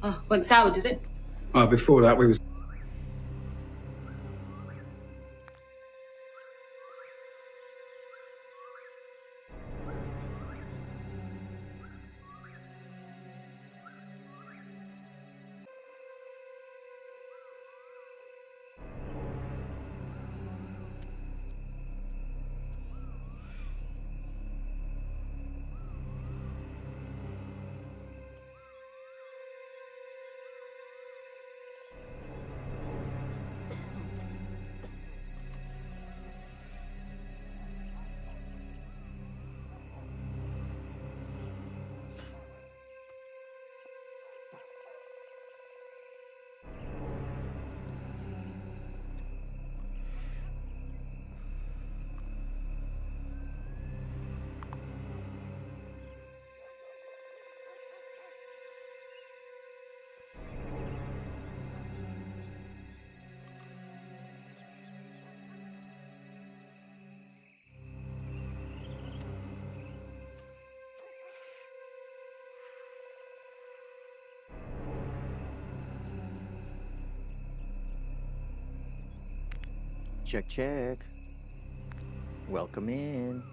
Oh, went sour, did it? Before that, we was. Check, check. Welcome in.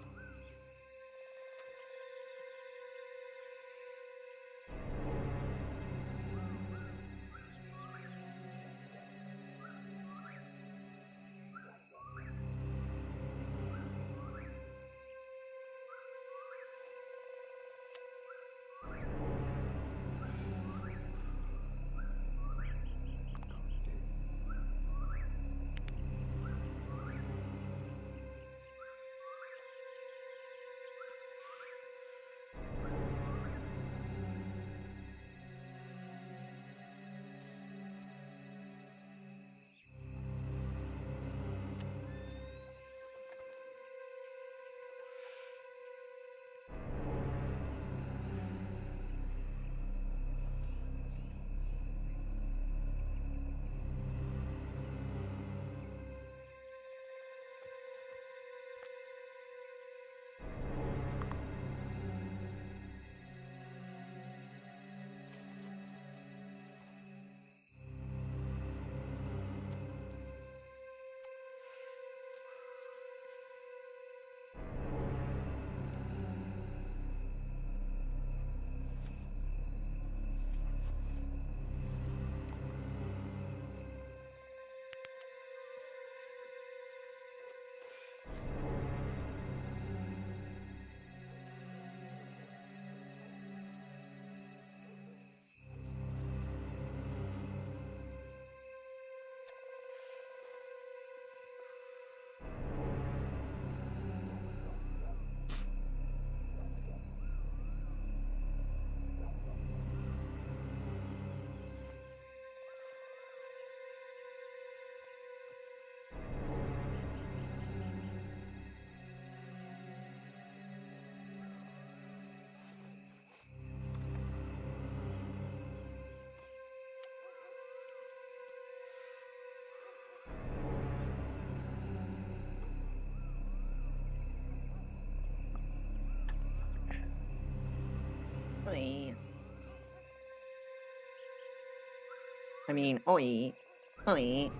Oi. Oi. Oi.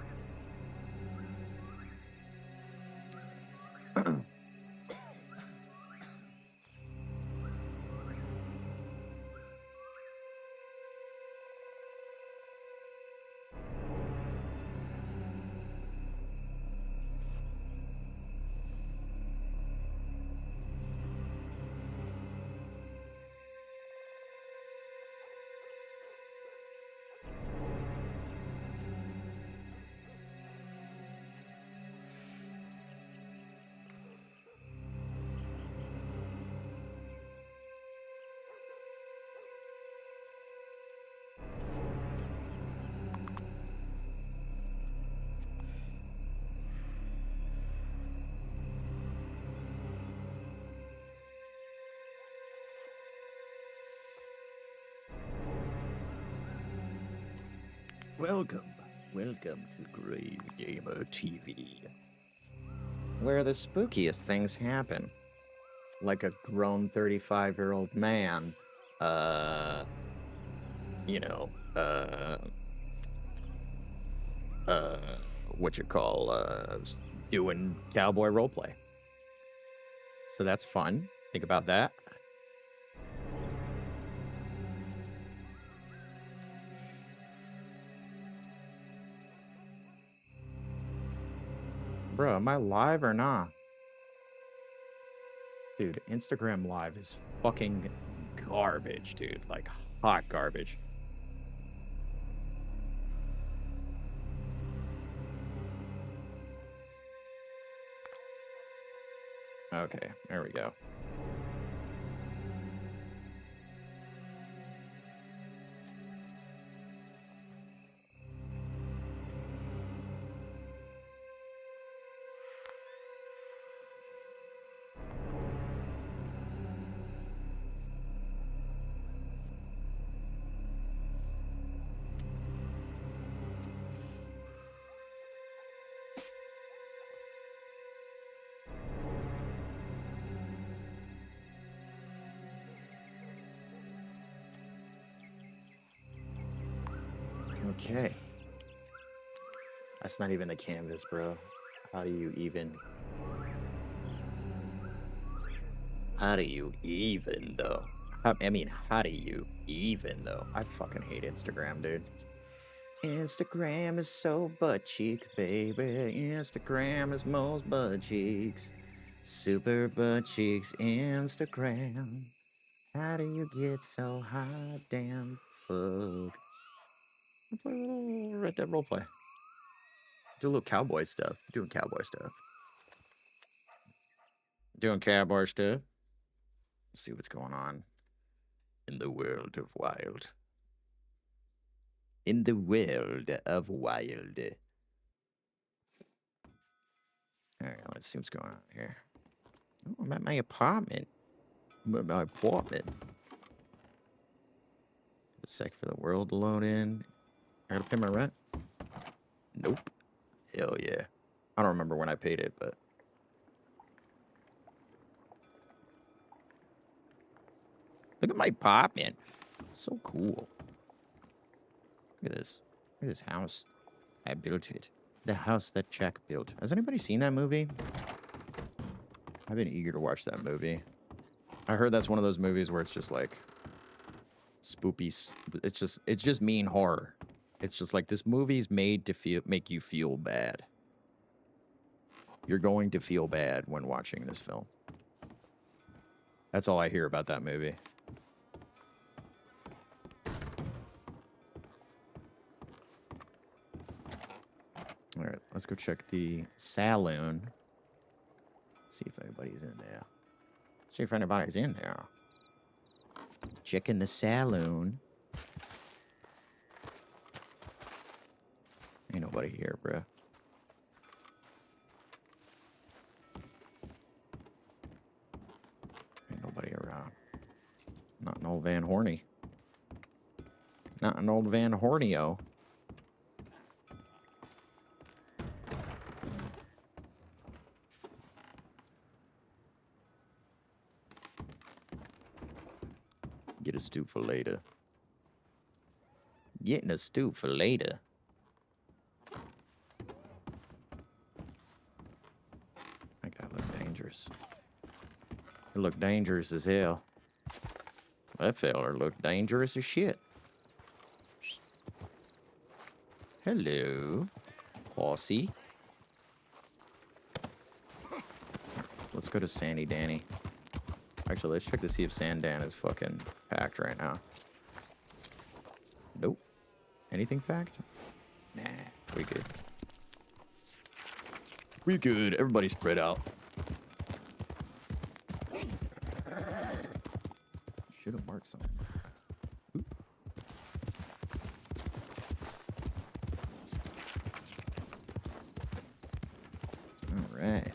Welcome to Grave Gamer TV, where the spookiest things happen. Like a grown 35-year-old man, uh, uh, what you call, doing cowboy roleplay. So that's fun. Think about that. Bro, am I live or not? Dude, Instagram Live is fucking garbage, dude. Like, hot garbage. Okay, there we go. Okay. That's not even the canvas, bro. How do you even... How do you even, though? I mean, how do you even, though? I fucking hate Instagram, dude. Instagram is so butt cheek, baby. Instagram is most butt cheeks. Super butt cheeks, Instagram. How do you get so hot? Damn fuck. Play a little Red Dead roleplay. Do a little cowboy stuff. Doing cowboy stuff. Doing cowboy stuff. Let's see what's going on in the world of wild. In the world of wild. Alright, let's see what's going on here. Oh, I'm at my apartment. I'm at my apartment. A sec for the world to load in. I gotta pay my rent? Nope. Hell yeah. I don't remember when I paid it, but... Look at my apartment. So cool. Look at this. Look at this house. I built it. The house that Jack built. Has anybody seen that movie? I've been eager to watch that movie. I heard that's one of those movies where it's just like... spoopy. It's just mean horror. It's just like, this movie's made to make you feel bad. You're going to feel bad when watching this film. That's all I hear about that movie. All right, let's go check the saloon. See if anybody's in there. See if anybody's in there. Checking the saloon. Ain't nobody here, bruh. Ain't nobody around. Not an old Van Horny. Not an old Van Hornio. Get a stew for later. Getting a stew for later. That guy looked dangerous. He looked dangerous as hell. That feller looked dangerous as shit. Hello, horsey. Let's go to Sandy Danny. Actually, let's check to see if Sandan is fucking packed right now. Nope. Anything packed? Nah, we good. We good. Everybody spread out. Should have marked something. Oop. All right.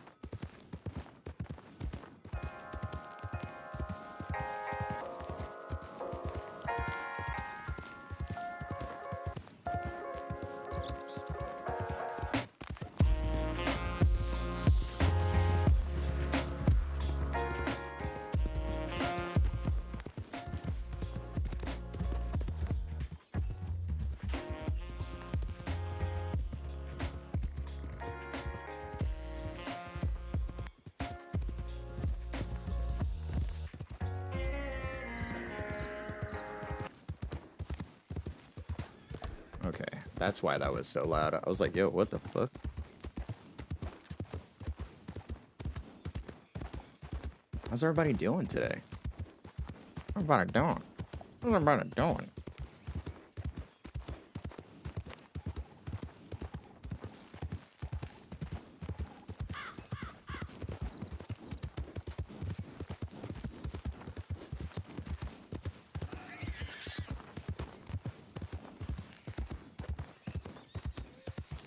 That's why that was so loud. I was like, yo, what the fuck? How's everybody doing today? How's everybody doing? How's everybody doing?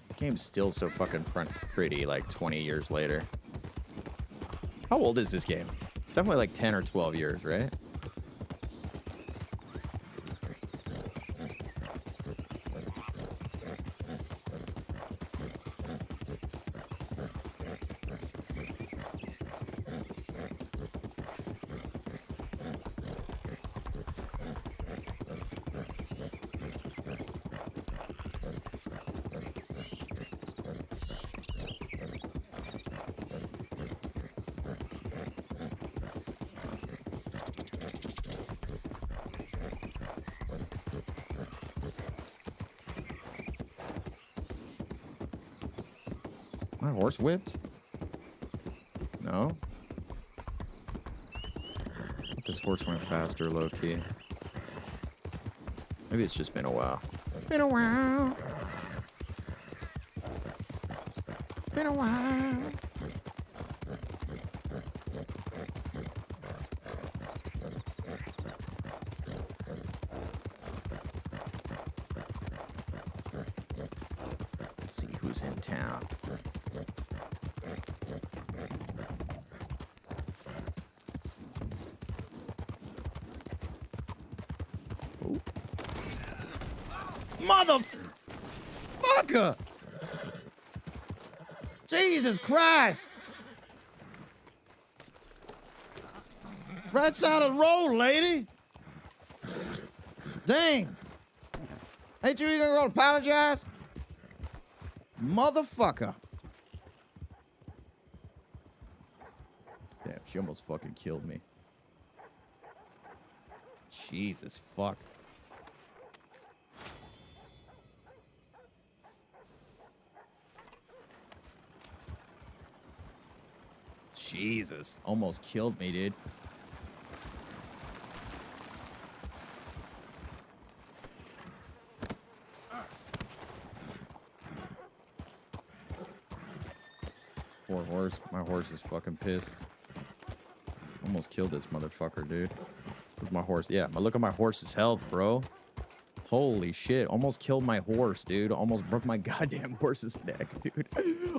This game's still so fucking pretty, like 20 years later. How old is this game? It's definitely like 10 or 12 years, right? My horse whipped? No? This horse went faster, low-key. Maybe it's just been a while. Been a while. Been a while. Let's see who's in town. Motherfucker! Jesus Christ! Right side of the road, lady. Dang. Ain't you even gonna apologize? Motherfucker. Damn, she almost fucking killed me. Jesus fuck. Jesus, almost killed me, dude. Poor horse. My horse is fucking pissed. Almost killed this motherfucker, dude. Where's my horse? Yeah, look at my horse's health, bro. Holy shit. Almost killed my horse, dude. Almost broke my goddamn horse's neck, dude.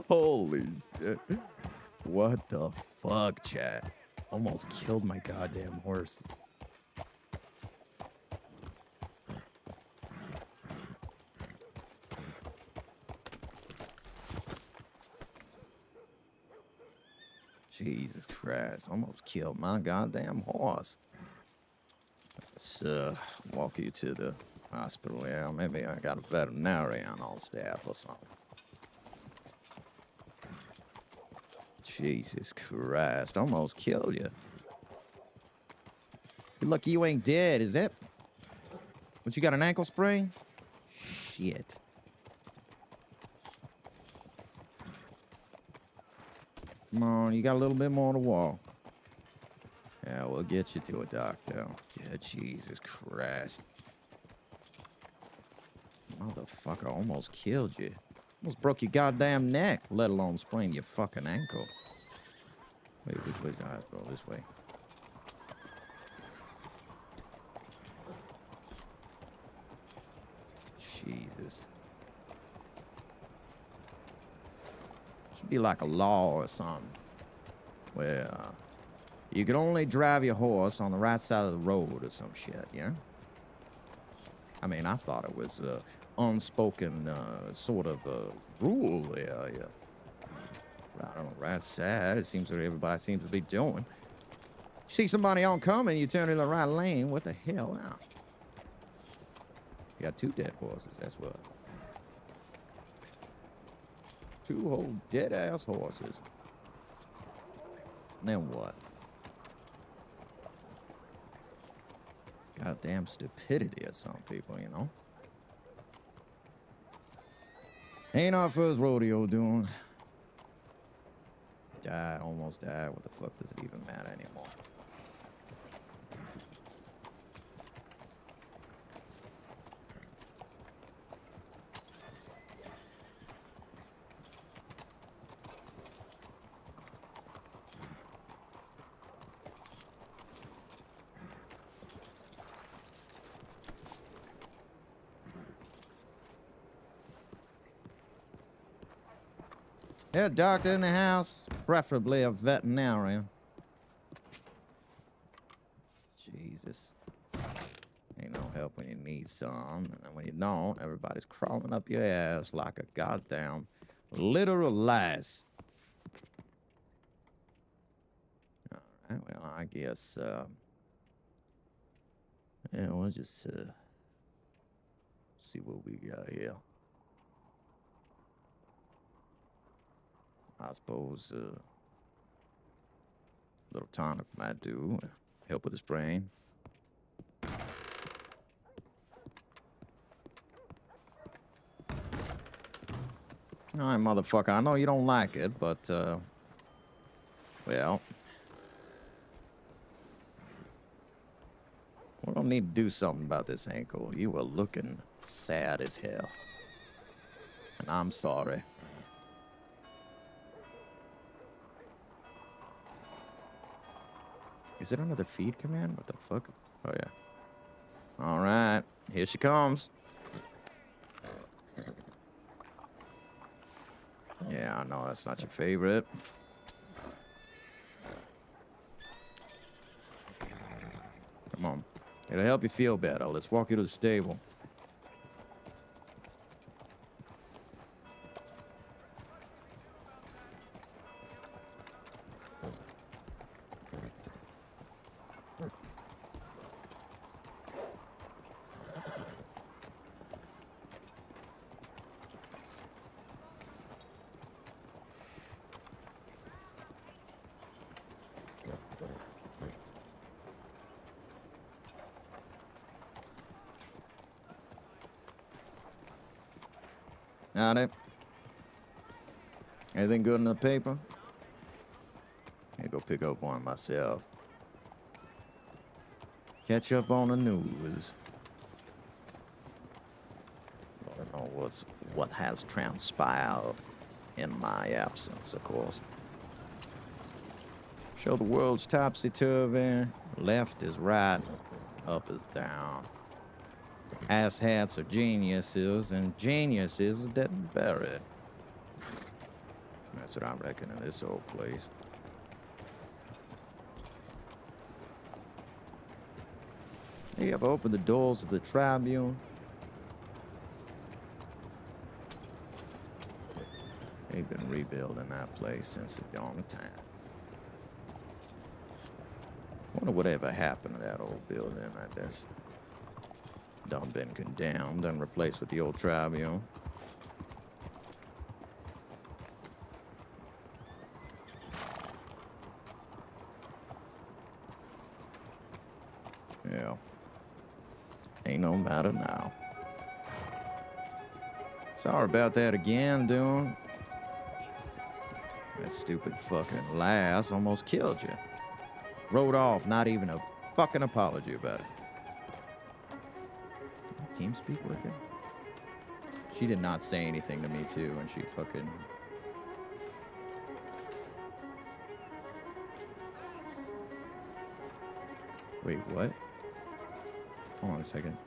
Holy shit. What the fuck, chat? Almost killed my goddamn horse. Jesus Christ. Almost killed my goddamn horse. Let's walk you to the hospital. Yeah, maybe I got a veterinarian on staff or something. Jesus Christ. Almost killed you. You're lucky you ain't dead, is it? What, you got an ankle sprain? Shit. Come on, you got a little bit more to walk. Yeah, we'll get you to a doctor. Yeah, Jesus Christ. Motherfucker almost killed you. Almost broke your goddamn neck, let alone sprain your fucking ankle. Wait, which way's the hospital? This way. Jesus. Should be like a law or something. Where you can only drive your horse on the right side of the road or some shit, yeah? I mean, I thought it was unspoken sort of rule there, yeah. I don't know, right side, it seems that everybody seems to be doing. You see somebody oncoming, you turn in the right lane, what the hell now? You got two dead horses, that's what. Two whole dead-ass horses. And then what? Goddamn stupidity of some people, you know? Ain't our first rodeo, doing. Almost died. What the fuck does it even matter anymore? Yeah, doctor in the house, preferably a veterinarian. Jesus. Ain't no help when you need some, and when you don't, everybody's crawling up your ass like a goddamn literal lice. All right, well, I guess, yeah, we'll just, see what we got here. I suppose, little tonic might do. Help with his brain. All right, motherfucker. I know you don't like it, but, well, we're gonna need to do something about this ankle. You were looking sad as hell. And I'm sorry. Is it another feed command? What the fuck? Oh, yeah. All right. Here she comes. Yeah, I know that's not your favorite. Come on. It'll help you feel better. Let's walk you to the stable. Got it. Anything good in the paper? I'll go pick up one myself. Catch up on the news. I don't know what has transpired in my absence, of course. Show the world's topsy-turvy. Left is right, up is down. Asshats are geniuses, and geniuses are dead and buried. That's what I reckon in this old place. Hey, I've opened the doors of the Tribune. They've been rebuilding that place since the dawn of time. Wonder whatever happened to that old building like this. Done been condemned and replaced with the old Tribune. Yeah. Ain't no matter now. Sorry about that again, dude. That stupid fucking lass almost killed you. Rode off, not even a fucking apology about it. TeamSpeak working? She did not say anything to me, too, and she fucking... Wait, what? Hold on a second.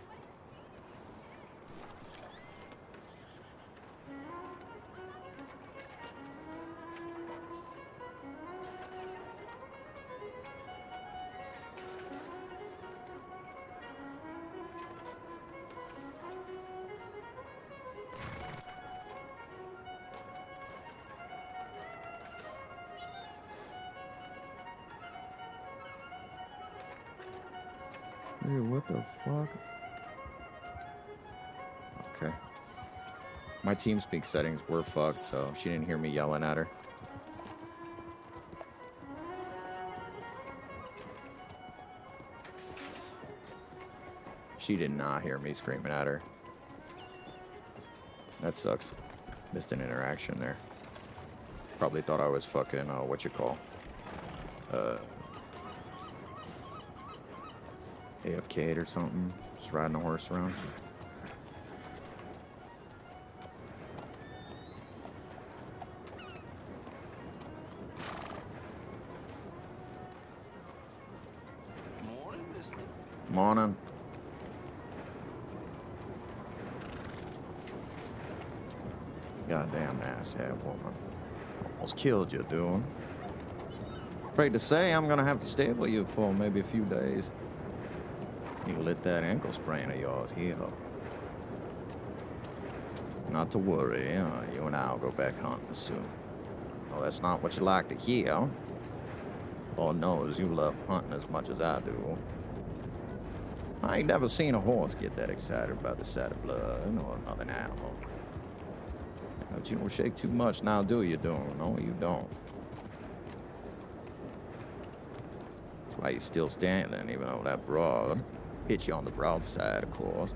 Hey, what the fuck? Okay. My TeamSpeak settings were fucked, so she didn't hear me yelling at her. She did not hear me screaming at her. That sucks. Missed an interaction there. Probably thought I was fucking, what you call? AFK'd or something. Just riding a horse around. Morning, mister. Morning. Goddamn asshat woman. Almost killed you, dude. Afraid to say I'm gonna have to stay with you for maybe a few days. You let that ankle sprain of yours heal. Not to worry, you and I'll go back hunting soon. Well, that's not what you like to hear. Lord knows you love hunting as much as I do. I ain't never seen a horse get that excited about the sight of blood or another animal. But you don't shake too much now, do you, Doom? No, you don't. That's why you're still standing, even though that broad hit you on the broadside, of course.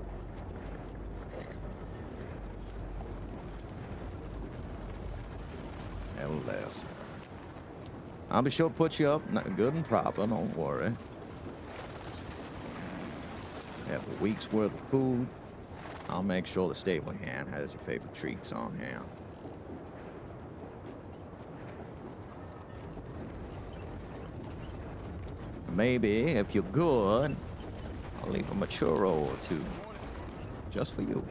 Nevertheless, I'll be sure to put you up good and proper, don't worry. Have a week's worth of food. I'll make sure the stable hand has your favorite treats on hand. Maybe, if you're good, I'll leave a churro or two. Just for you.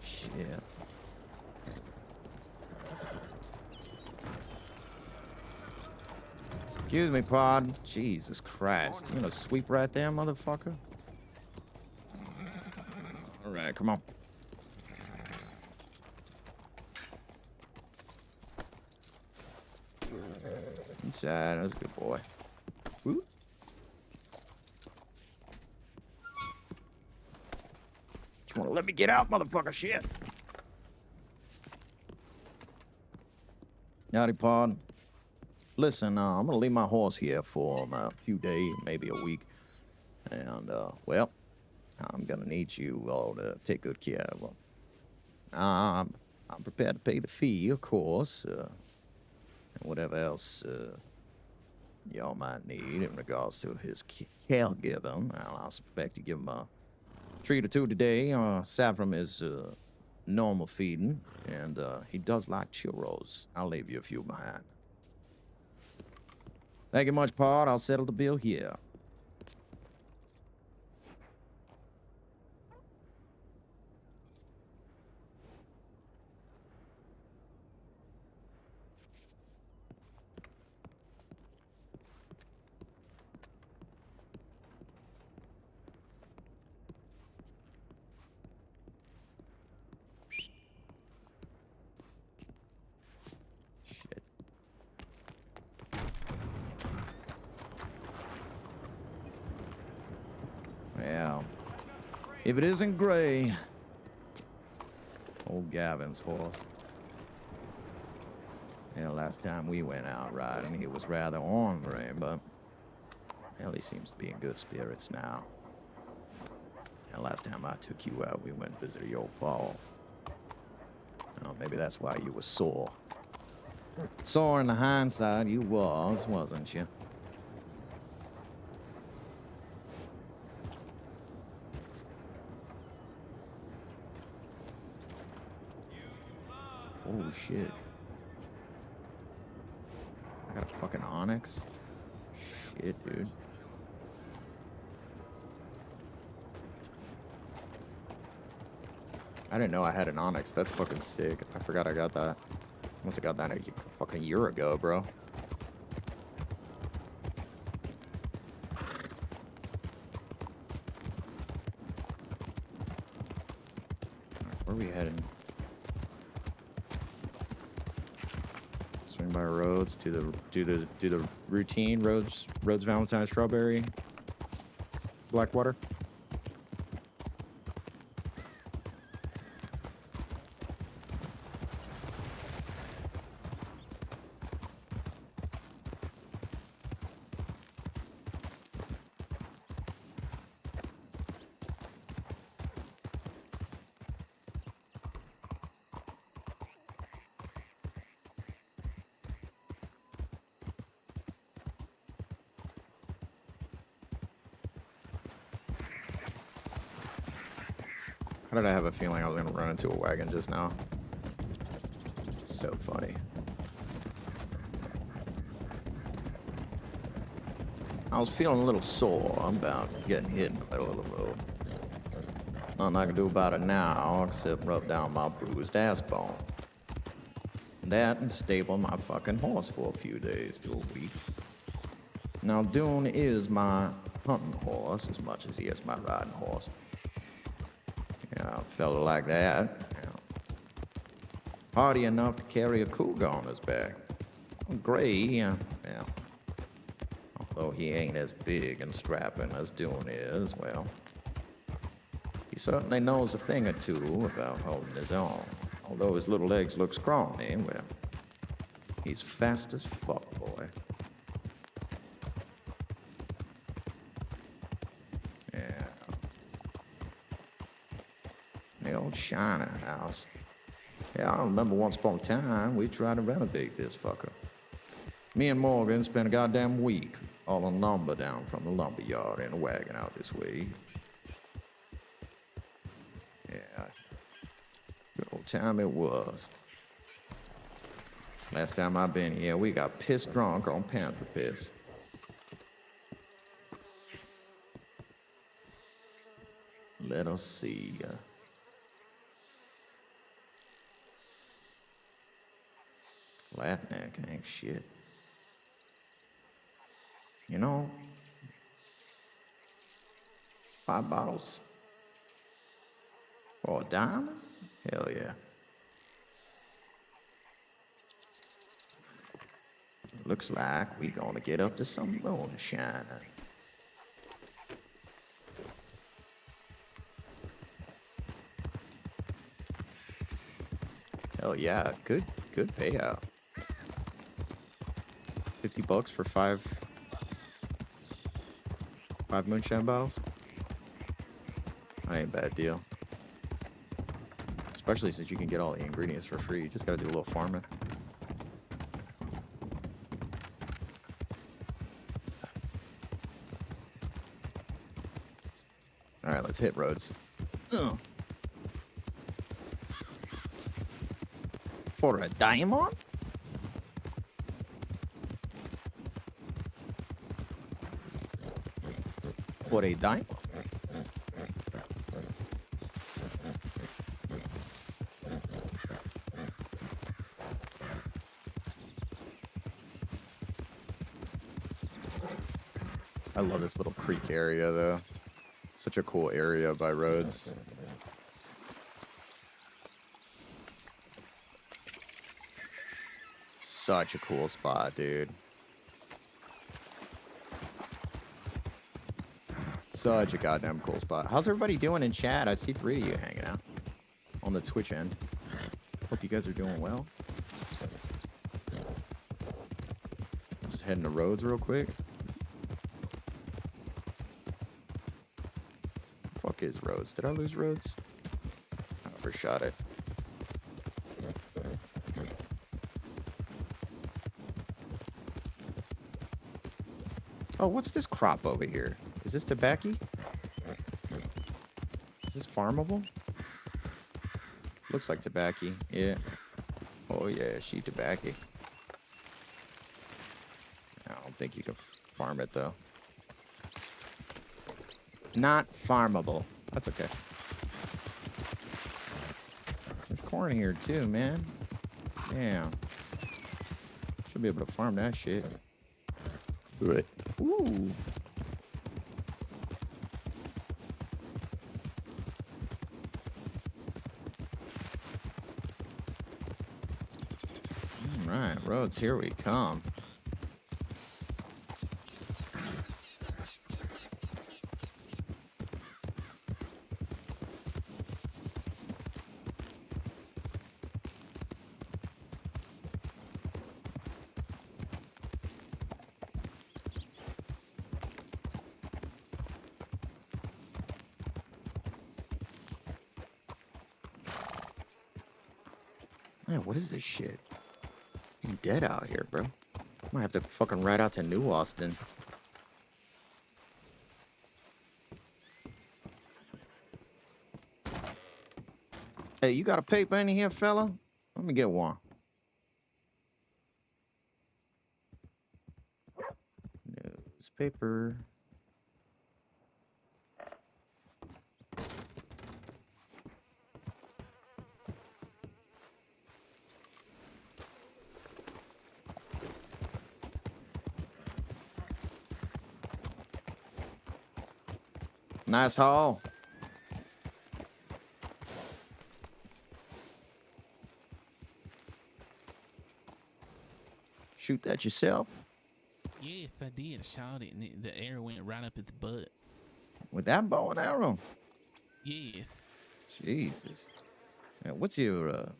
Shit. Excuse me, Pod. Jesus Christ. You gonna sweep right there, motherfucker? Alright, come on. Inside, that's a good boy. Woo. Just wanna let me get out, motherfucker, shit. Howdy, Pod. Listen, I'm gonna leave my horse here for a few days, maybe a week. And, well, I'm gonna need you all to take good care of him. I'm prepared to pay the fee, of course, and whatever else y'all might need in regards to his caregiving. I'll expect to give him a treat or two today, aside from his normal feeding. And he does like churros. I'll leave you a few behind. Thank you much, Pod. I'll settle the bill here. Shit. Well, if it isn't Gray, old Gavin's horse. Yeah, last time we went out riding, he was rather ornery, but hell, he seems to be in good spirits now. And last time I took you out, we went and visited your Paul. Oh, maybe that's why you were sore. Sore in the hindsight, you was, wasn't you? Oh, shit. I got a fucking Onyx? Shit, dude. I didn't know I had an Onyx. That's fucking sick. I forgot I got that. Must have got that a fucking year ago, bro. Alright, where are we heading? Swing by Rhodes to the routine. Rhodes Valentine Strawberry Blackwater. Why did I have a feeling I was gonna run into a wagon just now? So funny. I was feeling a little sore about getting hit in the middle of the road. Nothing I can do about it now except rub down my bruised ass bone. That and stable my fucking horse for a few days to a week. Now Dune is my hunting horse as much as he is my riding horse. Yeah, a fella like that. Yeah. Hardy enough to carry a cougar on his back. Gray, yeah. Although he ain't as big and strapping as Dune is, well, he certainly knows a thing or two about holding his own. Although his little legs look scrawny, well, he's fast as fuck, boy. Yeah. The old Shiner house. Yeah, I remember once upon a time we tried to renovate this fucker. Me and Morgan spent a goddamn week hauling lumber down from the lumber yard in a wagon out this way. Yeah, good old time it was. Last time I've been here, we got pissed drunk on panther piss. Let us see. Flatneck ain't shit. You know, 5 bottles for a dime? Hell yeah. Looks like we gonna get up to some moonshine. Hell yeah, good payout. $50 for five moonshine bottles? That ain't a bad deal. Especially since you can get all the ingredients for free. You just gotta do a little farming. Alright, let's hit roads. Ugh. For a diamond? For a diamond? I love this little creek area, though. Such a cool area by roads. Such a cool spot, dude. Such a goddamn cool spot. How's everybody doing in chat? I see 3 of you hanging out on the Twitch end. Hope you guys are doing well. Just heading to roads real quick. Fuck is roads? Did I lose roads? I overshot it. Oh, what's this crop over here? Is this tobacco? Is this farmable? Looks like tobacco. Yeah. Oh yeah, she tobacco. I don't think you can farm it though. Not farmable. That's okay. There's corn here too, man. Damn. Should be able to farm that shit. Good. Ooh. All right, roads, here we come. Man, what is this shit? I'm dead out here, bro. Might have to fucking ride out to New Austin. Hey, you got a paper in here, fella? Let me get one. Newspaper. Nice haul. Shoot that yourself? Yes, I did. I shot it, and the arrow went right up its butt. With that bow and arrow? Yes. Jesus. What's your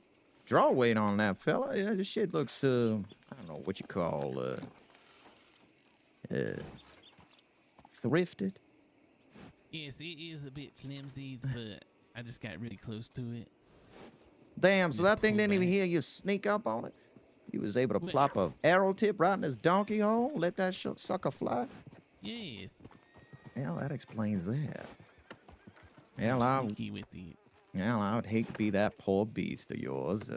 draw weight on that fella? Yeah, this shit looks I don't know what you call thrifted. Yes, it is a bit flimsy, but I just got really close to it. Damn, so that thing pull didn't even back. hear you sneak up on it? You was able to Well- plop a arrow tip right in his donkey hole? Let that sucker fly? Yes. Hell, that explains that. I'm Hell, sneaky with it. I would hate to be that poor beast of yours,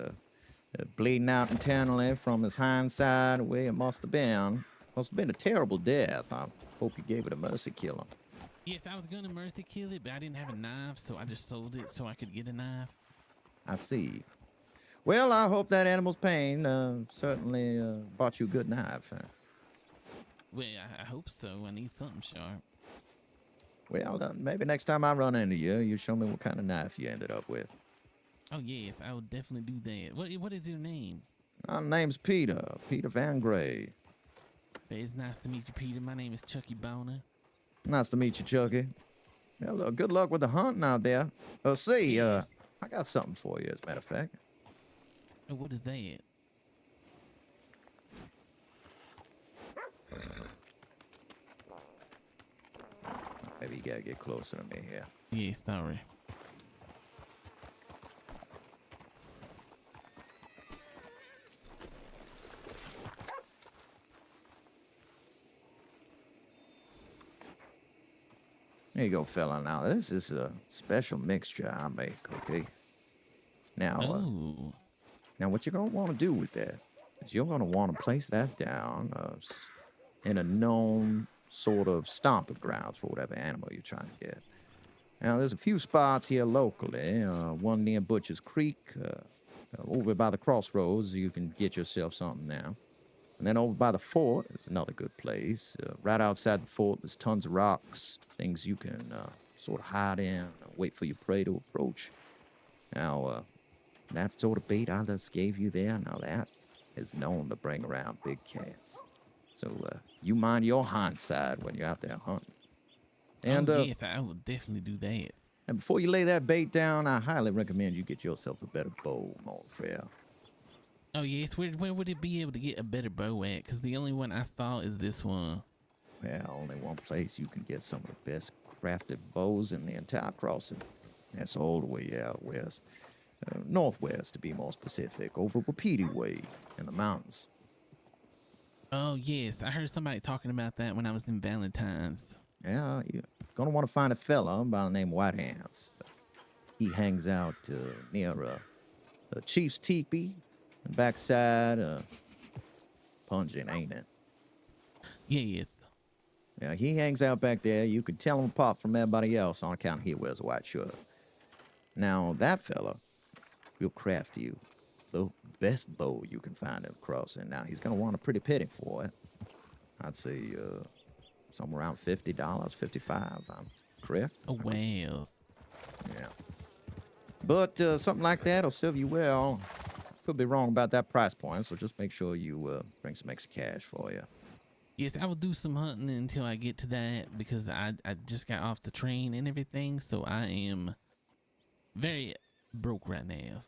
bleeding out internally from his hind side the way it must have been. Must have been a terrible death. I hope you gave it a mercy killing. Yes, I was gonna mercy kill it, but I didn't have a knife, so I just sold it so I could get a knife. I see. Well, I hope that animal's pain certainly bought you a good knife. Well, I hope so. I need something sharp. Well, maybe next time I run into you, you show me what kind of knife you ended up with. Oh yes, I will definitely do that. What is your name? My name's Peter Van Gray. It's nice to meet you, Peter. My name is Chucky Boner. Nice to meet you, Chucky. Well, good luck with the hunting out there. See, Yes. I got something for you, as a matter of fact. Oh, what is that? Maybe you gotta get closer to me here. Yeah, sorry. There you go, fella. Now, this is a special mixture I make, okay? Now, Oh. now what you're gonna want to do with that is you're gonna want to place that down in a known sort of stomping grounds for whatever animal you're trying to get. Now, there's a few spots here locally. One near Butcher's Creek, over by the crossroads. You can get yourself something now. And then over by the fort is another good place. Right outside the fort, there's tons of rocks, things you can sort of hide in, wait for your prey to approach. Now, that sort of bait I just gave you there, now that is known to bring around big cats. So you mind your hind side when you're out there hunting. And, oh, yes, I will definitely do that. and before you lay that bait down, I highly recommend you get yourself a better bow, mon frere. Oh, yes, where would it be able to get a better bow at? Because the only one I thought is this one. Well, only one place you can get some of the best crafted bows in the entire crossing. That's all the way out west. Northwest, to be more specific, over Wapiti Way in the mountains. Oh, yes, I heard somebody talking about that when I was in Valentine's. Yeah, you're gonna want to find a fella by the name of White Hands. He hangs out near a chief's teepee, and backside, pungent, ain't it? Yes. Yeah, he hangs out back there. You can tell him apart from everybody else on account he wears a white shirt. Now, that fella will craft you the best bow you can find in the crossing. Now, he's going to want a pretty penny for it. I'd say somewhere around $50, $55. I'm correct? Oh, well. Yeah. But something like that will serve you well. Could be wrong about that price point, so just make sure you bring some extra cash for you. Yes, I will do some hunting until I get to that because I just got off the train and everything, so I am very broke right now.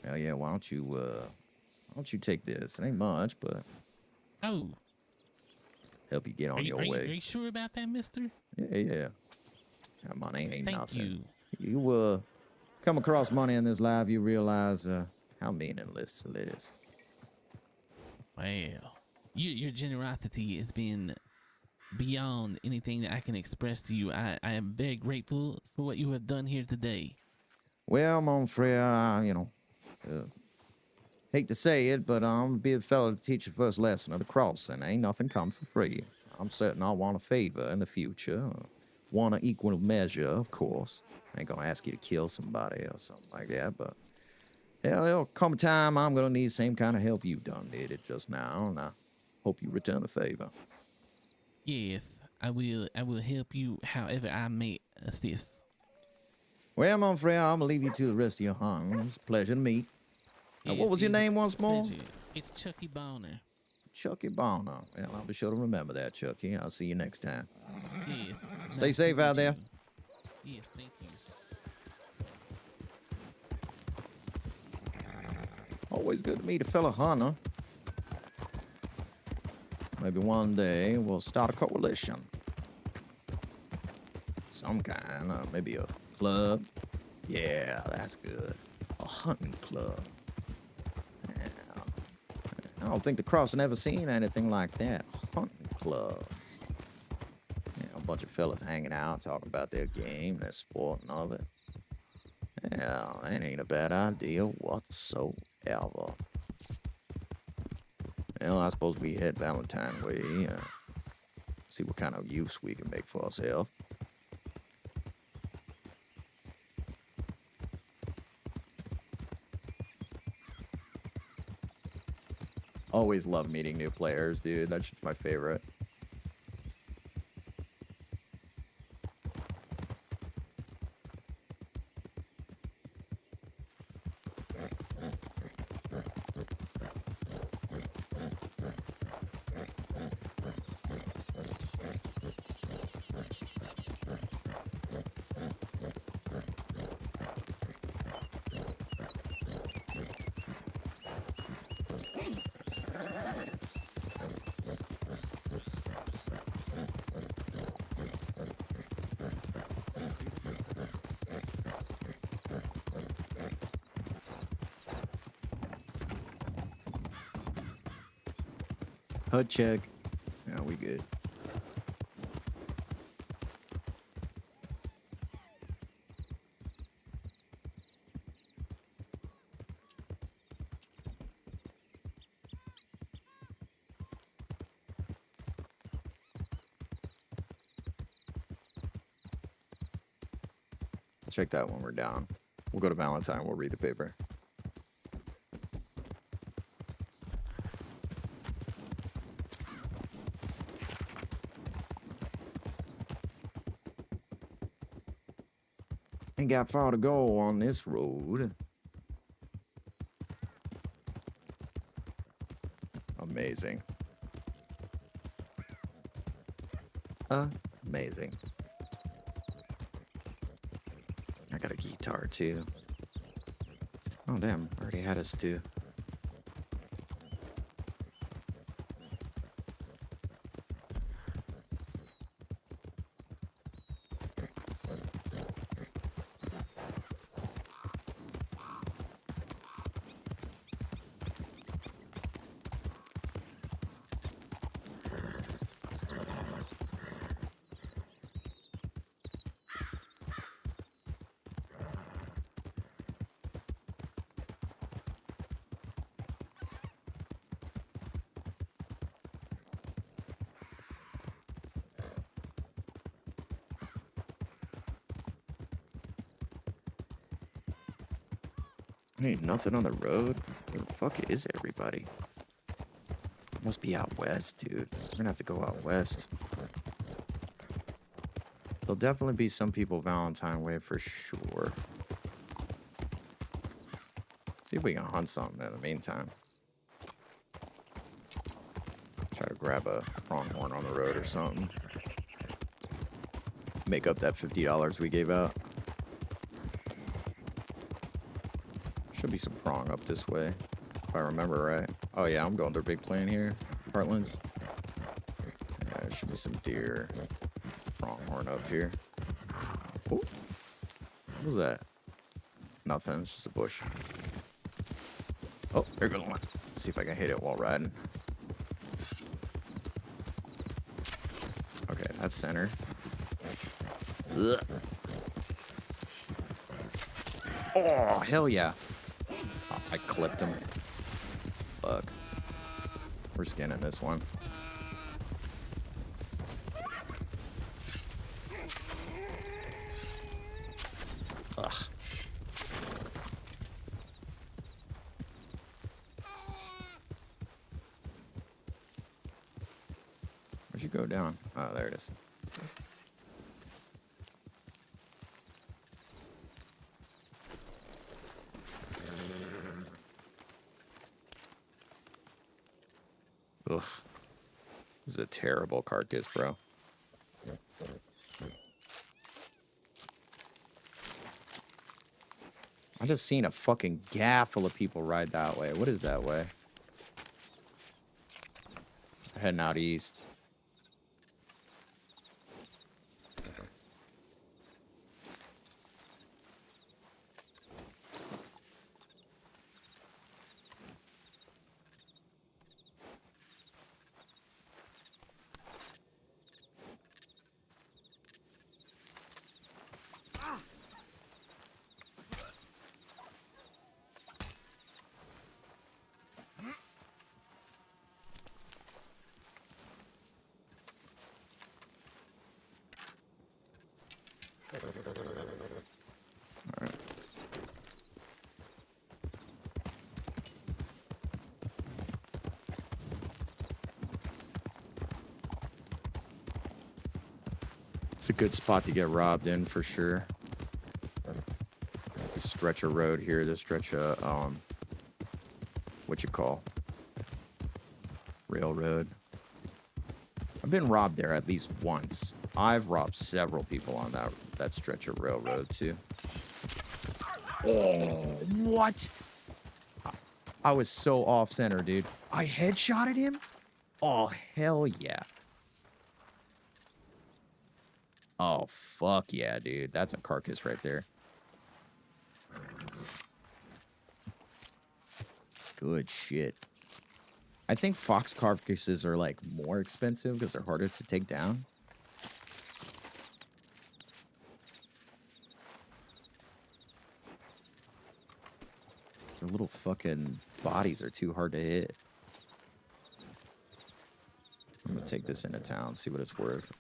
Hell yeah, why don't you take this? It ain't much, but Oh, help you get on your are way. you sure about that, mister? Yeah. That money ain't Thank nothing. you. You come across money in this life, you realize how meaningless it is. Well, your generosity has been beyond anything that I can express to you. I am very grateful for what you have done here today. Well, mon frere, hate to say it, but I'm gonna be the fellow to teach the first lesson of the crossing. Ain't nothing come for free. I'm certain I'll want a favor in the future. Want an equal measure, of course. Ain't gonna ask you to kill somebody or something like that, but hell, there'll come a time I'm gonna need the same kind of help you done needed just now, and I hope you return the favor. Yes, I will. I will help you however I may assist. Well, mon frere, I'm gonna leave you to the rest of your hunt. It was a pleasure to meet. What Yes, was your it name once more? pleasure. It's Chucky Bonner. Chucky Bonner. Well, I'll be sure to remember that, Chucky. I'll see you next time. Yes. Stay nice safe to out meet there. you. Yes, thank you. Always good to meet a fellow hunter. Maybe one day we'll start a coalition. Some kind, maybe a club. Yeah, that's good. A hunting club. Yeah. I don't think the Crossing ever seen anything like that. Hunting club. Yeah, a bunch of fellas hanging out, talking about their game, their sport, and all of it. Yeah, that ain't a bad idea whatsoever. Well, I suppose we head Valentine way. See what kind of use we can make for ourselves. Always love meeting new players, dude. That's just my favorite. HUD check. Yeah, we good. Check that when we're down. We'll go to Valentine. We'll read the paper. Ain't got far to go on this road. Amazing. Amazing. I got a guitar too. Oh damn, already had us too. Ain't nothing on the road. Where the fuck is everybody? Must be out west, dude. We're gonna have to go out west. There'll definitely be some people Valentine way for sure. See if we can hunt something in the meantime. Try to grab a pronghorn on the road or something. Make up that $50 we gave out. Should be some prong up this way, if I remember right. Oh yeah, I'm going through Big Plain here, Heartlands. Yeah, there should be some deer. Pronghorn up here. Oh, what was that? Nothing, it's just a bush. Oh, there goes one. Let's see if I can hit it while riding. Okay, that's center. Ugh. Oh, hell yeah. Oh, I clipped him. Fuck. We're skinning this one. Ugh. Where'd you go down? Oh, there it is. Ugh. This is a terrible carcass, bro. I just seen a fucking gaff full of people ride that way. What is that way? Heading out east. It's a good spot to get robbed in for sure. This stretch of road here, this stretch of what you call railroad. I've been robbed there at least once. I've robbed several people on that stretch of railroad too. Oh, what? I was so off center, dude. I headshotted him? Oh, hell yeah. Oh, fuck yeah, dude. That's a carcass right there. Good shit. I think fox carcasses are, like, more expensive because they're harder to take down. Their little fucking bodies are too hard to hit. I'm gonna take this into town, see what it's worth.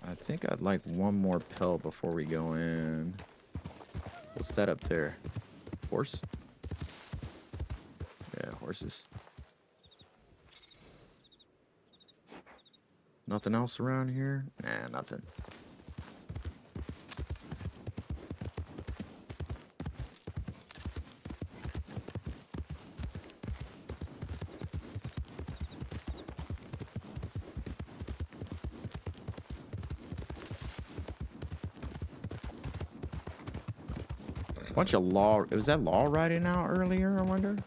I think I'd like one more pelt before we go in. What's that up there? Horse? Yeah, horses. Nothing else around here? Nah, nothing. Bunch of law. Was that law riding out earlier, I wonder?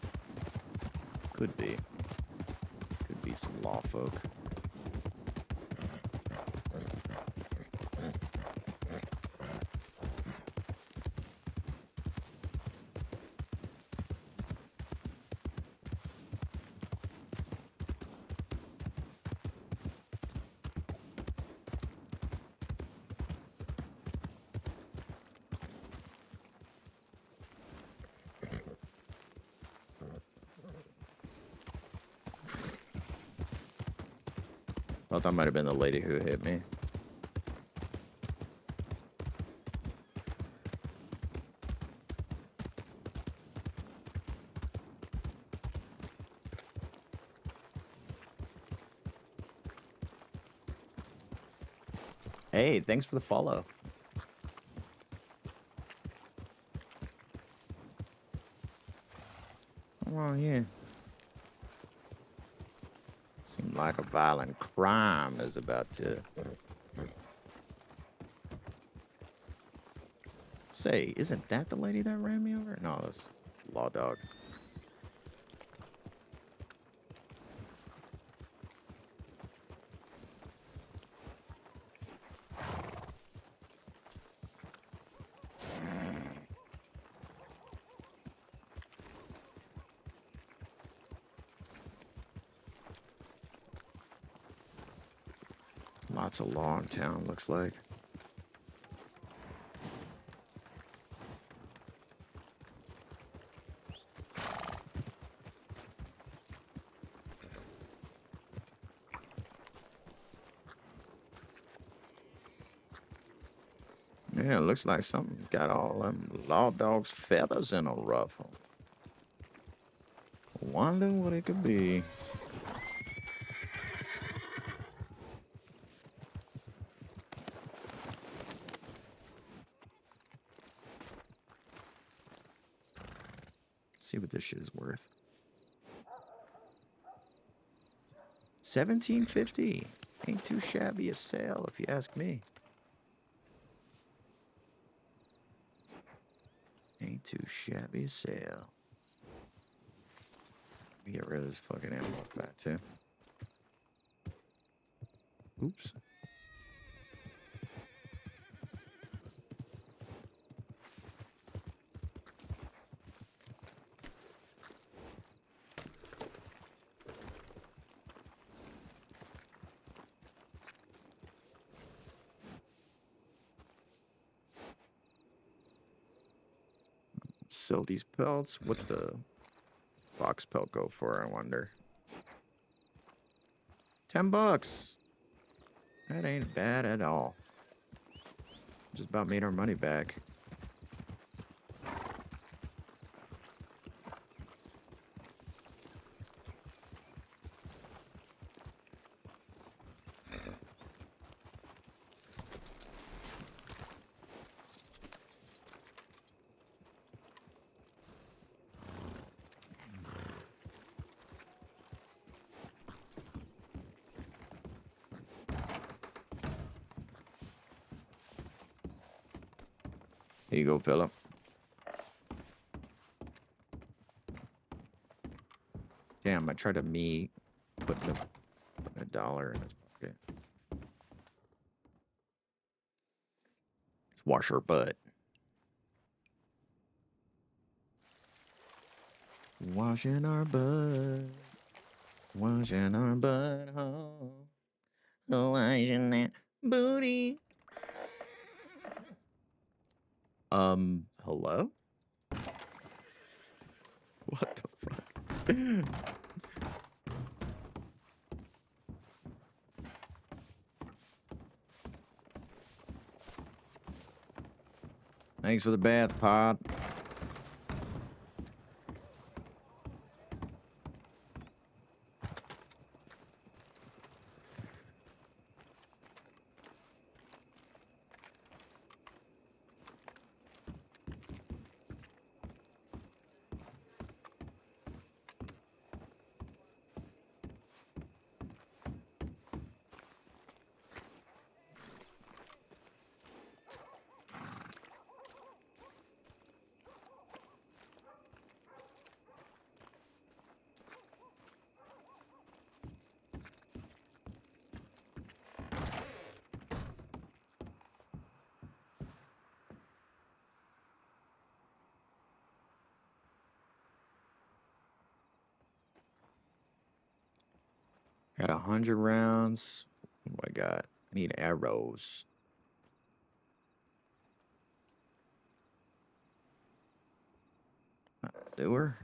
Could be. Could be some law folk. Thought that might have been the lady who hit me. Hey, thanks for the follow. Come on here. Seemed like a violent crime is about to... Say, isn't that the lady that ran me over? No, that's Law Dog. That's a long town, looks like. Yeah, it looks like something got all them law dog's feathers in a ruffle. Wonder what it could be. See what this shit is worth. 1750. Ain't too shabby a sale if you ask me. Ain't too shabby a sale. Let me get rid of this fucking ammo back too. Oops. Sell these pelts. What's the box pelt go for, I wonder? $10. That ain't bad at all. Just about made our money back. Here you go, Philip. Damn, I tried to putting a dollar in his pocket. Just wash her butt. Washing our butt. Washing our butt hole. Oh, washing that booty. Hello? What the fuck? Thanks for the bath, Pod. Got 100 rounds. What do I got? I need arrows. Do her?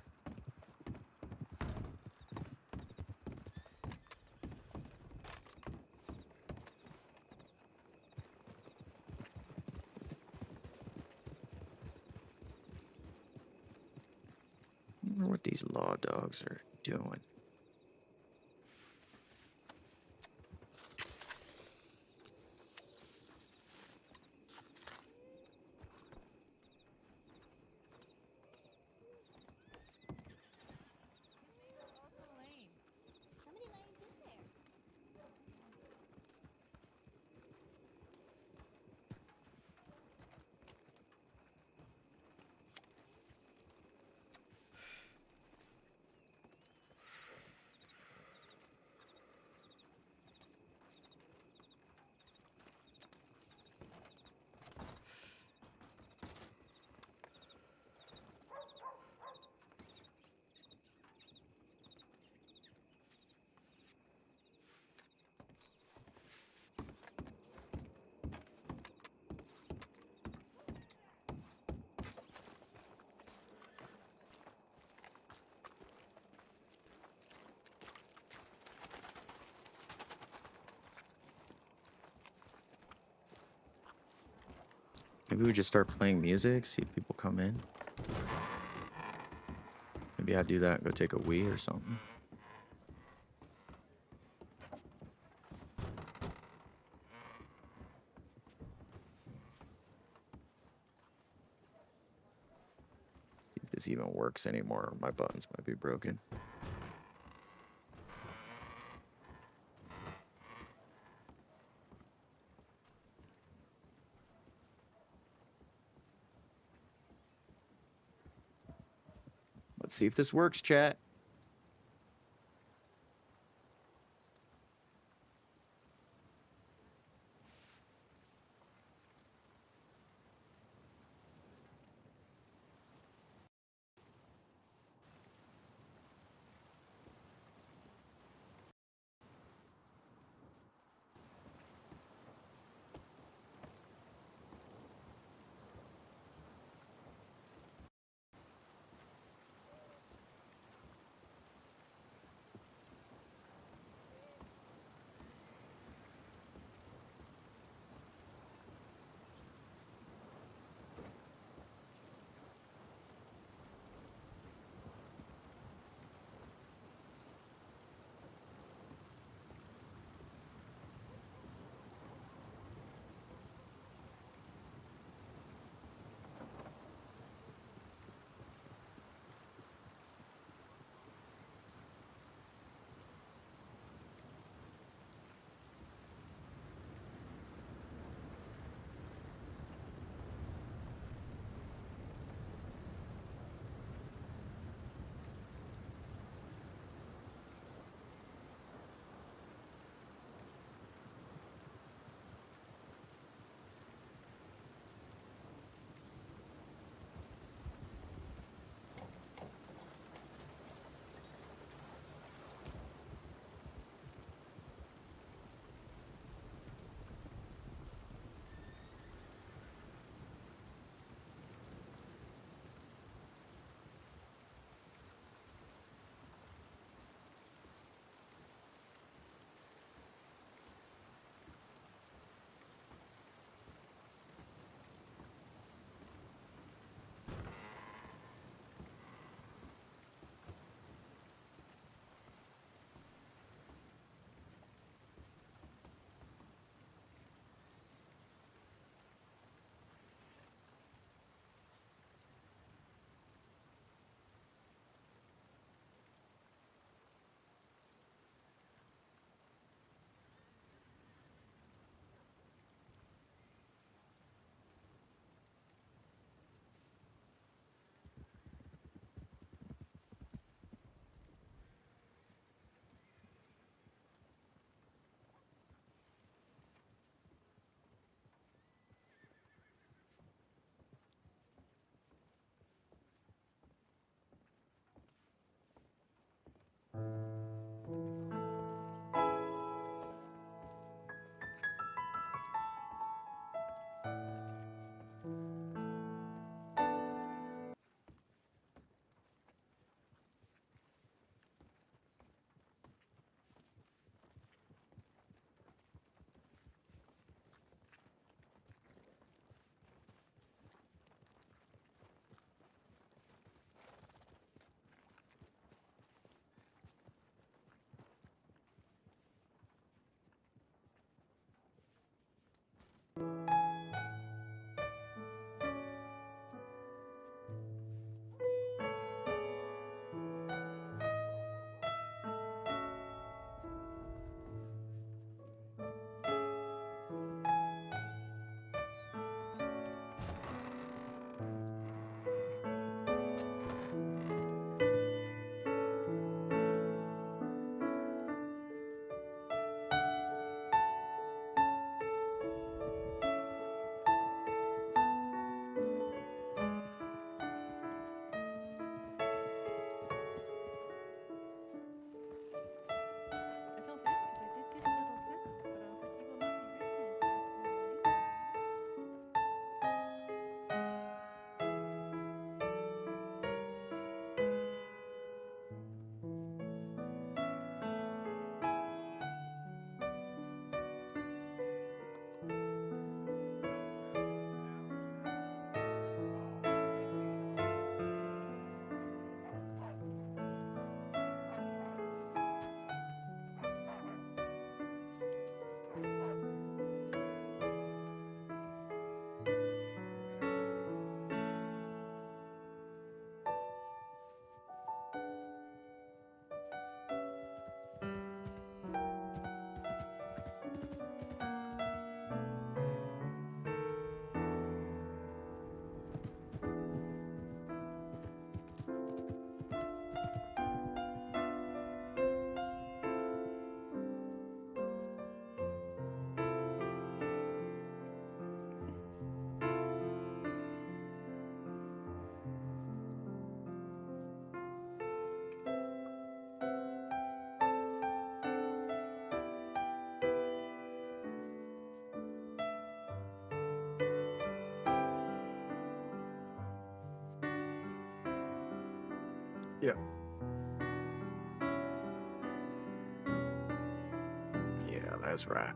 I wonder what these law dogs are doing. Maybe we just start playing music, see if people come in. Maybe I'd do that and go take a wee or something. See if this even works anymore. My buttons might be broken. Let's see if this works, chat. Yeah. Yeah, that's right.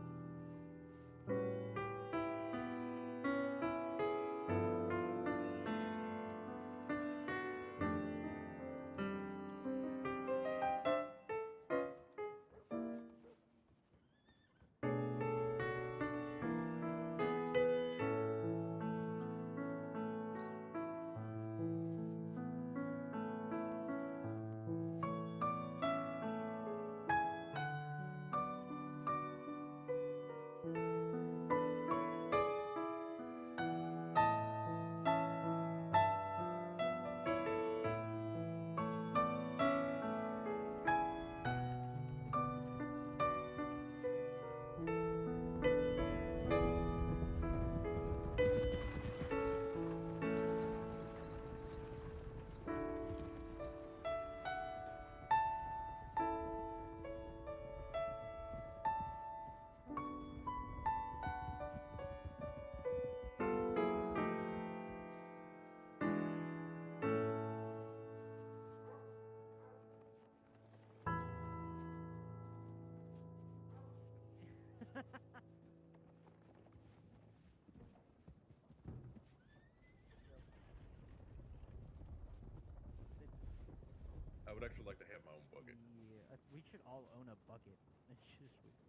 I would actually like to have my own bucket. Yeah, we should all own a bucket. It's just weird.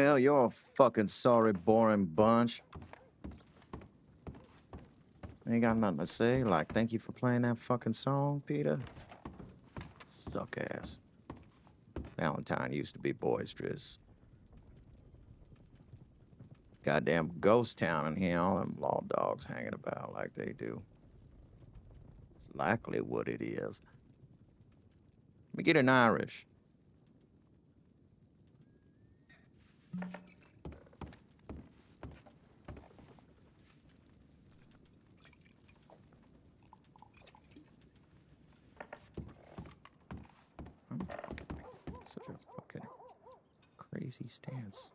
Well, you're a fucking sorry, boring bunch. Ain't got nothing to say, like, thank you for playing that fucking song, Peter. Suck ass. Valentine used to be boisterous. Goddamn ghost town in here, all them law dogs hanging about like they do. It's likely what it is. Let me get an Irish. Such a fucking crazy stance.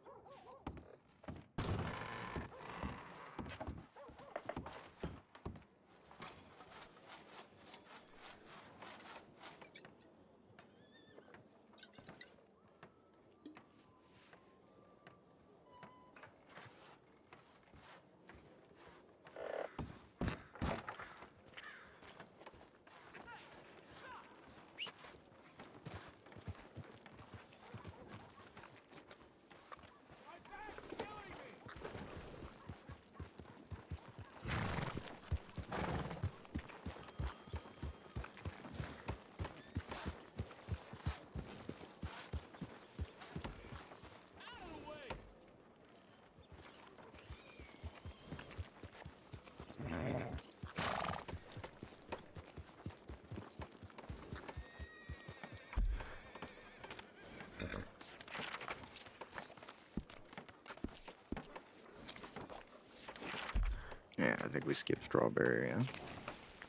Yeah, I think we skipped Strawberry, yeah?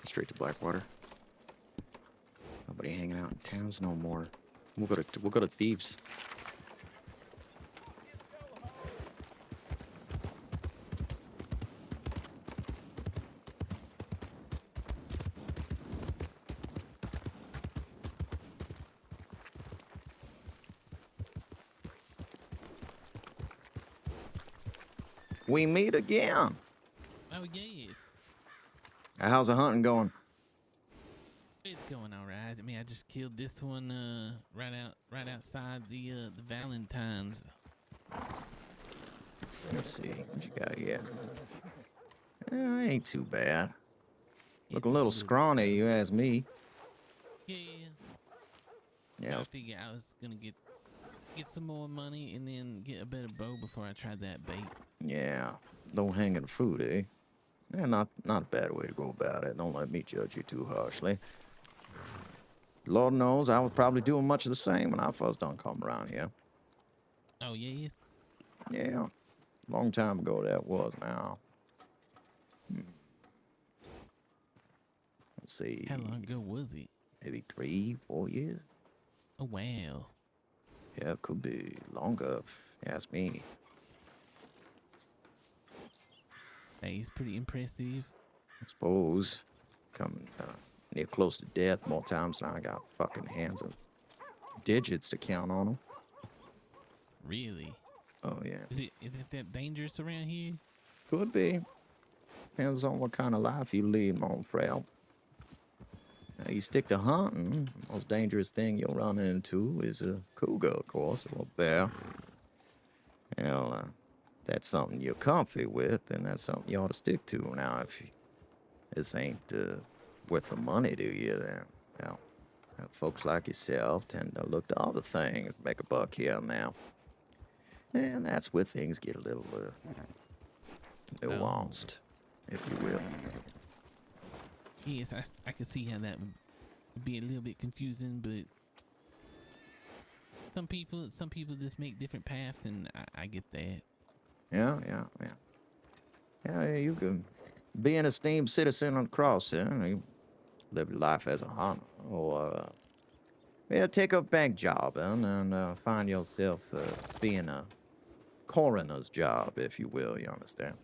Straight to Blackwater. Nobody hanging out in towns no more. We'll go to Thieves. We meet again. Oh yeah, How's the hunting going? it's going all right. I mean, I just killed this one right outside the Valentine's. Let's see what you got here. Ain't too bad. Look a little scrawny, you ask me. Yeah. Yeah, I figured I was gonna get some more money and then get a better bow before I tried that bait. yeah. Don't hang in fruit, eh? Yeah, not a bad way to go about it. Don't let me judge you too harshly. Lord knows I was probably doing much of the same when I first done come around here. Oh yeah. Yeah, long time ago that was now. Let's see. How long ago was it? Maybe 3, 4 years? Oh wow. Yeah, it could be longer if you ask me. Hey, he's pretty impressive. I suppose. Coming near close to death more times than I got fucking hands of digits to count on them. Really? Oh, yeah. Is it that dangerous around here? Could be. Depends on what kind of life you lead, mon frere. Now, you stick to hunting, the most dangerous thing you'll run into is a cougar, of course, or a bear. Well, that's something you're comfy with, and that's something you ought to stick to. Now, if this ain't worth the money to you, then, well, folks like yourself tend to look to other things, make a buck here and now. And that's where things get a little nuanced, if you will. Yes, I can see how that would be a little bit confusing, but some people just make different paths, and I get that. Yeah. Yeah, you can be an esteemed citizen on the cross, yeah? You live your life as a hunter, or take a bank job and find yourself being a coroner's job, if you will. You understand?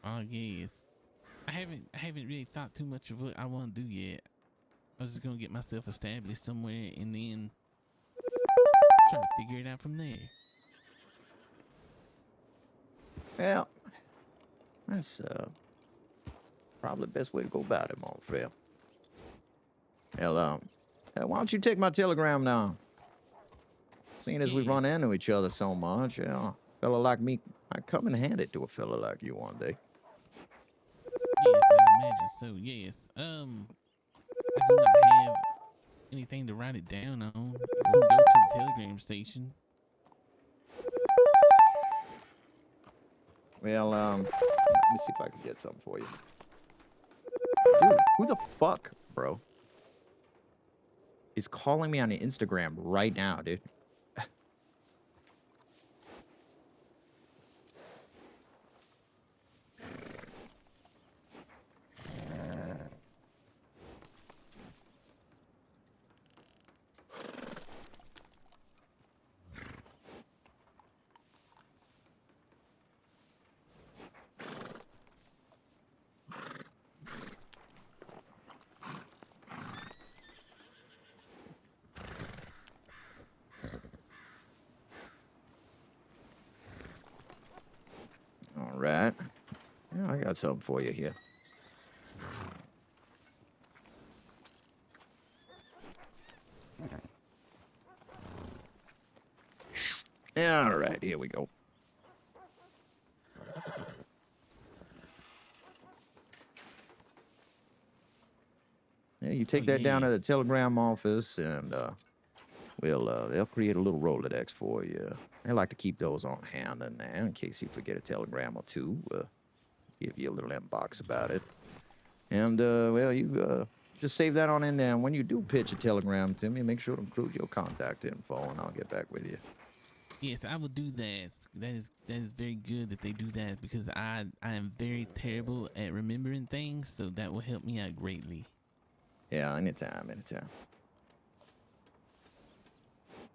Oh yes, I haven't really thought too much of what I want to do yet. I was just gonna get myself established somewhere and then try to figure it out from there. Well, that's probably the best way to go about it, mon frere. Hell, why don't you take my telegram now? Seeing as we Yeah. run into each other so much, you know, a fella like me might come in handy to a fella like you one day. Yes, I imagine so. Yes. I do not have anything to write it down on. We can go to the telegram station. Well, let me see if I can get something for you. Dude, who the fuck, bro, is calling me on Instagram right now, dude? All right. Yeah, I got something for you here. All right, here we go. Yeah, you take that down to the telegram office, and they'll create a little Rolodex for you. They like to keep those on hand in there in case you forget a telegram or two. Give you a little inbox about it. And, well, you just save that on in there. And when you do pitch a telegram to me, make sure to include your contact info, and I'll get back with you. Yes, I will do that. That is very good that they do that because I am very terrible at remembering things, so that will help me out greatly. Yeah, anytime.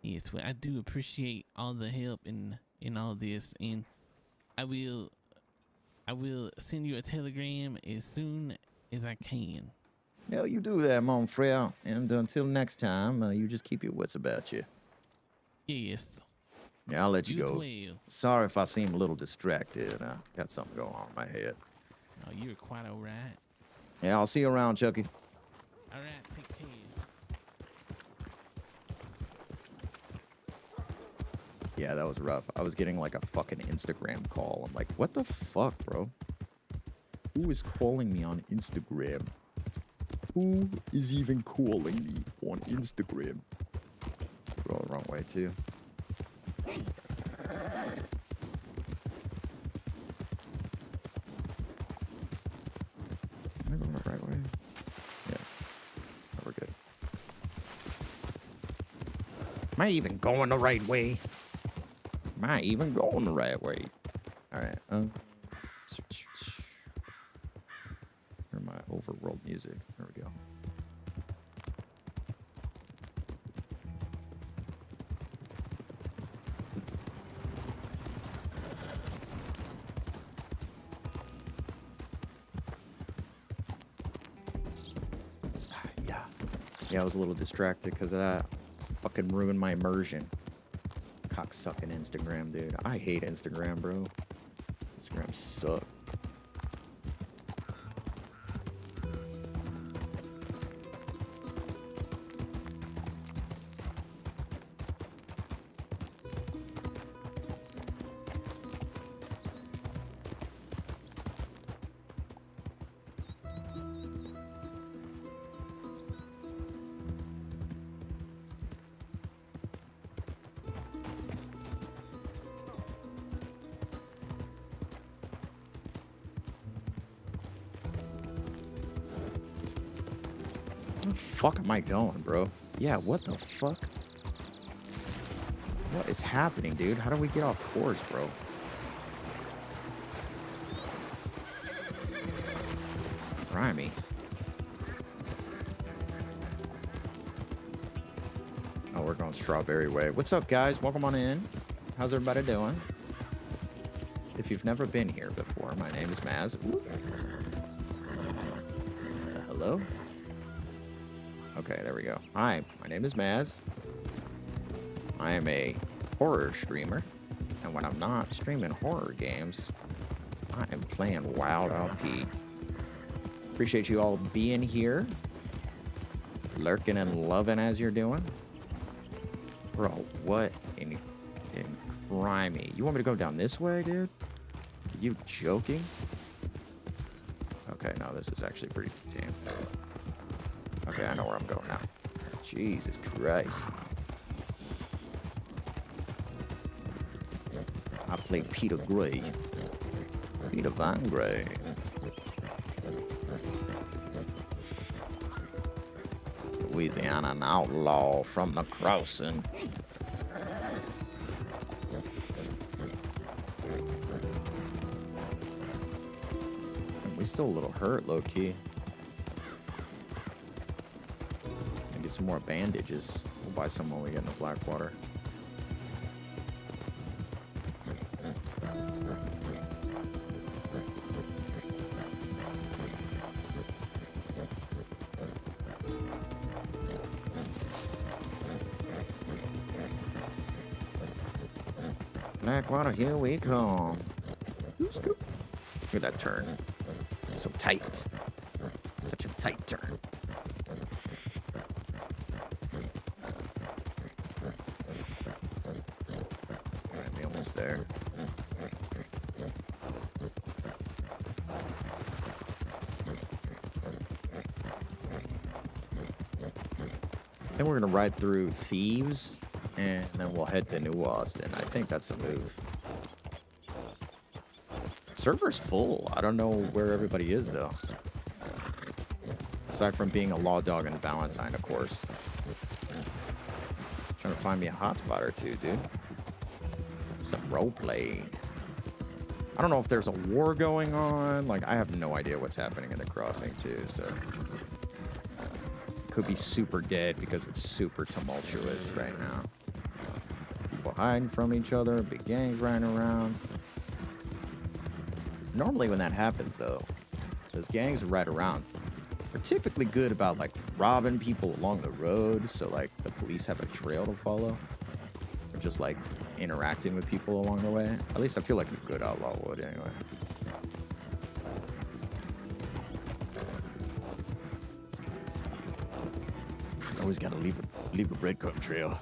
Yes, well, I do appreciate all the help in all this, and I will send you a telegram as soon as I can. Yeah, you do that, mon frere. And until next time, you just keep your wits about you. Yes. Yeah, I'll let you You as go. well. Sorry if I seem a little distracted. I got something going on in my head. Oh, you're quite all right. Yeah, I'll see you around, Chucky. All right, take care. Yeah, that was rough. I was getting like a fucking Instagram call. I'm like, what the fuck, bro? Who is calling me on Instagram? Who is even calling me on Instagram? Going the wrong way, too. Am I going the right way? Yeah. Oh, we're good. Am I even going the right way? Am I even going the right way? All right. Hear my overworld music. There we go. Yeah, I was a little distracted because of that. Fucking ruined my immersion. Cocksucking Instagram, dude. I hate Instagram, bro. Instagram sucks. Where the fuck am I going, bro? Yeah, what the fuck? What is happening, dude? How do we get off course, bro? Grimy. Oh, we're going Strawberry Way. What's up, guys? Welcome on in. How's everybody doing? If you've never been here before, my name is Maz. Hello? Okay, there we go. Hi, my name is Maz. I am a horror streamer, and when I'm not streaming horror games, I am playing Wild LP. Appreciate you all being here, lurking and loving as you're doing. Bro, what and grimy. You want me to go down this way, dude? Are you joking? Okay, no, this is actually pretty damn. Okay, I know where I'm going now. Jesus Christ. I play Peter Gray. Peter Van Gray. Louisiana, an outlaw from the crossing. We still a little hurt, low-key. Get some more bandages. We'll buy some when we get in the Blackwater. Blackwater, here we come. Look at that turn. So tight. Such a tight turn. Alright, we're almost there. Then we're gonna ride through Thieves, and then we'll head to New Austin. I think that's a move. Server's full. I don't know where everybody is, though. Aside from being a law dog and Valentine, of course. Trying to find me a hotspot or two, dude. Some roleplay. I don't know if there's a war going on. Like, I have no idea what's happening in the crossing, too, so... Could be super dead because it's super tumultuous right now. People hiding from each other, big gangs running around. Normally when that happens, though, those gangs right around are typically good about, like, robbing people along the road, so, like, the police have a trail to follow. Or just, like, interacting with people along the way. At least I feel like a good outlaw would, anyway. Always gotta leave a breadcrumb trail.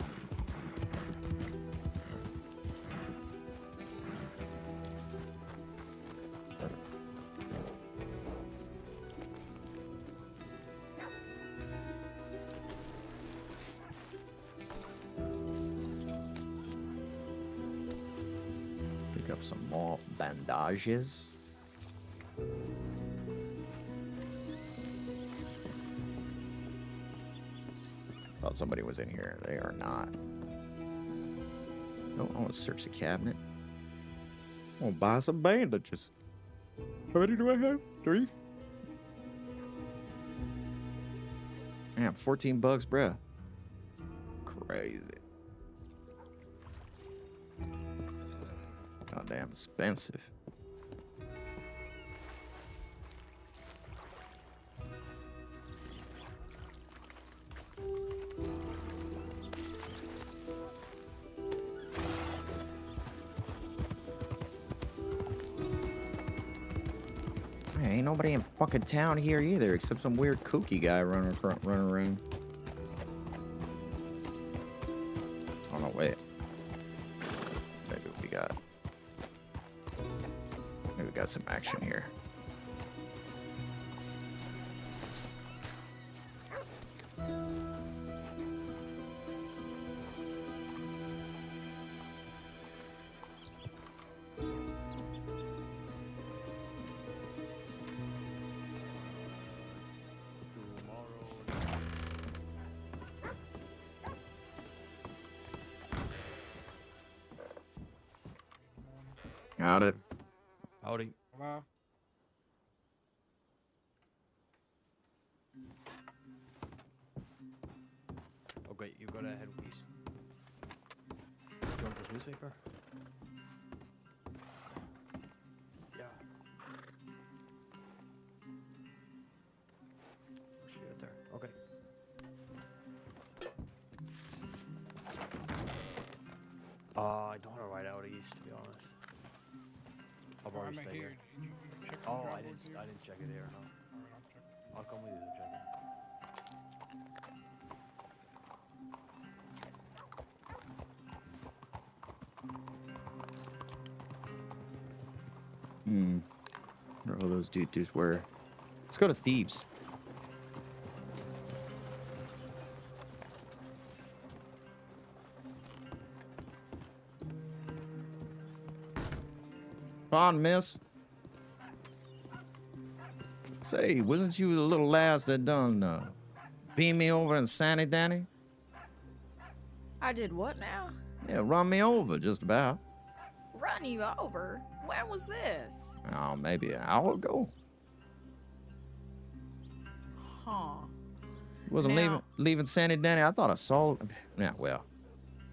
Pick up some more bandages. Thought somebody was in here. They are not. Oh, I want to search the cabinet. I want to buy some bandages. How many do I have? 3? Damn, $14, bruh. Crazy. Goddamn expensive. Ain't nobody in fucking town here either, except some weird kooky guy running around. Oh no, wait. Maybe we got. Maybe we got some action here. Got it. Howdy. Okay, you go ahead, please. Do you want this newspaper? Yeah. We should get it there. Okay. I don't want to ride out east, to be honest. I'll probably stay here. Oh, I didn't check it here, no. I'll come with you to check it. Where all those dudes were. Let's go to Thebes. Pardon, miss. Say, wasn't you the little lass that done beam me over in Sandy Danny? I did what now? Yeah, run me over just about. Run you over? When was this? Oh, maybe an hour ago. Huh. Wasn't Now- leaving Sandy Danny. I thought I saw. Yeah, well,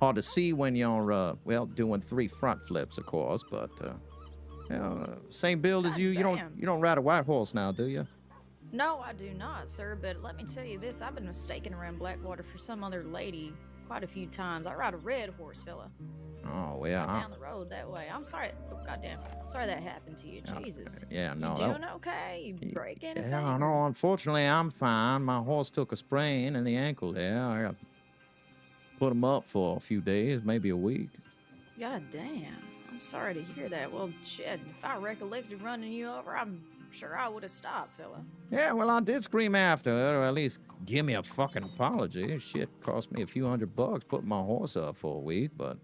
hard to see when you're doing 3 front flips, of course, but same build as you. You Goddamn. don't ride a white horse now, do you? No, I do not, sir, but let me tell you this. I've been mistaken around Blackwater for some other lady quite a few times. I ride a red horse, fella. Oh well. Right down the road that way. I'm sorry. Oh, goddamn. Sorry that happened to you. Jesus. Yeah, no. You that- doing okay? You break anything? Yeah, no. Unfortunately, I'm fine. My horse took a sprain in the ankle there. I got put him up for a few days, maybe a week. God damn. I'm sorry to hear that. Well, shit. If I recollected running you over, I'm sure I would have stopped, fella. Yeah, well, I did scream after her, or at least give me a fucking apology. Shit cost me a few $100 putting my horse up for a week, but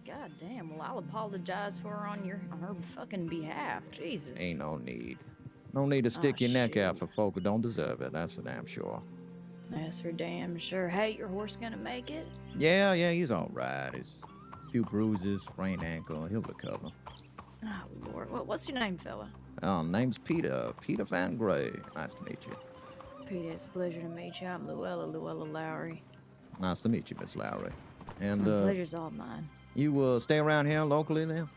God damn. Well, I'll apologize for her on her fucking behalf. Jesus. ain't no need. No need to stick Aw, your neck out shit. for folk who don't deserve it. That's for damn sure. That's for damn sure. Hey, your horse gonna make it? Yeah, he's all right. He's a few bruises, sprained ankle. He'll recover. Oh, Lord. What's your name, fella? Name's Peter. Peter Van Gray. Nice to meet you. Peter, it's a pleasure to meet you. I'm Luella Lowry. Nice to meet you, Miss Lowry. And, The pleasure's all mine. you stay around here locally then?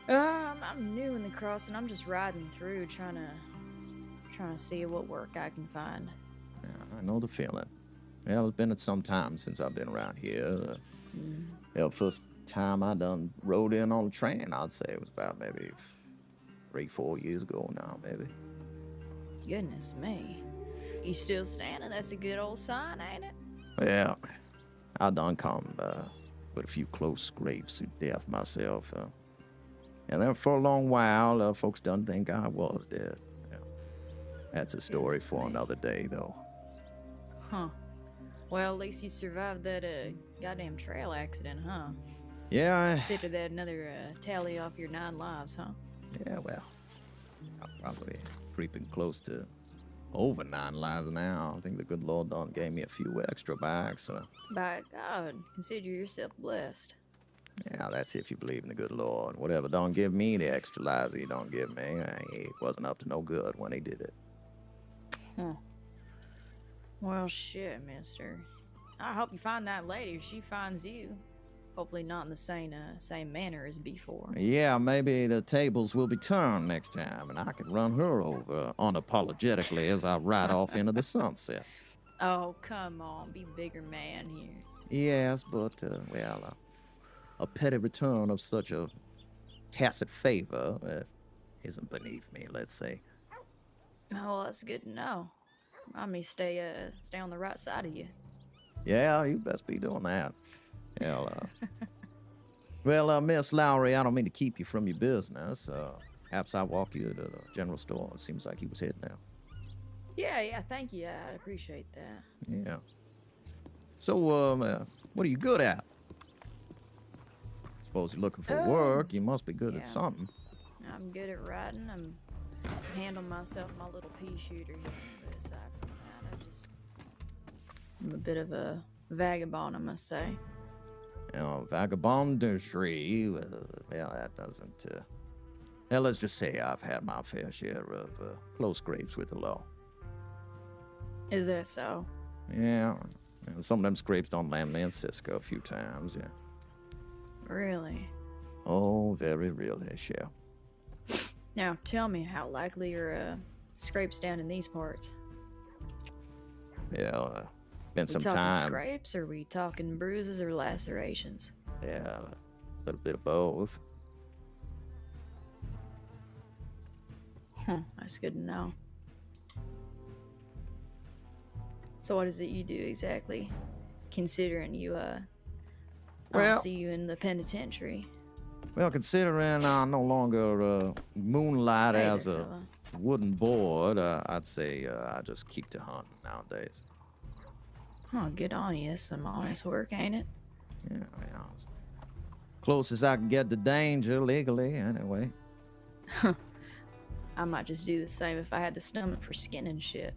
I'm new in the crossing. I'm just riding through, trying to see what work I can find. Yeah, I know the feeling. Well, it's been some time since I've been around here. Hell, first time I done rode in on a train, I'd say it was about maybe 3-4 years ago now, maybe. Goodness me. You still standing? That's a good old sign, ain't it? Yeah, I done come with a few close scrapes to death myself. And then for a long while, folks done think I was dead. Yeah. That's a story Goodness for me. another day, though. Huh. Well, at least you survived that goddamn trail accident, huh? Yeah, Consider that another tally off your 9 lives, huh? yeah, well, I'm probably creeping close to over 9 lives now. I think the good Lord done gave me a few extra back, so By God, consider yourself blessed. yeah, that's if you believe in the good Lord. Whatever don't give me the extra lives he don't give me, he wasn't up to no good when he did it. Well, shit, mister. I hope you find that lady or she finds you. Hopefully not in the same manner as before. Yeah, maybe the tables will be turned next time, and I can run her over unapologetically as I ride off into the sunset. Oh, come on. Be bigger man here. Yes, but, a petty return of such a tacit favor isn't beneath me, let's say. Oh, well, that's good to know. Remind me to stay on the right side of you. Yeah, you best be doing that. Well, Miss Lowry, I don't mean to keep you from your business. Perhaps I walk you to the general store. It seems like he was heading out. Yeah, thank you. I appreciate that. Yeah. So, what are you good at? Suppose you're looking for work. You must be good yeah. at something. I'm good at riding. I'm handle myself my little pea shooter here. But aside from that, I'm a bit of a vagabond, I must say. Vagabondry, well, that doesn't, now let's just say I've had my fair share of close scrapes with the law. Is that so? Yeah, and some of them scrapes don't land me in Cisco a few times, yeah. Really? Oh, very real, yeah. Now, tell me how likely are scrapes down in these parts? Yeah, been We some talking time. scrapes, or we talking bruises or lacerations? Yeah, a little bit of both. That's good to know. So what is it you do exactly? Considering you, I Well- don't see you in the penitentiary. Well, considering I no longer moonlight Hey as there, a fella. wooden board, I'd say I just keep to hunting nowadays. Oh, good on you. That's some honest work, ain't it? Yeah, as close as I can get to danger legally, anyway. I might just do the same if I had the stomach for skinning shit.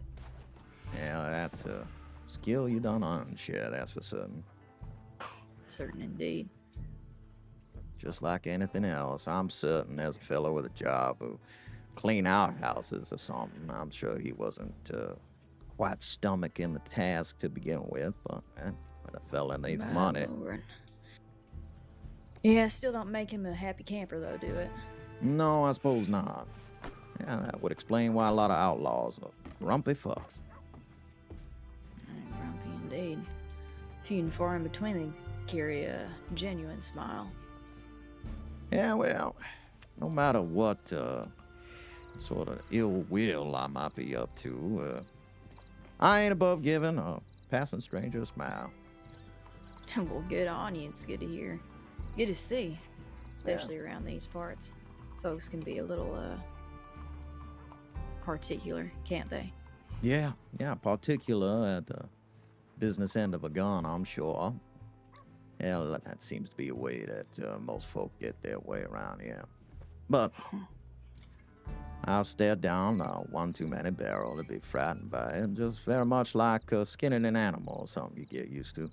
Yeah, that's a skill you done earn, share, that's for certain. Certain indeed. Just like anything else, I'm certain there's a fellow with a job who clean outhouses or something. I'm sure he wasn't quite stomaching the task to begin with, but when a fella needs My money. lord. Yeah, still don't make him a happy camper, though, do it? No, I suppose not. Yeah, that would explain why a lot of outlaws are grumpy fucks. Grumpy indeed. Few and far in between, they carry a genuine smile. Yeah, well, no matter what sort of ill will I might be up to, I ain't above giving a passing stranger a smile. Well, good on you. It's good to hear. Good to see. Especially around these parts. Folks can be a little, particular, can't they? Yeah, particular at the business end of a gun, I'm sure. Yeah, that seems to be a way that most folk get their way around here. But I've stared down one too many barrel to be frightened by it, just very much like skinning an animal or something you get used to.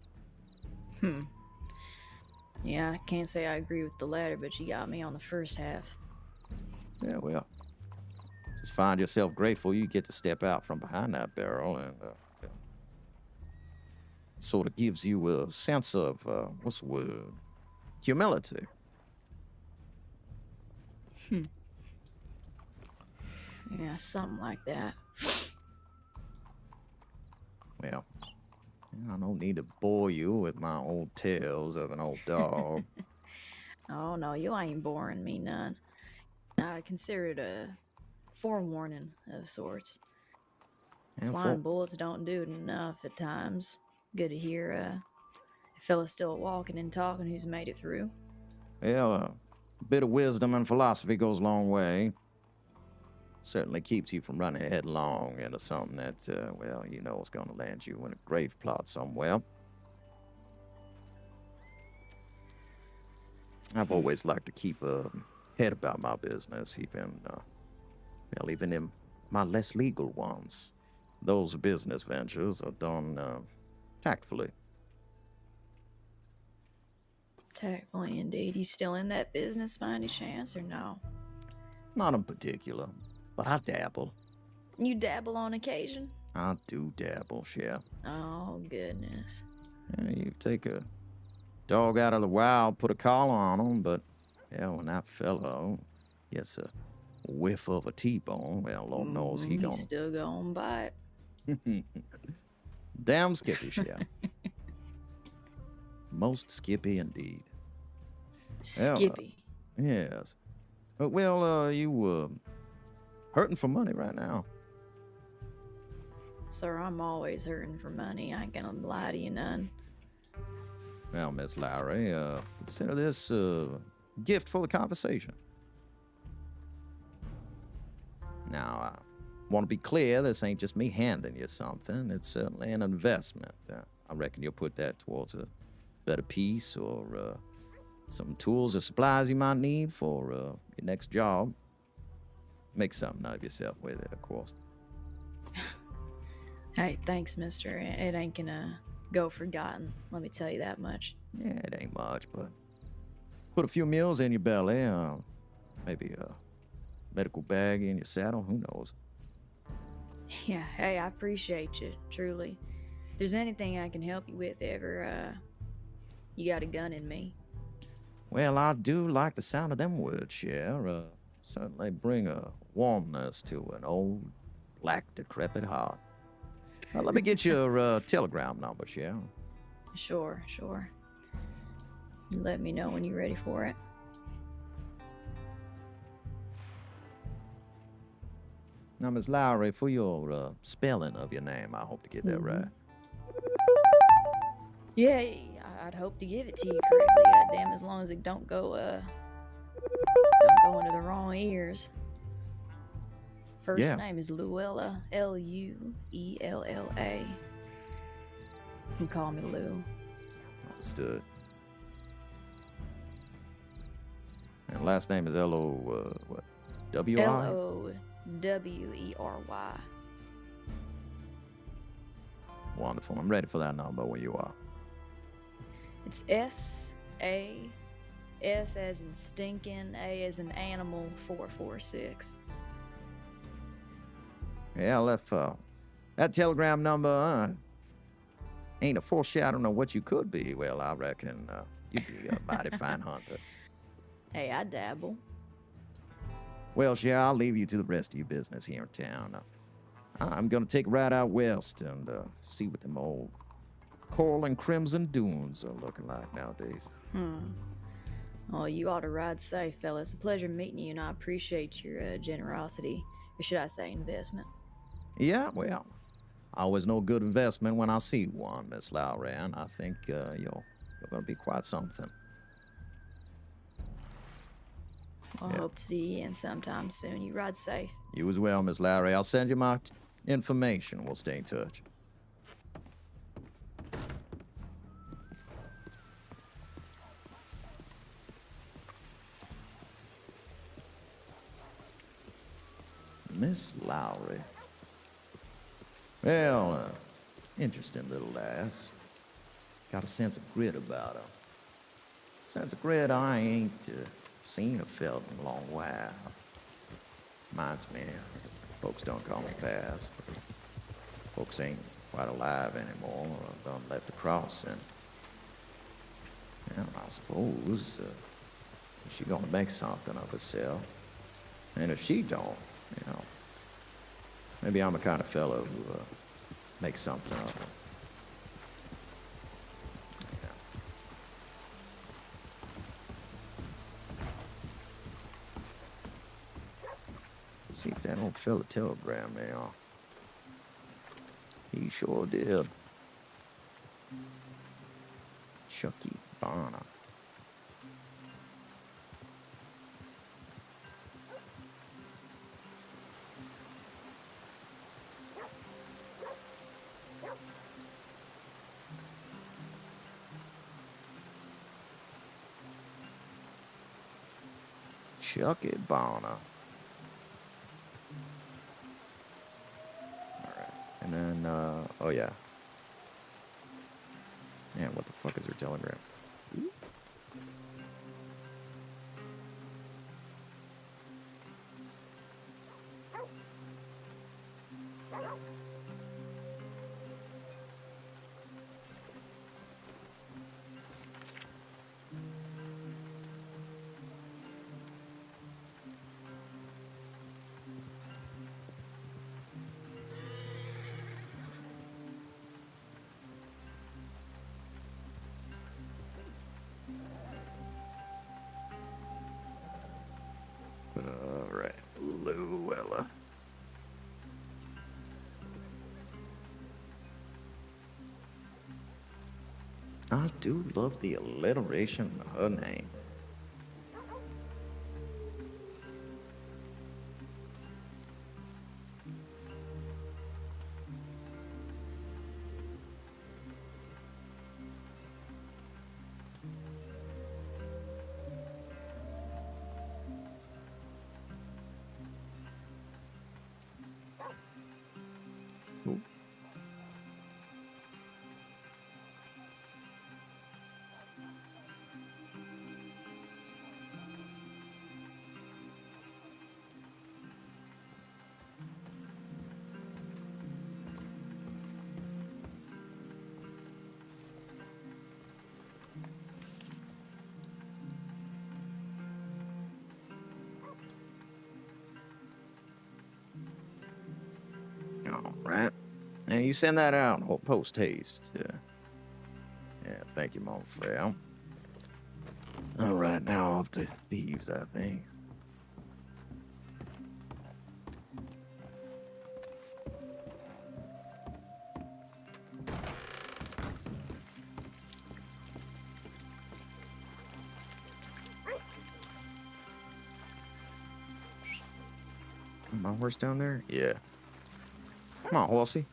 Yeah, I can't say I agree with the latter, but you got me on the first half. Yeah, well, just find yourself grateful you get to step out from behind that barrel, and sort of gives you a sense of, what's the word? Humility. Yeah, something like that. Well, I don't need to bore you with my old tales of an old dog. Oh, no, you ain't boring me none. I consider it a forewarning of sorts. And Flying bullets don't do it enough at times. Good to hear a fella still walking and talking who's made it through. Well, a bit of wisdom and philosophy goes a long way. Certainly keeps you from running headlong into something that, well, you know is going to land you in a grave plot somewhere. I've always liked to keep a head about my business, even in my less legal ones. Those business ventures are done tactfully. Tactfully indeed. You still in that business by any chance or no? Not in particular, but I dabble. You dabble on occasion? I do dabble, yeah. Oh, goodness. Yeah, you take a dog out of the wild, put a collar on him, but yeah, when that fellow gets a whiff of a T-bone, well, Lord knows he He's gonna... still gonna bite. Damn skippy, yeah. Most skippy indeed. Skippy. Yes. Well, you hurting for money right now. Sir, I'm always hurting for money. I ain't gonna lie to you none. Well, Miss Lowry, consider this a gift for the conversation. Now, I want to be clear, this ain't just me handing you something. It's certainly an investment. I reckon you'll put that towards a better piece or some tools or supplies you might need for your next job. Make something of yourself with it, of course. Hey, thanks, mister. It ain't gonna go forgotten. Let me tell you that much. Yeah, it ain't much, but put a few meals in your belly. Maybe a medical bag in your saddle. Who knows? Yeah, hey, I appreciate you, truly. If there's anything I can help you with ever, you got a gun in me. Well, I do like the sound of them words, Cher. Certainly bring a warmness to an old, black, decrepit heart. Let me get your telegram number, Cher. Sure. You let me know when you're ready for it. Now, Miss Lowry, for your spelling of your name, I hope to get that right. Yeah, I'd hope to give it to you correctly. Damn, as long as it don't go going to the wrong ears. First Yeah. name is Luella, Luella. You can call me Lou. Understood. And last name is L-O, what? W-I? Lowery. Wonderful. I'm ready for that number when you are. It's S-A, S as in stinking, A as in animal, 446. Yeah, if that telegram number ain't a foreshadowing of what you could be, well, I reckon you'd be a mighty fine hunter. Hey, I dabble. Well, Cher, I'll leave you to the rest of your business here in town. I'm gonna take a ride out west and see what them old coral and crimson dunes are looking like nowadays. Well, you ought to ride safe, fella. It's a pleasure meeting you, and I appreciate your generosity, or should I say investment. Yeah, well, always know good investment when I see one, Miss Lowry, and I think you're gonna be quite something. Well, I Yeah. hope to see you in sometime soon. You ride safe. You as well, Miss Lowry. I'll send you my information. We'll stay in touch. Miss Lowry. Well, interesting little lass. Got a sense of grit about her. Sense of grit I ain't seen or felt in a long while. Reminds me, folks don't call me past. Folks ain't quite alive anymore, or done left the crossing. Well, I suppose she gonna make something of herself. And if she don't, maybe I'm the kind of fellow who makes something of her. See if that old fella telegram me off. He sure did. Chucky Bonner. Chucky Bonner. And then, oh yeah. Man, what the fuck is her telegram? All right, Luella. I do love the alliteration of her name. Ooh. All right. Now you send that out post haste. Yeah, thank you, mon frere. All right, now off to thieves, I think. My horse down there? Yeah. Come on, horsey.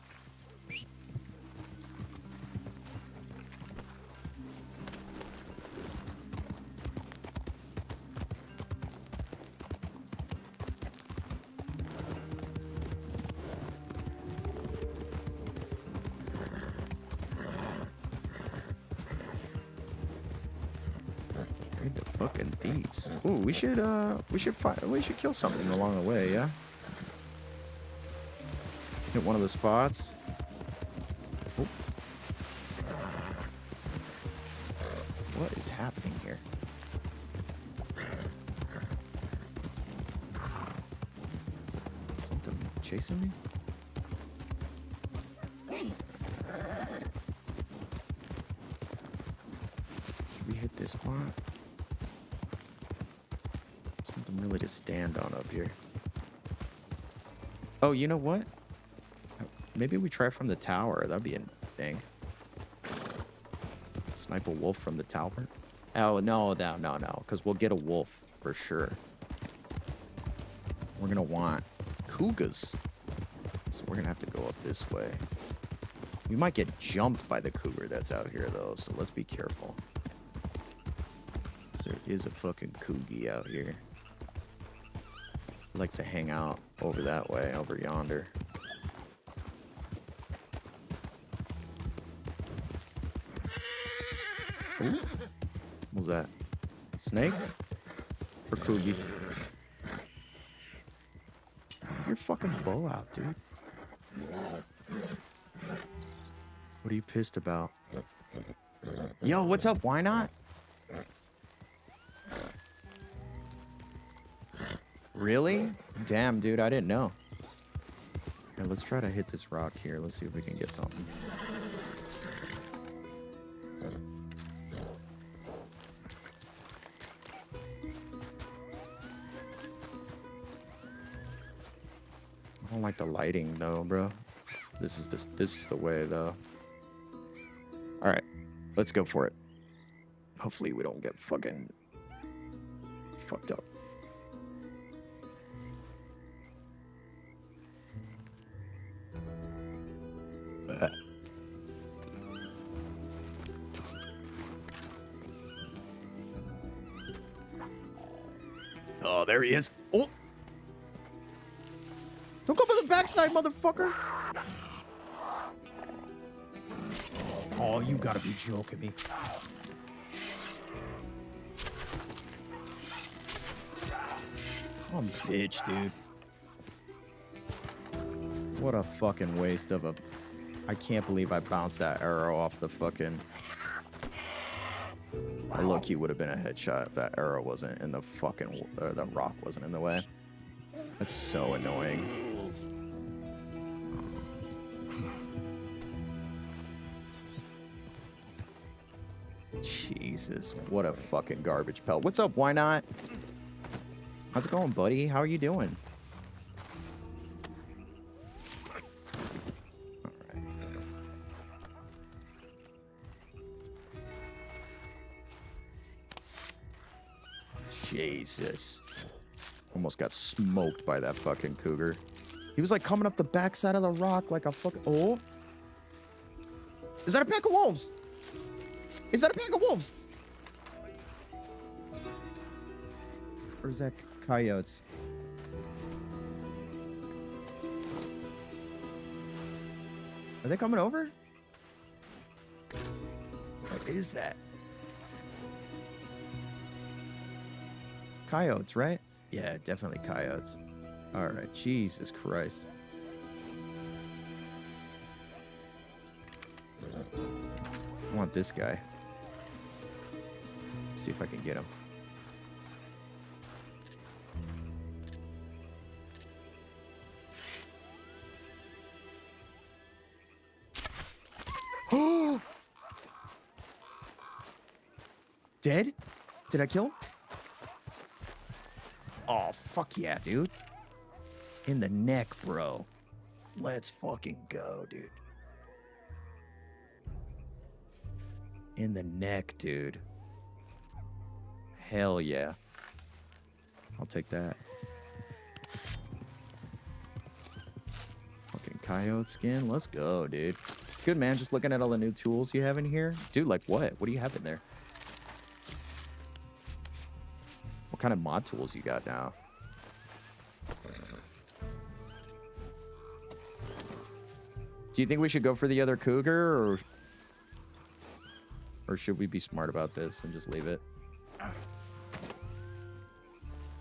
The fucking thieves. Ooh, we should kill something along the way, yeah? Hit one of the spots. Oh. What is happening here? Something chasing me? Should we hit this spot? Something really to stand on up here. Oh, you know what? Maybe we try from the tower. That'd be a thing. Snipe a wolf from the tower? Oh, no. Because we'll get a wolf for sure. We're going to want cougars. So we're going to have to go up this way. We might get jumped by the cougar that's out here, though. So let's be careful. There is a fucking coogie out here. Likes to hang out over that way, over yonder. Ooh. What was that? Snake? Or coogie? Your fucking bow out, dude. What are you pissed about? Yo, what's up? Why not? Really? Damn, dude, I didn't know. Here, let's try to hit this rock here. Let's see if we can get something. I don't like the lighting though, bro. This is the way though. All right, let's go for it. Hopefully we don't get fucking fucked up. Oh, there he is. Oh. Don't go by the backside, motherfucker. Oh, you gotta be joking me. Some bitch, dude. What a fucking waste of a... I can't believe I bounced that arrow off the fucking... I look, he would have been a headshot if that arrow wasn't in the fucking... the rock wasn't in the way. That's so annoying. Jesus, what a fucking garbage pelt. What's up, why not? How's it going, buddy? How are you doing? Jesus. Almost got smoked by that fucking cougar. He was like coming up the backside of the rock like a fucking... Oh. Is that a pack of wolves? Is that a pack of wolves? Or is that coyotes? Are they coming over? What is that? Coyotes, right? Yeah, definitely coyotes. All right, Jesus Christ. I want this guy. See if I can get him. Oh! Dead? Did I kill him? Oh, fuck yeah, dude. In the neck, bro. Let's fucking go, dude. In the neck, dude. Hell yeah. I'll take that. coyote skin. Let's go, dude. Good, man. Just looking at all the new tools you have in here. Dude, like what? What do you have in there? What kind of mod tools you got now? Do you think we should go for the other cougar, or should we be smart about this and just leave it?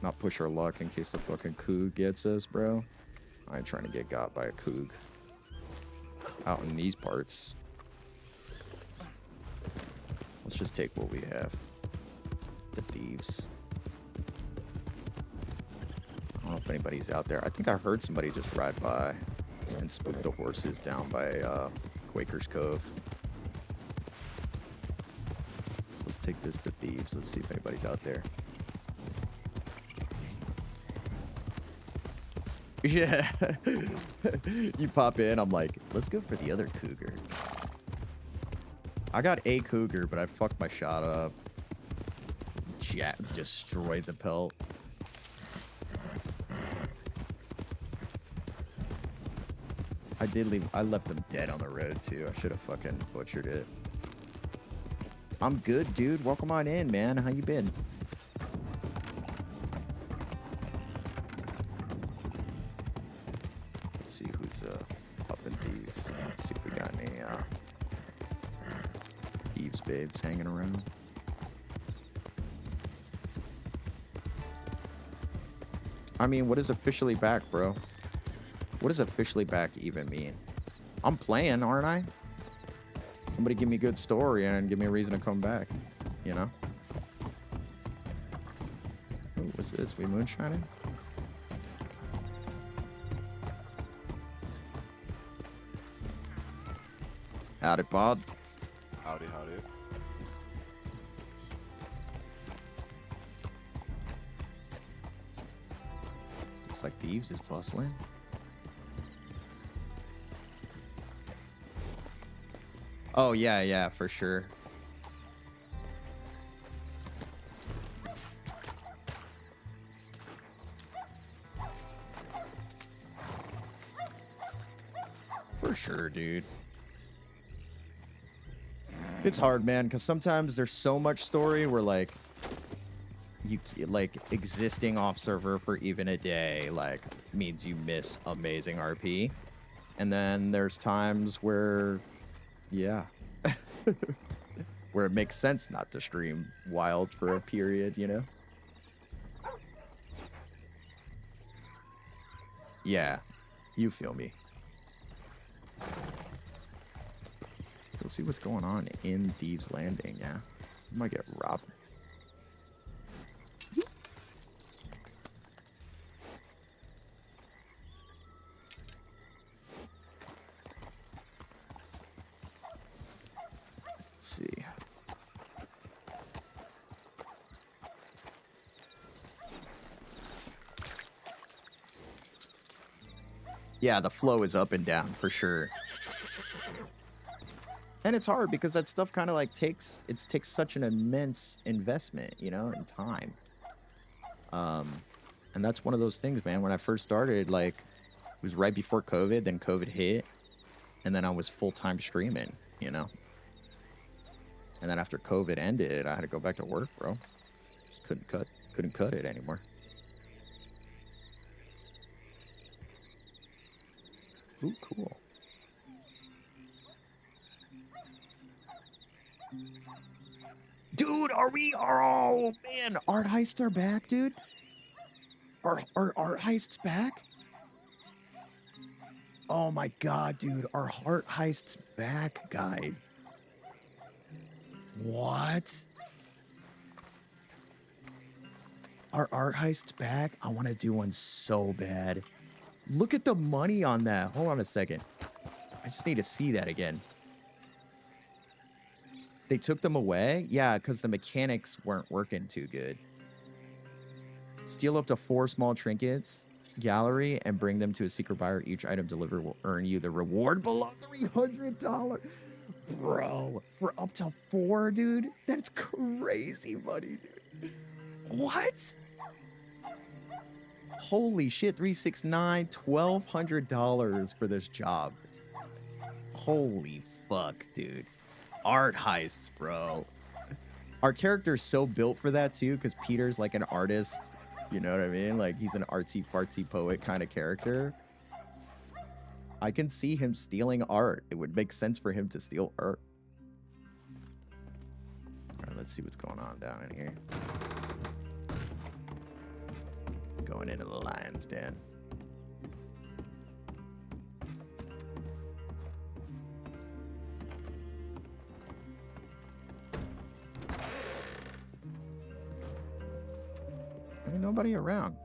Not push our luck in case the fucking coug gets us, bro. I ain't trying to get got by a coug out in these parts. Let's just take what we have. The thieves. I don't know if anybody's out there. I think I heard somebody just ride by and spook the horses down by Quaker's Cove. So let's take this to thieves. Let's see if anybody's out there. Yeah. You pop in, I'm like, let's go for the other cougar. I got a cougar, but I fucked my shot up. Destroyed the pelt. I left them dead on the road too. I should have fucking butchered it. I'm good, dude. Welcome on in, man. How you been? Let's see who's up in thieves. Let's see if we got any thieves babes hanging around. I mean, what is officially back, bro? What does officially back even mean? I'm playing, aren't I? Somebody give me a good story and give me a reason to come back, you know? Ooh, what's this? We moonshining? Howdy, Pod. Howdy, howdy. Looks like Thieves is bustling. Oh, yeah, for sure. For sure, dude. It's hard, man, because sometimes there's so much story where, like, existing off server for even a day, like, means you miss amazing RP. And then there's times where, yeah, where it makes sense not to stream wild for a period, you know? Yeah, you feel me. We'll see what's going on in Thieves Landing, yeah? I might get robbed. Let's see. Yeah, the flow is up and down for sure. And it's hard because that stuff kind of like takes such an immense investment, you know, in time. And that's one of those things, man. When I first started, like, it was right before COVID, then COVID hit, and then I was full-time streaming, you know. And then after COVID ended, I had to go back to work, bro. Just couldn't cut it anymore. Ooh, cool. Dude, oh man, Art Heists are back, dude. Are Art Heists back? Oh my god, dude, are Art Heists back, guys? What? Are Art Heists back? I want to do one so bad. Look at the money on that. Hold on a second. I just need to see that again. They took them away? Yeah, because the mechanics weren't working too good. Steal up to 4 small trinkets, gallery, and bring them to a secret buyer. Each item delivered will earn you the reward below $300. Bro, for up to 4, dude? That's crazy money, dude. What? Holy shit, 369, $1,200 for this job. Holy fuck, dude. Art heists, bro. Our character's so built for that too, because Peter's like an artist. You know what I mean? Like he's an artsy fartsy poet kind of character. I can see him stealing art. It would make sense for him to steal art. All right, let's see what's going on down in here. Going into the lion's den. Ain't nobody around.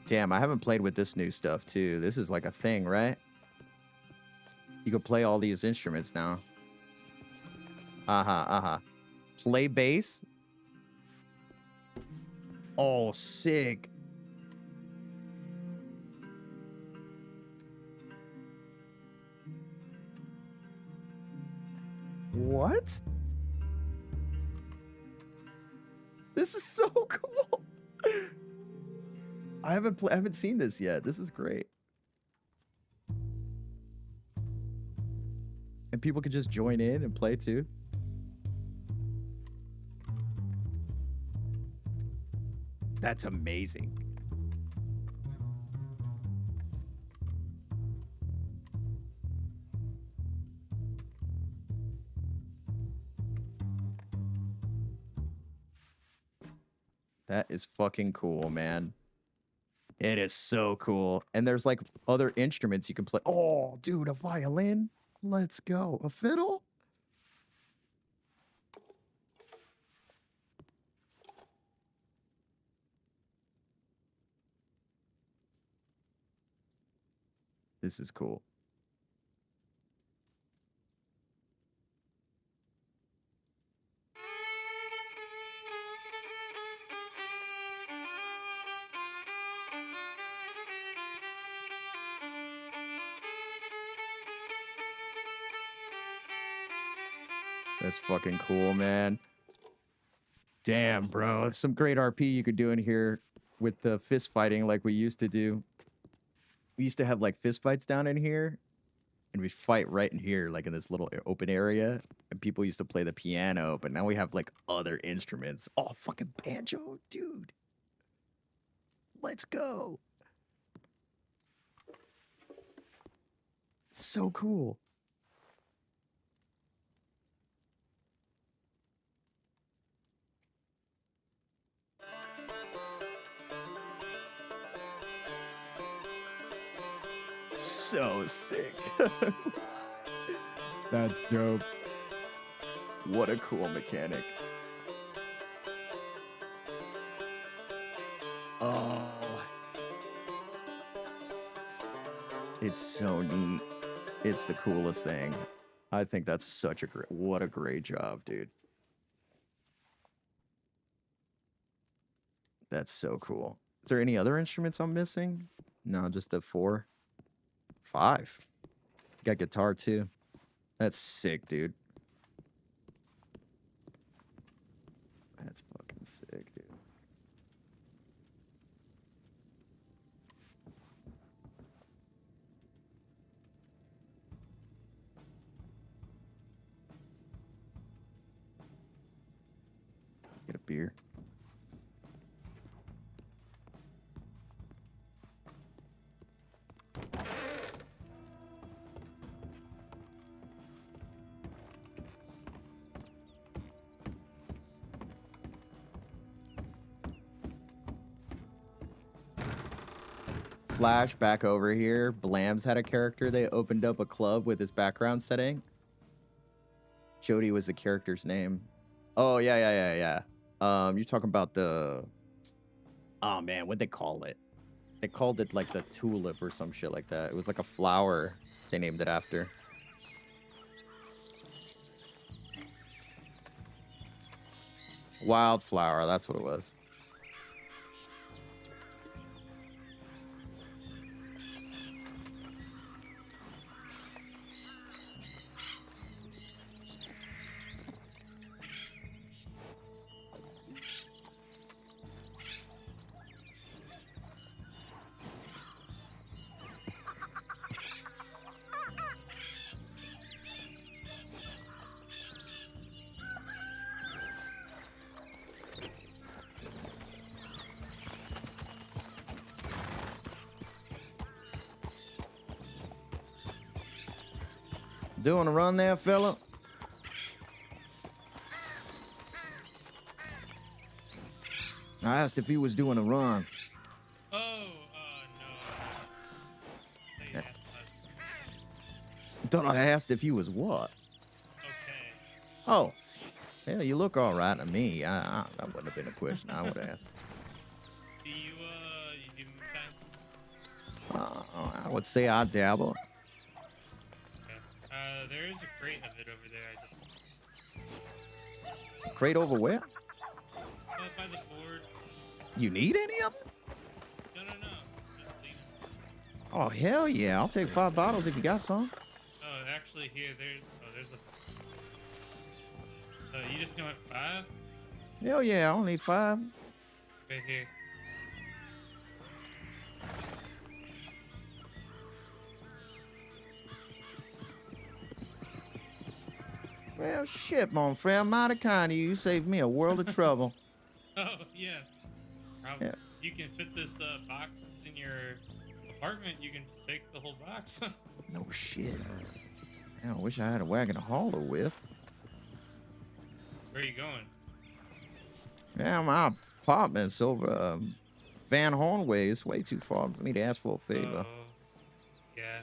Damn, I haven't played with this new stuff too. This is like a thing, right? You can play all these instruments now. Play bass? Oh, sick. What? This is so cool. I haven't seen this yet. This is great. And people can just join in and play too. That's amazing. That is fucking cool, man. It is so cool. And there's like other instruments you can play. Oh, dude, a violin. Let's go. A fiddle? This is cool. That's fucking cool, man. Damn, bro. Some great RP you could do in here with the fist fighting like we used to do. We used to have like fist fights down in here, and we fight right in here, like in this little open area. And people used to play the piano, but now we have like other instruments. Oh, fucking banjo, dude. Let's go. So cool. So sick. That's dope. What a cool mechanic. Oh. It's so neat. It's the coolest thing. I think that's such a great, what a great job, dude. That's so cool. Is there any other instruments I'm missing? No, just the 4. 5. Got guitar too. That's sick, dude. That's fucking sick, dude. Get a beer. Flash back over here. Blams had a character. They opened up a club with his background setting. Jody was the character's name. Oh, yeah. You're talking about the... Oh, man, what'd they call it? They called it, like, the tulip or some shit like that. It was like a flower they named it after. Wildflower, that's what it was. Doing a run there, fella? I asked if he was doing a run. Oh, no. They asked us. I thought I asked if he was what? Okay. Oh. Yeah, you look all right to me. That wouldn't have been a question I would have asked. Do you do moonshine? I would say I dabble. Okay. There is a crate of it over there. I just Crate over where? by the board. You need any of it? No. Just leave. Oh, hell yeah. I'll take 5 bottles if you got some. Oh, actually, here there's a. You just want 5? Hell yeah, I only need 5. Right here. Well, shit, mon friend. Mighty kind of you. You saved me a world of trouble. Oh yeah. Probably. Yeah. You can fit this box in your apartment. You can just take the whole box. No shit. Man, I wish I had a wagon to haul her with. Where are you going? Yeah, my apartment's over Van Horn Way. It's way too far for me to ask for a favor. Oh, yeah.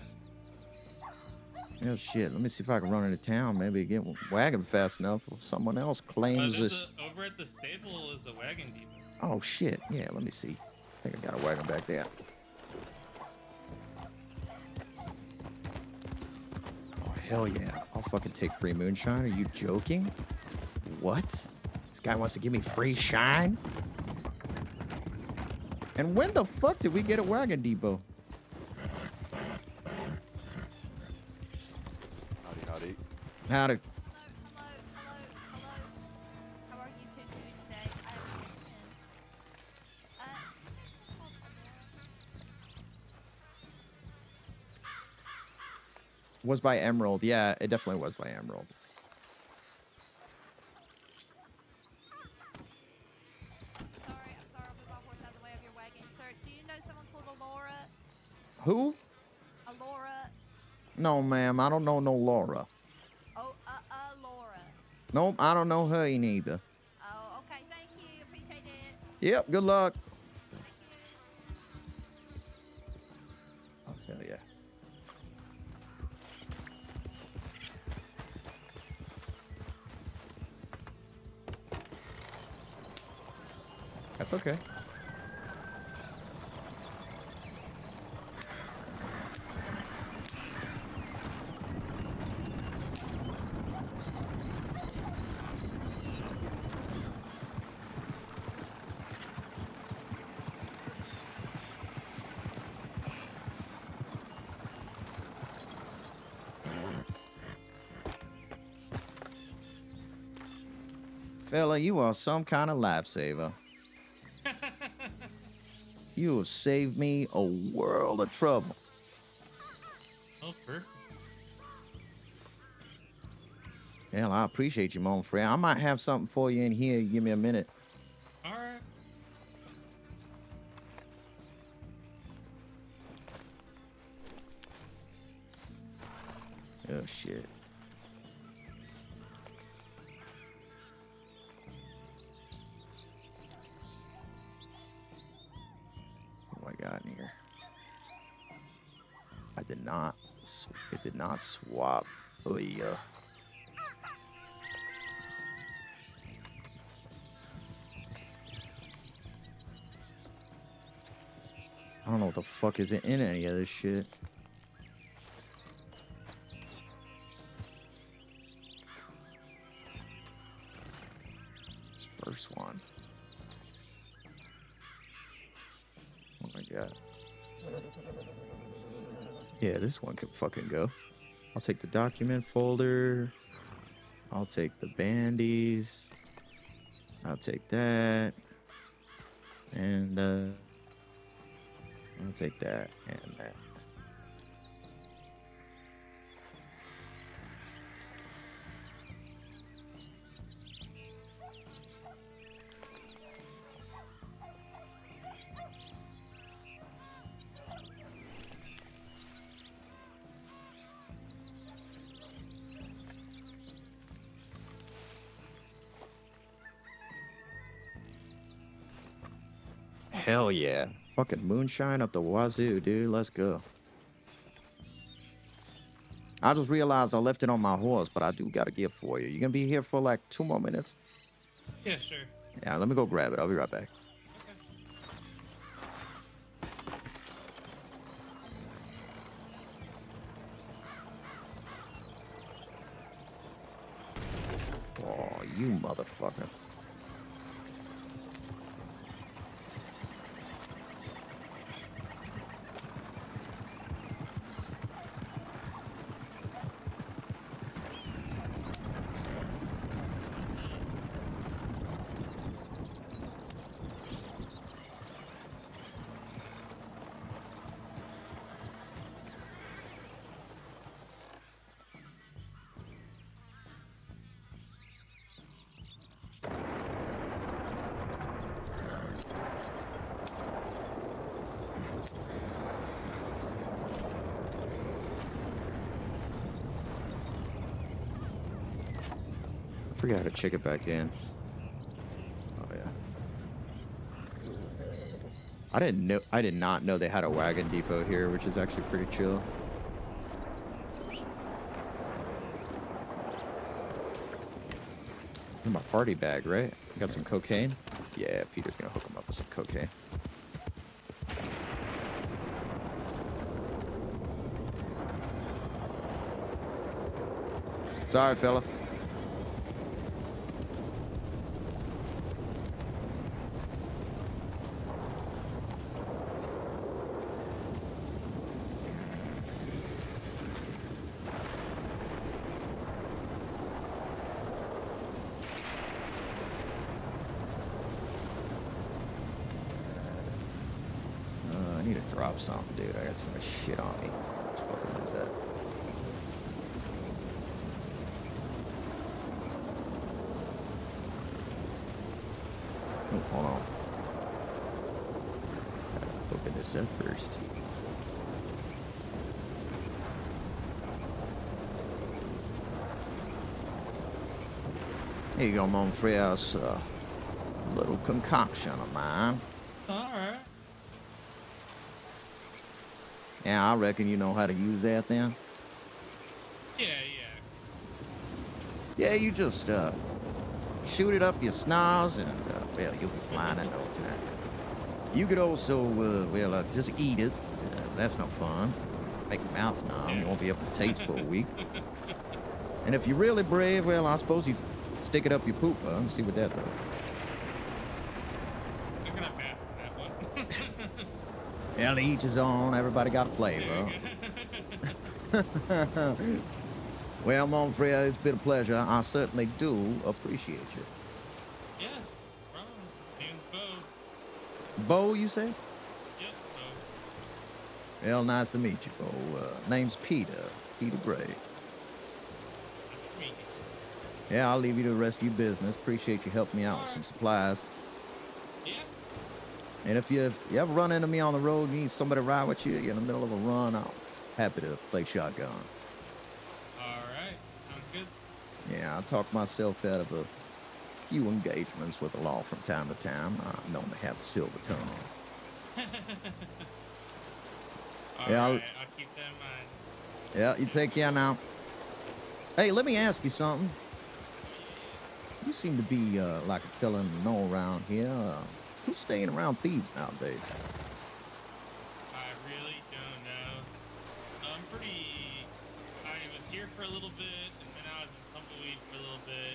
Yeah, shit. Let me see if I can run into town. Maybe get a wagon fast enough or someone else claims this. Over at the stable is a wagon depot. Oh, shit. Yeah, let me see. I think I got a wagon back there. Oh, hell yeah. I'll fucking take free moonshine. Are you joking? What? This guy wants to give me free shine? And when the fuck did we get a wagon depot? Howdy. Howdy. Hello. How are you two doing today? I have a question. Was by Emerald. Yeah, it definitely was by Emerald. Sorry, I'll move my horse out of the way of your wagon. Sir, do you know someone called Alora? Who? Alora? No, ma'am. I don't know no Laura. Oh, Alora. Nope, I don't know her neither. Oh, okay, thank you. Appreciate it. Yep, good luck. Thank you. Oh, hell yeah. That's okay. Fella, you are some kind of lifesaver. You have saved me a world of trouble. Oh, perfect. Hell, I appreciate you, mon friend. I might have something for you in here. Give me a minute. All right. Oh, shit. What do I got in here? I did not. It did not swap. Oh, yeah. I don't know what the fuck is in any of this shit. This first one. Oh my god. Yeah, this one can fucking go. I'll take the document folder. I'll take the bandies. I'll take that. And I'll take that and that. Hell yeah. Fucking moonshine up the wazoo, dude. Let's go. I just realized I left it on my horse, but I do got a gift for you. You gonna be here for like 2 more minutes? Yeah, sure. Yeah, let me go grab it. I'll be right back. Oh, you motherfucker. I forgot to check it back in. Oh yeah. I did not know they had a wagon depot here, which is actually pretty chill. In my party bag, right? Got some cocaine? Yeah, Peter's gonna hook him up with some cocaine. Sorry, fella. I need to drop something, dude. I got too much shit on me. Let's fucking lose that. Oh, hold on. Gotta open this up first. Here you go, Monfreya's little concoction of mine. Alright. Yeah, I reckon you know how to use that then. Yeah. Yeah, you just shoot it up your snars and, well, you'll be flying in no time. You could also, just eat it. That's no fun. Make your mouth numb. You won't be able to taste for a week. And if you're really brave, well, I suppose you stick it up your pooper and see what that does. I'm gonna pass on that one. Well, to each his own. Everybody got a flavor. Well, Monfreya, it's been a pleasure. I certainly do appreciate you. Yes, Ron. Name's Bo. Bo, you say? Yep, Bo. Well, nice to meet you, Bo. Name's Peter. Peter Gray. Nice to meet you. Yeah, I'll leave you to the rest of your business. Appreciate you helping me out with some supplies. Yeah. And if you ever run into me on the road and you need somebody to ride with you, you're in the middle of a run, I'm happy to play shotgun. Alright. Sounds good. Yeah, I talk myself out of a few engagements with the law from time to time. I'm known to have a silver tongue. Yeah, Alright, I'll keep that in mind. Yeah, you take care now. Hey, let me ask you something. You seem to be like a fella in the know around here. Who's staying around thieves nowadays? I really don't know. I was here for a little bit, and then I was in Tumbleweed for a little bit,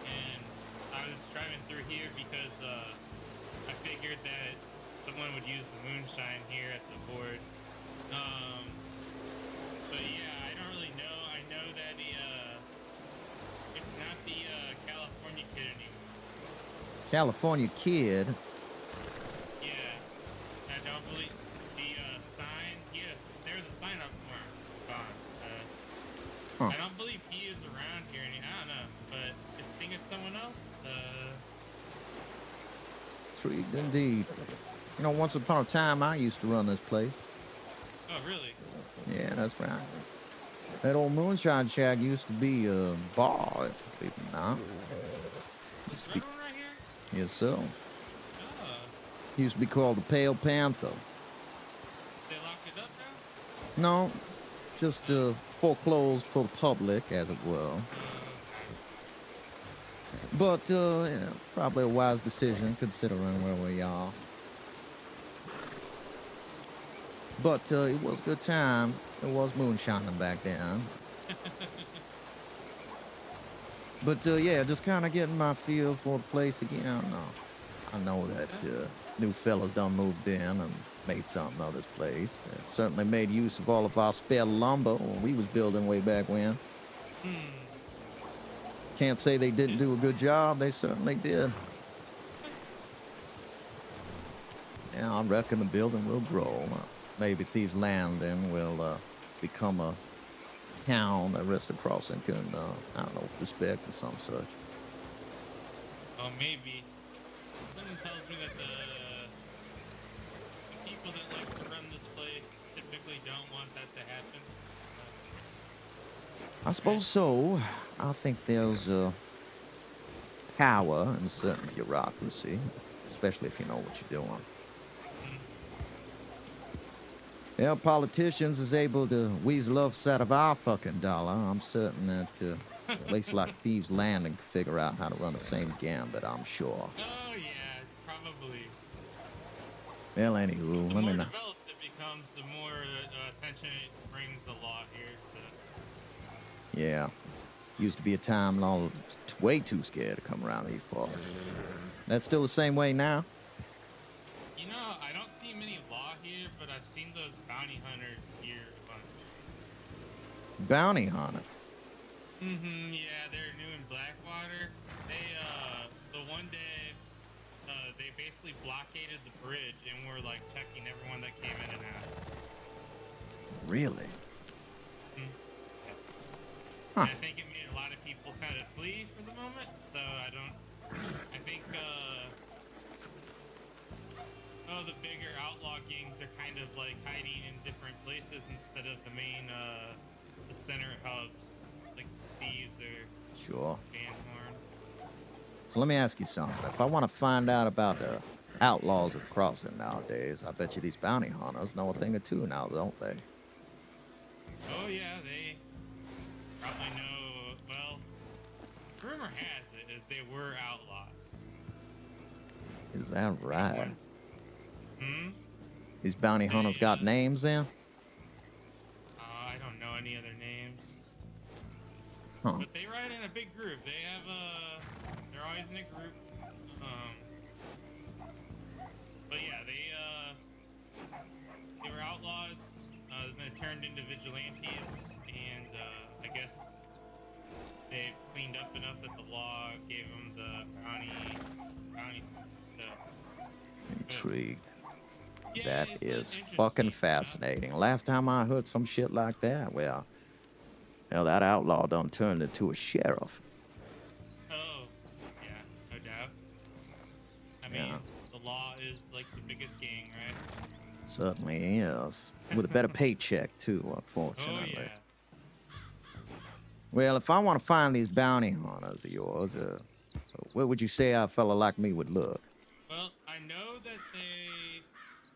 and I was driving through here because I figured that someone would use the moonshine here at the board. But yeah, I don't really know. I know that it's not the California kid anymore. California kid? Yeah, I don't believe the sign. Yes, there's a sign up for him. It's gone. So Huh. I don't believe he is around here. I don't know, but I think it's someone else. Intrigued indeed. You know, once upon a time, I used to run this place. Oh, really? Yeah, that's right. That old moonshine shack used to be a bar, believe it or not. This red one right here? Yes, sir. Oh, Used to be called the Pale Panther. They locked it up now? No, just foreclosed for the public, as it were. But, yeah, probably a wise decision considering where we are. But it was a good time. It was moonshining back then. But, yeah, just kind of getting my feel for the place again. I know that new fellas done moved in and made something of this place. Certainly made use of all of our spare lumber when we was building way back when. Can't say they didn't do a good job. They certainly did. Yeah, I reckon the building will grow. Maybe Thieves Landing will become a town that Arrested Crossing can, I don't know, respect or some such. Oh, maybe. Someone tells me that the people that like to run this place typically don't want that to happen. I suppose so. I think there's power in certain bureaucracy, especially if you know what you're doing. Yeah, politicians is able to weasel off out of our fucking dollar. I'm certain that a place like Thieves Landing can figure out how to run the same gambit, I'm sure. Oh, yeah, probably. Well, anywho, The let more me know. developed it becomes, the more attention it brings the law here, so... Yeah. Used to be a time when I was way too scared to come around these parts. That's still the same way now? You know, I don't see many law here, but I've seen those bounty hunters here a bunch. Bounty hunters? Mm-hmm, yeah, they're new in Blackwater. They, the one day, they basically blockaded the bridge and were, like, checking everyone that came in and out. Really? Huh. I think it made a lot of people kind of flee for the moment, so I think, the bigger outlaw gangs are kind of like hiding in different places instead of the main, the center hubs, like Thieves or Sure. Van Horn. So let me ask you something. If I want to find out about the outlaws of crossing nowadays, I bet you these bounty hunters know a thing or two now, don't they? Oh yeah, they probably know, well, rumor has it is they were outlaws. Is that right? Hmm? These bounty hunters got names then? I don't know any other names. Huh. But they ride in a big group. They have they're always in a group. But yeah, they were outlaws. Then they turned into vigilantes, and I guess they've cleaned up enough that the law gave them the bounties stuff. Intrigued. Yeah, That it's, is interesting, fucking you know? fascinating. Last time I heard some shit like that, well, that outlaw done turned into a sheriff. Oh, yeah, no doubt. I mean, the law is like the biggest gang, right? Certainly is. With a better paycheck, too, unfortunately. Oh, yeah. Well, if I want to find these bounty hunters of yours, where would you say a fella like me would look? Well, I know that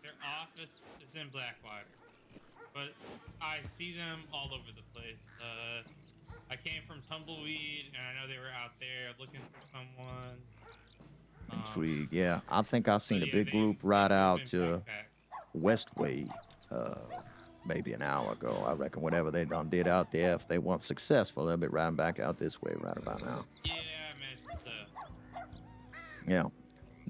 their office is in Blackwater, but I see them all over the place. I came from Tumbleweed, and I know they were out there looking for someone. Intrigued, yeah. I think I seen a yeah, big they- group ride out in to Westway maybe an hour ago. I reckon whatever they done did out there, if they weren't successful, they'll be riding back out this way right about now. Yeah, I imagine so. Yeah.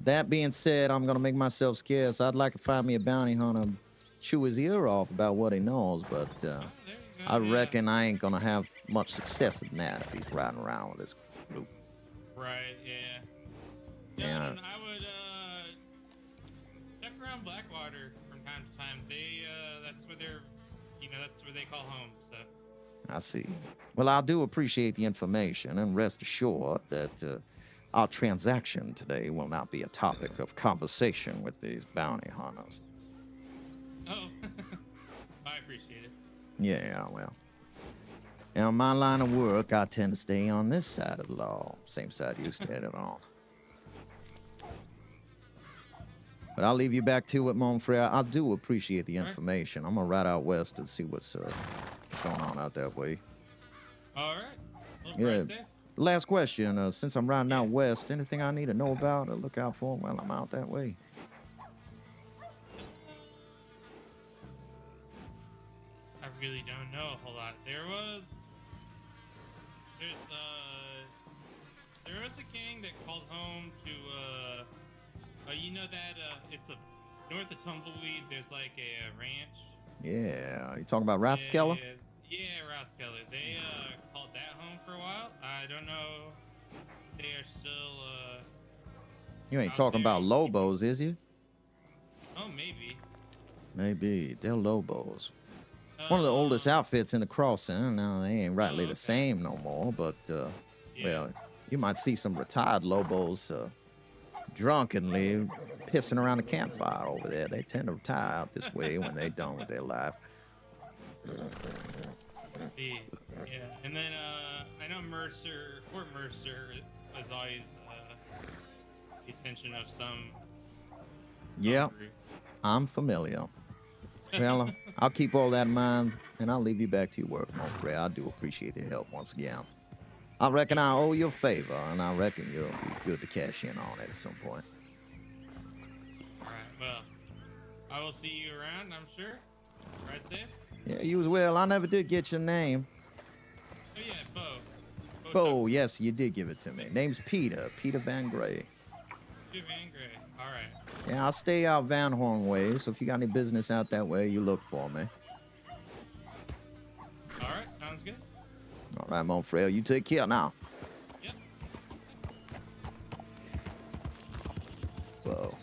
That being said, I'm gonna make myself scarce. I'd like to find me a bounty hunter, chew his ear off about what he knows, but I reckon I ain't gonna have much success in that if he's riding around with this group. Right, yeah. Yeah. And I would check around Blackwater from time to time. That's where that's where they call home. So. I see. Well, I do appreciate the information, and rest assured that our transaction today will not be a topic of conversation with these bounty hunters. Oh, I appreciate it. Yeah, well. In my line of work, I tend to stay on this side of the law. Same side you standing on. But I'll leave you back to it, mon frere. I do appreciate the information. I'm gonna ride out west and see what's going on out that way. All right. Well, Yeah. ride safe. Last question. Since I'm riding out west, anything I need to know about or look out for while I'm out that way? I really don't know a whole lot. There was a gang that called home to you know that it's a north of Tumbleweed. There's like a ranch. Yeah. You talking about Rathskeller? Yeah, Rathskeller. They called that home for a while. I don't know. They are still You ain't out talking there. about Lobos, is you? Oh, maybe. Maybe. They're Lobos. One of the oldest outfits in the crossing. Now, they ain't rightly the same no more, but, well, you might see some retired Lobos drunkenly pissing around the campfire over there. They tend to retire out this way when they're done with their life. See, yeah, and then I know Fort Mercer was always the attention of some. Yeah, group. I'm familiar. Well, I'll keep all that in mind, and I'll leave you back to your work, mon frere. I do appreciate the help once again. I reckon I owe you a favor, and I reckon you'll be good to cash in on it at some point. All right, well, I will see you around. I'm sure. Ride safe. Yeah, you as well. I never did get your name. Oh yeah, Bo. Bo, yes, you did give it to me. Name's Peter Van Gray. Peter Van Gray. All right. Yeah, I'll stay out Van Horn way, so if you got any business out that way, you look for me. All right, sounds good. All right, mon frere, you take care now. Yep. Whoa.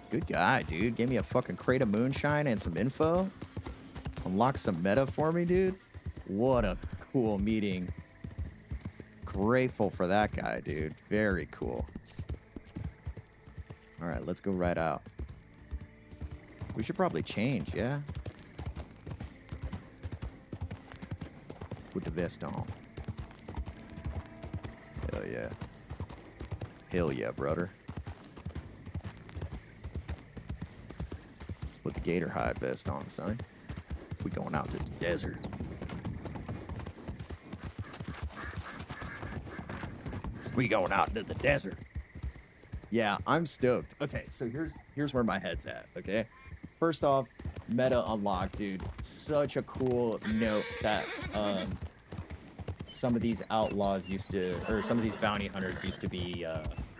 Good guy, dude. Gave me a fucking crate of moonshine and some info. Unlocked some meta for me, dude. What a cool meeting. Grateful for that guy, dude. Very cool. All right, let's go right out. We should probably change, yeah? Put the vest on. Hell yeah. Hell yeah, brother. Put the gator hide vest on, son. We going out to the desert. We going out into the desert. Yeah, I'm stoked. Okay, so here's where my head's at, okay? First off, meta unlocked, dude. Such a cool note that some of these outlaws used to, or some of these bounty hunters used to be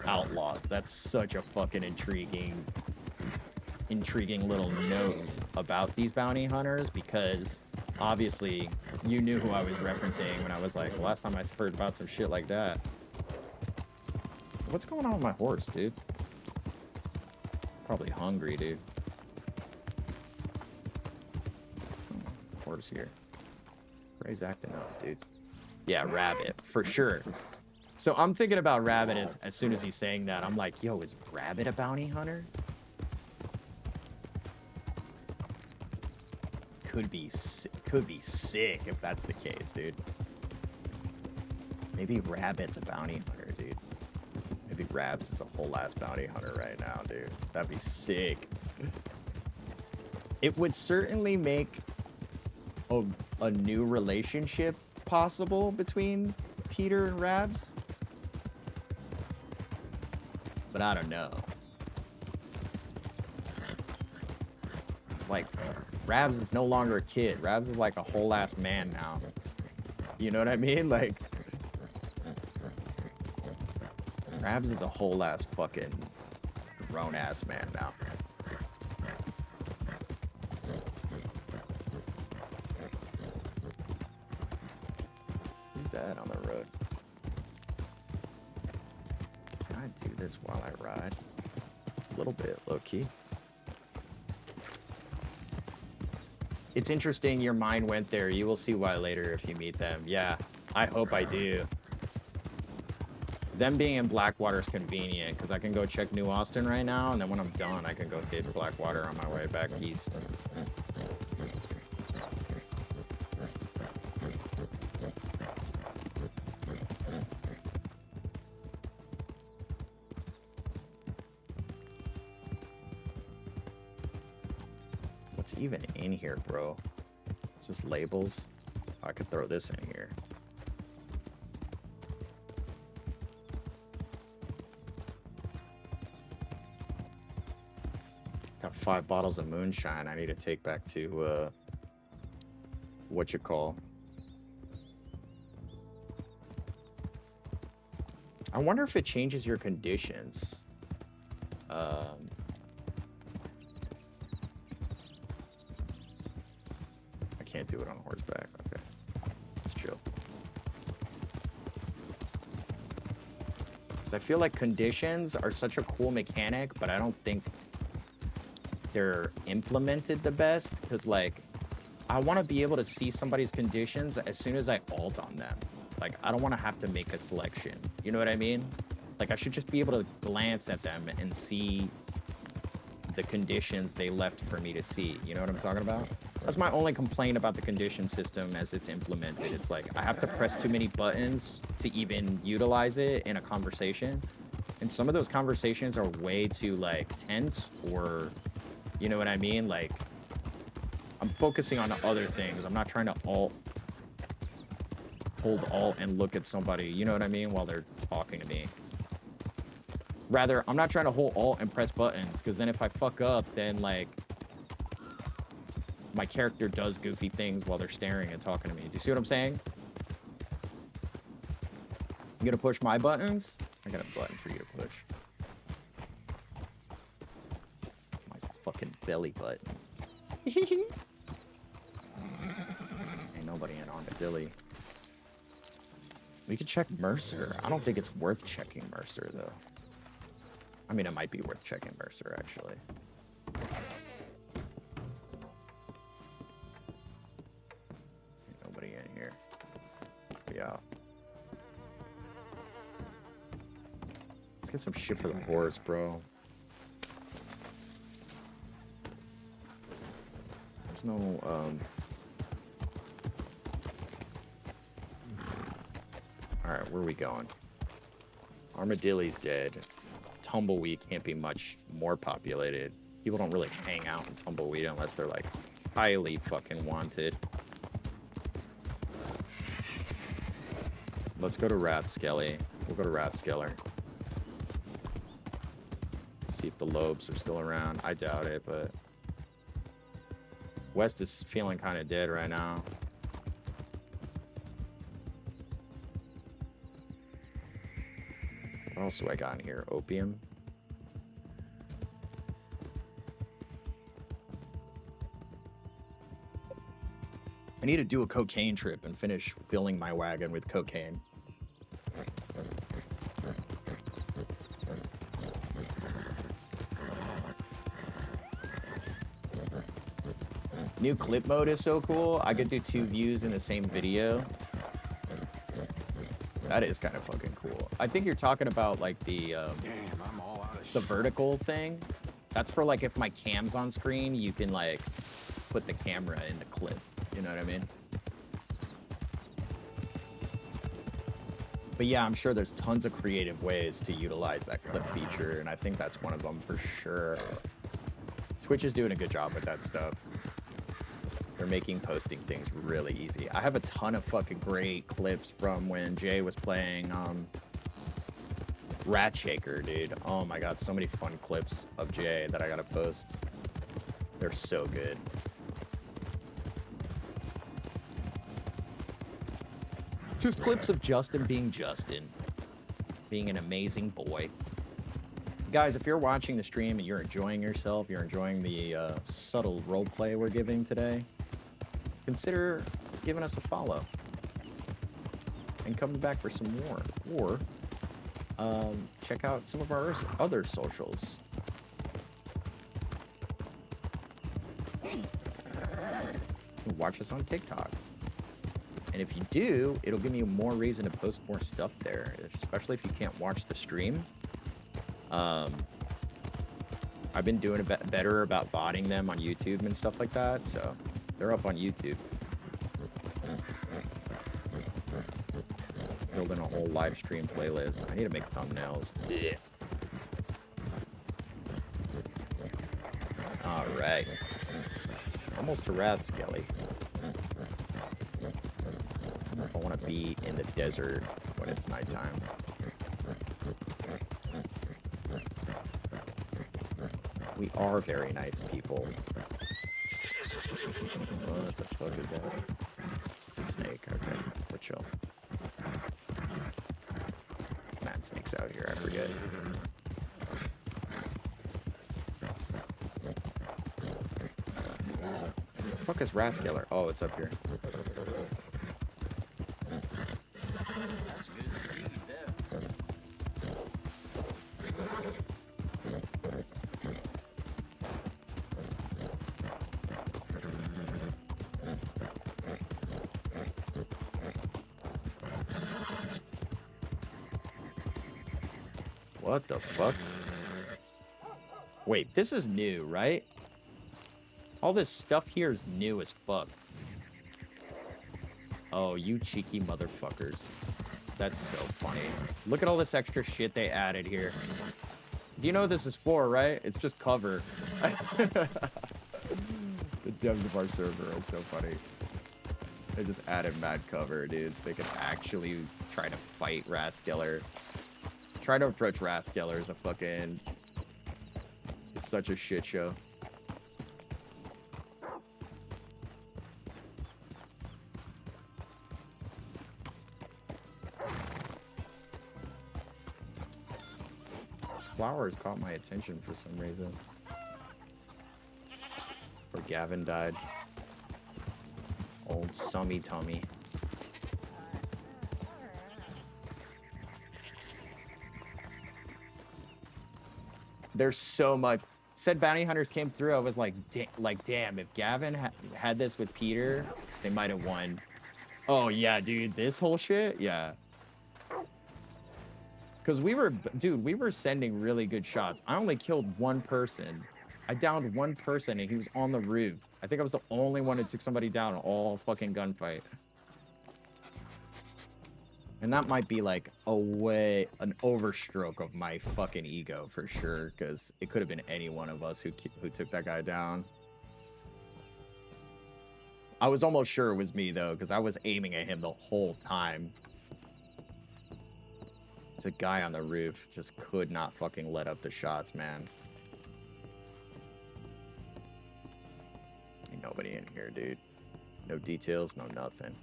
outlaws. That's such a fucking intriguing little note about these bounty hunters, because obviously you knew who I was referencing when I was like, the last time I heard about some shit like that. What's going on with my horse, dude? Probably hungry, dude. Horse here. Ray's acting up, dude. Yeah, Rabbit, for sure. So I'm thinking about Rabbit as soon as he's saying that. I'm like, yo, is Rabbit a bounty hunter? Could be sick if that's the case, dude. Maybe Rabbit's a bounty hunter, dude. Maybe Rabs is a whole ass bounty hunter right now, dude. That'd be sick. It would certainly make a new relationship possible between Peter and Rabs. But I don't know. It's like, Rabs is no longer a kid. Rabs is like a whole ass man now. You know what I mean? Like, Rabs is a whole ass fucking grown ass man now. Who's that on the road? Can I do this while I ride? A little bit, low key. It's interesting your mind went there. You will see why later if you meet them. Yeah, I hope I do. Them being in Blackwater is convenient because I can go check New Austin right now, and then when I'm done, I can go hit Blackwater on my way back east. What's even in here, bro? Just labels. Oh, I could throw this in here. Got 5 bottles of moonshine I need to take back to, what you call. I wonder if it changes your conditions. I can't do it on horseback. Okay. Let's chill. Because I feel like conditions are such a cool mechanic, but I don't think they're implemented the best. Because, like, I want to be able to see somebody's conditions as soon as I alt on them. Like, I don't want to have to make a selection. You know what I mean? Like, I should just be able to glance at them and see the conditions they left for me to see. You know what I'm talking about? That's my only complaint about the condition system as it's implemented. It's like, I have to press too many buttons to even utilize it in a conversation. And some of those conversations are way too, like, tense or, you know what I mean? Like, I'm focusing on other things. I'm not trying to hold alt and look at somebody, you know what I mean, while they're talking to me. Rather, I'm not trying to hold alt and press buttons, because then if I fuck up, then, like, my character does goofy things while they're staring and talking to me. Do you see what I'm saying? You gonna push my buttons? I got a button for you to push. My fucking belly button. Ain't nobody in on the dilly. We could check Mercer. I don't think it's worth checking Mercer, though. I mean, it might be worth checking Mercer, actually. Ain't nobody in here. Yeah. Let's get some shit for the horse, bro. There's no, Alright, where are we going? Armadillo's dead. Tumbleweed can't be much more populated. People don't really hang out in Tumbleweed unless they're, like, highly fucking wanted. Let's go to Rathskelly. We'll go to Rathskeller. See if the Lobes are still around. I doubt it, but... West is feeling kind of dead right now. What else do I got in here? Opium? I need to do a cocaine trip and finish filling my wagon with cocaine. New clip mode is so cool. I could do 2 views in the same video. That is kind of fucking cool. I think you're talking about, like, the vertical thing. That's for, like, if my cam's on screen, you can, like, put the camera in the clip. You know what I mean? But yeah, I'm sure there's tons of creative ways to utilize that clip feature, and I think that's one of them for sure. Twitch is doing a good job with that stuff. They're making posting things really easy. I have a ton of fucking great clips from when Jay was playing Rat Shaker, dude. Oh my god, so many fun clips of Jay that I gotta post. They're so good. Just clips of Justin being Justin. Being an amazing boy. Guys, if you're watching the stream and you're enjoying yourself, you're enjoying the subtle roleplay we're giving today, consider giving us a follow and coming back for some more, or check out some of our other socials. Watch us on TikTok, and if you do, it'll give me more reason to post more stuff there, especially if you can't watch the stream. I've been doing a bit better about botting them on YouTube and stuff like that, so they're up on YouTube. Building a whole live stream playlist. I need to make thumbnails. Yeah. All right. Almost to Rathskelly. I don't know if I want to be in the desert when it's nighttime. We are very nice people. What the fuck is that? It's a snake. Okay, we're chill. Mad snakes out here, I forget. The fuck is Rathskeller? Oh, it's up here. That's good speed there. What the fuck? Wait, this is new, right? All this stuff here is new as fuck. Oh, you cheeky motherfuckers. That's so funny. Look at all this extra shit they added here. Do you know what this is for, right? It's just cover. The devs of our server are so funny. They just added mad cover, dude, so they can actually try to fight Rathskeller. Trying to approach Rathskeller is a fucking... It's such a shit show. This flower has caught my attention for some reason. Or Gavin died. Old Summy Tummy. There's so much. Said bounty hunters came through. I was like, damn, if Gavin had this with Peter, they might have won. Oh yeah, dude, this whole shit, yeah. Because we were sending really good shots. I only killed one person. I downed one person and he was on the roof. I think I was the only one that took somebody down in all fucking gunfight. And that might be like an overstroke of my fucking ego for sure, because it could have been any one of us who took that guy down. I was almost sure it was me though, because I was aiming at him the whole time. The guy on the roof just could not fucking let up the shots, man. Ain't nobody in here, dude. No details, no nothing.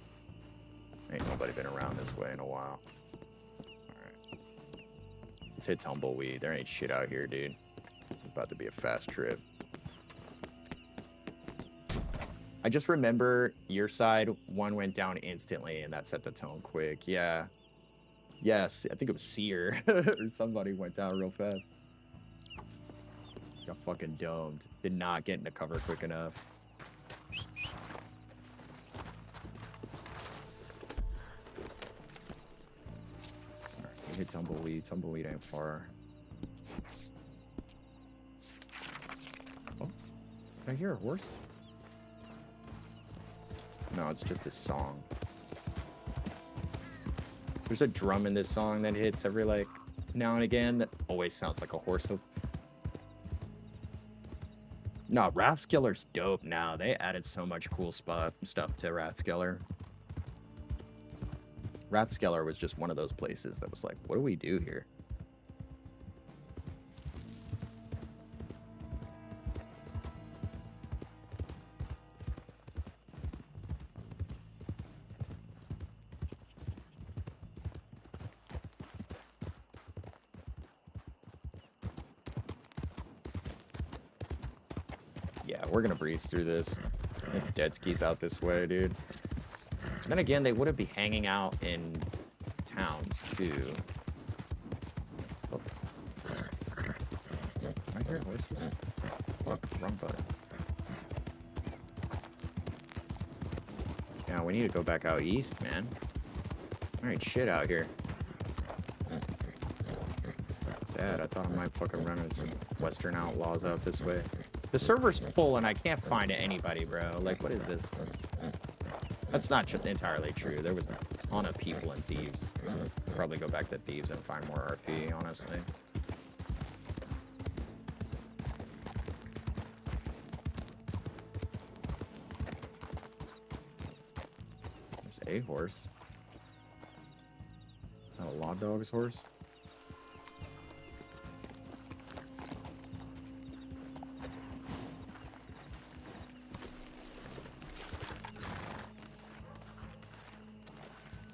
Ain't nobody been around this way in a while. Alright. Let's hit Tumbleweed. There ain't shit out here, dude. It's about to be a fast trip. I just remember your side, one went down instantly, and that set the tone quick. Yeah. Yes, I think it was Seer. Or somebody went down real fast. Got fucking domed. Did not get into cover quick enough. Hit Tumbleweed. Tumbleweed ain't far. Oh, did I hear a horse? No, it's just a song. There's a drum in this song that hits every like now and again that always sounds like a horse hoof. No, Rathskeller's dope now. They added so much cool stuff to Rathskeller. Rathskeller was just one of those places that was like, what do we do here? Yeah, we're gonna breeze through this. It's dead skis out this way, dude. Then again, they wouldn't be hanging out in towns, too. Oh. I hear horses. Fuck, wrong button. Yeah, we need to go back out east, man. Alright, shit out here. Sad, I thought I might fucking run into some Western outlaws out this way. The server's full and I can't find anybody, bro. Like, what is this? That's not entirely true. There was a ton of people in Thieves. Probably go back to Thieves and find more RP, honestly. a horse. Not a Law Dog's horse.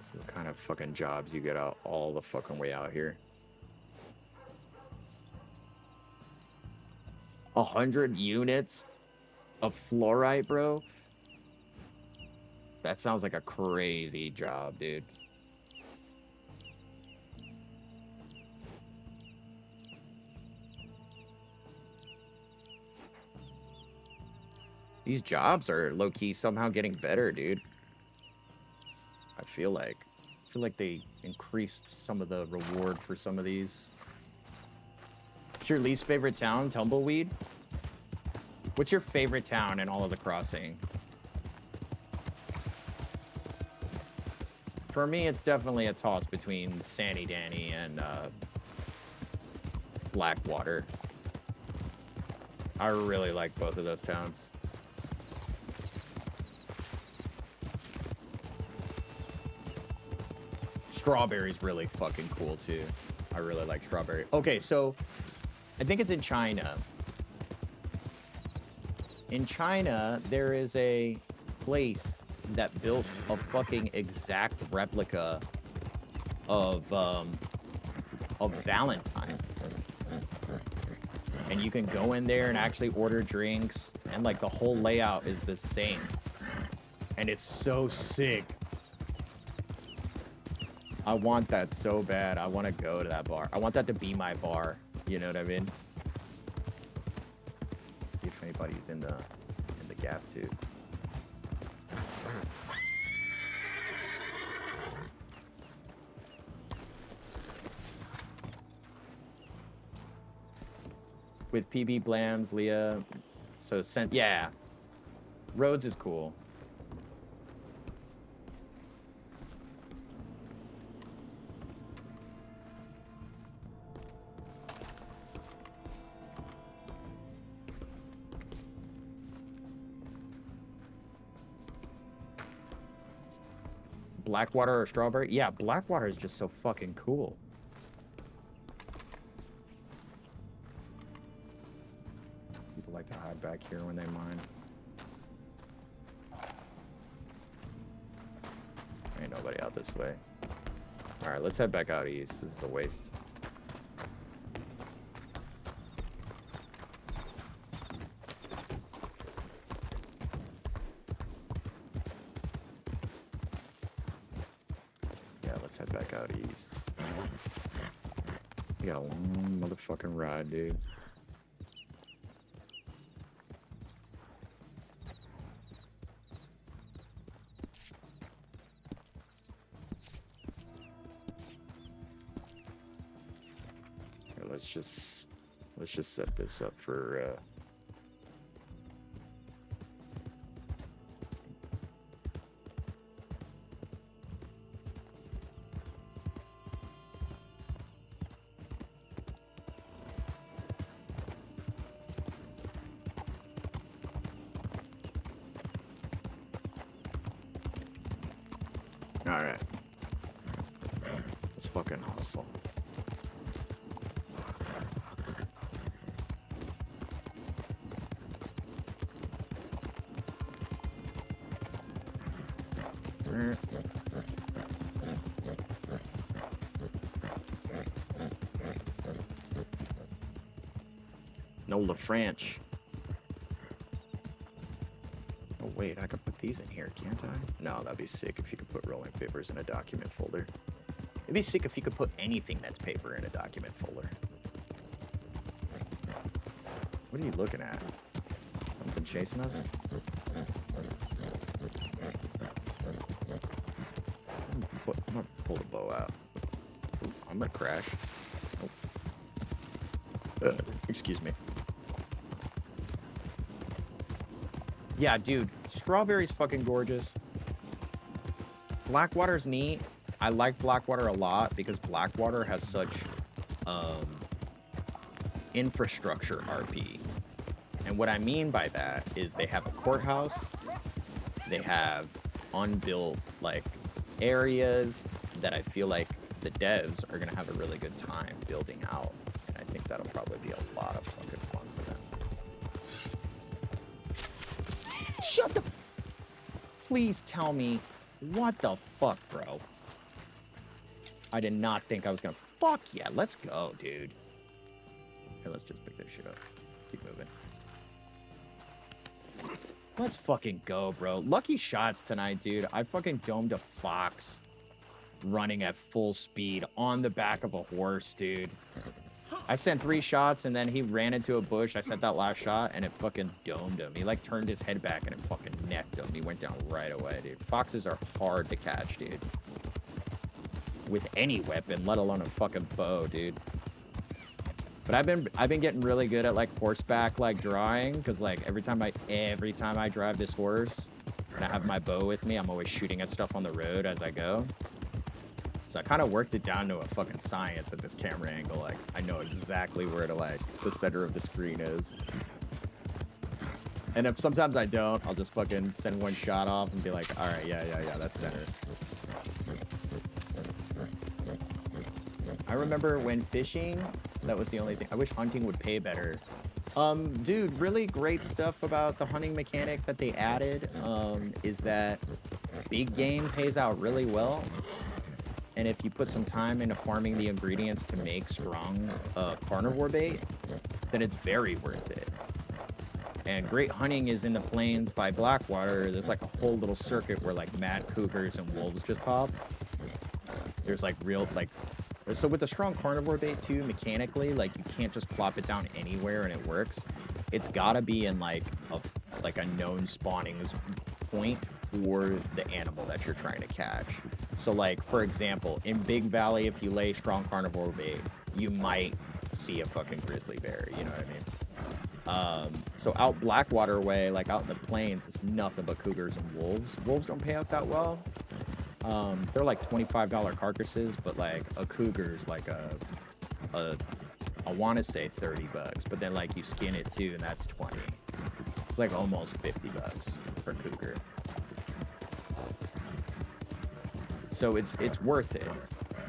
So what kind of fucking jobs you get out all the fucking way out here? 100 units of fluorite, bro? That sounds like a crazy job, dude. These jobs are low-key somehow getting better, dude. I feel like they increased some of the reward for some of these. What's your least favorite town, Tumbleweed? What's your favorite town in all of the Crossing? For me, it's definitely a toss between Sandy Danny and Blackwater. I really like both of those towns. Strawberry's really fucking cool too. I really like Strawberry. Okay, so I think it's in China. In China, there is a place that built a fucking exact replica of Valentine. And you can go in there and actually order drinks, and like the whole layout is the same. And it's so sick. I want that so bad. I want to go to that bar. I want that to be my bar. You know what I mean? See if anybody's in the gap too. With PB Blams, Leah. So yeah. Rhodes is cool. Blackwater or Strawberry? Yeah, Blackwater is just so fucking cool. People like to hide back here when they mine. Ain't nobody out this way. Alright, let's head back out east. This is a waste. Head back out east. You got a long motherfucking ride, dude. Here, let's just set this up for Alright. Let's fucking hustle. No LaFranche. Oh wait, I could put these in here, can't I? No, that'd be sick if you could put rolling papers in a document folder. It'd be sick if you could put anything that's paper in a document folder. What are you looking at? Something chasing us? I'm gonna pull the bow out. Ooh, I'm gonna crash. Oh. Excuse me. Yeah, dude, Strawberry's fucking gorgeous. Blackwater's neat. I like Blackwater a lot because Blackwater has such infrastructure RP. And what I mean by that is they have a courthouse, they have unbuilt like areas that I feel like the devs are gonna have a really good time building out, and I think that'll probably be a lot of fucking fun for them. Shut the. Please tell me, what the fuck, bro? I did not think I was gonna. Fuck yeah, let's go, dude. Here, let's just pick this shit up. Keep moving. Let's fucking go, bro. Lucky shots tonight, dude. I fucking domed a fox running at full speed on the back of a horse, dude. I sent 3 shots, and then he ran into a bush. I sent that last shot, and it fucking domed him. He, like, turned his head back, and it fucking necked him. He went down right away, dude. Foxes are hard to catch, dude. With any weapon, let alone a fucking bow, dude. But I've been getting really good at, like, horseback, like, drawing, because, like, every time I drive this horse and I have my bow with me, I'm always shooting at stuff on the road as I go. So I kind of worked it down to a fucking science at this camera angle. Like, I know exactly where to, like, the center of the screen is. And if sometimes I don't, I'll just fucking send one shot off and be like, all right, yeah, that's center. I remember when fishing, that was the only thing. I wish hunting would pay better. Dude, really great stuff about the hunting mechanic that they added is that big game pays out really well. And if you put some time into farming the ingredients to make strong carnivore bait, then it's very worth it. And great hunting is in the plains by Blackwater. There's like a whole little circuit where like mad cougars and wolves just pop. There's like real, like, so with the strong carnivore bait too, mechanically, like you can't just plop it down anywhere and it works. It's gotta be in like a known spawning point for the animal that you're trying to catch. So like, for example, in Big Valley, if you lay strong carnivore bait, you might see a fucking grizzly bear, you know what I mean? So out Blackwater way, like out in the plains, it's nothing but cougars and wolves. Wolves don't pay out that well. They're like $25 carcasses, but like a cougar's like I want to say $30, but then like you skin it too, and that's 20. It's like almost $50 per cougar. So it's worth it.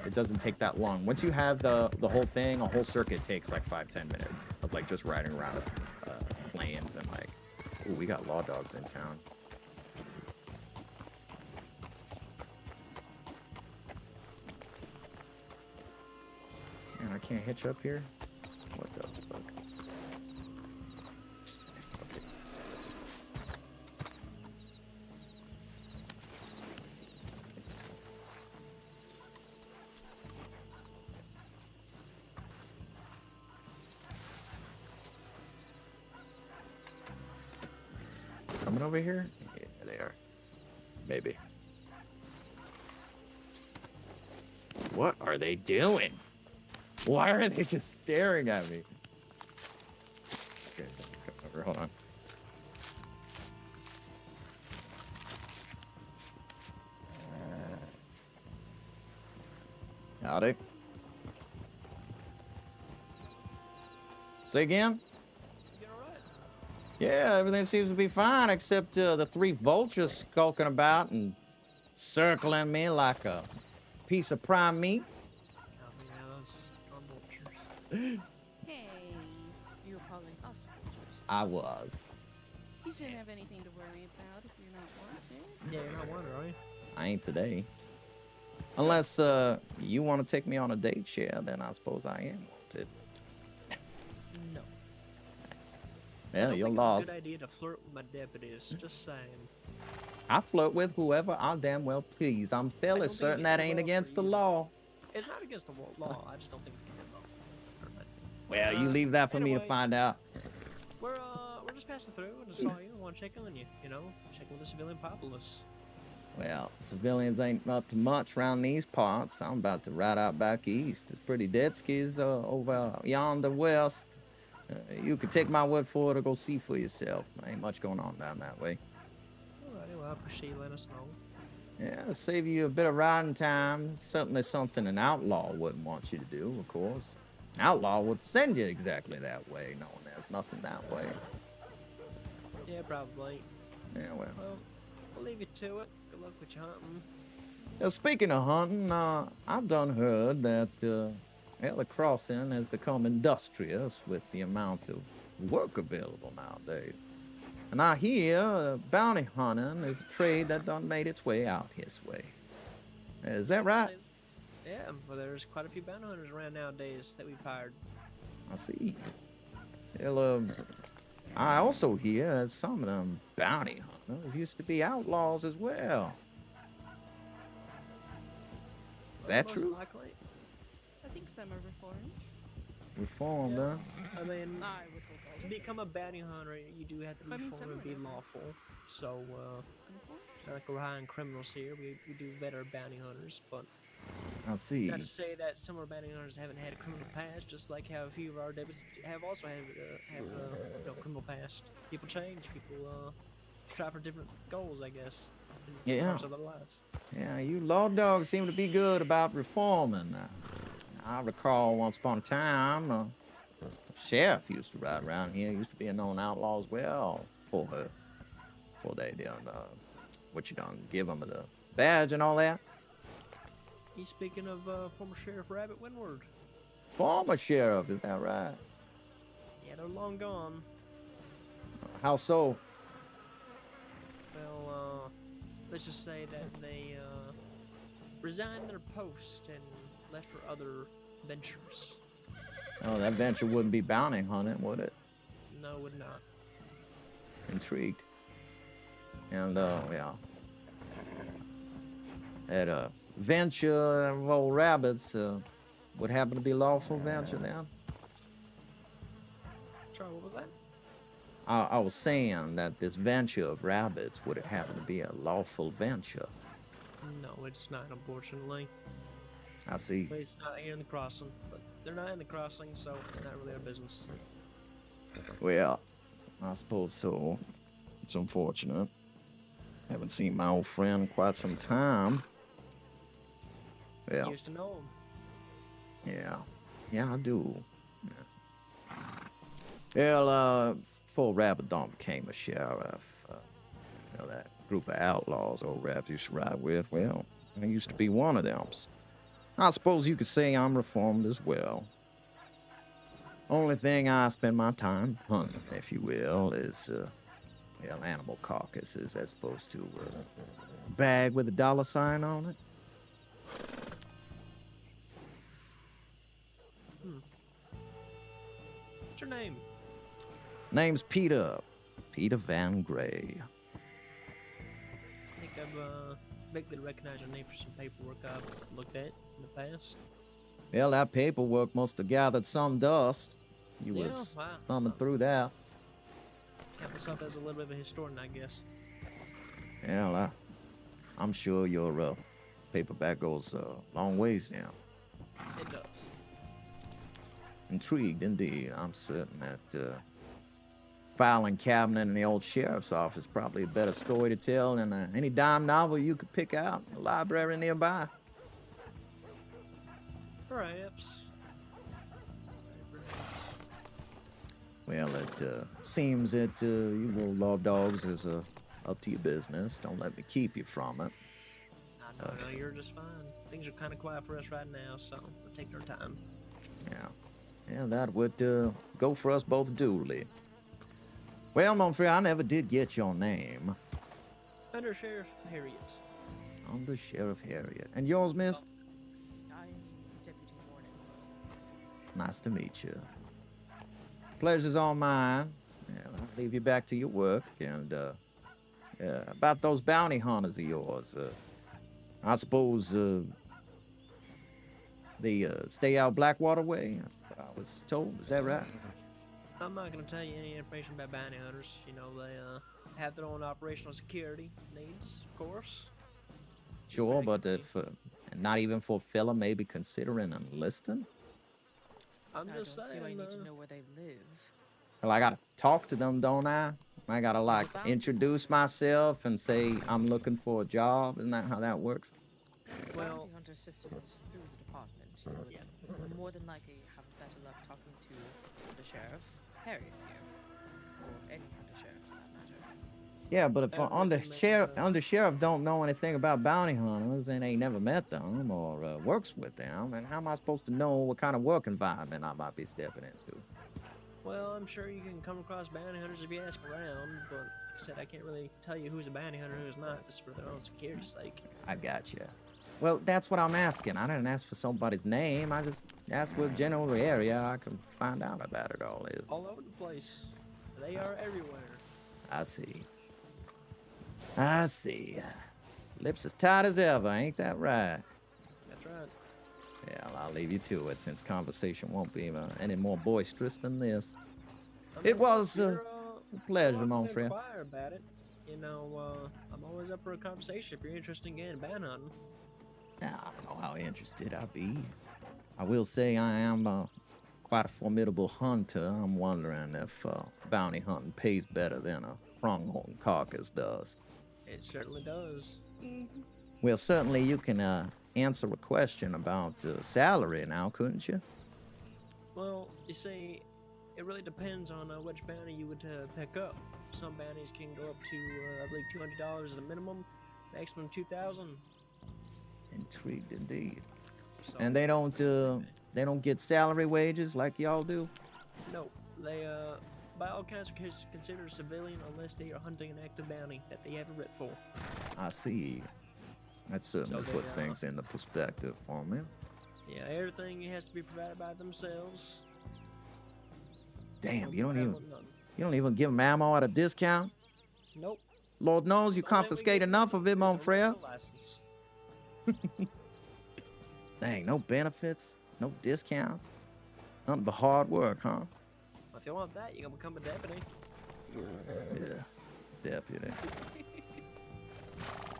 It doesn't take that long. Once you have the whole thing, a whole circuit takes like 5-10 minutes of like just riding around plains and like, ooh, we got law dogs in town. Man, I can't hitch up here. What the fuck? Okay. Coming over here? Yeah, they are. Maybe. What are they doing? Why are they just staring at me? Okay, come over. Hold on. Howdy. Say again? Yeah, everything seems to be fine except the 3 vultures skulking about and circling me like a piece of prime meat. Hey, you're probably us vultures. I was. You shouldn't have anything to worry about if you're not wanted. Yeah, you're not wanted, are you? I ain't today. Unless you want to take me on a date, yeah, then I suppose I am wanted. No. Yeah, you're It's lost. a good idea to flirt with my deputies. Just saying. I flirt with whoever I damn well please. I'm fairly don't think certain it's that the ain't law against for the you. law. It's not against the law. I just don't think it's against the law. Well, you leave that for me to Anyway. find out. We're just passing through and just saw you. Want to check on you. You know, check with the civilian populace. Well, civilians ain't up to much around these parts. I'm about to ride out back east. It's pretty dead skis over yonder west. You could take my word for it or go see for yourself. Ain't much going on down that way. Alrighty, well, I appreciate you letting us know. Yeah, to save you a bit of riding time. Certainly something an outlaw wouldn't want you to do, of course. An outlaw would send you exactly that way, knowing there's nothing that way. Yeah, probably. Yeah, well. Well, we'll leave you to it. Good luck with your hunting. Speaking of hunting, I've done heard that the crossing has become industrious with the amount of work available nowadays. And I hear bounty hunting is a trade that done made its way out his way. Is that right? Yeah, well, there's quite a few bounty hunters around nowadays that we've hired. I see. Well, I also hear that some of them bounty hunters used to be outlaws as well. Is that Most true? likely. I think some are reformed. Reformed, huh? I mean, I would hope to become a bounty hunter, you do have to be I mean, reformed some and be are lawful. So, it's not like we're hiring criminals here. We do vet our bounty hunters, but I see. not to say that some of our bounty hunters haven't had a criminal past, just like how a few of our deputies have also had criminal past. People change. People strive for different goals, I guess. In Yeah. parts of their lives. Yeah, you law dogs seem to be good about reforming. I recall once upon a time, sheriff used to ride around here. Used to be a known outlaw as well before they done what you done, give him the badge and all that. You speaking of former Sheriff Rabbit Windward? Former sheriff, is that right? Yeah, they're long gone. How so? Well, let's just say that they resigned their post and left for other ventures. Oh, that venture wouldn't be bounty hunting, would it? No, would not. Intrigued. And yeah, that venture of old rabbits would happen to be lawful venture now. Sorry, what was that? I was saying that this venture of rabbits would it happen to be a lawful venture. No, it's not, unfortunately. I see. But it's not here in the crossing. But they're not in the crossing, so it's not really our business. Well, I suppose so. It's unfortunate. Haven't seen my old friend in quite some time. You Well, used to know him. yeah, I do. Yeah. Well, before Rabbit Don became a sheriff, that group of outlaws old Rabbit used to ride with, well, I used to be one of them. I suppose you could say I'm reformed as well. Only thing I spend my time hunting, if you will, is, animal carcasses as opposed to a bag with a dollar sign on it. What's your name? Name's Peter Van Gray. I think I've vaguely recognized your name for some paperwork I've looked at in the past. Well, that paperwork must have gathered some dust. You Yeah, was wow. thumbing through that. Count myself as a little bit of a historian, I guess. Yeah, I'm sure your paperback goes a long ways now. It does. Intrigued, indeed. I'm certain that filing cabinet in the old sheriff's office is probably a better story to tell than any dime novel you could pick out in the library nearby. Perhaps. Well, it seems that you little law dogs is up to your business. Don't let me keep you from it. No, you're just fine. Things are kind of quiet for us right now, so we're taking our time. Yeah, that would go for us both duly. Well, Monfrey, I never did get your name. Under Sheriff Harriet. Under Sheriff Harriet. And yours, miss? I'm Deputy Warden. Nice to meet you. Pleasure's all mine. Yeah, I'll leave you back to your work. And, about those bounty hunters of yours, I suppose, they stay out Blackwater way? I was told, is that right? I'm not going to tell you any information about bounty hunters. You know, they have their own operational security needs, of course. Sure, but if not even fulfill them, maybe considering enlisting? I'm I just don't see why saying. you need to know where they live. Well, I gotta talk to them, don't I? I gotta, like, introduce myself and say I'm looking for a job. Isn't that how that works? The Well- bounty hunter system is through the department. You would more than likely have better luck talking to the sheriff, Harriet here, or any other sheriff for that matter. Yeah, but if Everything undersheriff don't know anything about bounty hunters and ain't never met them or works with them, and how am I supposed to know what kind of work environment I might be stepping into? Well, I'm sure you can come across bounty hunters if you ask around, but like I said, I can't really tell you who's a bounty hunter and who's not, just for their own security's sake. I got you. Well, that's what I'm asking. I didn't ask for somebody's name. I just asked what general area I can find out about it all is. All over the place. They are everywhere. I see. I see. Lips as tight as ever, ain't that right? That's right. Yeah, well, I'll leave you to it since conversation won't be any more boisterous than this. It was a pleasure, mon frere. Inquire about it. You know, I'm always up for a conversation if you're interested in getting bounty hunting. I don't know how interested I'll be. I will say I am quite a formidable hunter. I'm wondering if bounty hunting pays better than a pronghorn carcass does. It certainly does. Well, certainly you can answer a question about salary now, couldn't you? Well, you see, it really depends on which bounty you would pick up. Some bounties can go up to, I believe, $200 as a minimum, maximum $2,000. Intrigued indeed. So, And they don't get salary wages like y'all do? No, they by all accounts are considered a civilian unless they are hunting an active bounty that they have a writ for. I see. That certainly they, puts things into perspective for me. Yeah, everything has to be provided by themselves. Damn, No you don't travel, even none. you don't even give them ammo at a discount? Nope. Lord knows you Only we confiscate get enough of it, mon is a frere. rental license. Dang, no benefits, no discounts. Nothing but hard work, huh? If you want that, you can become a deputy. Yeah, deputy.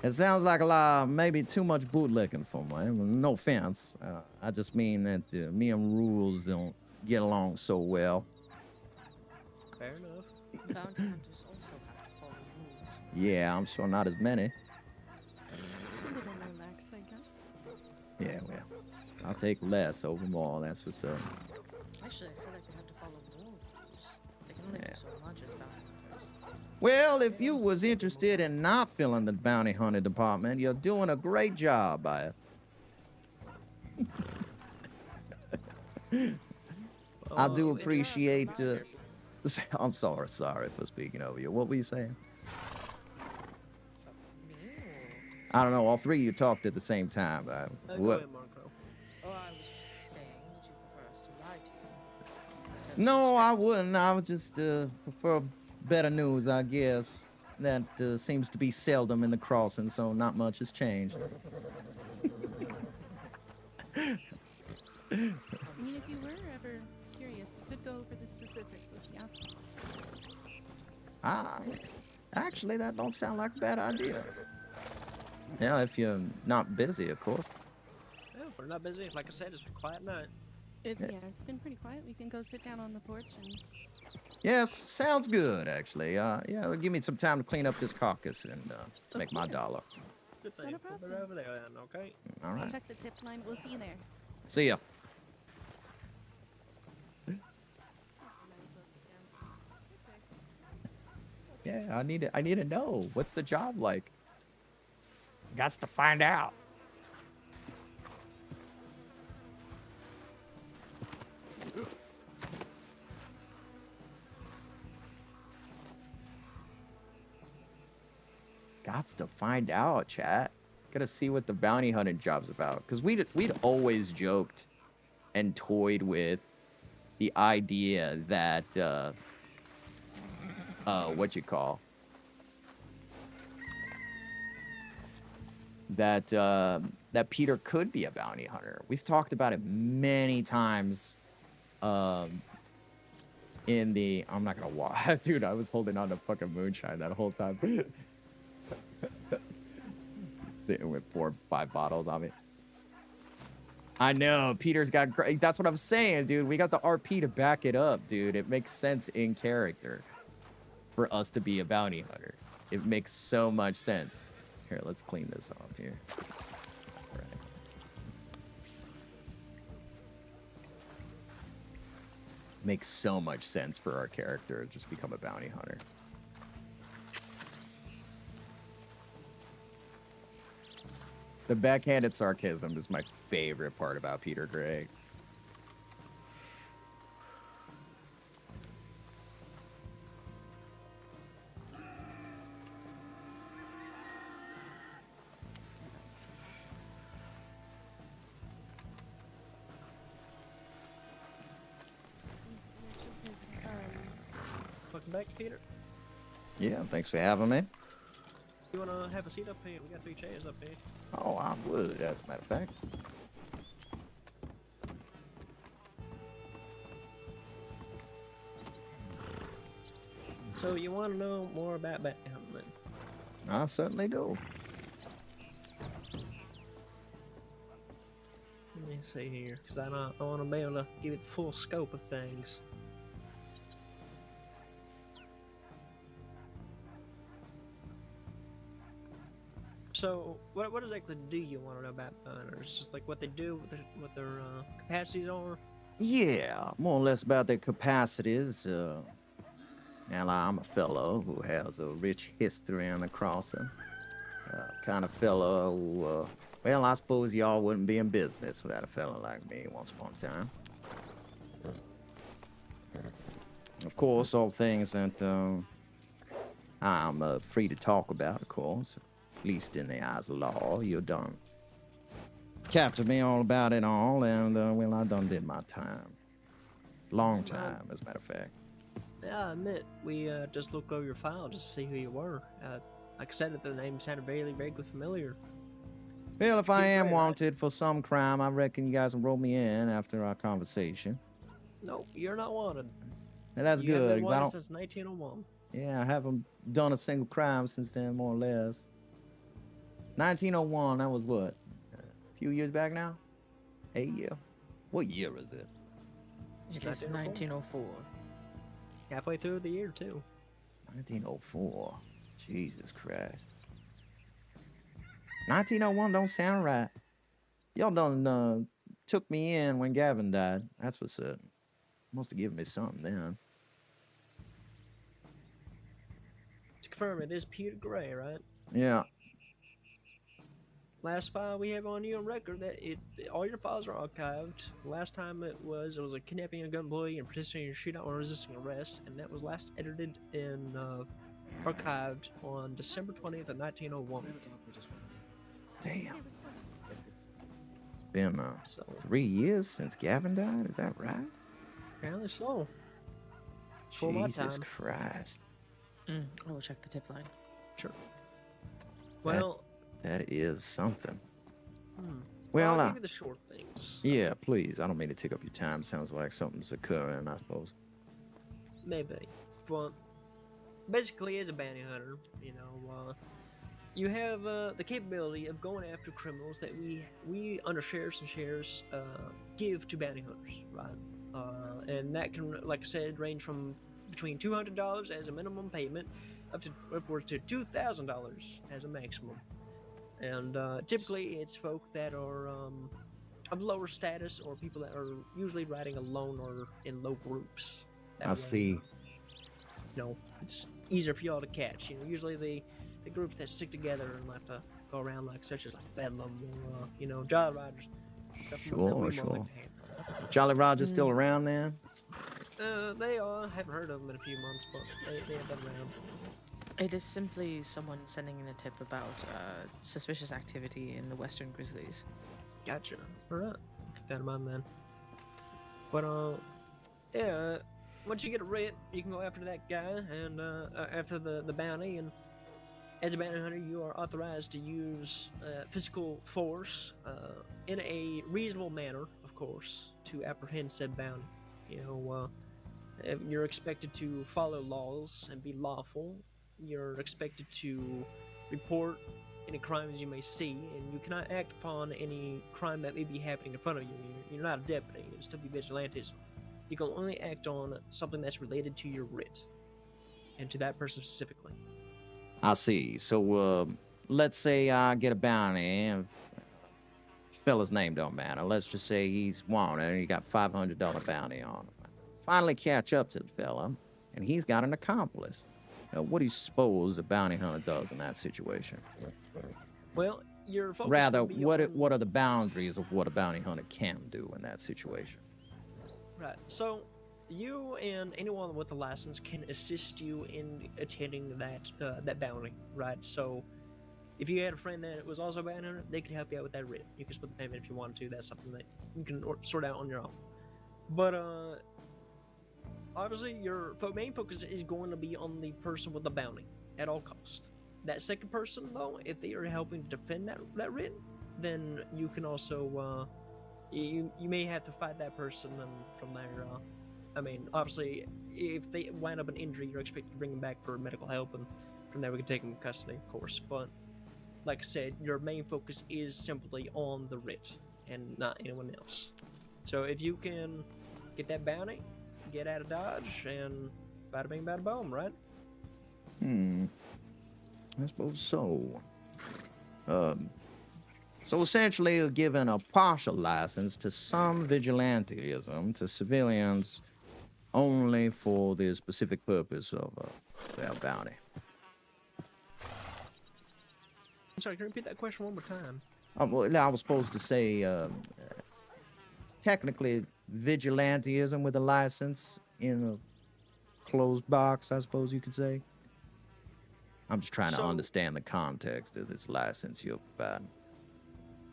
It sounds like a lot, maybe too much bootlicking for me. No offense. I just mean that me and rules don't get along so well. Fair enough. Bounty hunters also have to follow rules. Yeah, I'm sure not as many. It's a little more lax, I guess. Yeah, well, I'll take less over more, that's for certain. Actually, I feel like they have to follow rules. They can only do so much as bounty hunters. Well, if you was interested in not filling the bounty hunting department, you're doing a great job by it. I do appreciate. I'm sorry for speaking over you. What were you saying? I don't know. All three of you talked at the same time. Go What? ahead, Marco. Oh, I was just saying, would you prefer us to lie to you? No, I wouldn't. I would just prefer better news, I guess. That seems to be seldom in the crossing, so not much has changed. I mean, if you were ever curious, we could go over the specifics with you. Actually, that don't sound like a bad idea. Yeah, if you're not busy, of course. Yeah, we're not busy. Like I said, it's a quiet night. Yeah, it's been pretty quiet. We can go sit down on the porch and... Yes, sounds good, actually. Yeah, give me some time to clean up this carcass and make my dollar. Good thing. Put it over there then, okay? All I'll right. check the tip line. We'll see you there. See ya. Yeah, I need to know. What's the job like? Gots to find out. Gots to find out, chat. Gotta see what the bounty hunting job's about. Because we'd always joked and toyed with the idea that, that Peter could be a bounty hunter. We've talked about it many times in the... I'm not gonna watch. Dude, I was holding on to fucking moonshine that whole time. Sitting with 4 or 5 bottles on me. I know, Peter's got great... That's what I'm saying, dude. We got the RP to back it up, dude. It makes sense in character for us to be a bounty hunter. It makes so much sense. Here, let's clean this off here. All right. Makes so much sense for our character to just become a bounty hunter. The backhanded sarcasm is my favorite part about Peter Gregg. Welcome back, Peter. Yeah, thanks for having me. You wanna have a seat up here? We got 3 chairs up here. Oh, I would, as a matter of fact. So you want to know more about bounty hunting then? I certainly do. Let me see here, because I want to be able to give it the full scope of things. So, what exactly do you want to know about hunters? Just like what they do, what their capacities are? Yeah, more or less about their capacities. Now, I'm a fellow who has a rich history on the crossing. Kind of fellow who, well, I suppose y'all wouldn't be in business without a fellow like me once upon a time. Of course, all things that I'm free to talk about, of course. At least in the eyes of law, you done captured me all about it all, and, well, I done did my time. Long time, as a matter of fact. Yeah, I admit, we just looked over your file just to see who you were. Like I said, the name sounded vaguely familiar. Well, if I am right. wanted for some crime, I reckon you guys will roll me in after our conversation. No, you're not wanted. And that's You haven't good. been 'cause I wanted don't- since 1901. Yeah, I haven't done a single crime since then, more or less. 1901, that was what? A few years back now? 8 years? What year is it? It is 1904. Halfway through the year, too. 1904. Jesus Christ. 1901 don't sound right. Y'all done took me in when Gavin died. That's for certain. Must have given me something then. To confirm, it is Peter Gray, right? Yeah. Last file we have on you on record that all your files are archived. Last time it was a kidnapping of a gun employee and participating in a shootout or resisting arrest, and that was last edited and archived on December 20th of 1901. Damn. It's been 3 years since Gavin died, is that right? Apparently so. For my Jesus time. Christ. I will check the tip line. Sure. Well, That is something. well, Well, I'll give you the short things. yeah, please. I don't mean to take up your time. Sounds like something's occurring, I suppose. Maybe. But basically, as a bounty hunter, you know, you have the capability of going after criminals that we under sheriffs and sheriffs give to bounty hunters, right? And that can, like I said, range from between $200 as a minimum payment up to upwards to $2,000 as a maximum. And typically, it's folk that are of lower status or people that are usually riding alone or in low groups. That I way, see. You know, it's easier for y'all to catch. You know, usually the groups that stick together and like to go around like such as like Bedlam or you know, Jolly Rogers. Stuff that we Sure, more sure. like to handle. Jolly Roger's still around then? They are. I haven't heard of them in a few months, but they have been around. It is simply someone sending in a tip about suspicious activity in the Western Grizzlies. Gotcha. Alright. Keep that in mind then. But, yeah, once you get a writ, you can go after that guy and, after the bounty, and as a bounty hunter, you are authorized to use physical force in a reasonable manner, of course, to apprehend said bounty. You know, you're expected to follow laws and be lawful. You're expected to report any crimes you may see, and you cannot act upon any crime that may be happening in front of you. You're not a deputy, you'll still be vigilantism. You can only act on something that's related to your writ, and to that person specifically. I see. So, let's say I get a bounty, and fella's name don't matter. Let's just say he's wanted, and he got $500 bounty on him. Finally catch up to the fella, and he's got an accomplice. What do you suppose a bounty hunter does in that situation? Well, your focus Rather, will be what on- what are the boundaries of what a bounty hunter can do in that situation? Right. So, you and anyone with a license can assist you in attending that bounty. Right. So, if you had a friend that was also a bounty hunter, they could help you out with that writ. You can split the payment if you wanted to. That's something that you can sort out on your own. But obviously, your main focus is going to be on the person with the bounty at all costs. That second person, though, if they are helping to defend that writ, then you can also you may have to fight that person, and from there, I mean, obviously, if they wind up an injury, you're expected to bring them back for medical help, and from there we can take them in custody, of course. But like I said, your main focus is simply on the writ and not anyone else. So if you can get that bounty, get out of Dodge, and bada bing, bada boom, right? I suppose so. So essentially, you're given a partial license to some vigilantism to civilians only for the specific purpose of their bounty. I'm sorry, can you repeat that question one more time? Well, I was supposed to say, technically, vigilantism with a license in a closed box, I suppose you could say. I'm just trying to understand the context of this license you're providing.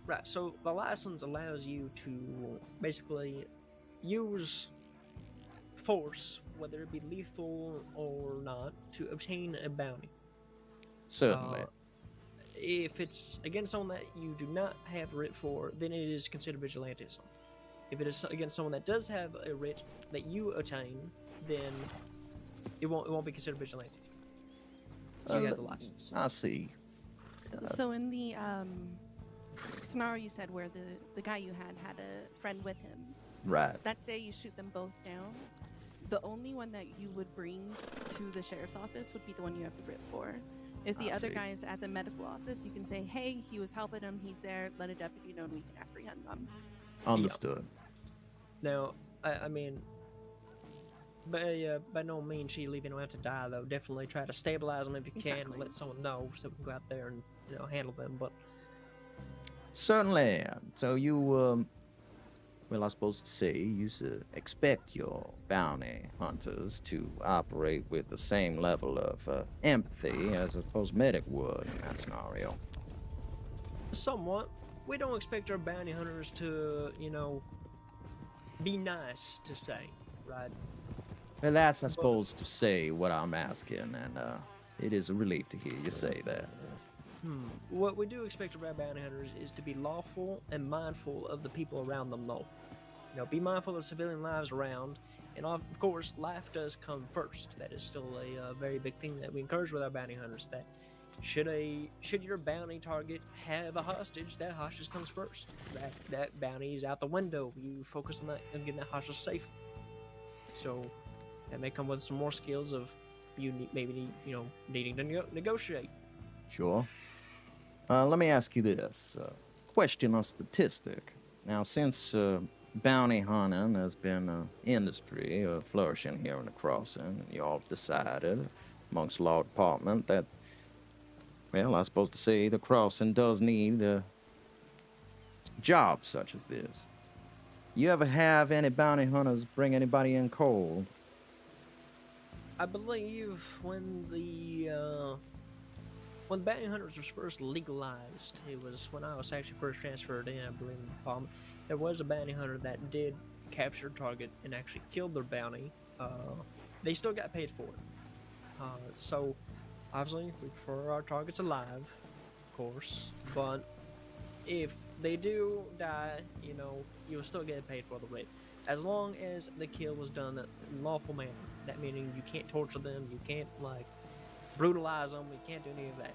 Right, so the license allows you to basically use force, whether it be lethal or not, to obtain a bounty. Certainly. If it's against someone that you do not have a writ for, then it is considered vigilantism. If it is against someone that does have a writ that you attain, then it won't be considered vigilante. So you have the license. I see. So in the scenario you said where the guy you had a friend with him. Right. Let's say you shoot them both down. The only one that you would bring to the sheriff's office would be the one you have the writ for. If the other guy is at the medical office, you can say, hey, he was helping him, he's there, let a deputy know and we can apprehend them. Understood. Now, I mean, by no means should you leave anyone out to die, though. Definitely try to stabilize them if you can, and let someone know so we can go out there and handle them. But certainly. So you, well, I suppose to say, you expect your bounty hunters to operate with the same level of empathy as a medic would in that scenario. Somewhat. We don't expect our bounty hunters to, be nice, to say, right? Well, that's, I suppose, to say what I'm asking, and it is a relief to hear you say that. What we do expect of our bounty hunters is to be lawful and mindful of the people around them, though. Be mindful of civilian lives around, and of course, life does come first. That is still a very big thing that we encourage with our bounty hunters, that should your bounty target have a hostage, that hostage comes first. That bounty is out the window. You focus on that and getting that hostage safe. So that may come with some more skills of needing to negotiate. Sure. Let me ask you this. Question on statistic. Now, since bounty hunting has been an industry flourishing here in the Crossing, and you all decided amongst law department that, well, I suppose to say the Crossing does need jobs such as this. You ever have any bounty hunters bring anybody in cold? I believe when the bounty hunters was first legalized, it was when I was actually first transferred in, I believe, in the department. There was a bounty hunter that did capture a target and actually killed their bounty. They still got paid for it. So, obviously, we prefer our targets alive, of course. But if they do die, you'll still get paid for the rate. As long as the kill was done in a lawful manner. That meaning you can't torture them, you can't, brutalize them, you can't do any of that.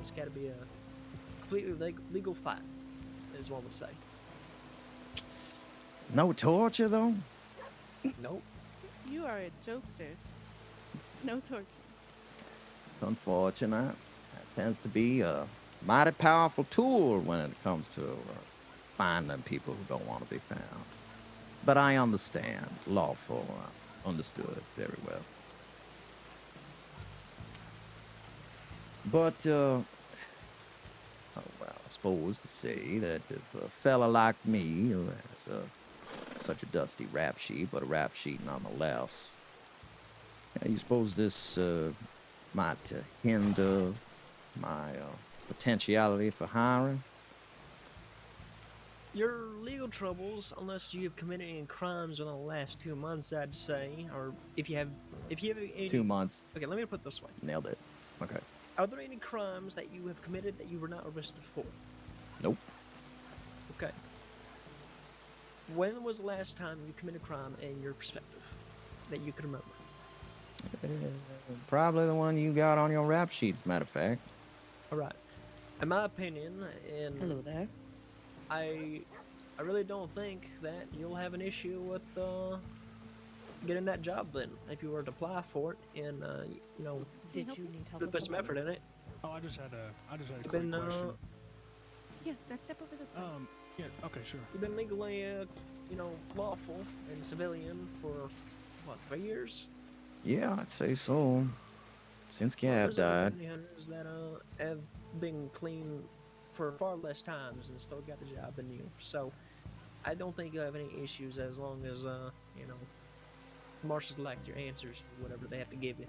It's got to be a completely legal fight, as one would say. No torture, though? Nope. You are a jokester. No torture. It's unfortunate. That tends to be a mighty powerful tool when it comes to finding people who don't want to be found. But I understand. Lawful. Understood very well. But, oh well. suppose to say that if a fella like me, who has such a dusty rap sheet, but a rap sheet nonetheless, you suppose this might hinder my potentiality for hiring? Your legal troubles, unless you have committed any crimes within the last 2 months, I'd say, or if you have any... 2 months. Okay, let me put it this way. Nailed it. Okay. Are there any crimes that you have committed that you were not arrested for? Nope. Okay. When was the last time you committed a crime in your perspective that you could remember? Probably the one you got on your rap sheet, as a matter of fact. All right. In my opinion, and Hello there. I really don't think that you'll have an issue with getting that job then if you were to apply for it and you know, Did you need help? put some effort in it. Oh, I just had a You've quick been question. Yeah, let's step over this way. Yeah, okay, sure. you've been legally you know, lawful and civilian for what, 3 years? Yeah, I'd say so. Since Cab There's other died. bounty hunters that have been clean for far less times and still got the job than you. So I don't think you'll have any issues as long as you know, marshals like your answers to whatever they have to give you.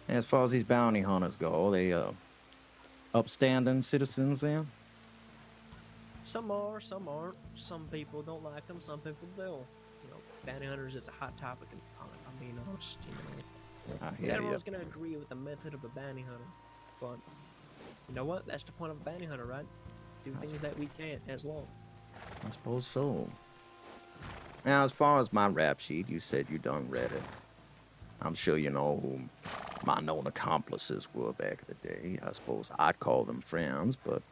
As far as these bounty hunters go, they upstanding citizens then? Some are, some aren't. Some people don't like them, some people do. You know, bounty hunters is a hot topic, and I'm being honest, you know. I Not hear ya. everyone's gonna agree with the method of a bounty hunter, but you know what? That's the point of a bounty hunter, right? Do things that we can't as law. I suppose so. Now, as far as my rap sheet, you said you done read it. I'm sure you know who my known accomplices were back in the day. I suppose I'd call them friends, but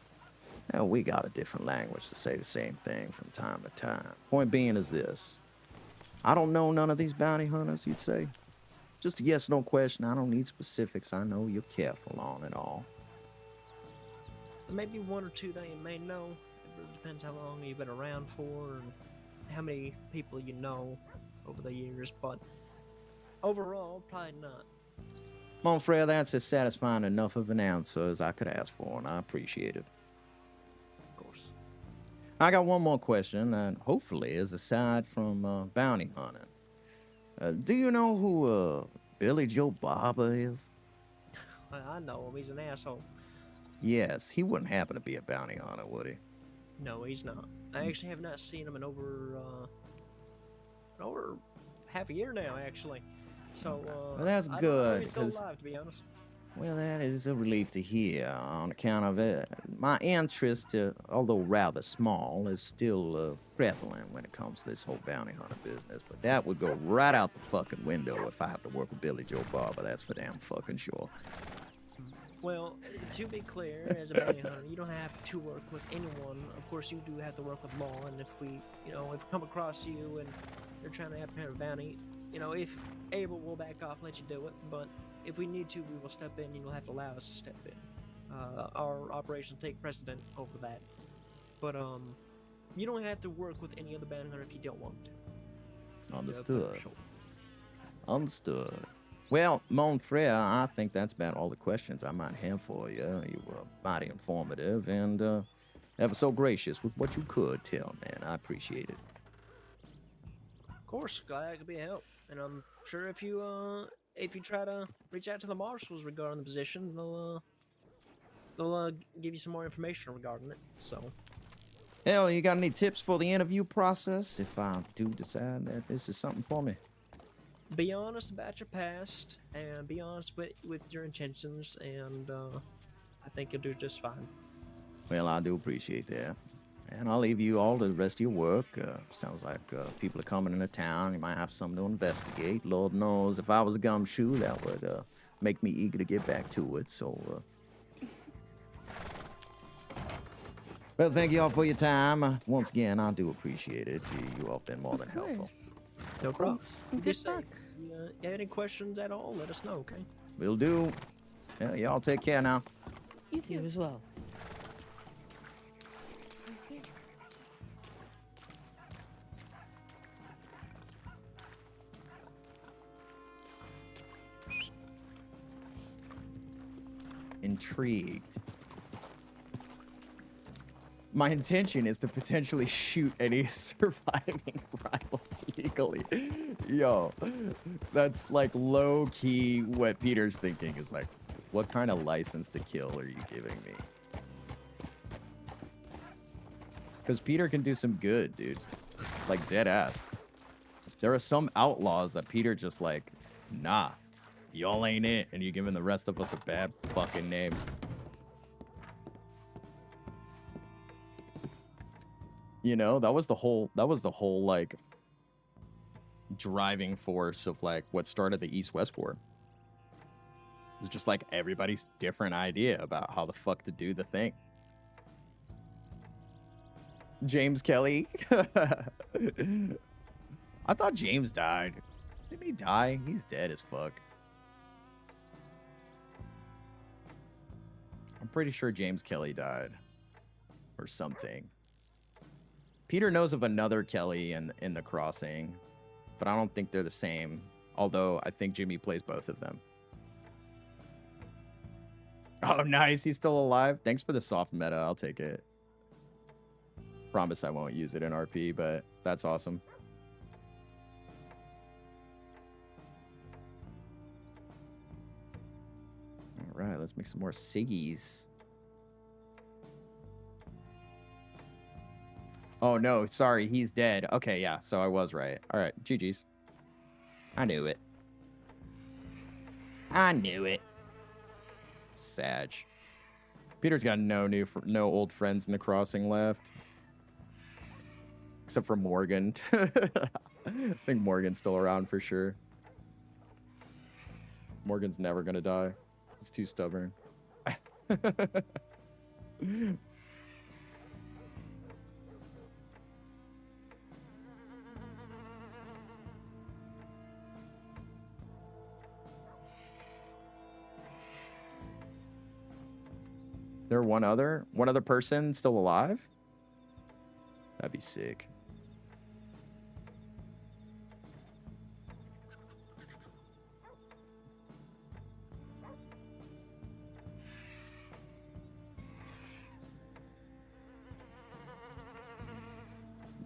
we got a different language to say the same thing from time to time. Point being is this. I don't know none of these bounty hunters, you'd say. Just a yes-no question. I don't need specifics. I know you're careful on it all. There may be one or two that you may know. It really depends how long you've been around for and how many people you know over the years, but overall, probably not. Monfrere, that's as satisfying enough of an answer as I could ask for, and I appreciate it. Of course. I got one more question that hopefully is aside from bounty hunting. Do you know who Billy Joe Barber is? I know him. He's an asshole. Yes, he wouldn't happen to be a bounty hunter, would he? No, he's not. I actually have not seen him in over half a year now, actually. So, Well, that's I don't know good, if he's still 'cause- alive, to be honest. Well, that is a relief to hear on account of it. My interest, although rather small, is still prevalent when it comes to this whole bounty hunter business. But that would go right out the fucking window if I have to work with Billy Joe Barber. That's for damn fucking sure. Well, to be clear, as a bounty hunter, you don't have to work with anyone. Of course, you do have to work with law, and if we come across you and you're trying to apprehend a bounty, you know, if able, we'll back off and let you do it. But if we need to, we will step in. You'll have to allow us to step in. Our operation will take precedent over that. But you don't have to work with any other bounty hunter if you don't want to. Understood. Understood. Well, Monfrere, I think that's about all the questions I might have for you. You were mighty informative and ever so gracious with what you could tell, man. I appreciate it. Of course, glad I could be a help. And I'm sure if you try to reach out to the marshals regarding the position, they'll give you some more information regarding it. So. Hell, you got any tips for the interview process if I do decide that this is something for me? Be honest about your past, and be honest with your intentions, and I think you'll do just fine. Well, I do appreciate that. And I'll leave you all to the rest of your work. Sounds like people are coming into town. You might have something to investigate. Lord knows, if I was a gumshoe, that would make me eager to get back to it. So, well, thank you all for your time. Once again, I do appreciate it. You all been more than helpful. No problem. Good luck. You have any questions at all, let us know, okay? Will do. Yeah, y'all take care now. You too. You as well. Intrigued. my intention is to potentially shoot any surviving rivals legally. Yo, that's like low key what Peter's thinking is like, what kind of license to kill are you giving me? Because Peter can do some good, dude. Like, dead ass. There are some outlaws that Peter just like, nah, y'all ain't it. And you giving the rest of us a bad fucking name. You know, that was the whole like driving force of like what started the East-West War. It was just like everybody's different idea about how the fuck to do the thing. James Kelly. I thought James died. Didn't he die? He's dead as fuck. I'm pretty sure James Kelly died. Or something. Peter knows of another Kelly in the Crossing. But I don't think they're the same. Although I think Jimmy plays both of them. Oh, nice. He's still alive. Thanks for the soft meta. I'll take it. Promise I won't use it in RP, but that's awesome. All right, let's make some more ciggies. Oh, no, sorry, he's dead. Okay, yeah, so I was right. All right, GG's. I knew it. I knew it. Sag. Peter's got no old friends in the Crossing left. Except for Morgan. I think Morgan's still around for sure. Morgan's never gonna die. He's too stubborn. There one other person still alive? That'd be sick.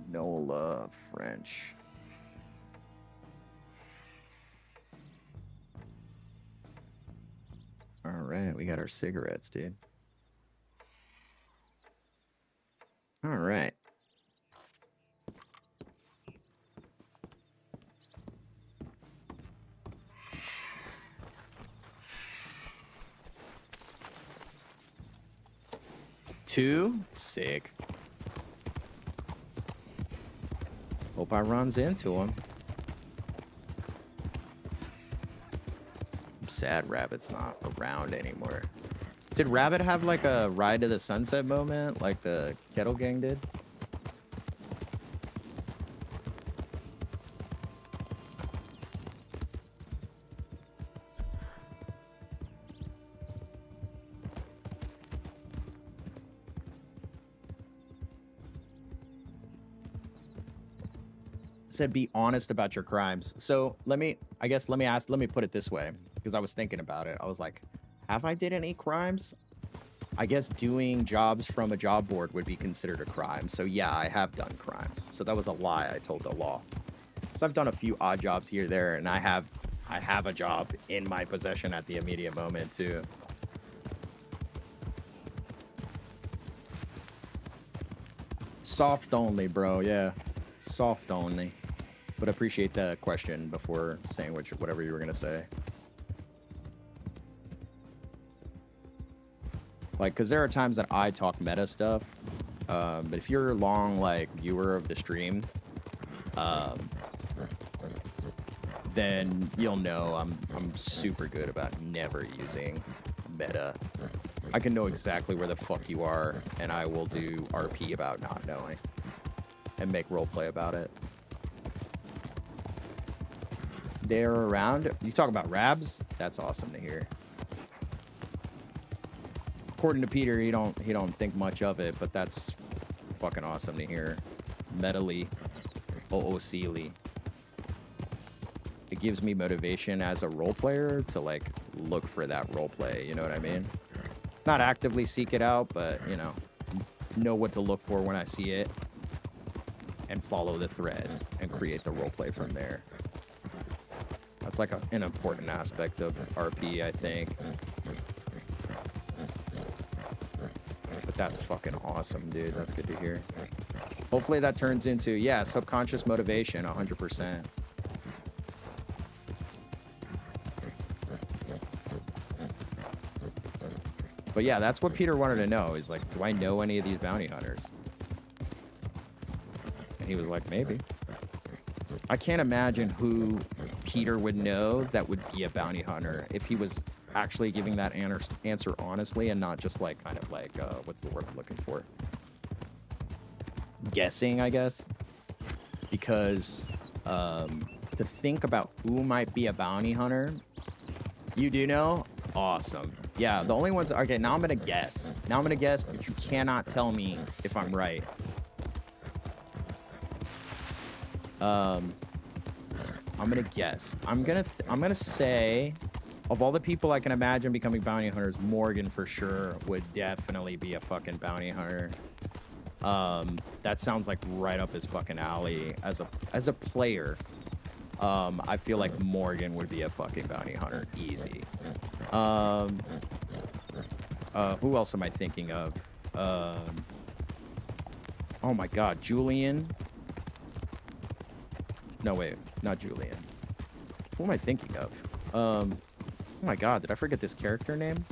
Nola French. All right, we got our cigarettes, dude. All right. Two? Sick. Hope I runs into him. I'm sad Rabbit's not around anymore. Did Rabbit have like a ride to the sunset moment like the Kettle Gang did? Said be honest about your crimes. So let me put it this way, because I was thinking about it. I was like, have I did any crimes? I guess doing jobs from a job board would be considered a crime. So yeah, I have done crimes. So that was a lie I told the law. So I've done a few odd jobs here, there, and I have a job in my possession at the immediate moment too. Soft only, bro, yeah. Soft only. But appreciate the question before saying whatever you were gonna say. Like, because there are times that I talk meta stuff, but if you're a long, like, viewer of the stream, then you'll know I'm super good about never using meta. I can know exactly where the fuck you are, and I will do RP about not knowing, and make roleplay about it. They're around. You talk about Rabs? That's awesome to hear. According to Peter, he don't think much of it, but that's fucking awesome to hear. Metally, OOCly. It gives me motivation as a role player to like look for that role play. You know what I mean? Not actively seek it out, but you know, know what to look for when I see it, and follow the thread and create the roleplay from there. That's like an important aspect of RP, I think. But that's fucking awesome, dude. That's good to hear. Hopefully that turns into, yeah, subconscious motivation, 100%. But yeah, that's what Peter wanted to know. He's like, do I know any of these bounty hunters? And he was like, maybe. I can't imagine who Peter would know that would be a bounty hunter if he was actually giving that answer honestly and not just like kind of like, what's the word I'm looking for? Guessing, I guess. Because to think about who might be a bounty hunter, you do know? Awesome. Yeah, the only ones, okay, now I'm gonna guess. But you cannot tell me if I'm right. I'm gonna guess. I'm gonna say, of all the people I can imagine becoming bounty hunters, Morgan for sure would definitely be a fucking bounty hunter. That sounds like right up his fucking alley. As a player, I feel like Morgan would be a fucking bounty hunter, easy. Who else am I thinking of? Oh my God, Julian. No, wait, not Julian. Who am I thinking of? Oh my God, did I forget this character name?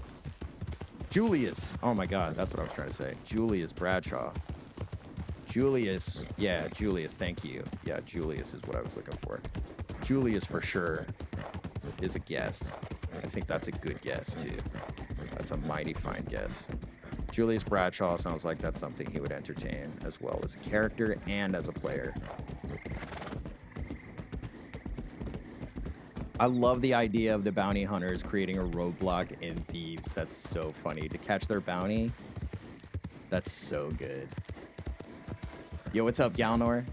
Julius. Oh my God, that's what I was trying to say. Julius Bradshaw. Julius. Yeah, Julius, thank you. Yeah, Julius is what I was looking for. Julius for sure is a guess. I think that's a good guess too. That's a mighty fine guess. Julius Bradshaw sounds like that's something he would entertain as well as a character and as a player. I love the idea of the bounty hunters creating a roadblock in Thieves. That's so funny. To catch their bounty, that's so good. Yo, what's up, Galnor?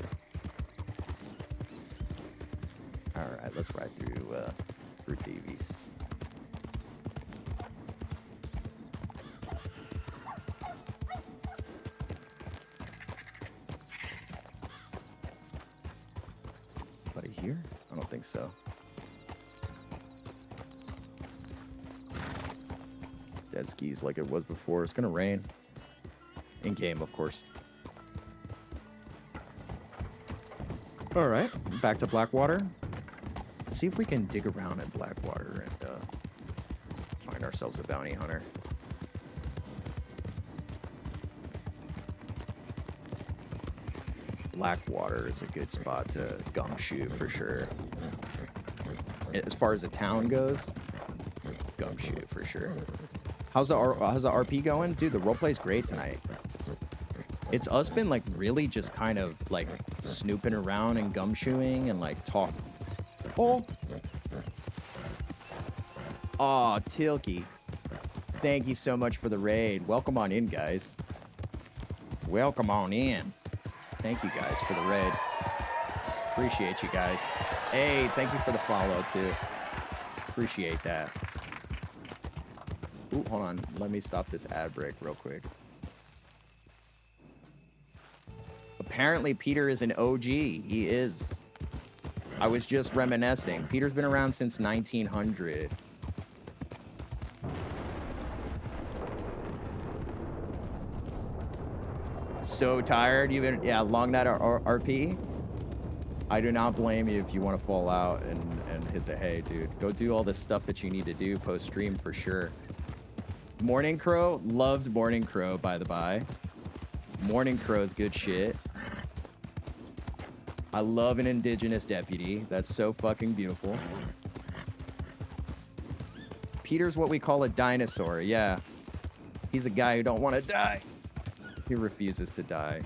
All right, let's ride through Thieves. Anybody here? I don't think so. It's dead skis like it was before. It's gonna rain. In game, of course. All right, back to Blackwater. Let's see if we can dig around in Blackwater and find ourselves a bounty hunter. Blackwater is a good spot to gumshoe for sure. As far as the town goes, gumshoe for sure. How's the RP going? Dude, the roleplay's great tonight. It's us been like really just kind of like snooping around and gumshoeing and like talk. Oh, Tilky. Thank you so much for the raid. Welcome on in, guys. Welcome on in. Thank you guys for the raid. Appreciate you guys. Hey, thank you for the follow too. Appreciate that. Ooh, hold on. Let me stop this ad break real quick. Apparently, Peter is an OG. He is. I was just reminiscing. Peter's been around since 1900. So tired. You've been, yeah, long night RP. I do not blame you if you want to fall out and hit the hay, dude. Go do all this stuff that you need to do post-stream for sure. Morning Crow. Loved Morning Crow, by the by. Morning Crow is good shit. I love an indigenous deputy. That's so fucking beautiful. Peter's what we call a dinosaur. Yeah. He's a guy who don't want to die. He refuses to die.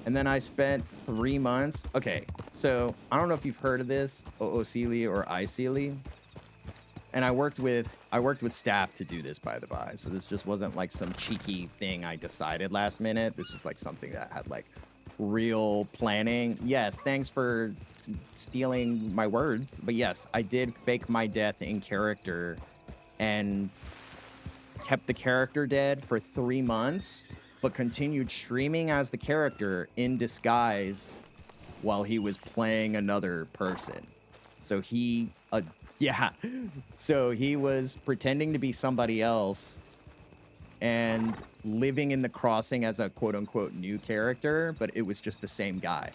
And then I spent 3 months. Okay, so I don't know if you've heard of this, Oosili or Isili. And I worked with staff to do this, by the by. So this just wasn't like some cheeky thing I decided last minute. This was like something that had like real planning. Yes, thanks for stealing my words. But yes, I did fake my death in character and kept the character dead for 3 months but continued streaming as the character in disguise while he was playing another person. So he, so he was pretending to be somebody else and living in the crossing as a quote-unquote new character, but it was just the same guy.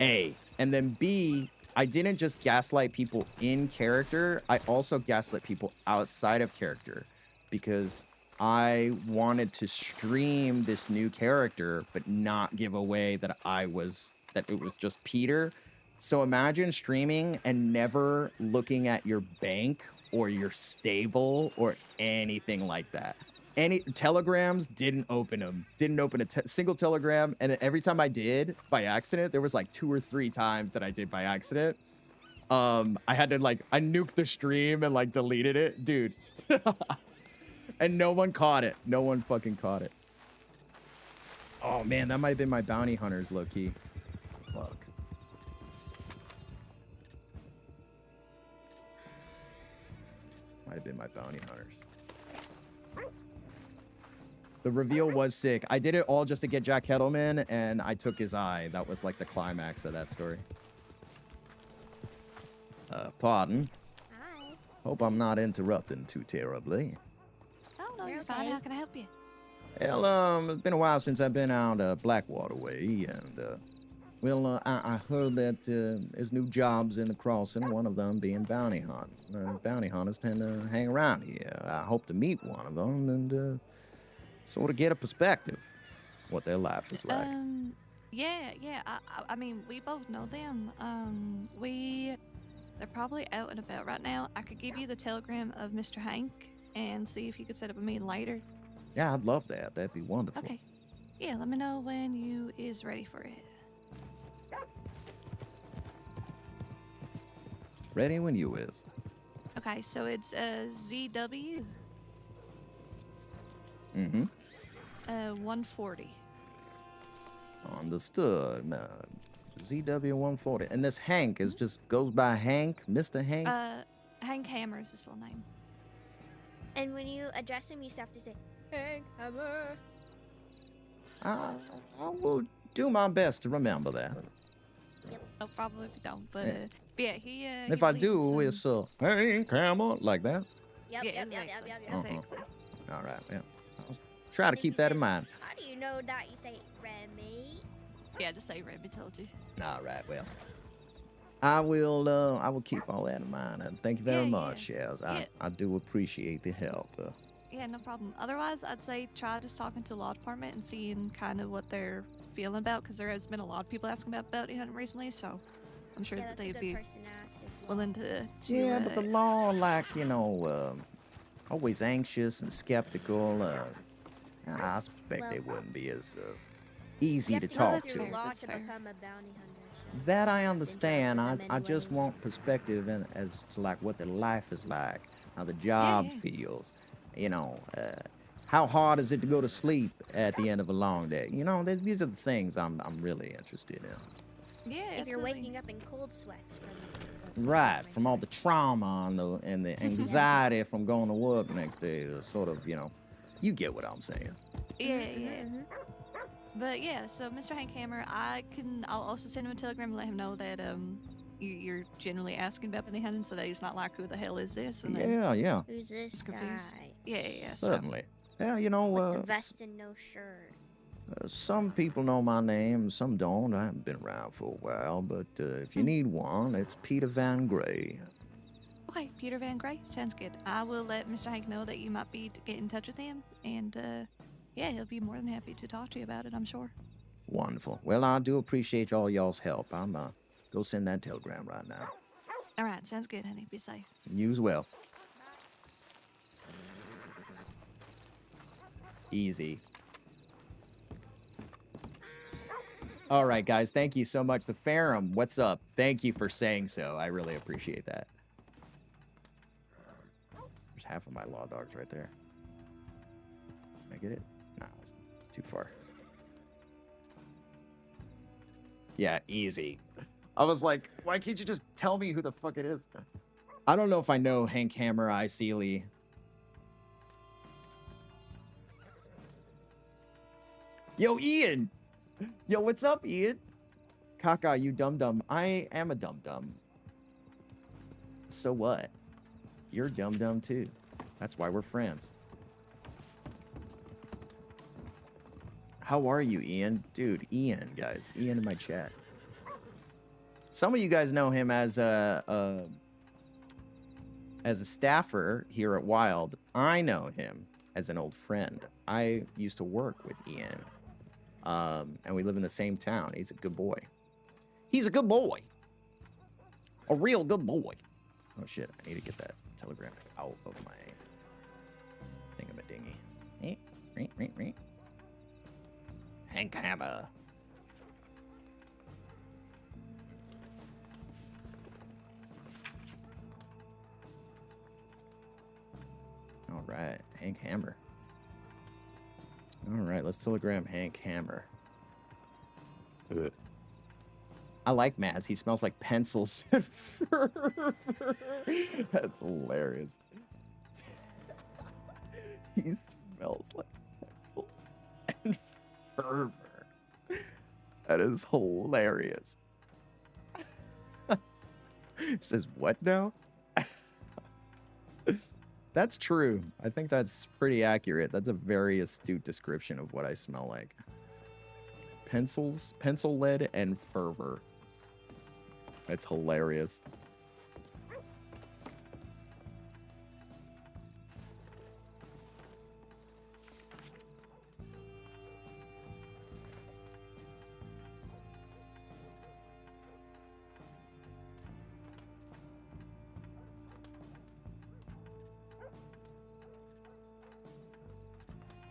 A. And then B, I didn't just gaslight people in character, I also gaslit people outside of character, because I wanted to stream this new character, but not give away that it was just Peter. So imagine streaming and never looking at your bank or your stable or anything like that. Any telegrams, didn't open them. Didn't open a single telegram. And every time I did by accident, there was like 2 or 3 times that I did by accident. I had to I nuked the stream and deleted it. Dude. And no one caught it. No one fucking caught it. Oh man, that might have been my bounty hunters, low-key. Fuck. Might have been my bounty hunters. The reveal was sick. I did it all just to get Jack Kettleman, and I took his eye. That was the climax of that story. Pardon? Hi. Hope I'm not interrupting too terribly. Oh, no, you're fine. How can I help you? Well, it's been a while since I've been out Blackwater way, and, I heard that there's new jobs in the crossing, one of them being bounty hunting. Bounty hunters tend to hang around here. I hope to meet one of them and sort of get a perspective what their life is like. Yeah. I mean, we both know them. They're probably out and about right now. I could give you the telegram of Mr. Hank and see if you could set up a meeting later. Yeah, I'd love that. That'd be wonderful. Okay. Yeah, let me know when you is ready for it. Ready when you is. Okay, so it's ZW. Mm-hmm. 140. Understood. ZW140. And this Hank is just goes by Hank, Mr. Hank? Hank Hammer is his full name. And when you address him, you just have to say, Hank Hammer. I will do my best to remember that. No problem if you don't, but yeah, he. If I do, it's Hank Hammer, like that. Yep, Yeah, yep, exactly. yep. Exactly. All right, yeah. I'll try to keep that in mind. How do you know that? You say Remy. Yeah, just say Remy told you. All right, well. I will keep all that in mind, and thank you very much, Yes. I do appreciate the help. Yeah, no problem. Otherwise, I'd say try just talking to the law department and seeing kind of what they're feeling about, because there has been a lot of people asking about bounty hunting recently, so I'm sure that they'd be willing to Yeah, but the law, always anxious and skeptical. I suspect they wouldn't be as easy to talk to. That's fair. Become a bounty hunter. So That I understand. I just want perspective as to what their life is like, how the job feels. How hard is it to go to sleep at the end of a long day? These are the things I'm really interested in. Yeah, if you're waking up in cold sweats from Right, from all the trauma and the anxiety from going to work next day, sort of, you get what I'm saying. Yeah. But yeah, so Mr. Hank Hammer, I'll also send him a telegram and let him know that you're generally asking about bounty hunting, so that he's not like, who the hell is this? And Yeah. Who's this guy? Yeah. Certainly. Yeah, With the vest and no shirt. Some people know my name, some don't. I haven't been around for a while, but if you need one, it's Peter Van Gray. Okay, Peter Van Gray, sounds good. I will let Mr. Hank know that you might be to get in touch with him, and he'll be more than happy to talk to you about it, I'm sure. Wonderful. Well, I do appreciate all y'all's help. I'm go send that telegram right now. All right, sounds good, honey. Be safe. You as well. Easy. All right, guys. Thank you so much. The Ferrum, what's up? Thank you for saying so. I really appreciate that. There's half of my law dogs right there. Can I get it? No, it's too far. Yeah, easy. I was like, why can't you just tell me who the fuck it is? I don't know if I know Hank Hammer, I. Seeley. Yo, Ian. Yo, what's up, Ian? Kaka, you dum-dum. I am a dum-dum. So what? You're dum-dum too. That's why we're friends. How are you, Ian? Dude, Ian, guys. Ian in my chat. Some of you guys know him as a staffer here at Wild. I know him as an old friend. I used to work with Ian. And we live in the same town. He's a good boy. He's a good boy. A real good boy. Oh shit, I need to get that telegram out of my thingamadingy. Hank Hammer. All right, Hank Hammer. All right, let's telegram Hank Hammer. Ugh. I like Maz. He smells like pencils and fervor. That's hilarious. He smells like pencils and fervor. That is hilarious. He says, what now? That's true. I think that's pretty accurate. That's a very astute description of what I smell like. Pencils, pencil lead, and fervor. That's hilarious.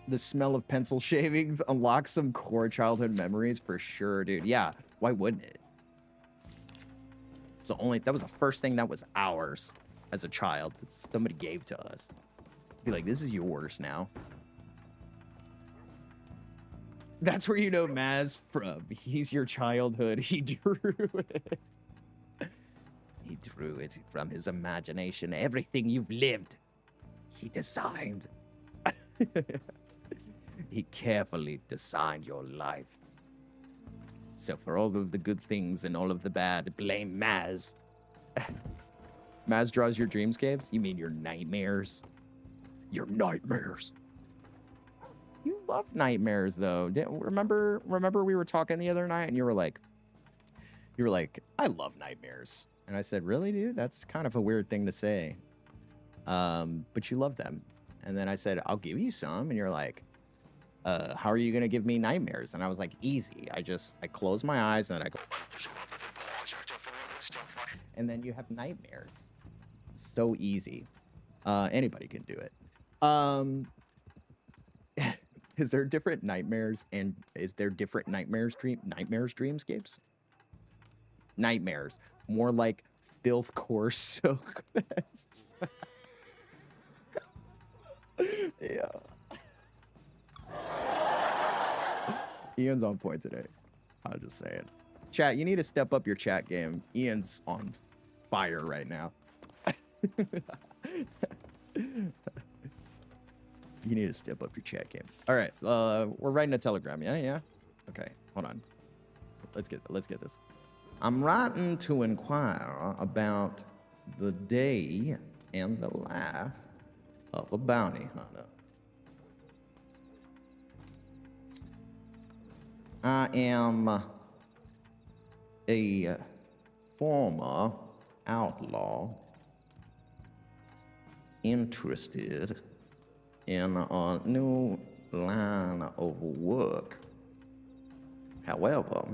The smell of pencil shavings unlocks some core childhood memories for sure, dude. Yeah, why wouldn't it? That was the first thing that was ours as a child that somebody gave to us. Be like, this is yours now. That's where you know Maz from. He's your childhood. He drew it. He drew it from his imagination. Everything you've lived, he designed. He carefully designed your life. So for all of the good things and all of the bad, blame Maz. Maz draws your dreamscapes? You mean your nightmares? Your nightmares. You love nightmares, though. Remember we were talking the other night and you were like, I love nightmares. And I said, really, dude? That's kind of a weird thing to say. But you love them. And then I said, I'll give you some. And you're like, how are you going to give me nightmares? And I was like, easy. I close my eyes and then I go, and then you have nightmares. So easy. Anybody can do it. Is there different nightmares and is there different dreamscapes? Nightmares. More like filth core soak fests. Yeah. Ian's on point today. I'll just say it. Chat, you need to step up your chat game. Ian's on fire right now. You need to step up your chat game. All right, we're writing a telegram. Yeah. Okay, hold on. Let's get this. I'm writing to inquire about the day in the life of a bounty hunter. I am a former outlaw interested in a new line of work. However,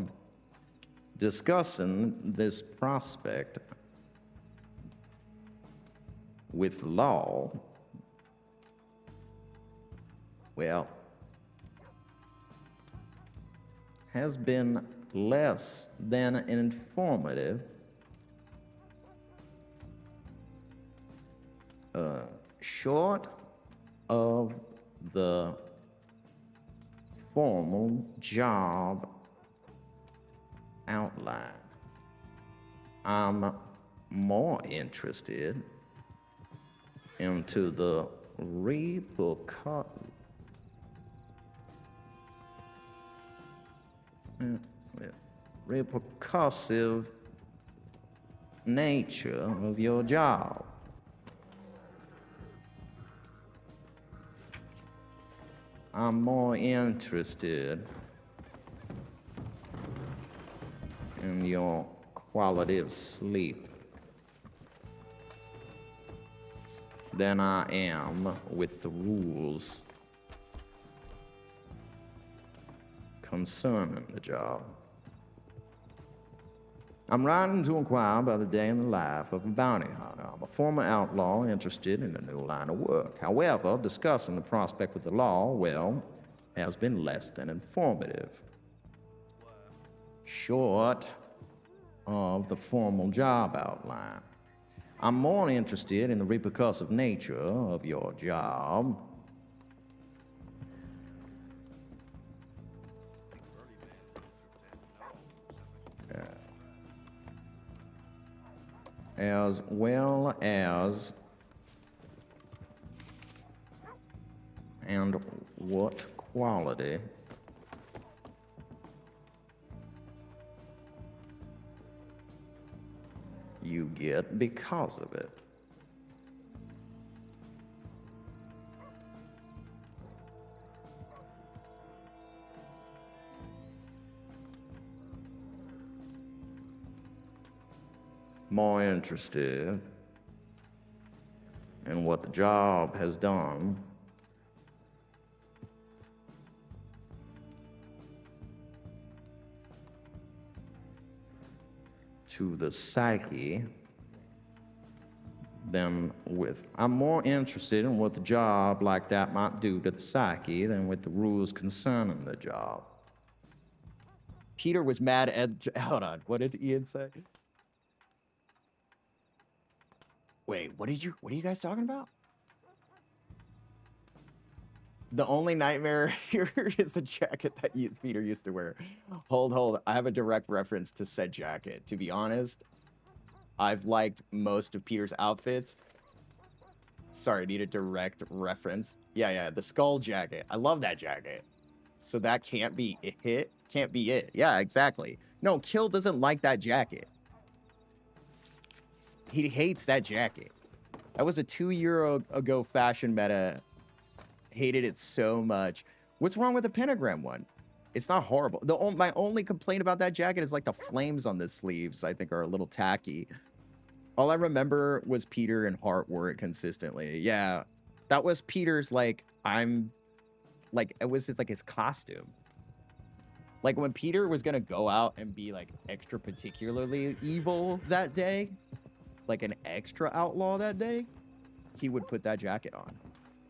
discussing this prospect with law, well, has been less than informative. Short of the formal job outline, I'm more interested into the repercussive nature of your job. I'm more interested in your quality of sleep than I am with the rules concerning the job. I'm writing to inquire about the day in the life of a bounty hunter. I'm a former outlaw interested in a new line of work. However, discussing the prospect with the law, well, has been less than informative. Short of the formal job outline. I'm more interested in the repercussive nature of your job. As well as and what quality you get because of it. More interested in what the job has done to the psyche than with. I'm more interested in what the job like that might do to the psyche than with the rules concerning the job. Peter was mad at. Hold on, what did Ian say? Wait, what are you guys talking about? The only nightmare here is the jacket that Peter used to wear. Hold. I have a direct reference to said jacket. To be honest, I've liked most of Peter's outfits. Sorry, I need a direct reference. Yeah, the skull jacket. I love that jacket. So that can't be it. Can't be it. Yeah, exactly. No, Kill doesn't like that jacket. He hates that jacket. That was a 2 year ago fashion meta. Hated it so much. What's wrong with the pentagram one? It's not horrible. My only complaint about that jacket is like the flames on the sleeves, I think, are a little tacky. All I remember was Peter and Hart wore it consistently. Yeah, that was Peter's, like, it was his costume. Like, when Peter was gonna go out and be, like, extra particularly evil that day, like an extra outlaw that day, he would put that jacket on.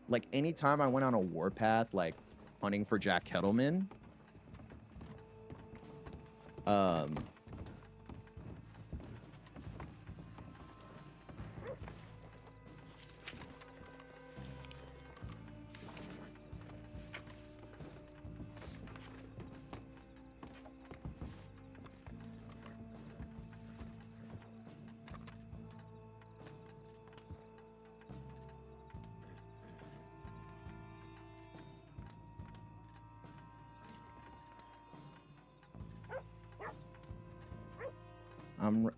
Like, anytime I went on a warpath, like, hunting for Jack Kettleman,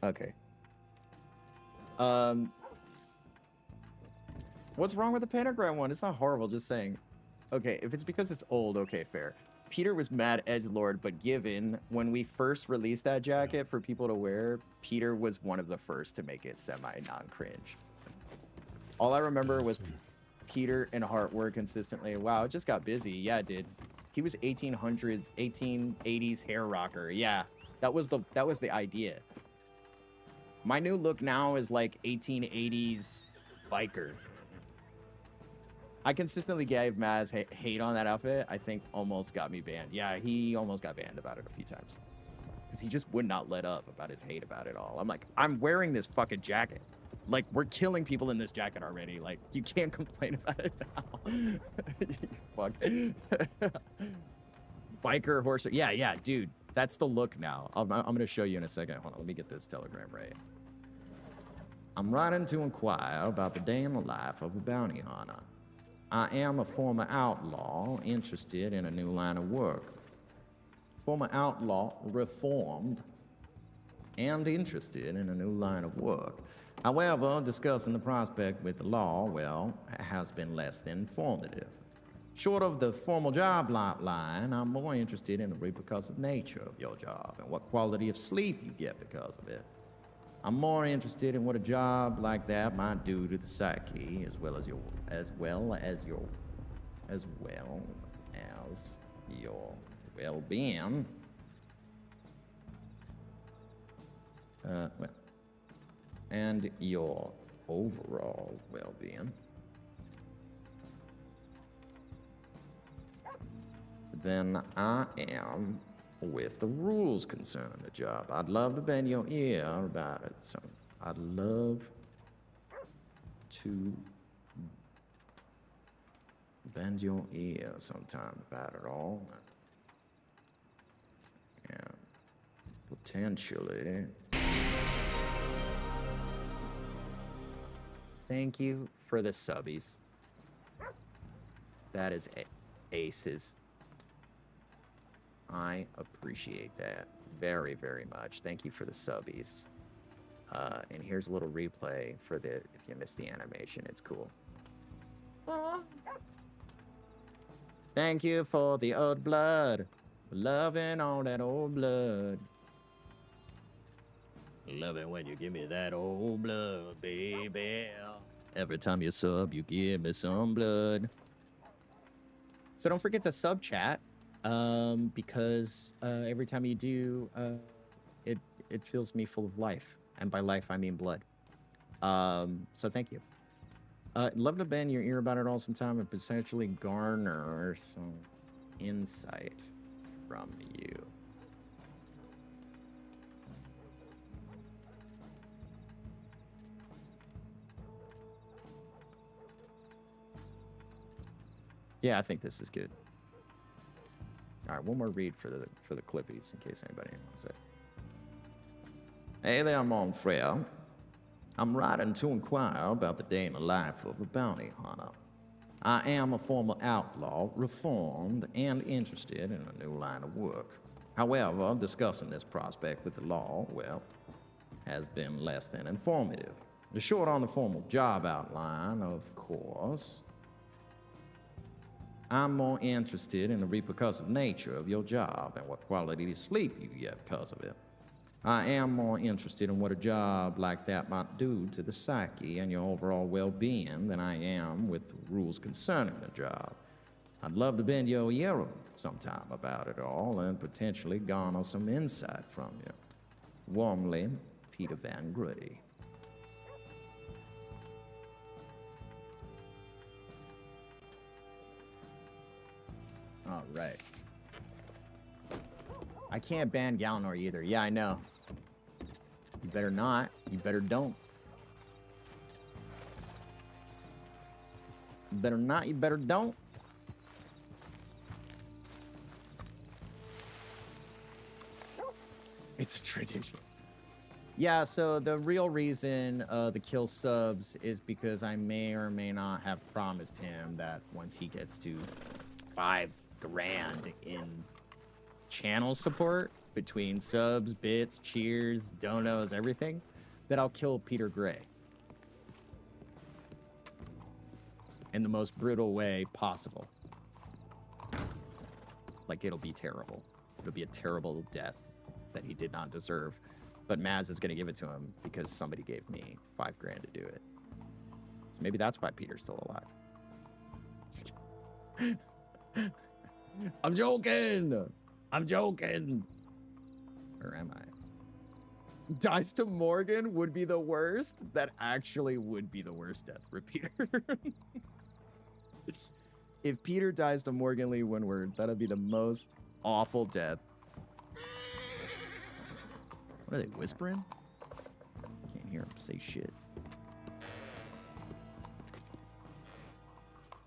okay. What's wrong with the pentagram one? It's not horrible, just saying. Okay, if it's because it's old, okay, fair. Peter was mad edgelord, but given when we first released that jacket for people to wear, Peter was one of the first to make it semi-non-cringe. All I remember was Peter and Hart were consistently, wow, it just got busy. Yeah, it did. He was 1800s, 1880s hair rocker. Yeah, that was the idea. My new look now is like 1880s biker. I consistently gave Maz hate on that outfit. I think almost got me banned. Yeah, he almost got banned about it a few times. Because he just would not let up about his hate about it all. I'm like, I'm wearing this fucking jacket. Like, we're killing people in this jacket already. Like, you can't complain about it now. Fuck. Biker, horse. Yeah, dude. That's the look now. I'm going to show you in a second. Hold on, let me get this telegram right. I'm writing to inquire about the day in the life of a bounty hunter. I am a former outlaw interested in a new line of work. former outlaw, reformed, and interested in a new line of work. However, discussing the prospect with the law, well, has been less than informative. Short of the formal job line, I'm more interested in the repercussive nature of your job and what quality of sleep you get because of it. I'm more interested in what a job like that might do to the psyche, as well as your well-being. And your overall well-being. Than I am with the rules concerning the job. I'd love to bend your ear about it. So I'd love to bend your ear sometime about it all. And potentially. Thank you for the subbies. That is aces. I appreciate that very, very much. Thank you for the subbies. And here's a little replay for if you missed the animation. It's cool. Thank you for the old blood. Loving all that old blood. Love it when you give me that old blood, baby. Every time you sub, you give me some blood. So don't forget to sub chat. Because every time you do, it fills me full of life, and by life I mean blood. So thank you. Love to bend your ear about it all sometime and potentially garner some insight from you. Yeah, I think this is good. All right, one more read for the clippies in case anybody wants it. Hey there, mon frere. I'm writing to inquire about the day in the life of a bounty hunter. I am a former outlaw, reformed, and interested in a new line of work. However, discussing this prospect with the law, well, has been less than informative. The short on the formal job outline, of course. I'm more interested in the repercussive nature of your job and what quality of sleep you get because of it. I am more interested in what a job like that might do to the psyche and your overall well-being than I am with the rules concerning the job. I'd love to bend your ear sometime about it all and potentially garner some insight from you. Warmly, Peter Van Gray. All right. I can't ban Galnor either. Yeah, I know. You better not. You better don't. You better not. You better don't. It's a tradition. Yeah, so the real reason the kill subs is because I may or may not have promised him that once he gets to $5 grand in channel support between subs, bits, cheers, donos, everything, that I'll kill Peter Gray in the most brutal way possible. Like, it'll be terrible. It'll be a terrible death that he did not deserve. But Maz is going to give it to him because somebody gave me $5 grand to do it. So maybe that's why Peter's still alive. I'm joking. I'm joking. Or am I? Dies to Morgan would be the worst. That actually would be the worst death for Peter. If Peter dies to Morgan Lee Windward, that'd be the most awful death. What are they whispering? Can't hear them say shit.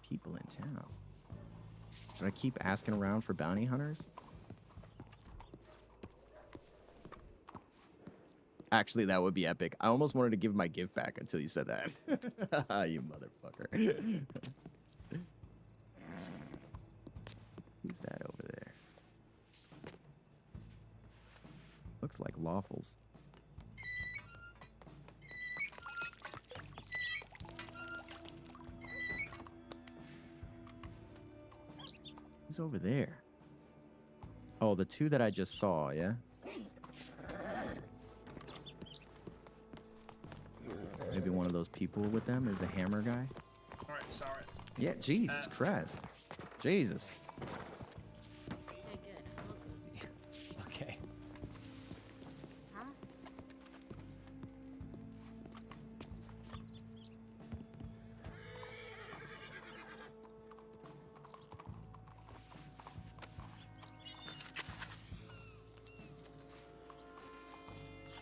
People in town. Should I keep asking around for bounty hunters? Actually, that would be epic. I almost wanted to give my gift back until you said that. You motherfucker. Who's that over there? looks like Lawfuls. Who's over there? Oh, the two that I just saw, yeah? Maybe one of those people with them is the hammer guy? Alright, sorry. Yeah, Jesus Christ. Jesus. Okay.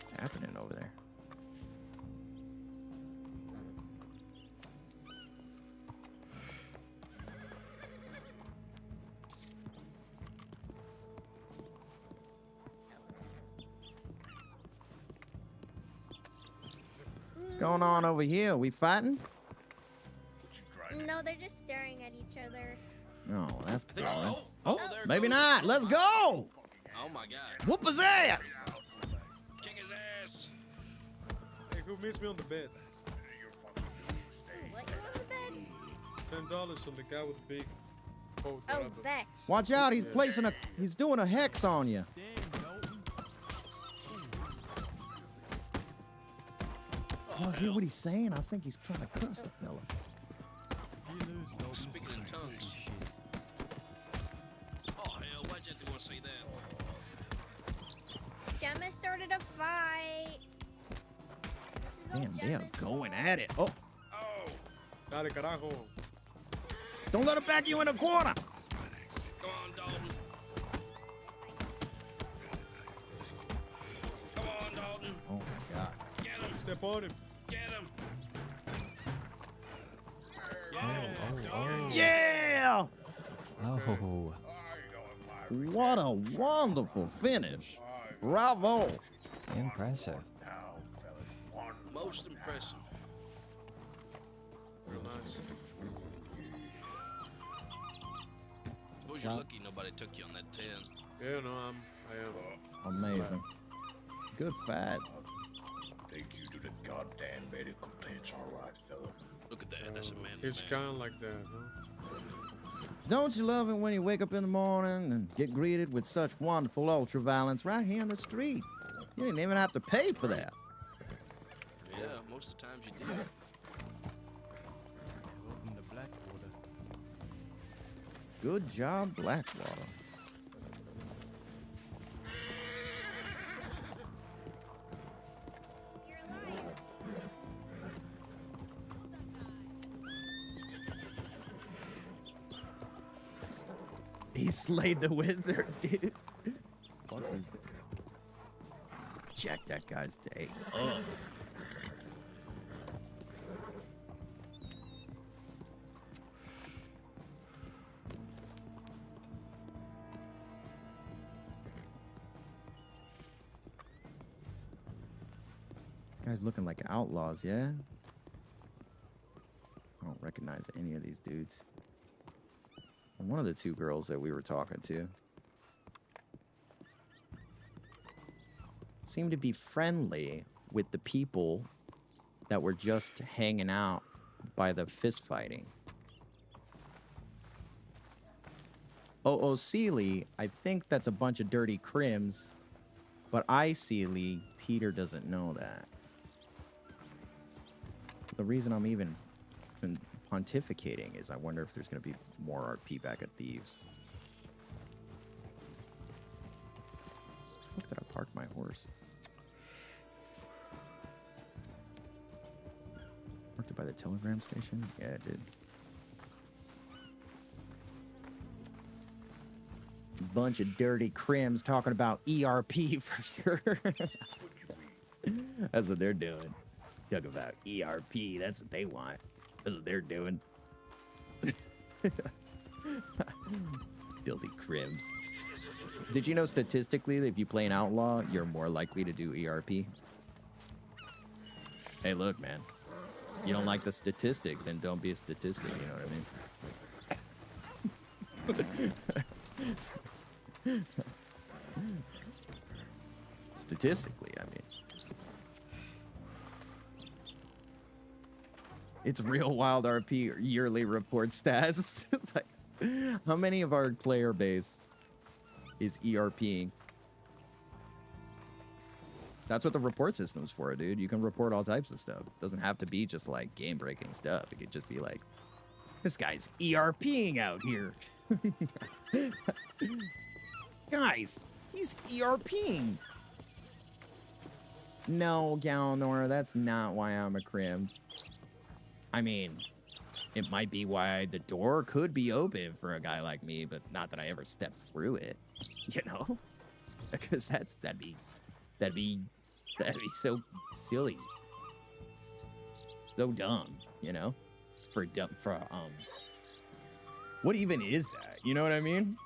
What's happening over there? What's going on over here? We fighting? No, they're just staring at each other. No, that's think- boring. oh, Oh, there maybe goes- not. Let's go. Oh my god. Whoop his ass. Kick his ass. Hey, who meets me on the bed? What, you on the bed? $10 on the guy with the big coat. Oh, whatever. that. Watch out. He's doing a hex on you. Oh, hear what he's saying? I think he's trying to curse the fella. Speaking in tongues. Oh hell, why'd you have to want to say that? Gemma started a fight. This is all Damn, they are Gemma's going fault. at it. Oh, Dale, carajo. don't let him back you in the corner. Come on, Dalton. Come on, Dalton. Oh my God. Get him. Step on him. Get him. Yeah! Oh. What a wonderful finish. Bravo. Impressive. Most impressive. Real nice. Suppose you're lucky nobody took you on that 10. Yeah, no, I am. Amazing. Good fight. Take you to the goddamn medical tent, all right, fella. Look at that. That's a man. It's man. kind of like that, huh? Don't you love it when you wake up in the morning and get greeted with such wonderful ultraviolence right here in the street? You didn't even have to pay for that. Yeah, most of the times you do. Welcome to Blackwater. Good job, Blackwater. He slayed the wizard, dude. Fucking check that guy's day. Oh. These guys looking like outlaws, yeah? I don't recognize any of these dudes. One of the two girls that we were talking to seemed to be friendly with the people that were just hanging out by the fist fighting. Oh, Sealy, I think that's a bunch of dirty crims, but I, Sealy, Peter doesn't know that. The reason I'm even pontificating is I wonder if there's going to be more RP back at Thieves. Fuck, did I park my horse? Parked it by the telegram station? Yeah, it did. Bunch of dirty crims talking about ERP for sure. That's what they're doing. Talk about ERP. That's what they want. That's what they're doing. Filthy crims. Did you know statistically that if you play an outlaw, you're more likely to do ERP? Hey, look, man. You don't like the statistic, then don't be a statistic. You know what I mean? Statistically, I mean. It's real wild RP yearly report stats. It's like, how many of our player base is ERPing? That's what the report system's for, dude. You can report all types of stuff. It doesn't have to be just like game-breaking stuff. It could just be like, this guy's ERPing out here. Guys, he's ERPing. No, Galnor, that's not why I'm a crim. I mean, it might be why the door could be open for a guy like me, but not that I ever stepped through it, you know? Because that'd be so silly. So dumb, you know? What even is that? You know what I mean?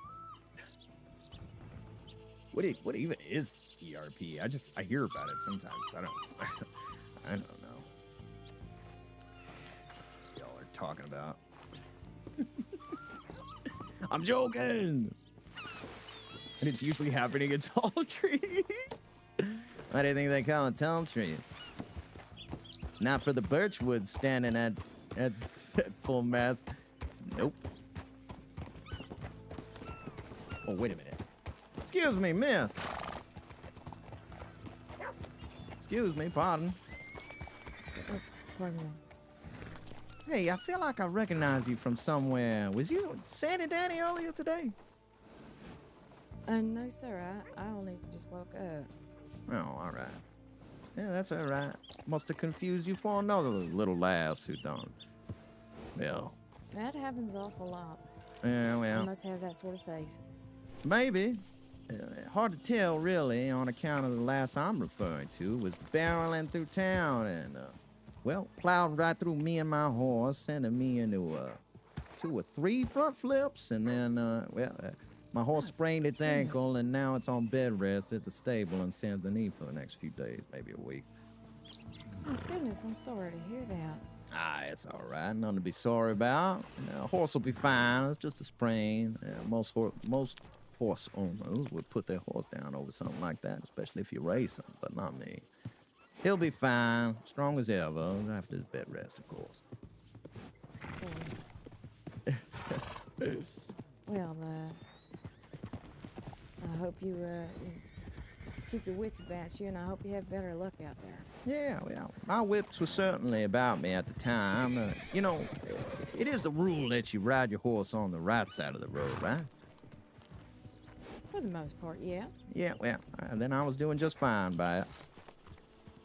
What even is ERP? I hear about it sometimes. I don't know. Y'all are talking about. I'm joking. And it's usually happening in tall trees. Why do you think they call it tall trees? Not for the birchwood standing at full mast. Nope. Oh, wait a minute. Excuse me, miss. Excuse me, pardon. Oh, pardon me. Hey, I feel like I recognize you from somewhere. Was you Sandy Danny earlier today? No, sir. I only just woke up. Oh, all right. Yeah, that's all right. Must have confused you for another little lass who done. Well. That happens awful lot. Yeah, well. You must have that sort of face. Maybe. Hard to tell, really, on account of the lass I'm referring to was barreling through town and, well, plowed right through me and my horse, sending me into 2 or 3 front flips, and then, my horse sprained its ankle, and now it's on bed rest at the stable in Saint Denis for the next few days, maybe a week. Oh, goodness, I'm sorry to hear that. Ah, it's all right. Nothing to be sorry about. Horse will be fine. It's just a sprain. Most horse owners would put their horse down over something like that, especially if you race him, but not me. He'll be fine, strong as ever, after his bed rest, of course. Of course. Well, I hope you keep your wits about you, and I hope you have better luck out there. Yeah, well, my whips were certainly about me at the time. You know, it is the rule that you ride your horse on the right side of the road, right? For the most part, yeah. Yeah, well, then I was doing just fine by it.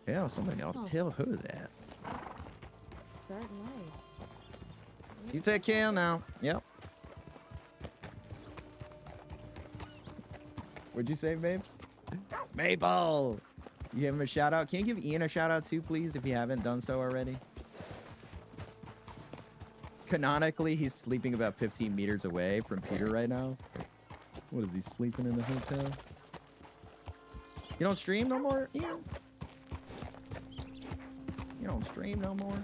Hell, somebody ought to tell her that. Certainly. You take care now. Yep. What'd you say, Mapes? Maple! You give him a shout out. Can you give Ian a shout out too, please, if you haven't done so already? Canonically, he's sleeping about 15 meters away from Peter right now. What is he, sleeping in the hotel? You don't stream no more, Ian? You don't stream no more?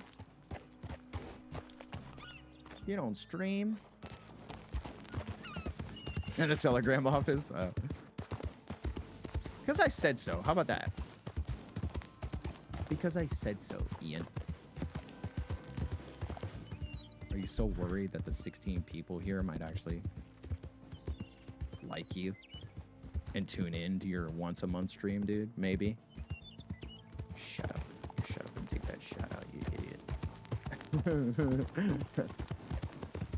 You don't stream? In the telegram office? Because I said so. How about that? Because I said so, Ian. Are you so worried that the 16 people here might actually like you and tune in to your once-a-month stream, dude? Maybe? Shut up. Shut up and take that shout out, you idiot.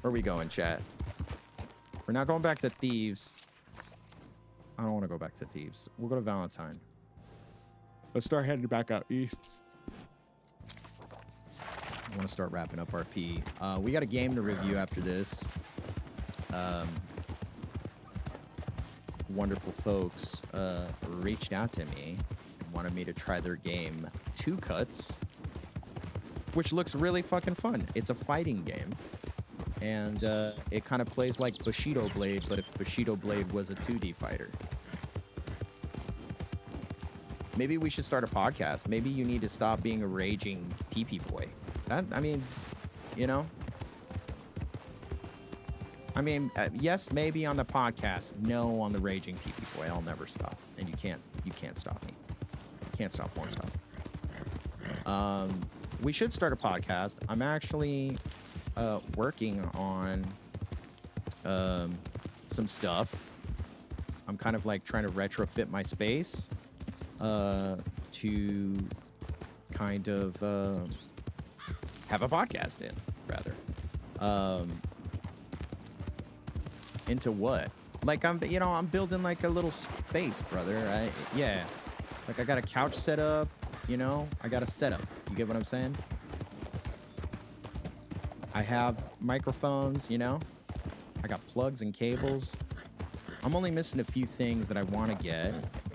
Where are we going, chat? We're not going back to Thieves. I don't want to go back to Thieves. We'll go to Valentine. Let's start heading back out east. I want to start wrapping up RP. We got a game to review after this. Wonderful folks reached out to me and wanted me to try their game Two Cuts, which looks really fucking fun. It's a fighting game. And it kind of plays like Bushido Blade, but if Bushido Blade was a 2D fighter. Maybe we should start a podcast. Maybe you need to stop being a raging pee-pee boy. I mean, you know. I mean, yes, maybe on the podcast. No, on the Raging PP Boy. I'll never stop, and you can't stop me. You can't stop one stop. We should start a podcast. I'm actually working on some stuff. I'm kind of like trying to retrofit my space to kind of have a podcast in, rather. Into what? Like I'm building like a little space, brother. Yeah. Like I got a couch set up, I got a setup. You get what I'm saying? I have microphones, I got plugs and cables. I'm only missing a few things that I want to get.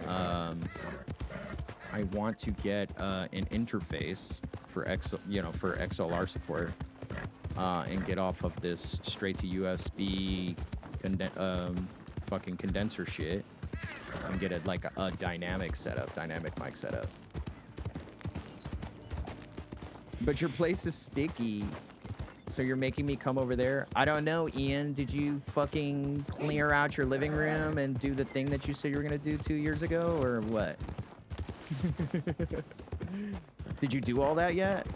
I want to get an interface for for XLR support, and get off of this straight to USB fucking condenser shit, and get it like a dynamic mic setup. But your place is sticky, so you're making me come over there. I don't know, Ian. Did you fucking clear out your living room and do the thing that you said you were gonna do 2 years ago, or what? Did you do all that yet?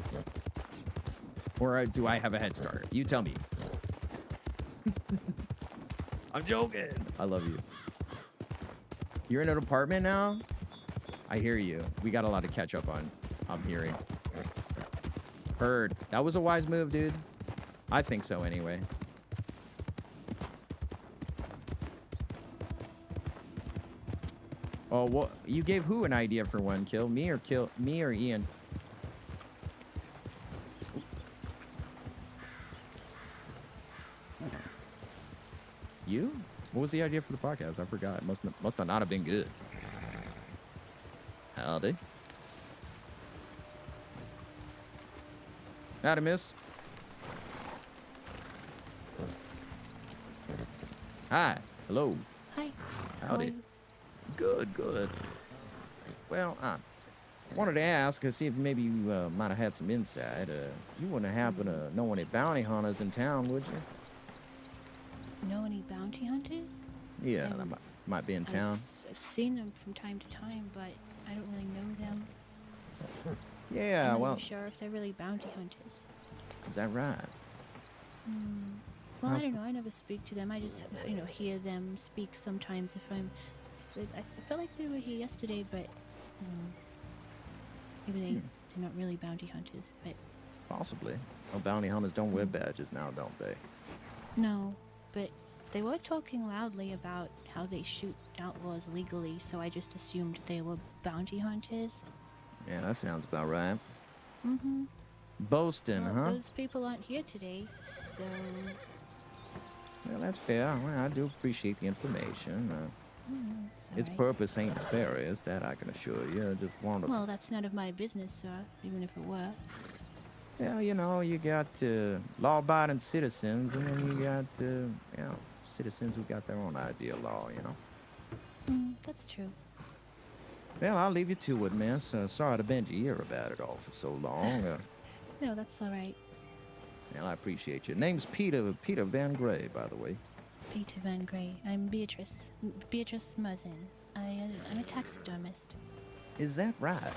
Or do I have a head start? You tell me. I'm joking. I love you. You're in an apartment now? I hear you. We got a lot to catch up on, I'm hearing. Heard. That was a wise move, dude. I think so anyway. Oh, what? You gave who an idea for one kill? Me or Ian? You? What was the idea for the podcast? I forgot. Must not have been good. Howdy. Howdy, miss. Hi. Hello. Hi. Howdy. Good. Well, I wanted to ask, see if maybe you might have had some insight. You wouldn't happen to know any bounty hunters in town, would you? Know any bounty hunters? Yeah, that might be in town. I've seen them from time to time, but I don't really know them. Yeah, I'm well. not sure if they're really bounty hunters. Is that right? Well, I don't know. I never speak to them. I just, hear them speak sometimes if I'm. So I felt like they were here yesterday, but maybe they're not really bounty hunters. But possibly. Well, bounty hunters don't wear badges now, don't they? no, but they were talking loudly about how they shoot outlaws legally. So I just assumed they were bounty hunters. Yeah, that sounds about right. Mm-hmm. Boasting, Well, huh? those people aren't here today, so Well, that's fair. Well, I do appreciate the information. Its alright. purpose ain't nefarious, that I can assure you. I just want to. Well, that's none of my business, sir, even if it were. Yeah, you got law-abiding citizens, and then you got, citizens who got their own idea of law, That's true. Well, I'll leave you to it, miss. Sorry to bend your ear about it all for so long. No, that's all right. Well, I appreciate you. Name's Peter Van Gray, by the way. Peter Van Gray. I'm Beatrice Muzzin. I'm a taxidermist. Is that right?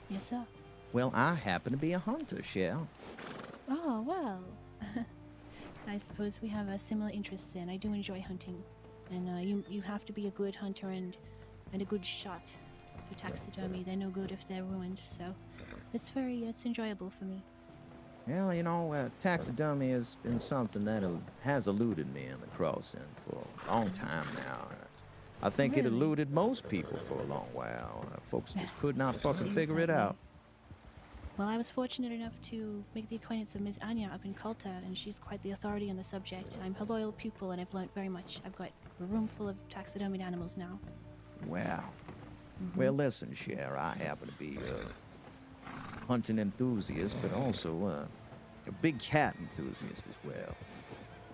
Yes, sir. Well, I happen to be a hunter, Shell. Oh, well. I suppose we have a similar interest then. I do enjoy hunting. And you have to be a good hunter and a good shot for taxidermy. They're no good if they're ruined, so it's enjoyable for me. Well, taxidermy has been something that has eluded me in the crossing for a long time now. I think it Really? eluded most people for a long while. Folks just could not fucking Seems figure that it way. out. Well, I was fortunate enough to make the acquaintance of Ms. Anya up in Calta, and she's quite the authority on the subject. I'm her loyal pupil, and I've learned very much. I've got a room full of taxidermied animals now. Wow. Well, listen, Cher, I happen to be a hunting enthusiast, but also a big cat enthusiast as well.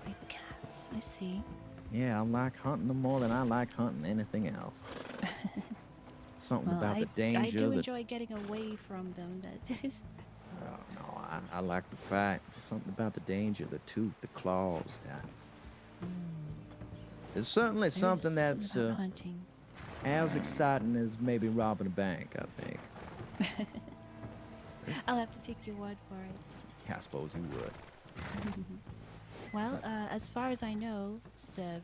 Big cats, I see. Yeah, I like hunting them more than I like hunting anything else. Something Well, about the danger. I do enjoy getting away from them. That is. No, I like the fight. Something about the danger, the tooth, the claws. It's certainly something that's about hunting. as exciting as maybe robbing a bank, I think. I'll have to take your word for it. I suppose you would. Well, as far as I know, Sev,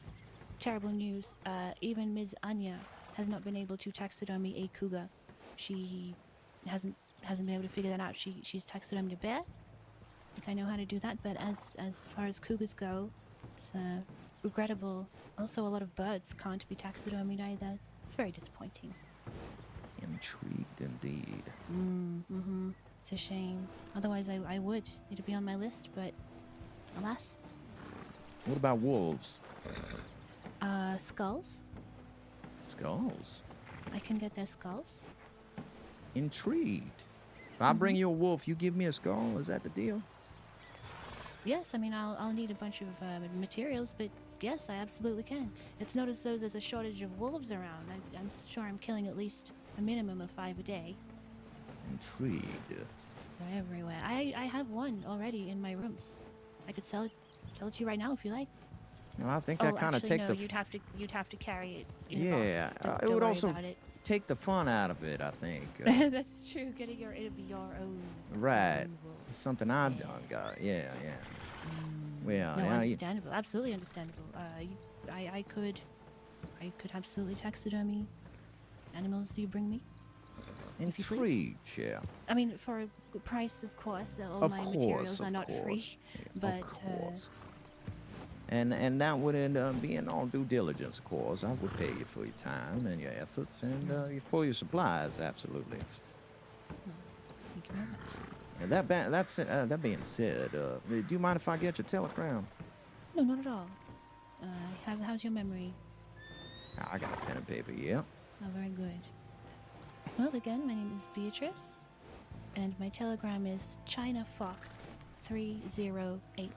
terrible news. Even Ms. Anya has not been able to taxidermy a cougar. She hasn't been able to figure that out. She's taxidermied a bear. I think I know how to do that, but as far as cougars go, it's regrettable. Also, a lot of birds can't be taxidermied either. It's very disappointing. Intrigued indeed. Mm-hmm. It's a shame. Otherwise, I would. It'd be on my list, but alas. What about wolves? Skulls. Skulls? I can get their skulls. Intrigued. If I bring you a wolf, you give me a skull. Is that the deal? Yes, I mean, I'll need a bunch of materials, but yes, I absolutely can. It's not as though there's a shortage of wolves around. I'm sure I'm killing at least a minimum of 5 a day. Intrigued. They're everywhere. I have one already in my rooms. I could sell it to you right now if you like. Well, I think that kind of take the. You'd have to carry it. In Yeah, a box. it would worry also about it. take the fun out of it. I think. That's true. It'd be your own. Right. Something I've done, guy. Yeah. Well, No, now you, understandable. Absolutely understandable. I could absolutely taxidermy animals you bring me. if you please. intrigued, yeah. I mean, for a price, of course. All Of my course, materials of are not course. free, Yeah, but of course. And that would end up being all due diligence, of course. I would pay you for your time and your efforts and for your supplies, absolutely. Thank you very much. Yeah, that being said, do you mind if I get your telegram? No, not at all. How's your memory? I got a pen and paper, yeah. Oh, very good. Well, again, my name is Beatrice, and my telegram is China Fox 308.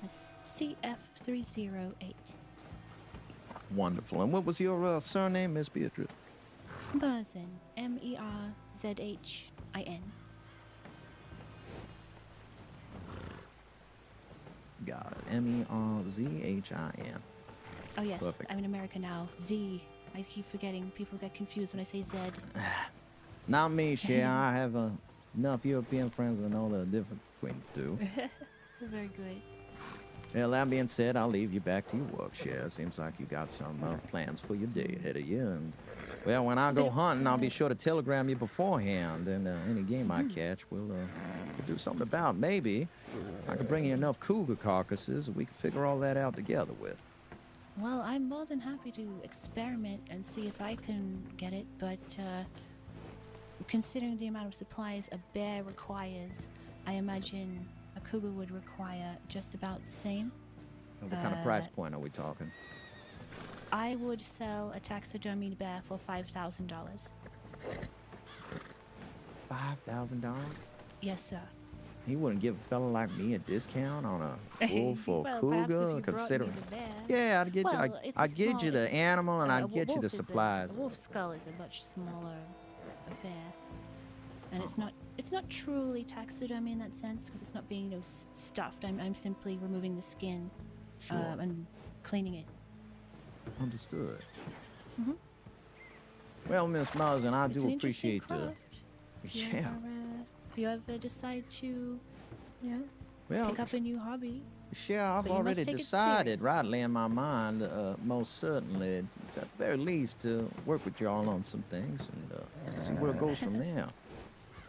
That's CF308. Wonderful. And what was your surname, Miss Beatrice? Merzin. Merzhin. Got it. Merzhin. Oh, yes. Perfect. I'm in America now. Z. I keep forgetting. People get confused when I say Z. Not me, Cher. I have enough European friends to know the difference between the two. Very good. Well, that being said, I'll leave you back to your work, Cher. Seems like you got some plans for your day ahead of you. And, well, when I go hunting, I'll be sure to telegram you beforehand. And any game I catch, we'll do something about. Maybe I can bring you enough cougar carcasses we can figure all that out together with. Well, I'm more than happy to experiment and see if I can get it, but considering the amount of supplies a bear requires, I imagine a cougar would require just about the same. What kind of price point are we talking? I would sell a taxidermied bear for $5,000. $5,000? Yes, sir. He wouldn't give a fella like me a discount on a wolf or Well, perhaps if cougar, you brought me considering. the bear. Yeah, I'd get Well, you. it's a I'd get small- you the it's a- animal, and a I'd get you the wolf is supplies. A wolf skull is a much smaller affair, and it's not truly taxidermy in that sense because it's not being stuffed. I'm simply removing the skin Sure. and cleaning it. Understood. Mhm. Well, Miss Marsden, I It's do an interesting appreciate the. craft. Yeah. If you ever decide to, Well, pick up a new hobby. Sure, I've But you must already take it decided, serious. rightly in my mind, most certainly, at the very least, to work with y'all on some things and see where it goes from there.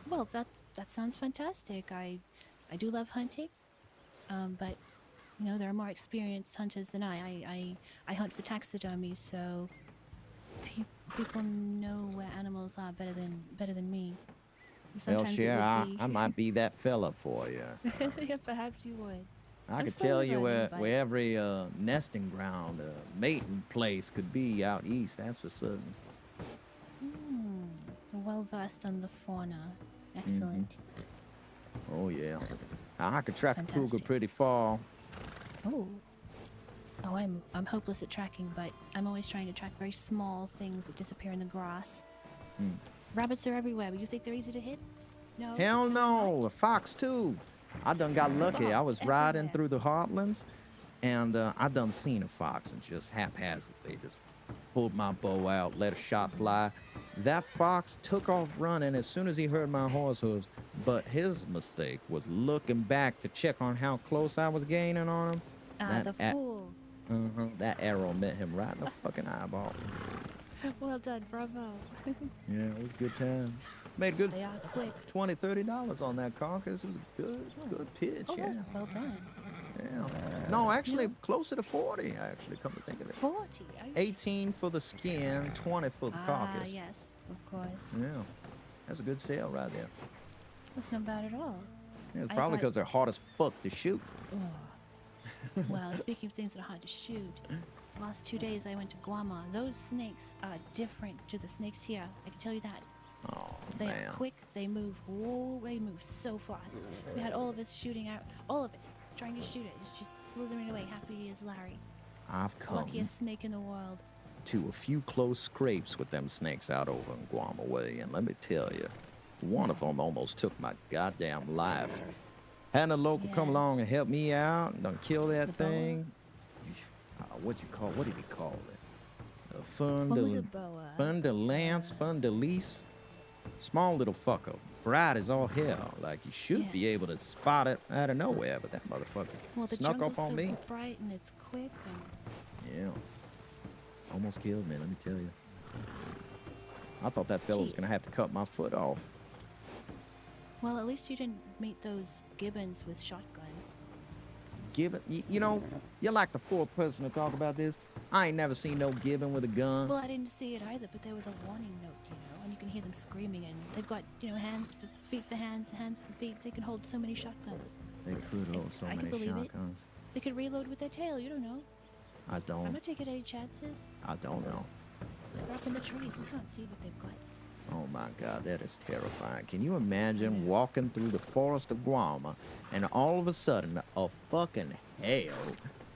Well, that sounds fantastic. I do love hunting, but there are more experienced hunters than I hunt for taxidermy, so people know where animals are better than me. Well, Sometimes it sure, would I might be that fella for you. Yeah, perhaps you would. I I'm could slowly tell you learning, where every nesting ground, mating place could be out east, that's for certain. Well versed on the fauna. Excellent. Oh, yeah. Now, I could track a cougar Fantastic. pretty far. Oh, I'm hopeless at tracking, but I'm always trying to track very small things that disappear in the grass. Rabbits are everywhere, but you think they're easy to hit? No. Hell no, a fox too. I done got lucky. I was riding through the heartlands, And I done seen a fox and just haphazardly just pulled my bow out, let a shot fly. That fox took off running as soon as he heard my horse hooves, but his mistake was looking back to check on how close I was gaining on him. The fool. That arrow met him right in the fucking eyeball. Well done, bravo. Yeah, it was a good time. Made a good They are quick. $20, $30 on that carcass. It was a good pitch, Oh, yeah. well done. Yeah. No, actually, closer to 40, actually, come to think of it. 40? 18 for the skin, 20 for the carcass. Yes, of course. Yeah. That's a good sale right there. That's not bad at all. Yeah, it's I probably got- because they're hard as fuck to shoot. Well, speaking of things that are hard to shoot, last 2 days I went to Guama. Those snakes are different to the snakes here. I can tell you that. Oh, They man. are quick. They move. Whoa, they move so fast. We had all of us shooting out. All of us trying to shoot it. It's just slithering away, happy as Larry. I've come Luckiest snake in the world. to a few close scrapes with them snakes out over in Guam Way, and let me tell you, one of them almost took my goddamn life. Had a local come along and help me out and done kill that thing. What did he call it? What was a boa? Fundalise. Small little fucker. Bright as all hell. Like you should be able to spot it out of nowhere, but that motherfucker Well, the snuck up jungle's on so me. bright and it's quick. And Yeah. Almost killed me, let me tell you. I thought that fellow was Jeez. gonna have to cut my foot off. well, at least you didn't meet those gibbons with shotguns. Gibbon, you know, you're like the fourth person to talk about this. I ain't never seen no Gibbon with a gun. Well, I didn't see it either, but there was a warning note, and you can hear them screaming, and they've got, hands for feet for hands, hands for feet. They can hold so many shotguns. They could hold so I many can believe it. shotguns. They could reload with their tail. You don't know. I I'm don't. not taking any chances. I don't know. They're up in the trees. We can't see what they've got. Oh my God, that is terrifying. Can you imagine walking through the forest of Guama and all of a sudden a fucking hail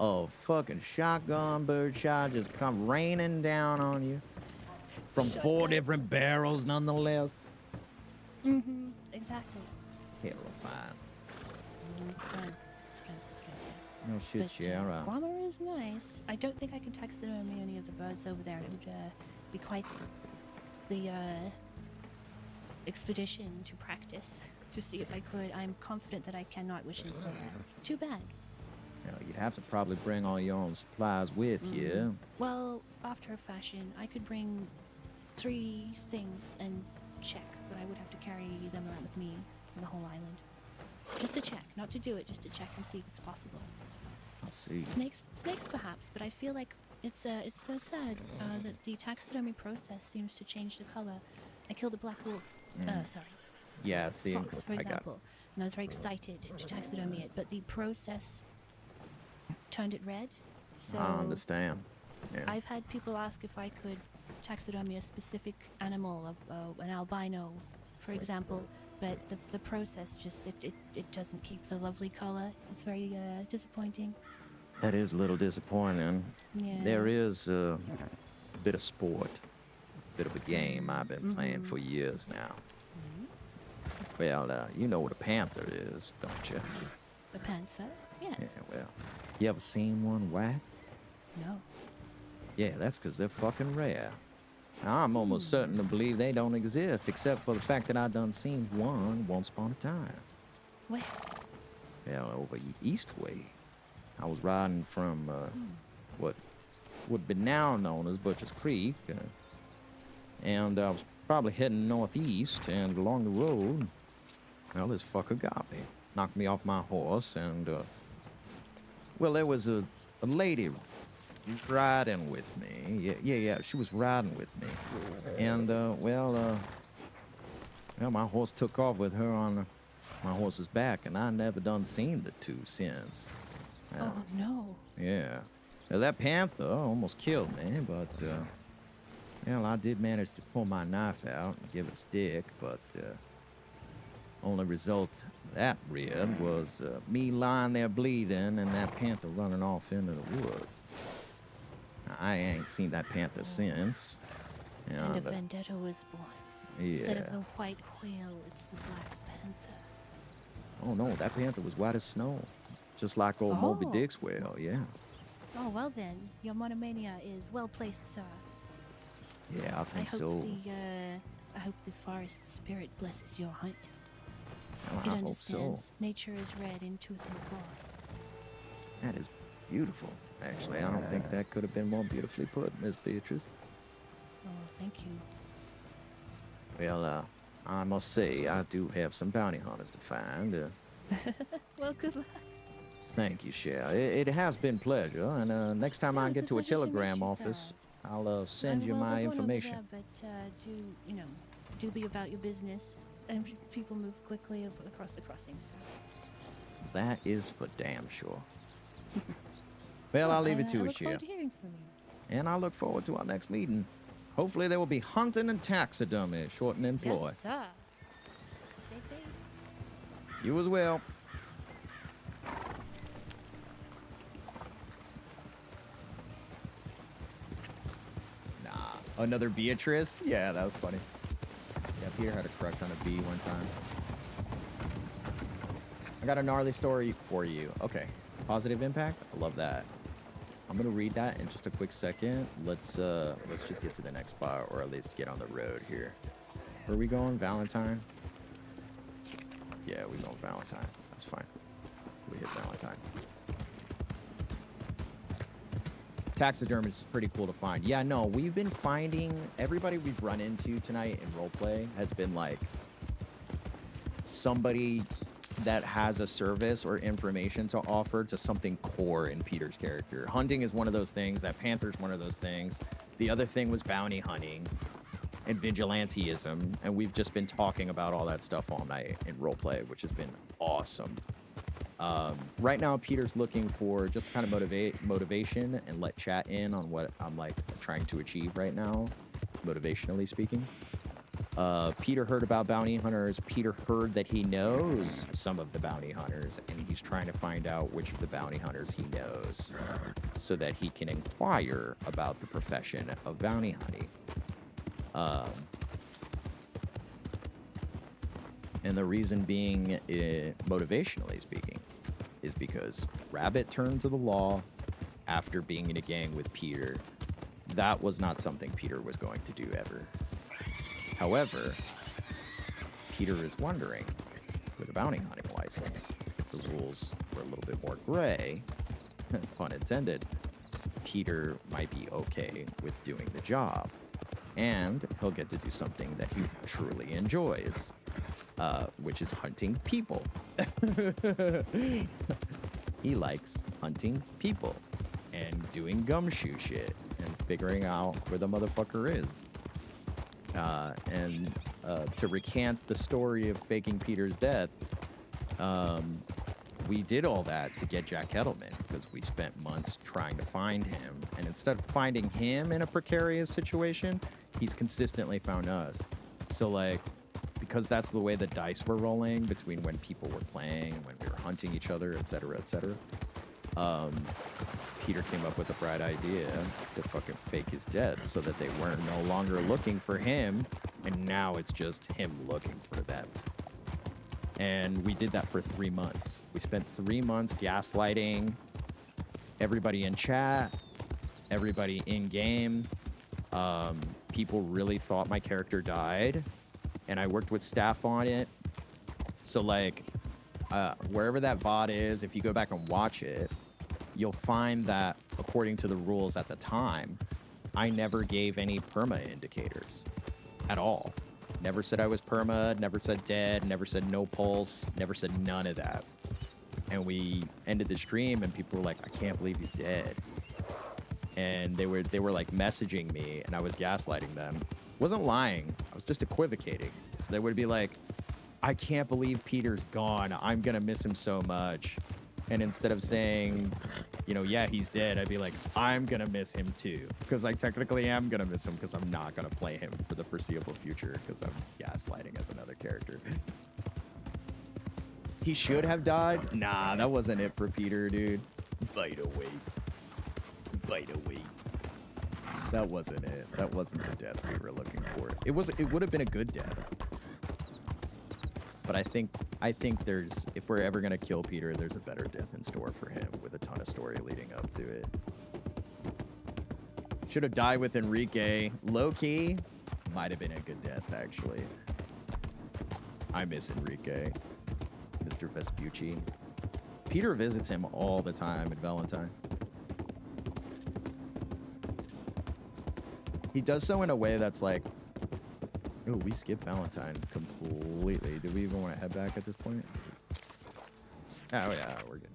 of fucking shotgun birdshot just come raining down on you from 4 different barrels nonetheless? Mm-hmm. Exactly. Terrifying. That's what I said. No shit, But, Shara. Guama is nice. I don't think I can taxidermy any of the birds over there. It would be quite the expedition to practice to see if I could. I'm confident that I cannot, which is too bad. You know, you'd have to probably bring all your own supplies with you. Well, after a fashion, I could bring 3 things and check, but I would have to carry them around with me on the whole island. Just to check, not to do it, just to check and see if it's possible. I see. Snakes perhaps, but I feel like it's so sad that the taxidermy process seems to change the color. I killed a black wolf. Sorry. Yeah, I see. Fox, for I got example, and I was very excited to taxidermy it, but the process turned it red. So I understand. Yeah. I've had people ask if I could taxidermy a specific animal, an albino, for example, but the process just it doesn't keep the lovely color. It's very disappointing. That is a little disappointing. Yeah. There is a bit of sport, a bit of a game I've been playing for years now. Well, you know what a panther is, don't you? A panther? Yes. Yeah, well, you ever seen one whack? No. Yeah, that's 'cause they're fucking rare. Now, I'm almost certain to believe they don't exist, except for the fact that I done seen one once upon a time. Where? Well, over east way. I was riding from what would be now known as Butcher's Creek, and I was probably heading northeast, and along the road, well, this fucker got me. Knocked me off my horse, and, well, there was a lady riding with me. Yeah, she was riding with me. And, well, my horse took off with her on my horse's back, and I never done seen the two since. Oh no. Yeah. Now, that panther almost killed me, but, well, I did manage to pull my knife out and give it a stick, but, only result of that red was me lying there bleeding and that panther running off into the woods. Now, I ain't seen that panther since. You know, And a but- vendetta was born. Instead of Yeah. the white whale, it's the black panther. Oh no, that panther was white as snow. Just like old Moby Oh. Dick's whale, yeah. Oh, well then, your monomania is well placed, sir. Yeah, I think so. I hope the forest spirit blesses your hunt. Well, It I hope so. understands nature is red in tooth and claw. That is beautiful. Actually, I don't think that could have been more beautifully put, Miss Beatrice. Oh, thank you. Well, I must say, I do have some bounty hunters to find. Well, good luck. Thank you, Cher. It has been pleasure, and next time I it's get a to a pleasure to meet telegram you, office, sir. I'll send you Well, my there's one over information. there, but do be about your business. And people move quickly across the crossing, so. That is for damn sure. Well, I'll leave it I to you, look Cher. forward to hearing from you. And I look forward to our next meeting. Hopefully there will be hunting and taxidermy short and employ. Yes, sir. Stay safe. You as well. Nah, another Beatrice? Yeah, that was funny. Yeah, Peter had a crush on a bee one time. I got a gnarly story for you. Okay, positive impact. I love that. I'm gonna read that in just a quick second. Let's just get to the next spot, or at least get on the road here. Where are we going? Valentine? Yeah, we going Valentine. That's fine. We hit Valentine. Taxidermy is pretty cool to find. Yeah, no, we've been finding everybody we've run into tonight in roleplay has been like somebody that has a service or information to offer to something core in Peter's character. Hunting is one of those things. That Panther's one of those things. The other thing was bounty hunting and vigilanteism, and we've just been talking about all that stuff all night in roleplay, which has been awesome. Right now, Peter's looking for just kind of motivation and let chat in on what I'm like trying to achieve right now, motivationally speaking. Peter heard about bounty hunters. Peter heard that he knows some of the bounty hunters, and he's trying to find out which of the bounty hunters he knows so that he can inquire about the profession of bounty hunting. And the reason being, motivationally speaking, is because Rabbit turned to the law after being in a gang with Peter. That was not something Peter was going to do ever. However, Peter is wondering, with a bounty hunting license, if the rules were a little bit more gray, pun intended, Peter might be okay with doing the job. And he'll get to do something that he truly enjoys, which is hunting people. He likes hunting people and doing gumshoe shit and figuring out where the motherfucker is. And to recant the story of faking Peter's death, we did all that to get Jack Kettleman because we spent months trying to find him. And instead of finding him in a precarious situation, he's consistently found us. So, like, because that's the way the dice were rolling between when people were playing and when we were hunting each other, et cetera, Peter came up with a bright idea to fucking fake his death so that they weren't no longer looking for him, and now it's just him looking for them. And we did that for 3 months. We spent 3 months gaslighting everybody in chat, everybody in game. People really thought my character died, and I worked with staff on it. So, like, wherever that bot is, if you go back and watch it, you'll find that according to the rules at the time, I never gave any perma indicators at all. Never said I was perma, never said dead, never said no pulse, never said none of that. And we ended the stream and people were like, I can't believe he's dead. And they were like messaging me and I was gaslighting them. Wasn't lying, I was just equivocating. So they would be like, I can't believe Peter's gone, I'm gonna miss him so much. And instead of saying, you know, yeah, he's dead, I'd be like, I'm gonna miss him too. Because I technically am gonna miss him because I'm not gonna play him for the foreseeable future because I'm gaslighting as another character. He should have died? Nah, that wasn't it for Peter, dude. Bite away. Bite away. That wasn't it. That wasn't the death we were looking for. It would have been a good death. But I think there's, if we're ever gonna kill Peter, there's a better death in store for him with a ton of story leading up to it. Should have died with Enrique. Low key, might have been a good death actually. I miss Enrique, Mr. Vespucci. Peter visits him all the time at Valentine. He does so in a way that's like, oh, we skipped Valentine completely. Do we even want to head back at this point? Oh yeah, we're good.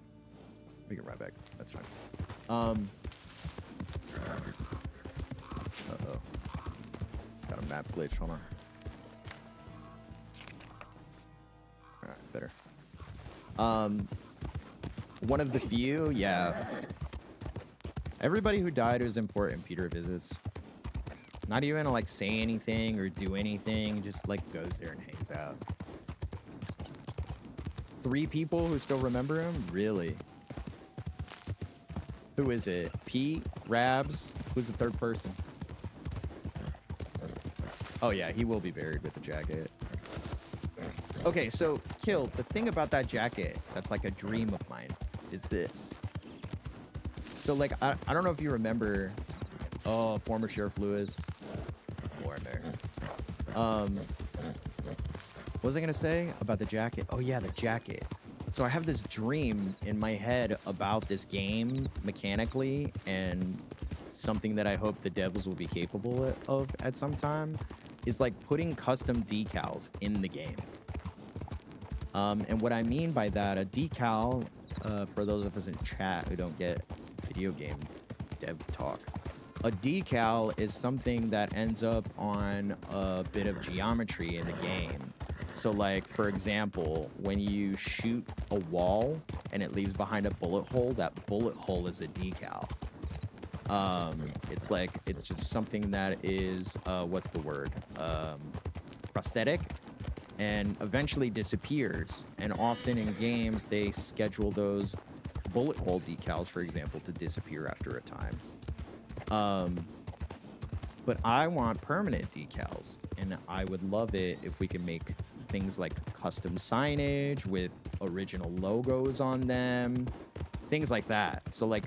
We can ride back. That's fine. Uh-oh. Got a map glitch. Hold on. Alright, better. One of the few, yeah. Everybody who died was important. Peter visits. Not even like say anything or do anything, just like goes there and hangs out. 3 people who still remember him? Really? Who is it? Pete? Rabs? Who's the third person? Oh yeah, he will be buried with the jacket. Okay, so Kill, the thing about that jacket that's like a dream of mine is this. So like, I don't know if you remember, oh, former Sheriff Lewis. Warner. What was I gonna say about the jacket? Oh yeah, the jacket. So I have this dream in my head about this game mechanically, and something that I hope the devils will be capable of at some time is like putting custom decals in the game. And what I mean by that, a decal, for those of us in chat who don't get video game dev talk, a decal is something that ends up on a bit of geometry in the game. So like, for example, when you shoot a wall and it leaves behind a bullet hole, that bullet hole is a decal. It's like, it's just something that is, what's the word? Prosthetic, and eventually disappears. And often in games, they schedule those bullet hole decals, for example, to disappear after a time. But I want permanent decals, and I would love it if we could make things like custom signage with original logos on them, things like that. So like,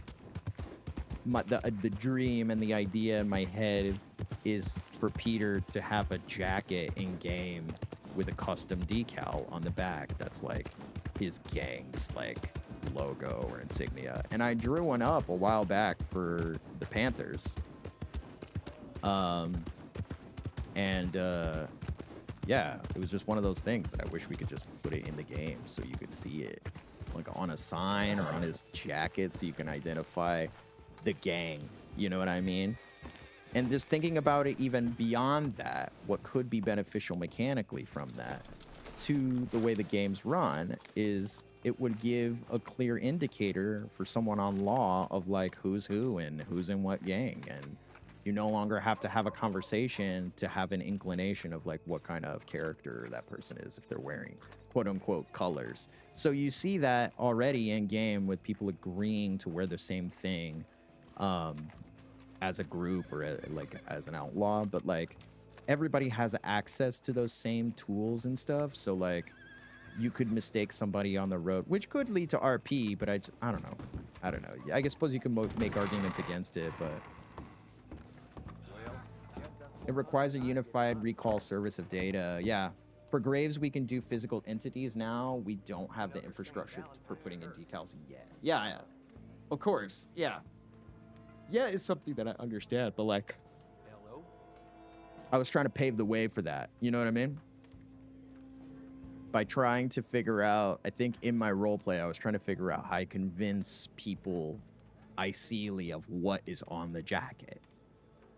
the dream and the idea in my head is for Peter to have a jacket in game with a custom decal on the back that's like his gang's like logo or insignia. And I drew one up a while back for the Panthers. Yeah, it was just one of those things that I wish we could just put it in the game so you could see it like on a sign or on his jacket so you can identify the gang, you know what I mean? And just thinking about it even beyond that, what could be beneficial mechanically from that to the way the games run is it would give a clear indicator for someone on law of like who's who and who's in what gang. And you no longer have to have a conversation to have an inclination of like what kind of character that person is if they're wearing quote unquote colors. So you see that already in game with people agreeing to wear the same thing as a group or like as an outlaw, but like everybody has access to those same tools and stuff. So like you could mistake somebody on the road, which could lead to RP, but I don't know. I suppose you can make arguments against it, but it requires a unified recall service of data. Yeah. For graves, we can do physical entities now. We don't have the infrastructure for putting in decals yet. Yeah. Of course. Yeah. Yeah, it's something that I understand, but like, I was trying to pave the way for that. You know what I mean? By trying to figure out, I think in my roleplay, I was trying to figure out how I convince people ideally of what is on the jacket.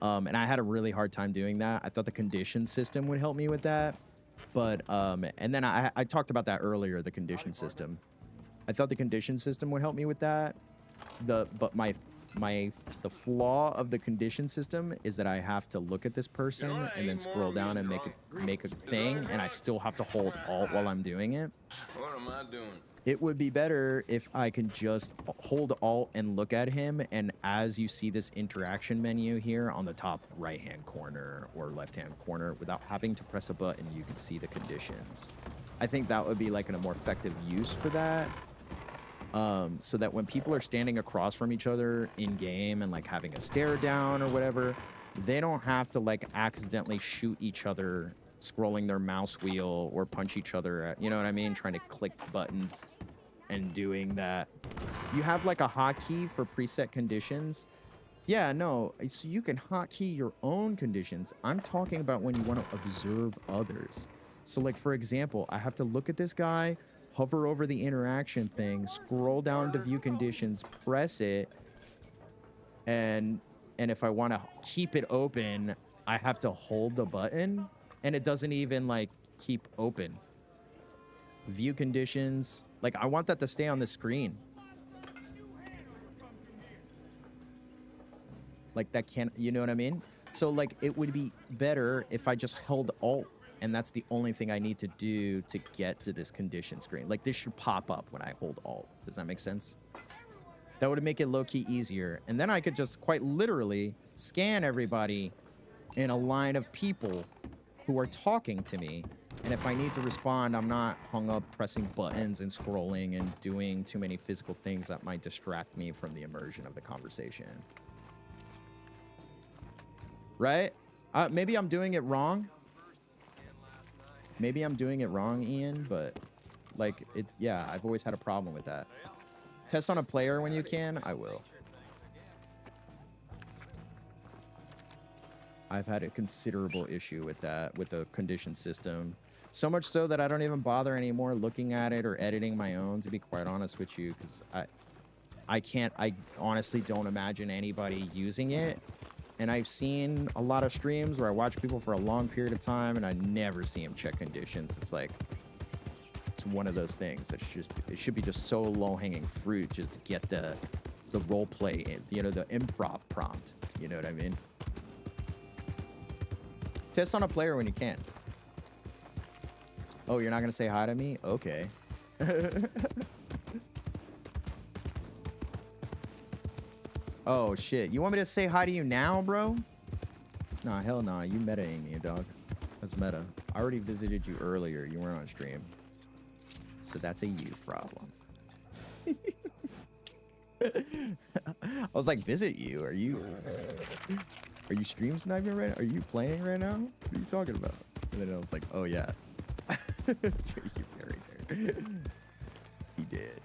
And I had a really hard time doing that. I thought the condition system would help me with that. But, and then I talked about that earlier, the condition system. I thought the condition system would help me with that. The flaw of the condition system is that I have to look at this person and then scroll down and make a thing, and I still have to hold Alt while I'm doing it. What am I doing? It would be better if I can just hold Alt and look at him, and as you see this interaction menu here on the top right-hand corner or left-hand corner, without having to press a button, you can see the conditions. I think that would be like a more effective use for that. So that when people are standing across from each other in game and like having a stare down or whatever, they don't have to like accidentally shoot each other scrolling their mouse wheel or punch each other at, you know what I mean? Trying to click buttons and doing that. You have like a hotkey for preset conditions. Yeah, no, so you can hotkey your own conditions. I'm talking about when you want to observe others. So like, for example, I have to look at this guy, hover over the interaction thing, scroll down to view conditions, press it, and if I want to keep it open, I have to hold the button, and it doesn't even like keep open. View conditions, like I want that to stay on the screen. Like that can't, you know what I mean? So like it would be better if I just held Alt, and that's the only thing I need to do to get to this condition screen. Like this should pop up when I hold Alt. Does that make sense? That would make it low-key easier. And then I could just quite literally scan everybody in a line of people who are talking to me. And if I need to respond, I'm not hung up pressing buttons and scrolling and doing too many physical things that might distract me from the immersion of the conversation. Right? Maybe I'm doing it wrong. Maybe I'm doing it wrong, Ian, but like yeah, I've always had a problem with that. Test on a player when you can, I will. I've had a considerable issue with that, with the condition system. So much so that I don't even bother anymore looking at it or editing my own, to be quite honest with you, because I honestly don't imagine anybody using it. And I've seen a lot of streams where I watch people for a long period of time and I never see them check conditions. It's like, it's one of those things that it should be just so low-hanging fruit just to get the role play, you know, the improv prompt. You know what I mean? Test on a player when you can. Oh, you're not gonna say hi to me? Okay. Oh shit, you want me to say hi to you now, bro? Nah, hell nah, you meta-ing me, dog. That's meta. I already visited you earlier, you weren't on stream. So that's a you problem. I was like, visit you? Are you stream sniping right now? Are you playing right now? What are you talking about? And then I was like, oh yeah. You buried there. He did.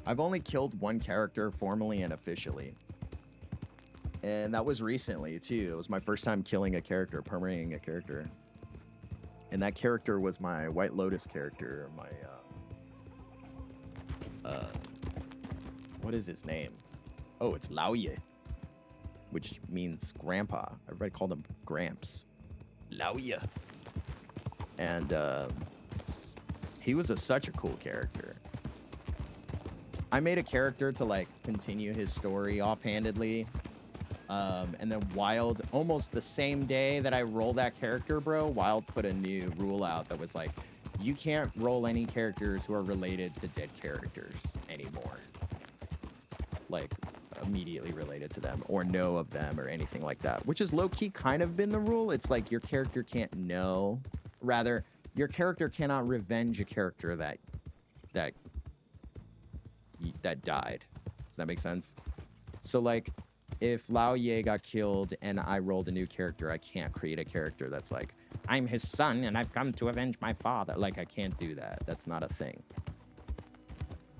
I've only killed one character formally and officially. And that was recently too. It was my first time killing a character, permaing a character. And that character was my White Lotus character, my what is his name? Oh, it's Lao Ye, which means grandpa. Everybody called him Gramps. Lao Ye. And he was such a cool character. I made a character to like continue his story offhandedly. And then Wild, almost the same day that I rolled that character, bro, Wild put a new rule out that was like, you can't roll any characters who are related to dead characters anymore. Like, immediately related to them or know of them or anything like that, which is low-key kind of been the rule. It's like your character can't know. Rather, your character cannot revenge a character that died. Does that make sense? So, like, if Lao Ye got killed and I rolled a new character, I can't create a character that's like, I'm his son and I've come to avenge my father. Like, I can't do that. That's not a thing.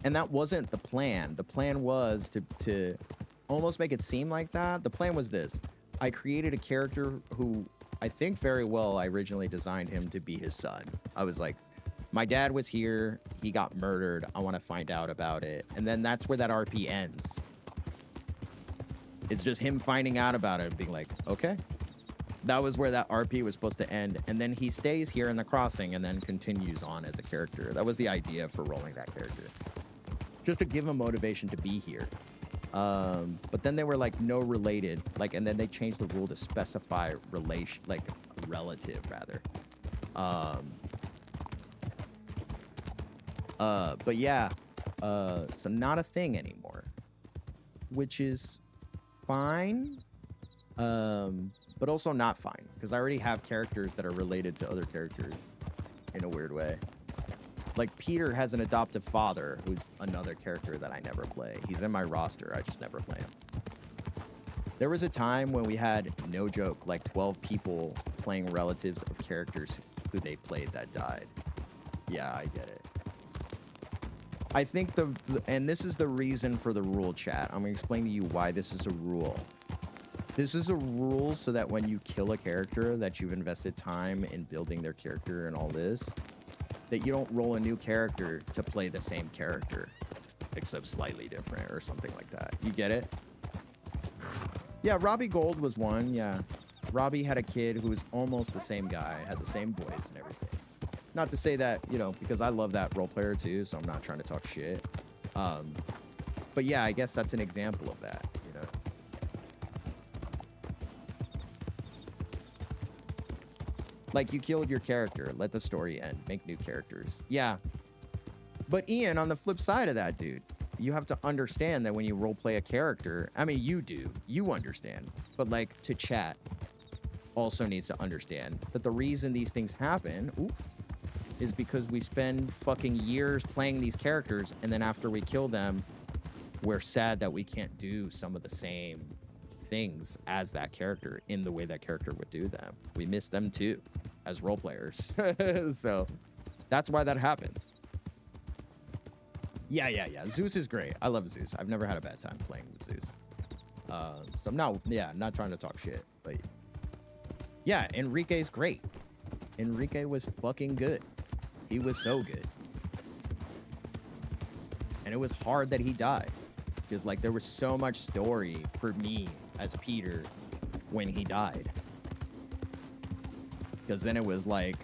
And that wasn't the plan. The plan was to almost make it seem like that. The plan was this. I created a character who I think very well I originally designed him to be his son. I was like, my dad was here. He got murdered. I want to find out about it. And then that's where that RP ends. It's just him finding out about it and being like, okay. That was where that RP was supposed to end. And then he stays here in the crossing and then continues on as a character. That was the idea for rolling that character. Just to give him motivation to be here. But then they were like, no related. Like, and then they changed the rule to specify relation, like relative rather. But yeah, so not a thing anymore, which is fine. but also not fine because I already have characters that are related to other characters in a weird way. Like Peter has an adoptive father who's another character that I never play. He's in my roster, I just never play him. There was a time when we had, no joke, like 12 people playing relatives of characters who they played that died. Yeah, I get it. I think and this is the reason for the rule, chat. I'm gonna explain to you why this is a rule. This is a rule so that when you kill a character that you've invested time in building their character and all this, that you don't roll a new character to play the same character, except slightly different or something like that. You get it? Yeah, Robbie Gold was one, yeah. Robbie had a kid who was almost the same guy, had the same voice and everything. Not to say that, you know, because I love that role player too, so I'm not trying to talk shit. But yeah, I guess that's an example of that, you know. Like, you killed your character, let the story end, make new characters. Yeah. But Ian, on the flip side of that, dude, you have to understand that when you roleplay a character, I mean, you do, you understand, but like to chat also needs to understand that the reason these things happen is because we spend fucking years playing these characters, and then after we kill them, we're sad that we can't do some of the same things as that character in the way that character would do them. We miss them too as role players. So that's why that happens. Yeah. Zeus is great. I love Zeus. I've never had a bad time playing with Zeus. So I'm not trying to talk shit, but yeah, Enrique's great. Enrique was fucking good. He was so good. And it was hard that he died because like there was so much story for me as Peter when he died. Because then it was like,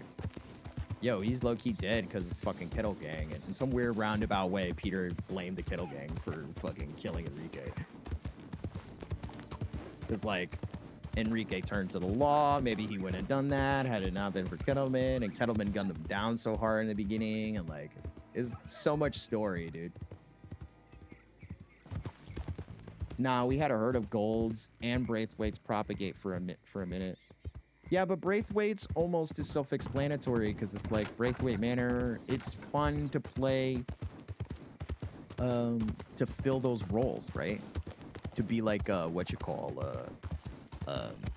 yo, he's low-key dead because of fucking Kettle Gang. And in some weird roundabout way, Peter blamed the Kettle Gang for fucking killing Enrique. Because, like, Enrique turned to the law. Maybe he wouldn't have done that had it not been for Kettleman. And Kettleman gunned him down so hard in the beginning. And, like, it's so much story, dude. Nah, we had a herd of golds and Braithwaite's propagate for a minute. Yeah, but Braithwaite's almost is self-explanatory because it's like Braithwaite Manor. It's fun to play, to fill those roles, right? To be like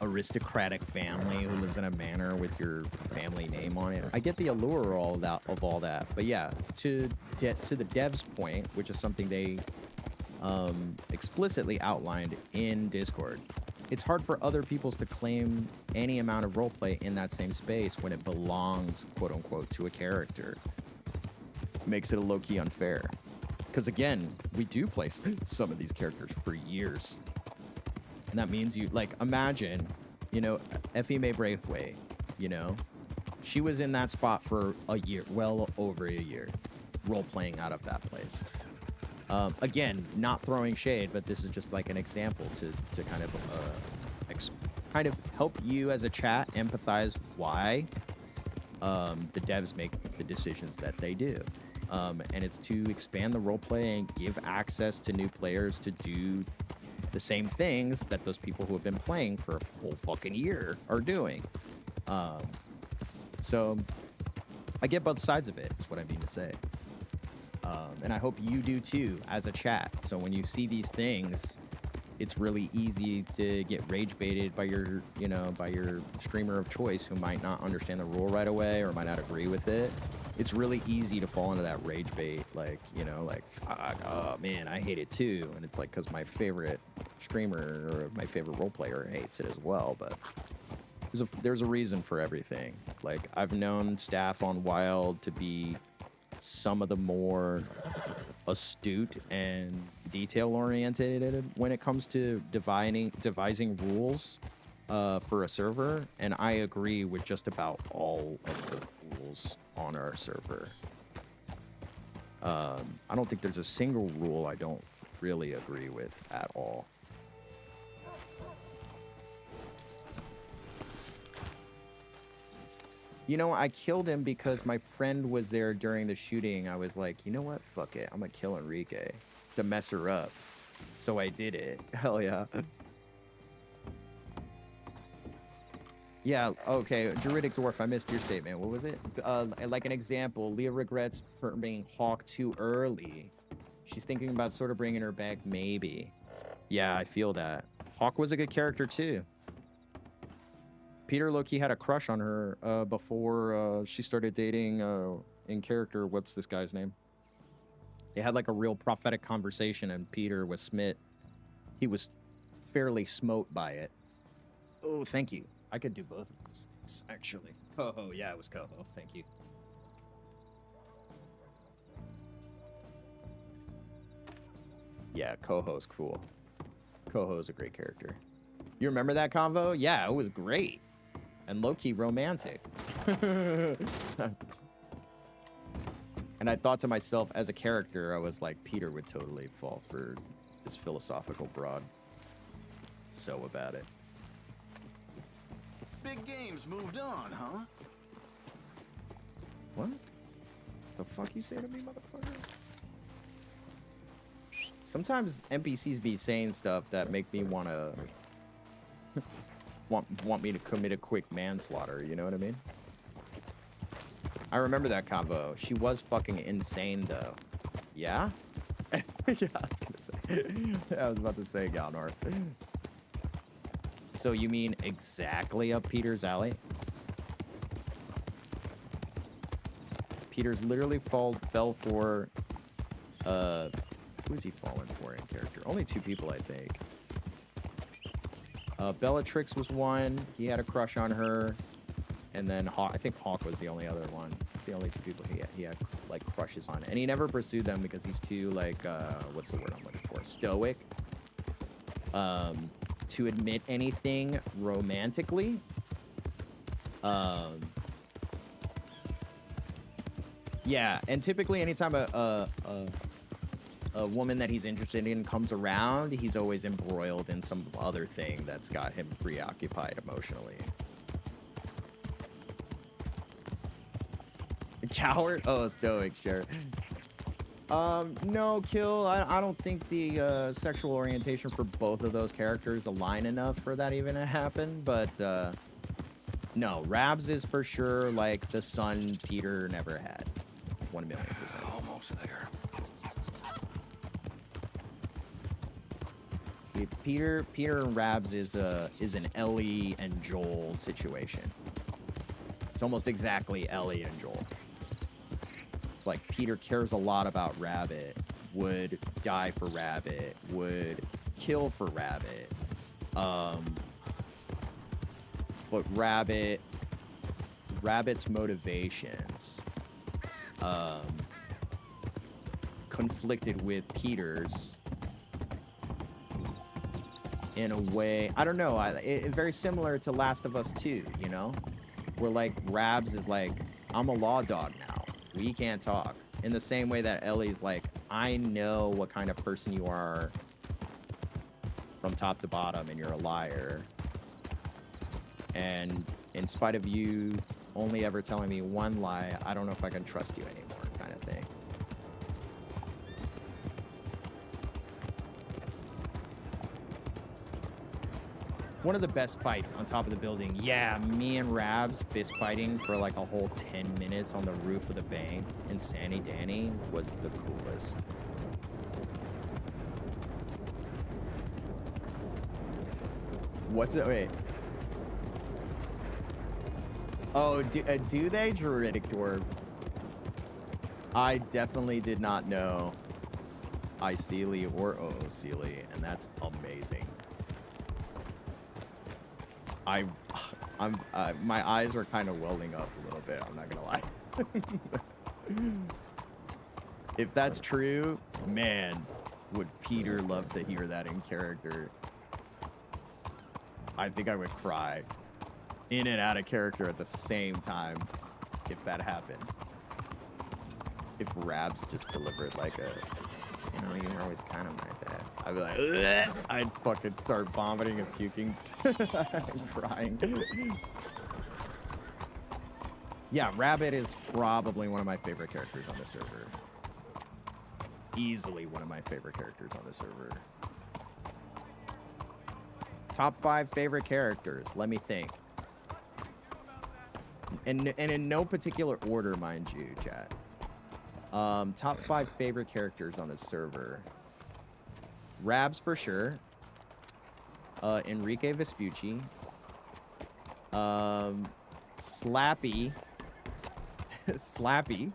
aristocratic family who lives in a manor with your family name on it. I get the allure of all that, but yeah, to the devs' point, which is something they explicitly outlined in Discord. It's hard for other peoples to claim any amount of roleplay in that same space when it belongs, quote unquote, to a character. Makes it a low-key unfair. Because again, we do play some of these characters for years. And that means you, like, imagine, you know, Effie Mae Braithwaite, you know? She was in that spot for a year, well over a year, role-playing out of that place. Again, not throwing shade, but this is just like an example to kind of help you as a chat empathize why the devs make the decisions that they do. And it's to expand the roleplay and give access to new players to do the same things that those people who have been playing for a full fucking year are doing. So I get both sides of it, is what I mean to say. And I hope you do too as a chat. So when you see these things, it's really easy to get rage baited by your streamer of choice who might not understand the rule right away or might not agree with it. It's really easy to fall into that rage bait, like, fuck, oh man, I hate it too. And it's like, because my favorite streamer or my favorite role player hates it as well. But there's a reason for everything. Like, I've known staff on Wild to be some of the more astute and detail-oriented when it comes to devising rules for a server, and I agree with just about all of the rules on our server. I don't think there's a single rule I don't really agree with at all. You know, I killed him because my friend was there during the shooting. I was like, you know what? Fuck it. I'm gonna kill Enrique to mess her up. So I did it. Hell yeah. Yeah, okay, Druidic Dwarf, I missed your statement. What was it? Like an example, Leah regrets bringing Hawk too early. She's thinking about sort of bringing her back, maybe. Yeah, I feel that. Hawk was a good character, too. Peter low-key had a crush on her before she started dating, in character, what's this guy's name? They had like a real prophetic conversation, and Peter was smit. He was fairly smote by it. Oh, thank you. I could do both of those things, actually. Coho, yeah, it was Coho. Thank you. Yeah, Coho's cool. Coho's a great character. You remember that convo? Yeah, it was great. And low-key romantic. And I thought to myself, as a character, I was like, Peter would totally fall for this philosophical broad. So about it. Big game's moved on, huh? What? The fuck you say to me, motherfucker? Sometimes NPCs be saying stuff that make me wanna want me to commit a quick manslaughter, you know what I mean? I remember that combo. She was fucking insane though. Yeah? Yeah, I was gonna say. I was about to say Galnor. So you mean exactly up Peter's alley? Peter's literally fell for who is he falling for in character? Only 2 people, I think. Bellatrix was one. He had a crush on her. And then Hawk, I think Hawk was the only other one. The only 2 people he had like crushes on. And he never pursued them because he's too like what's the word I'm looking for? Stoic. To admit anything romantically. Yeah, and typically anytime a woman that he's interested in comes around, he's always embroiled in some other thing that's got him preoccupied emotionally. A coward? Oh, stoic, sure. No, Kill. I don't think the sexual orientation for both of those characters align enough for that even to happen. But no, Rabs is for sure like the son Peter never had. 1,000,000%. Almost there. Peter and Rabs is an Ellie and Joel situation. It's almost exactly Ellie and Joel. It's like Peter cares a lot about Rabbit, would die for Rabbit, would kill for Rabbit. But Rabbit's motivations conflicted with Peter's in a way. I don't know. Very similar to Last of Us 2, you know? Where like Rabs is like, I'm a law dog now. We can't talk. In the same way that Ellie's like, I know what kind of person you are from top to bottom and you're a liar. And in spite of you only ever telling me one lie, I don't know if I can trust you anymore, kind of thing. One of the best fights on top of the building. Yeah, me and Rabs fist fighting for like a whole 10 minutes on the roof of the bank in Sandy Danny was the coolest. What's it? Wait. Oh, do they? Druidic Dwarf. I definitely did not know Iseelie or Ooseelie, and that's amazing. My eyes are kind of welling up a little bit, I'm not gonna lie. If that's true, man, would Peter love to hear that in character. I think I would cry in and out of character at the same time if that happened. If Rabs just delivered like a, you know, you're always kind of like that. I'd be like, ugh! I'd fucking start vomiting and puking and crying. Yeah, Rabbit is probably one of my favorite characters on the server. Easily one of my favorite characters on the server. Top 5 favorite characters. Let me think. and in no particular order, mind you, chat. Top 5 favorite characters on the server. Rabs for sure. Enrique Vespucci. Slappy. Slappy.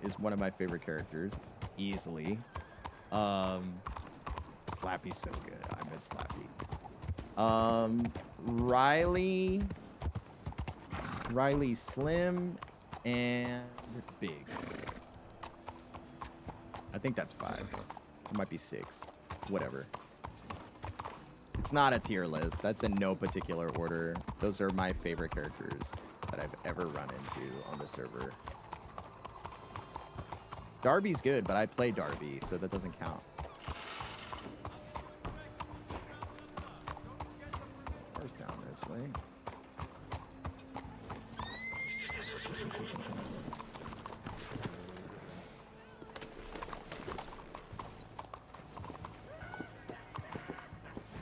Is one of my favorite characters. Easily. Slappy's so good. I miss Slappy. Riley Slim, and Biggs. I think that's 5. It might be 6. Whatever. It's not a tier list. That's in no particular order. Those are my favorite characters that I've ever run into on the server. Darby's good, but I play Darby, so that doesn't count. Where's down this way?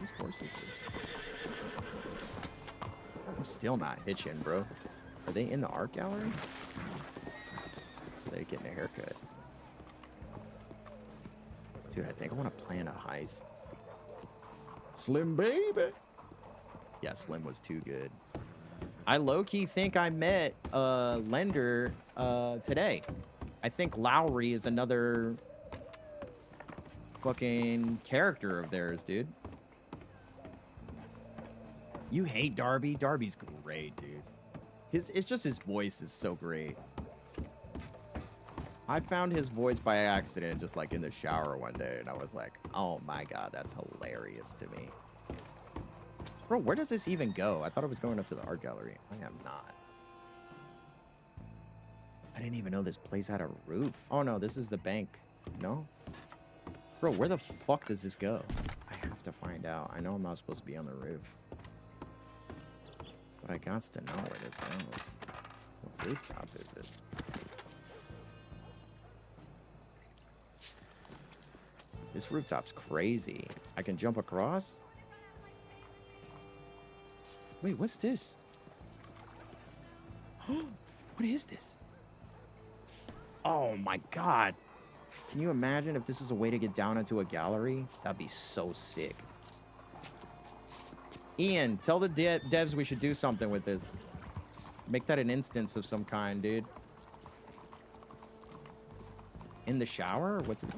Whose horse is this? I'm still not hitching, bro. Are they in the art gallery? Are they getting a haircut? Dude, I think I want to plan a heist. Slim baby. Yeah, Slim was too good. I low-key think I met Lender today. I think Lowry is another fucking character of theirs, dude. You hate Darby? Darby's great, dude. It's just his voice is so great. I found his voice by accident, just like in the shower one day, and I was like, oh my god, that's hilarious to me. Bro, where does this even go? I thought it was going up to the art gallery. I am not. I didn't even know this place had a roof. Oh no, this is the bank. No? Bro, where the fuck does this go? I have to find out. I know I'm not supposed to be on the roof. But I got to know where this goes. What rooftop is this? This rooftop's crazy. I can jump across? Wait, what's this? What is this? Oh my god. Can you imagine if this is a way to get down into a gallery? That'd be so sick. Ian, tell the devs we should do something with this. Make that an instance of some kind, dude. In the shower? What's it?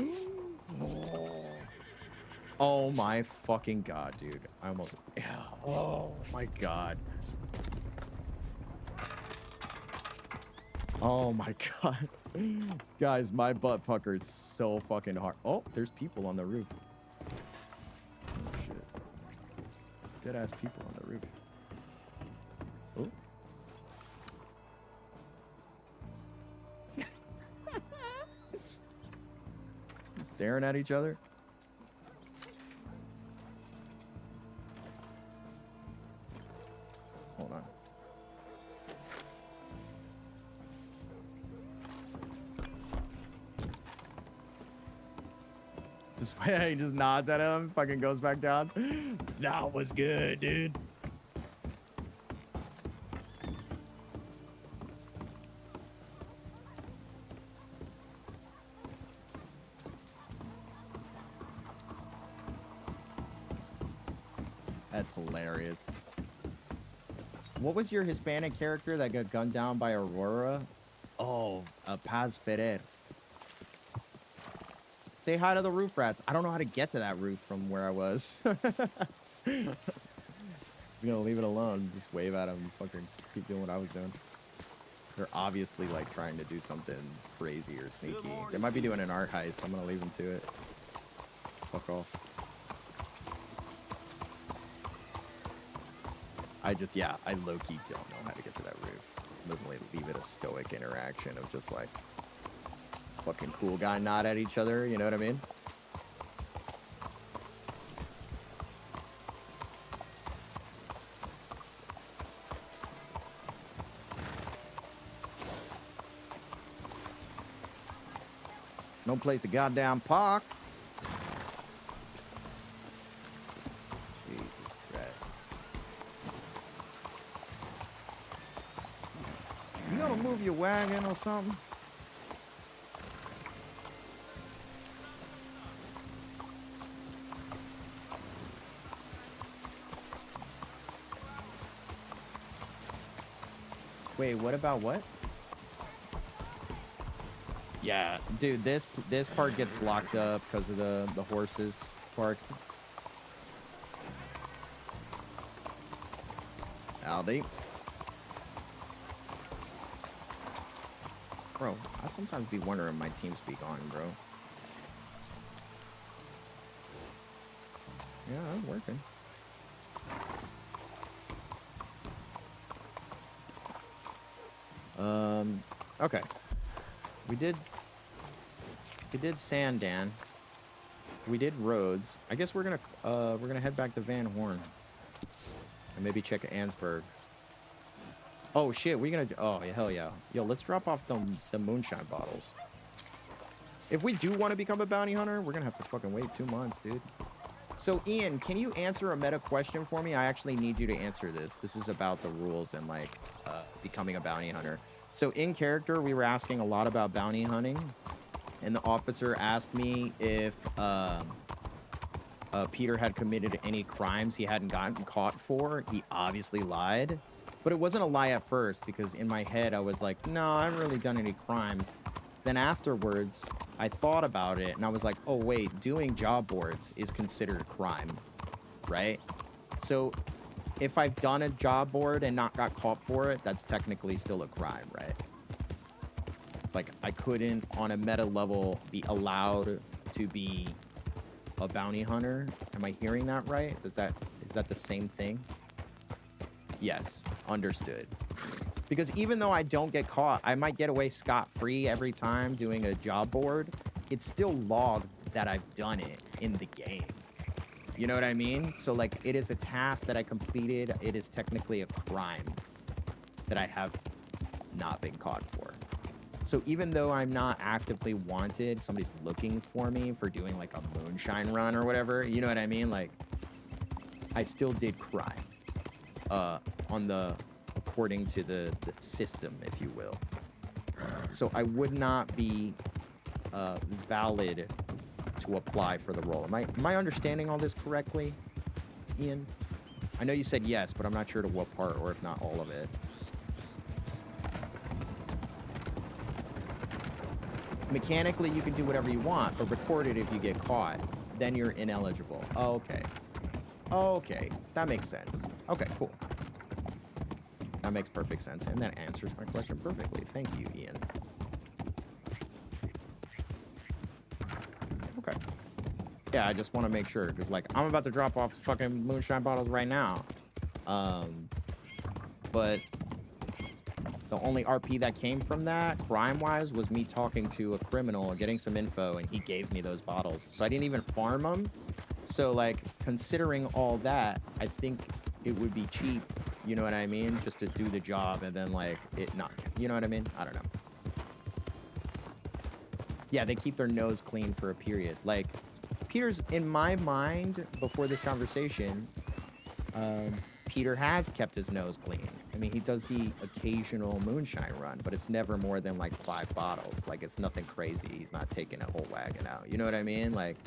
Oh my fucking god, dude. I almost... Oh my god. Oh my god. Guys, my butt puckers so fucking hard. Oh, there's people on the roof. Oh shit. There's dead ass people on the roof. Oh. Staring at each other. Hold on. He just nods at him, fucking goes back down. That was good, dude. That's hilarious. What was your Hispanic character that got gunned down by Aurora? Oh, Paz Ferrer. Say hi to the roof rats. I don't know how to get to that roof from where I was. Just gonna leave it alone. Just wave at them. Fucking keep doing what I was doing. They're obviously like trying to do something crazy or sneaky. They might be doing an art heist. I'm gonna leave them to it. Fuck off. I low-key don't know how to get to that roof. Mostly leave it a stoic interaction of just like fucking cool guy nod at each other, you know what I mean? No place a goddamn park. Jesus Christ. move your wagon or something? Wait, what about what? Yeah, dude, this part gets blocked up because of the horses parked. Aldi. Bro, I sometimes be wondering my teams be gone, bro. Yeah, I'm working. Okay. We did Sandan. We did roads. I guess we're gonna head back to Van Horn. And maybe check Ansburg. Oh shit, we're gonna oh yeah, hell yeah. Yo, let's drop off the moonshine bottles. If we do want to become a bounty hunter, we're gonna have to fucking wait 2 months, dude. So Ian, can you answer a meta question for me? I actually need you to answer this. This is about the rules and like becoming a bounty hunter. So in character, we were asking a lot about bounty hunting, and the officer asked me if Peter had committed any crimes he hadn't gotten caught for. He obviously lied, but it wasn't a lie at first because in my head I was like, no, I haven't really done any crimes. Then afterwards, I thought about it and I was like, oh wait, doing job boards is considered a crime, right? So if I've done a job board and not got caught for it, that's technically still a crime, right? Like, I couldn't, on a meta level, be allowed to be a bounty hunter. Am I hearing that right? Is that the same thing? Yes, understood. Because even though I don't get caught, I might get away scot-free every time doing a job board. It's still logged that I've done it in the game. You know what I mean? So, like, it is a task that I completed. It is technically a crime that I have not been caught for. So even though I'm not actively wanted, somebody's looking for me for doing, like, a moonshine run or whatever, you know what I mean? Like, I still did crime. According to the system, if you will. So I would not be valid to apply for the role. Am I understanding all this correctly, Ian? I know you said yes, but I'm not sure to what part, or if not all of it. Mechanically, you can do whatever you want, but record it if you get caught. Then you're ineligible. Oh, okay. Oh, okay. That makes sense. Okay, cool. That makes perfect sense, and that answers my question perfectly. Thank you, Ian. Okay. Yeah, I just want to make sure, because, like, I'm about to drop off fucking moonshine bottles right now. But the only RP that came from that, crime-wise, was me talking to a criminal, getting some info, and he gave me those bottles. So I didn't even farm them. So, like, considering all that, I think it would be cheap, you know what I mean? Just to do the job and then, like, it not, you know what I mean? I don't know. Yeah, they keep their nose clean for a period. Like, Peter's, in my mind, before this conversation, Peter has kept his nose clean. I mean, he does the occasional moonshine run, but it's never more than, like, 5 bottles. Like, it's nothing crazy. He's not taking a whole wagon out. You know what I mean? Like,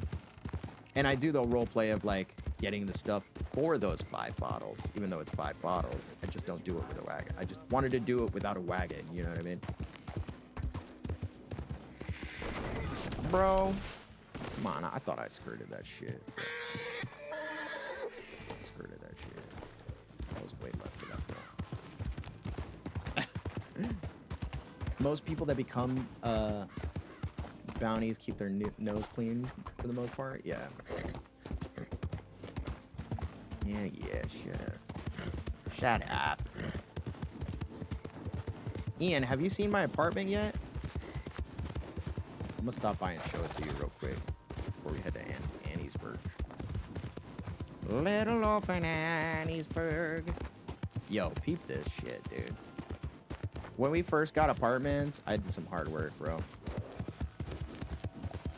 and I do the role play of, like, getting the stuff for those 5 bottles, even though it's 5 bottles. I just don't do it with a wagon. I just wanted to do it without a wagon, you know what I mean? Bro, come on, I thought I skirted that shit. Skirted that shit. I was way left of that. Most people that become bounties keep their nose clean for the most part. Yeah. Yeah, shut up. Shut up. Ian, have you seen my apartment yet? I'm gonna stop by and show it to you real quick before we head to Anniesburg. Little orphan Anniesburg. Yo, peep this shit, dude. When we first got apartments, I did some hard work, bro.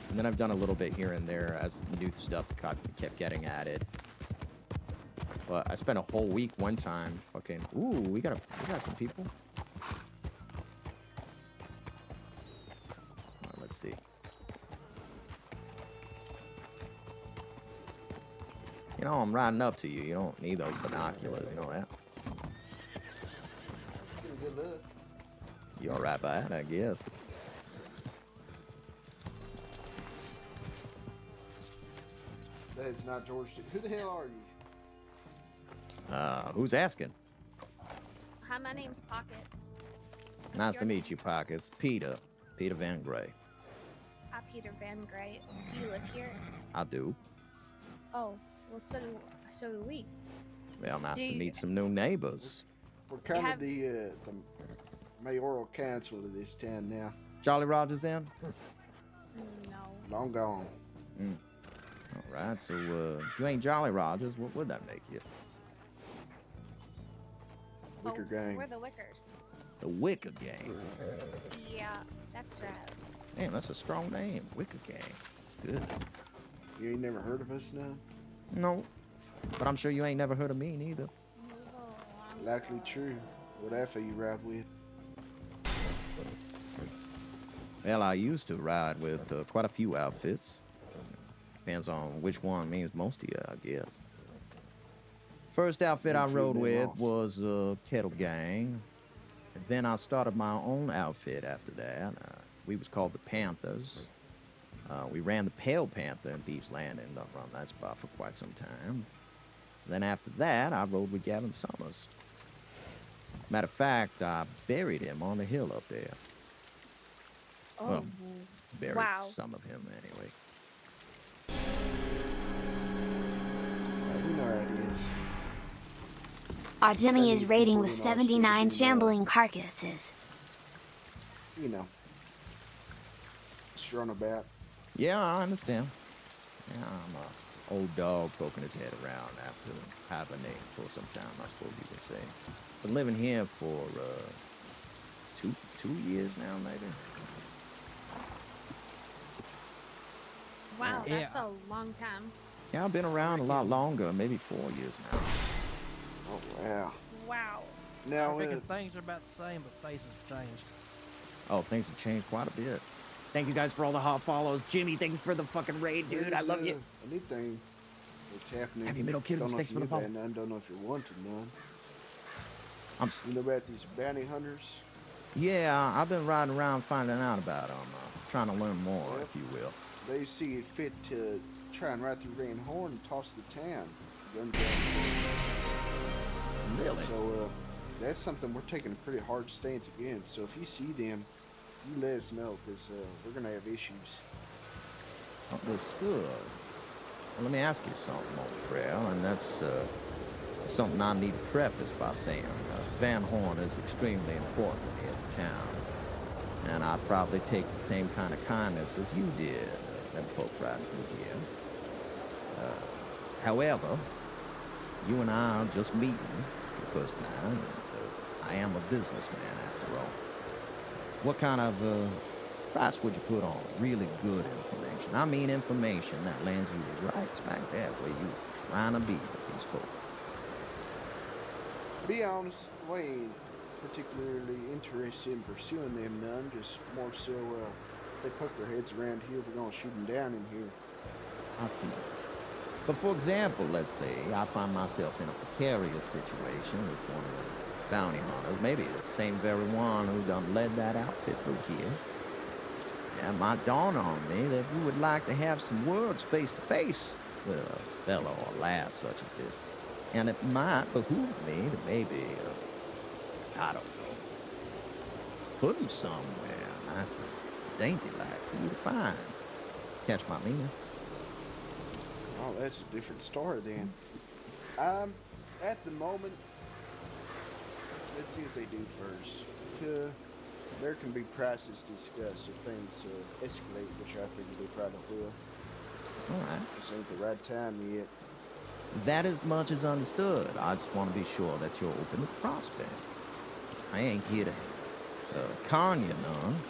And then I've done a little bit here and there as new stuff kept getting added. But I spent a whole week one time fucking... Ooh, we got some people. Let's see. You know, I'm riding up to you. You don't need those binoculars. You know that? Good luck. You all right by it, I guess. That's not George. Who the hell are you? Who's asking? Hi, my name's Pockets. Nice to meet you, Pockets. Peter Van Gray. Hi, Peter Van Gray. Do you live here? I do. Oh, well, so do we. Well, nice Do to you- meet some new neighbors. We're kind have- of the mayoral council of this town now. Jolly Rogers in? No. Long gone. All right, so if you ain't Jolly Rogers, what would that make you? Wicker gang. We're the Wickers. The Wicker Gang. Yeah, that's right. Damn, that's a strong name. Wicker Gang. It's good. You ain't never heard of us now? No, but I'm sure you ain't never heard of me neither. Likely true. What alpha you ride with? Well, I used to ride with quite a few outfits. Depends on which one means most to you, I guess. First outfit I rode with was Kettle Gang. And then I started my own outfit after that. We was called the Panthers. We ran the Pale Panther in Thieves Landing. I've run that spot for quite some time. Then after that, I rode with Gavin Summers. Matter of fact, I buried him on the hill up there. Oh, Well, buried wow. some of him anyway. We know how it is. Our Jimmy is raiding with 79 shambling carcasses. You know. Just run about. Yeah, I understand. Yeah, I'm a old dog poking his head around after hibernating for some time, I suppose you could say. Been living here for 2 years now, maybe. Wow, Yeah. that's a long time. Yeah, I've been around a lot longer, maybe 4 years now. Oh wow. Wow. Now, I reckon things are about the same, but faces have changed. Oh, things have changed quite a bit. Thank you guys for all the hot follows. Jimmy, thank you for the fucking raid, dude. I love you. Anything that's happening. Happy Middle Kittens, Don't know thanks if for the you've follow. had none. Don't know if you're wanting none. I'm You know about these bounty hunters? Yeah, I've been riding around finding out about them, trying to learn more, if you will. They see it fit to try and ride through Rain Horn and toss the town. Guns down. Really? So that's something we're taking a pretty hard stance against. So if you see them, you let us know, because we're going to have issues. Understood. Well, let me ask you something, old Frail, and that's something I need to preface by saying. Van Horn is extremely important to me as a town, and I probably take the same kind of kindness as you did, them folks riding through here. However, you and I are just meeting for the first time, and I am a businessman after all. What kind of price would you put on really good information? I mean information that lands you right smack dab where you're trying to be with these folks. Be honest, we ain't particularly interested in pursuing them none, just more so they poke their heads around here, we're going to shoot them down in here. I see. But for example, let's say I find myself in a precarious situation with one of the bounty hunters, maybe the same very one who done led that outfit through here. And it might dawn on me that you would like to have some words face to face with a fellow or lass such as this. And it might behoove me to maybe, I don't know, put him somewhere nice and dainty-like for you to find. Catch my meaning? Oh, that's a different story then. At the moment, let's see what they do first. There can be prices discussed if things escalate, which I figure they probably will. All right. This ain't the right time yet. That as much as understood. I just want to be sure that you're open to prospect. I ain't here to con you none.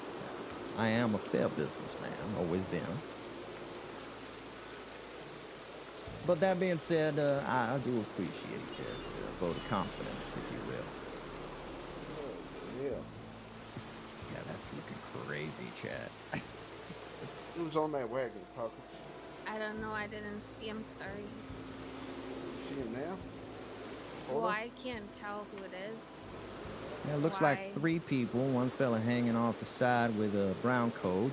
I am a fair businessman, always been. But that being said, I do appreciate that vote of confidence, if you will. Yeah. Yeah, that's looking crazy, Chad. It was on that wagon, Pockets. I don't know. I didn't see him. Sorry. You see him now? Hold Well, on. I can't tell who it is. Yeah, it looks Why? like 3 people. One fella hanging off the side with a brown coat.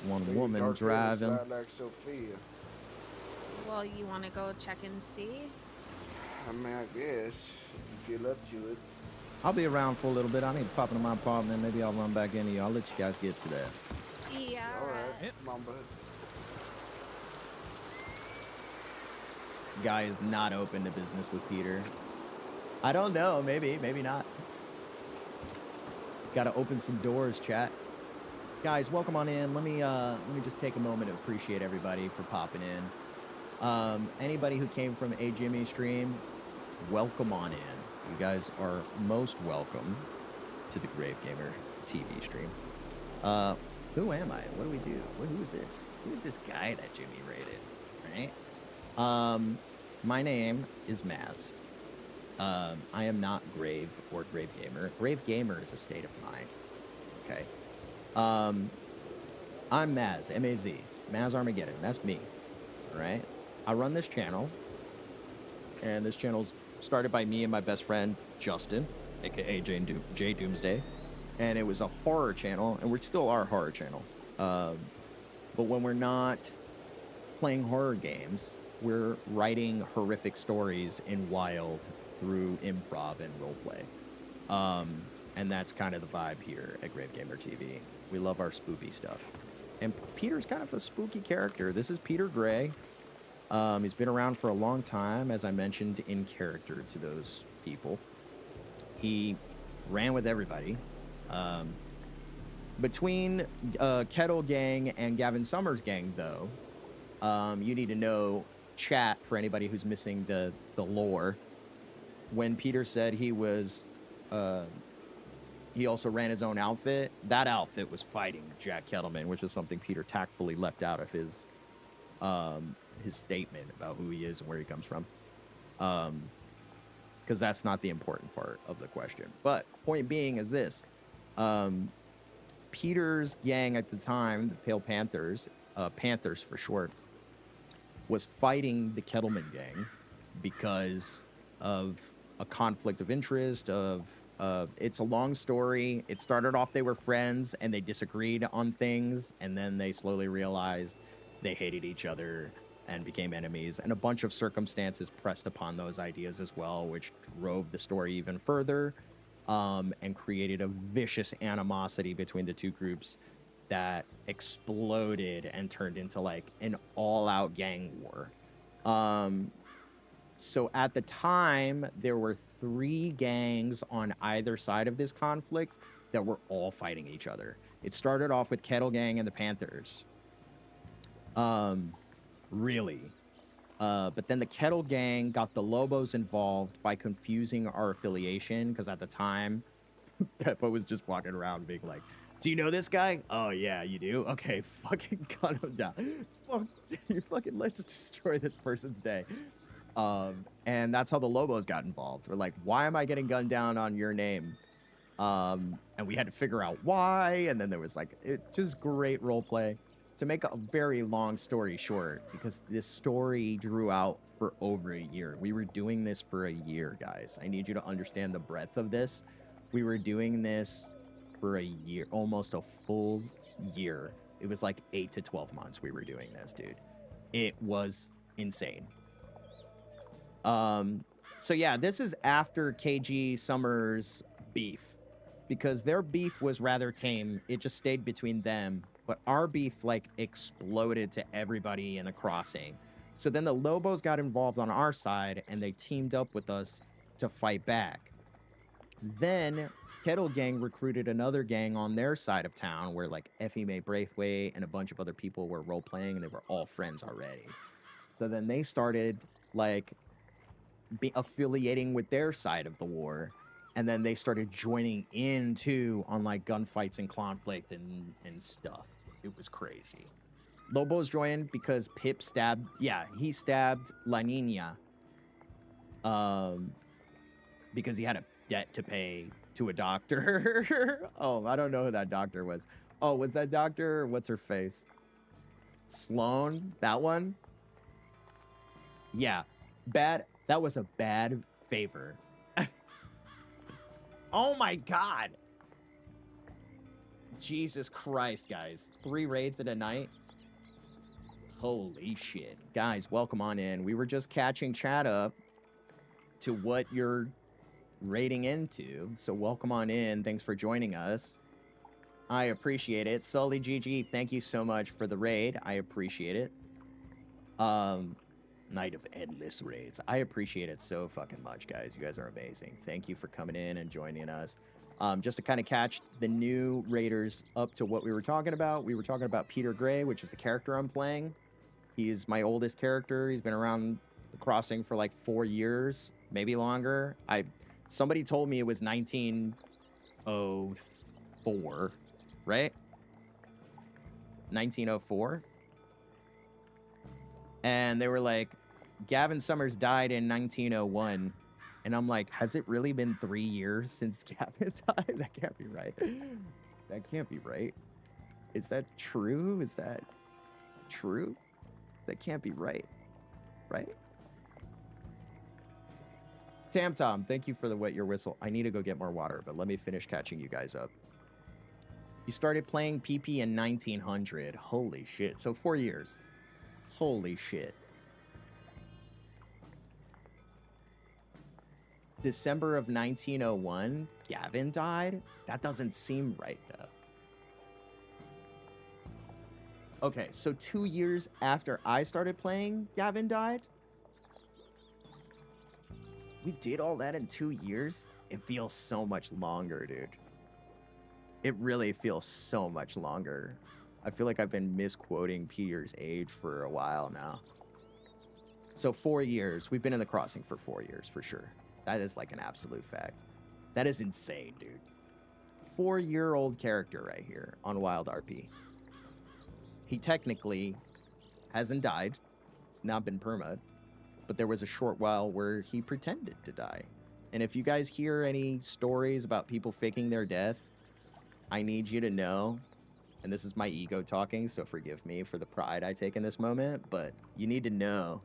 One Maybe woman dark hair driving. inside like Sophia. Well, you want to go check and see? I mean, I guess if you feel up to it. I'll be around for a little bit. I need to pop into my apartment. Maybe I'll run back into you. I'll let you guys get to that. Yeah. All right. Come on, bud. Guy is not open to business with Peter. I don't know. Maybe not. Got to open some doors, chat. Guys, welcome on in. Let me just take a moment to appreciate everybody for popping in. Anybody who came from a Jimmy stream, welcome on in. You guys are most welcome to the Grave Gamer TV stream. Who am I? What do we do? Who is this? Who is this guy that Jimmy raided? Right? My name is Maz. I am not Grave or Grave Gamer. Grave Gamer is a state of mind. Okay. I'm Maz, M-A-Z. Maz Armageddon. That's me. All right? I run this channel, and this channel's started by me and my best friend, Justin, a.k.a. J Doomsday. And it was a horror channel, and we still are a horror channel. But when we're not playing horror games, we're writing horrific stories in wild through improv and roleplay. And that's kind of the vibe here at Grave Gamer TV. We love our spooky stuff. And Peter's kind of a spooky character. This is Peter Gray. He's been around for a long time, as I mentioned, in character to those people. He ran with everybody. Between Kettle Gang and Gavin Summers Gang, though, you need to know, chat, for anybody who's missing the lore. When Peter said he was, he also ran his own outfit, that outfit was fighting Jack Kettleman, which is something Peter tactfully left out of his statement about who he is and where he comes from. Because that's not the important part of the question. But point being is this. Peter's gang at the time, the Pale Panthers, Panthers for short, was fighting the Kettleman gang because of a conflict of interest. It's a long story. It started off they were friends and they disagreed on things, and then they slowly realized they hated each other and became enemies, and a bunch of circumstances pressed upon those ideas as well, which drove the story even further, and created a vicious animosity between the two groups that exploded and turned into like an all-out gang war. So at the time, there were 3 gangs on either side of this conflict that were all fighting each other. It started off with Kettle Gang and the Panthers. Really. But then the Kettle Gang got the Lobos involved by confusing our affiliation, because at the time, Peppa was just walking around being like, do you know this guy? Oh, yeah, you do? Okay, fucking cut him down. Fucking let's destroy this person's day. And that's how the Lobos got involved. We're like, why am I getting gunned down on your name? And we had to figure out why. And then there was like, just great role play. To make a very long story short, because this story drew out for over a year. We were doing this for a year, guys. I need you to understand the breadth of this. We were doing this for a year, almost a full year. It was like 8 to 12 months we were doing this, dude. It was insane. So yeah, this is after KG Summers beef, because their beef was rather tame. It just stayed between them. But our beef, like, exploded to everybody in the crossing. So then the Lobos got involved on our side, and they teamed up with us to fight back. Then Kettle Gang recruited another gang on their side of town, where, like, Effie Mae Braithwaite and a bunch of other people were role-playing, and they were all friends already. So then they started, like, affiliating with their side of the war. And then they started joining in, too, on, like, gunfights and conflict and stuff. It was crazy. Lobos joined because Pip stabbed... Yeah, he stabbed La Nina. Because he had a debt to pay to a doctor. Oh, I don't know who that doctor was. Oh, was that Doctor? What's her face? Sloan? That one? Yeah. Bad. That was a bad favor. Oh my god. Jesus Christ, guys. 3 raids in a night? Holy shit. Guys, welcome on in. We were just catching chat up to what you're raiding into. So welcome on in. Thanks for joining us. I appreciate it. Sully GG, thank you so much for the raid. I appreciate it. Night of Endless Raids. I appreciate it so fucking much, guys. You guys are amazing. Thank you for coming in and joining us. Just to kind of catch the new raiders up to what we were talking about. We were talking about Peter Gray, which is the character I'm playing. He's my oldest character. He's been around the crossing for like 4 years, maybe longer. Somebody told me it was 1904, right? 1904. And they were like, Gavin Summers died in 1901. And I'm like, has it really been 3 years since Gavin died? That can't be right. That can't be right. Is that true? Is that true? That can't be right. Right? Tam Tom, thank you for the wet your whistle. I need to go get more water, but let me finish catching you guys up. You started playing PP in 1900. Holy shit. So 4 years. Holy shit. December of 1901, Gavin died? That doesn't seem right, though. Okay, so 2 years after I started playing, Gavin died? We did all that in 2 years? It feels so much longer, dude. It really feels so much longer. I feel like I've been misquoting Peter's age for a while now. So 4 years. We've been in the crossing for 4 years, for sure. That is like an absolute fact. That is insane, dude. 4-year-old character right here on Wild RP. He technically hasn't died. He's not been perma'd. But there was a short while where he pretended to die. And if you guys hear any stories about people faking their death, I need you to know, and this is my ego talking, so forgive me for the pride I take in this moment, but you need to know,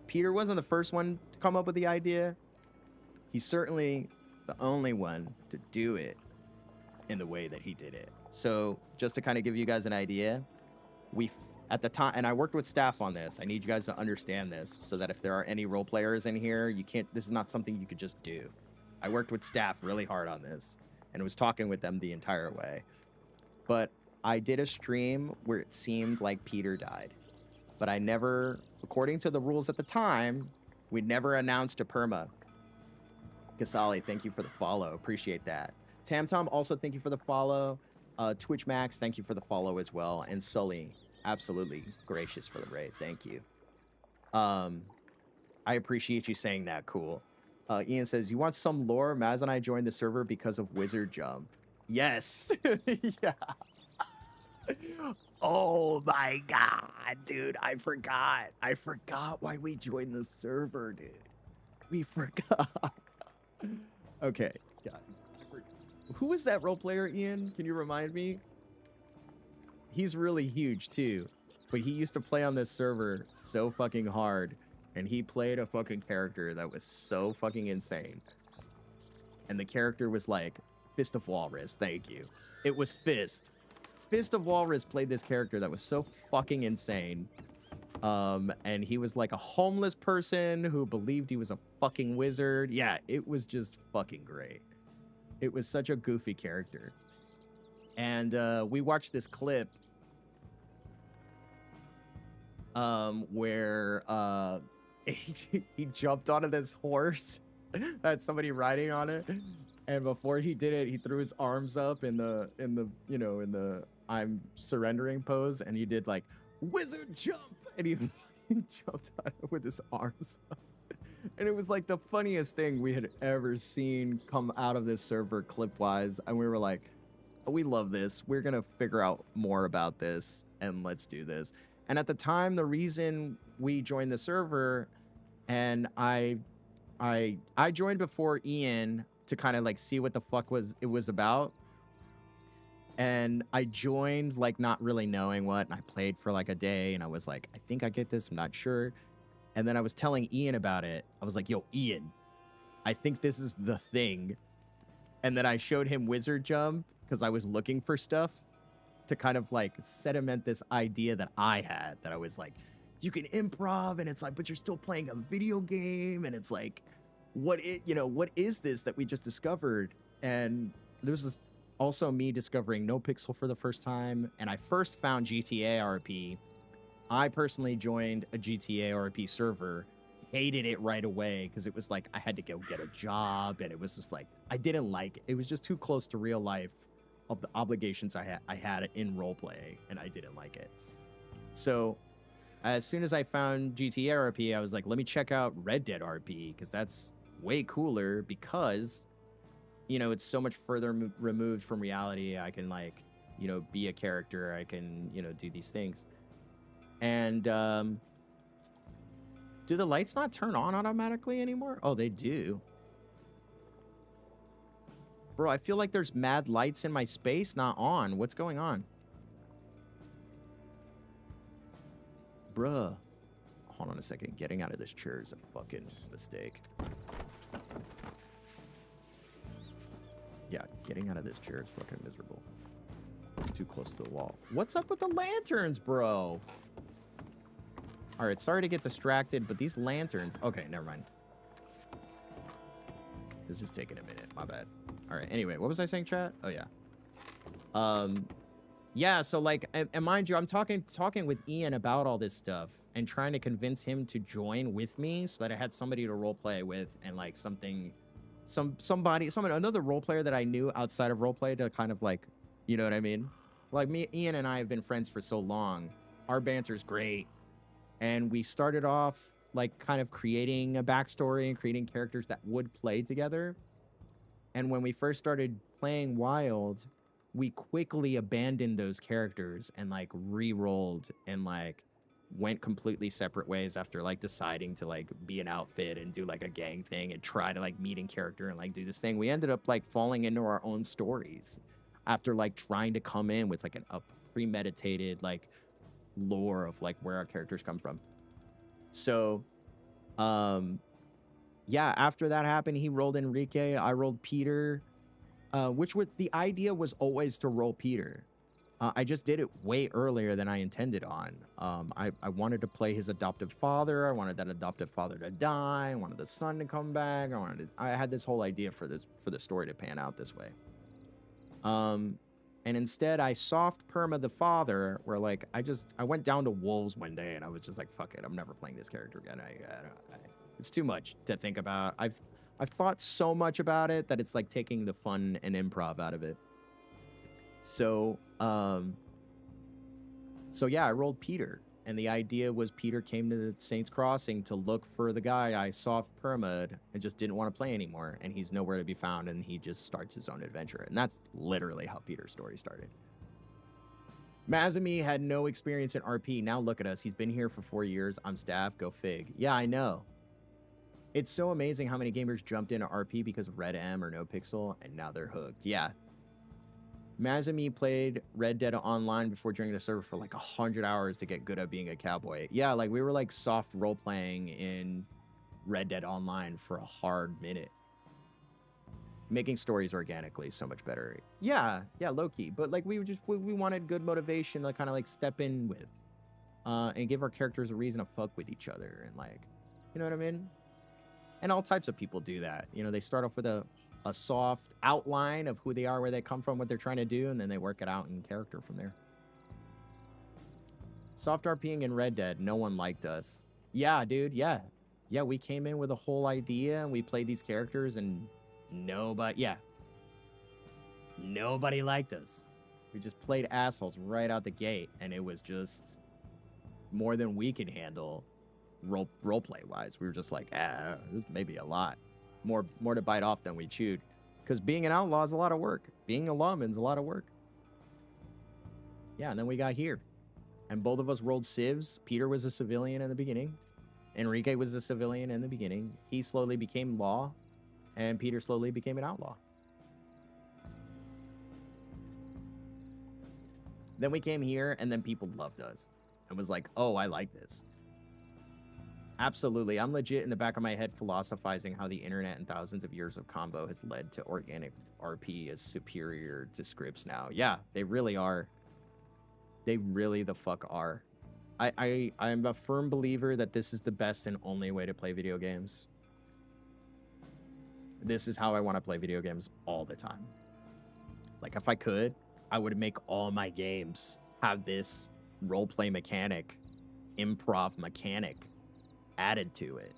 Peter wasn't the first one to come up with the idea. He's certainly the only one to do it in the way that he did it. So just to kind of give you guys an idea, at the time, and I worked with staff on this, I need you guys to understand this so that if there are any role players in here, this is not something you could just do. I worked with staff really hard on this and was talking with them the entire way. But I did a stream where it seemed like Peter died. But I never, according to the rules at the time, we never announced a perma. Kasali, thank you for the follow. Appreciate that. Tam Tom, also thank you for the follow. Twitch Max, thank you for the follow as well. And Sully, absolutely gracious for the raid. Thank you. I appreciate you saying that. Cool. Ian says, you want some lore? Maz and I joined the server because of Wizard Jump. Yes. Yeah. Oh my god, dude. I forgot why we joined the server, dude. We forgot. Okay, guys. Who was that role player, Ian? Can you remind me? He's really huge too, but he used to play on this server so fucking hard, and he played a fucking character that was so fucking insane. And the character was like Fist of Walrus. Thank you. It was Fist. Fist of Walrus played this character that was so fucking insane. And he was like a homeless person who believed he was a fucking wizard. Yeah, it was just fucking great. It was such a goofy character. And we watched this clip where he jumped onto this horse that somebody riding on it, and before he did it, he threw his arms up in the I'm surrendering pose, and he did like wizard jump, and he jumped on it with his arms up. And it was like the funniest thing we had ever seen come out of this server clip wise, and we were like, we love this. We're gonna figure out more about this, and let's do this. And at the time, the reason we joined the server, and I joined before Ian to kind of like see what the fuck it was about. And I joined like not really knowing what, and I played for like a day, and I was like, I think I get this, I'm not sure. And then I was telling Ian about it. I was like, yo, Ian, I think this is the thing. And then I showed him Wizard Jump because I was looking for stuff to kind of like sediment this idea that I had, that I was like, you can improv, and it's like, but you're still playing a video game, and it's like, what is this that we just discovered? And there was this also me discovering NoPixel for the first time, and I first found GTA RP. I personally joined a GTA RP server, hated it right away because it was like I had to go get a job, and it was just like I didn't like it. It was just too close to real life of the obligations I had in roleplay, and I didn't like it. So as soon as I found GTA RP, I was like, let me check out Red Dead RP because that's way cooler because, you know, it's so much further removed from reality. I can like, you know, be a character. I can, you know, do these things. And do the lights not turn on automatically anymore? Oh, they do. Bro, I feel like there's mad lights in my space not on. What's going on? Bruh. Hold on a second. Getting out of this chair is a fucking mistake. Yeah, getting out of this chair is fucking miserable. It's too close to the wall. What's up with the lanterns, bro? All right, sorry to get distracted, but these lanterns... Okay, never mind. This is taking a minute. My bad. All right, anyway, what was I saying, chat? Oh, yeah. Yeah, so, like, and mind you, I'm talking with Ian about all this stuff and trying to convince him to join with me so that I had somebody to roleplay with and, like, another role player that I knew outside of roleplay to kind of, like, you know what I mean? Like, Ian and I have been friends for so long. Our banter's great. And we started off, like, kind of creating a backstory and creating characters that would play together. And when we first started playing Wild, we quickly abandoned those characters and, like, re-rolled and, like, went completely separate ways after, like, deciding to, like, be an outfit and do, like, a gang thing and try to, like, meet in character and, like, do this thing. We ended up, like, falling into our own stories after, like, trying to come in with, like, a premeditated, like, lore of, like, where our characters come from. So, yeah, after that happened, he rolled Enrique, I rolled Peter, which the idea was always to roll Peter. I just did it way earlier than I intended on. I wanted to play his adoptive father. I wanted that adoptive father to die. I wanted the son to come back. I had this whole idea for the story to pan out this way. And instead, I soft perma the father, where, like, I went down to wolves one day, and I was just like, fuck it, I'm never playing this character again. It's too much to think about. I've thought so much about it that it's like taking the fun and improv out of it. So yeah, I rolled Peter, and the idea was Peter came to the Saints Crossing to look for the guy I soft perma'd and just didn't want to play anymore, and he's nowhere to be found, and he just starts his own adventure. And that's literally how Peter's story started. Mazami had no experience in RP. Now look at us. He's been here for 4 years. I'm staff. Go fig. Yeah, I know. It's so amazing how many gamers jumped into RP because of Red M or NoPixel, and now they're hooked. Yeah. Mazami played Red Dead Online before joining the server for like 100 hours to get good at being a cowboy. Yeah, like we were like soft role-playing in Red Dead Online for a hard minute. Making stories organically is so much better. Yeah, low-key. But like we wanted good motivation to kind of like step in with and give our characters a reason to fuck with each other and like, you know what I mean? And all types of people do that. You know, they start off with a soft outline of who they are, where they come from, what they're trying to do, and then they work it out in character from there. Soft RPing in Red Dead, no one liked us. Yeah, dude, yeah. Yeah, we came in with a whole idea, and we played these characters, and nobody liked us. We just played assholes right out the gate, and it was just more than we could handle roleplay-wise. We were just like, this may be a lot. More to bite off than we chewed. Because being an outlaw is a lot of work. Being a lawman's a lot of work. Yeah, and then we got here. And both of us rolled civs. Peter was a civilian in the beginning. Enrique was a civilian in the beginning. He slowly became law. And Peter slowly became an outlaw. Then we came here, and then people loved us. And was like, oh, I like this. Absolutely. I'm legit in the back of my head philosophizing how the internet and thousands of years of combo has led to organic RP as superior to scripts now. Yeah, they really are. They really the fuck are. I'm a firm believer that this is the best and only way to play video games. This is how I want to play video games all the time. Like, if I could, I would make all my games have this roleplay mechanic, improv mechanic added to it.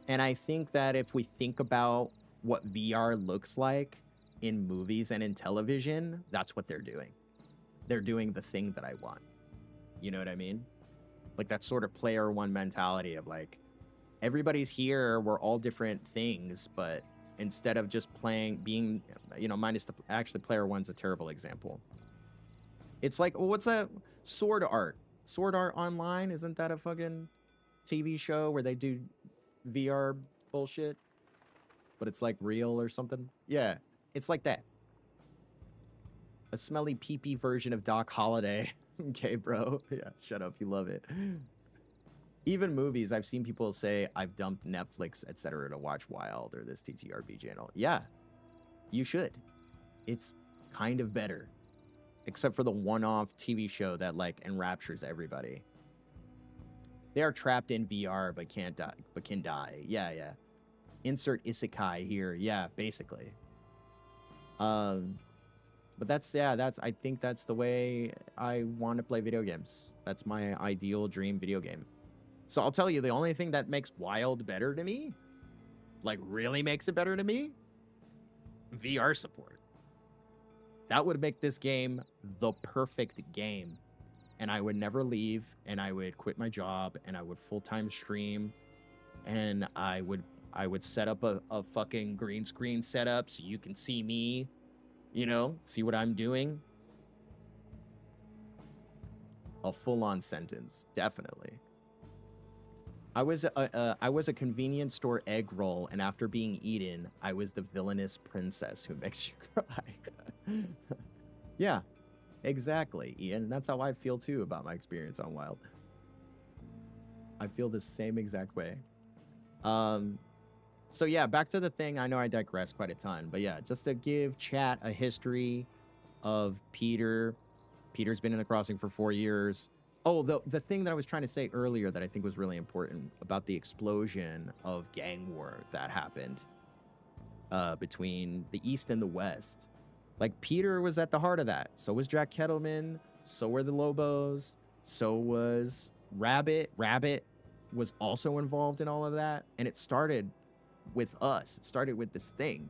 And I think that if we think about what VR looks like in movies and in television, that's what they're doing. They're doing the thing that I want. You know what I mean? Like that sort of player one mentality of like, everybody's here, we're all different things, but instead of just being, you know, minus the, actually player one's a terrible example. It's like, well, what's that? Sword Art. Sword Art Online, isn't that a fucking TV show where they do VR bullshit? But it's like real or something? Yeah, it's like that. A smelly pee-pee version of Doc Holliday. Okay, bro. Yeah, shut up. You love it. Even movies, I've seen people say, I've dumped Netflix, etc. to watch Wild or this TTRP channel. Yeah, you should. It's kind of better. Except for the one-off TV show that, like, enraptures everybody. They are trapped in VR, but can't die. But can die. Yeah, yeah. Insert isekai here. Yeah, basically. But that's, yeah, I think that's the way I want to play video games. That's my ideal dream video game. So I'll tell you, the only thing that makes Wild better to me, like really makes it better to me, VR support. That would make this game the perfect game. And I would never leave, and I would quit my job, and I would full-time stream, and I would set up a fucking green screen setup so you can see me, you know, see what I'm doing. A full-on sentence, definitely. I was a convenience store egg roll, and after being eaten, I was the villainous princess who makes you cry. Yeah, exactly, Ian. That's how I feel too about my experience on Wild. I feel the same exact way. So yeah, back to the thing. I know I digress quite a ton, but yeah, just to give chat a history of Peter. Peter's been in the crossing for 4 years. Oh, the thing that I was trying to say earlier that I think was really important about the explosion of gang war that happened between the East and the West. Like, Peter was at the heart of that. So was Jack Kettleman. So were the Lobos. So was Rabbit. Rabbit was also involved in all of that. And it started with us. It started with this thing.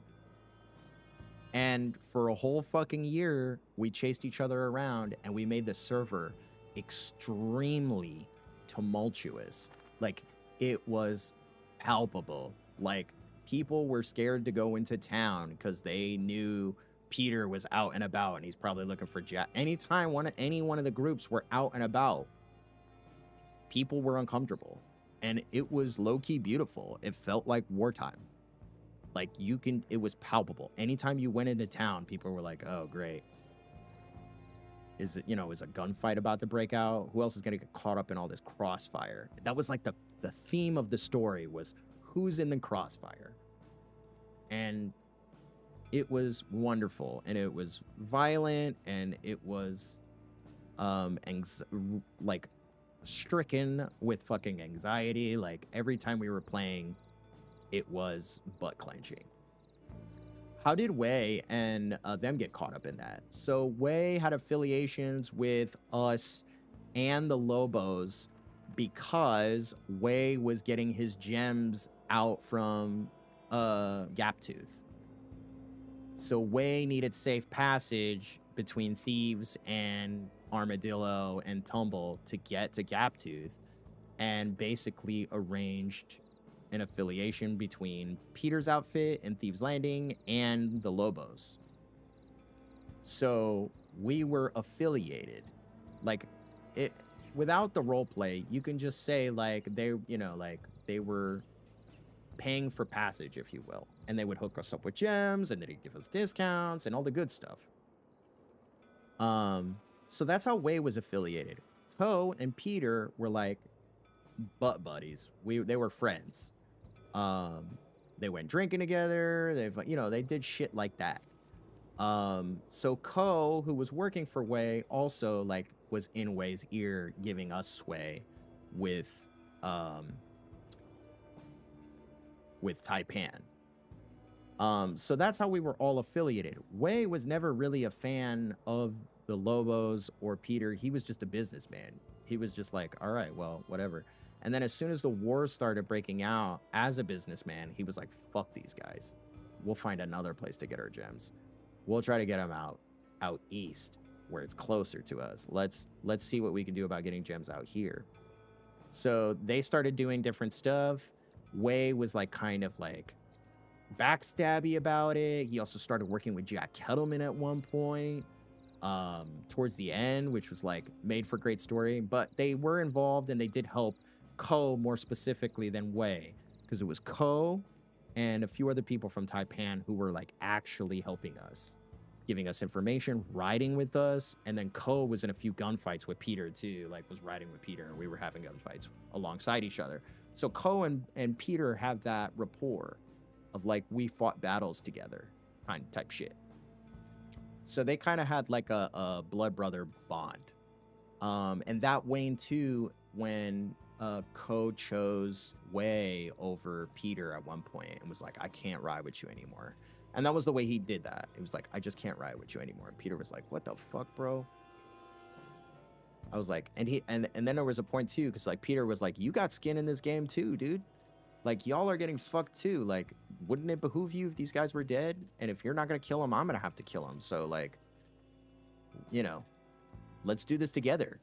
And for a whole fucking year, we chased each other around and we made the server extremely tumultuous. Like, it was palpable. Like, people were scared to go into town because they knew Peter was out and about and he's probably looking for Jack. Anytime any one of the groups were out and about, people were uncomfortable. And it was low-key beautiful. It felt like wartime. Like, it was palpable. Anytime you went into town, people were like, oh, great. Is it, is a gunfight about to break out? Who else is going to get caught up in all this crossfire? That was like the theme of the story was who's in the crossfire. And it was wonderful, and it was violent, and it was like stricken with fucking anxiety. Like, every time we were playing, it was butt clenching. How did Wei and them get caught up in that? So Wei had affiliations with us and the Lobos because Wei was getting his gems out from Gaptooth. So Wei needed safe passage between Thieves and Armadillo and Tumble to get to Gaptooth, and basically arranged an affiliation between Peter's outfit and Thieves Landing and the Lobos. So we were affiliated. Like, it without the roleplay, you can just say like they were paying for passage, if you will. And they would hook us up with gems, and they'd give us discounts and all the good stuff. So that's how Way was affiliated. Ko and Peter were like butt buddies. They were friends. They went drinking together. They did shit like that. So Ko, who was working for Way, also like was in Way's ear, giving us sway with Taipan. So that's how we were all affiliated. Way was never really a fan of the Lobos or Peter. He was just a businessman. He was just like, all right, well, whatever. And then as soon as the war started breaking out, as a businessman, he was like, fuck these guys. We'll find another place to get our gems. We'll try to get them out east, where it's closer to us. Let's see what we can do about getting gems out here. So they started doing different stuff. Way was like kind of like backstabby about it. He also started working with Jack Kettleman at one point, towards the end, which was like made for great story. But they were involved and they did help Ko more specifically than Way, because it was Ko and a few other people from Taipan who were like actually helping us, giving us information, riding with us. And then Ko was in a few gunfights with Peter too, like was riding with Peter, and we were having gunfights alongside each other. So Ko and Peter have that rapport of like, we fought battles together kind of type shit. So they kind of had like a blood brother bond. And that waned too when Ko chose Way over Peter at one point and was like, I can't ride with you anymore. And that was the way he did that. It was like, I just can't ride with you anymore. And Peter was like, what the fuck, bro? I was like, and then there was a point too, because like Peter was like, you got skin in this game too, dude. Like, y'all are getting fucked too. Like, wouldn't it behoove you if these guys were dead? And if you're not gonna kill them, I'm gonna have to kill them. So like, let's do this together.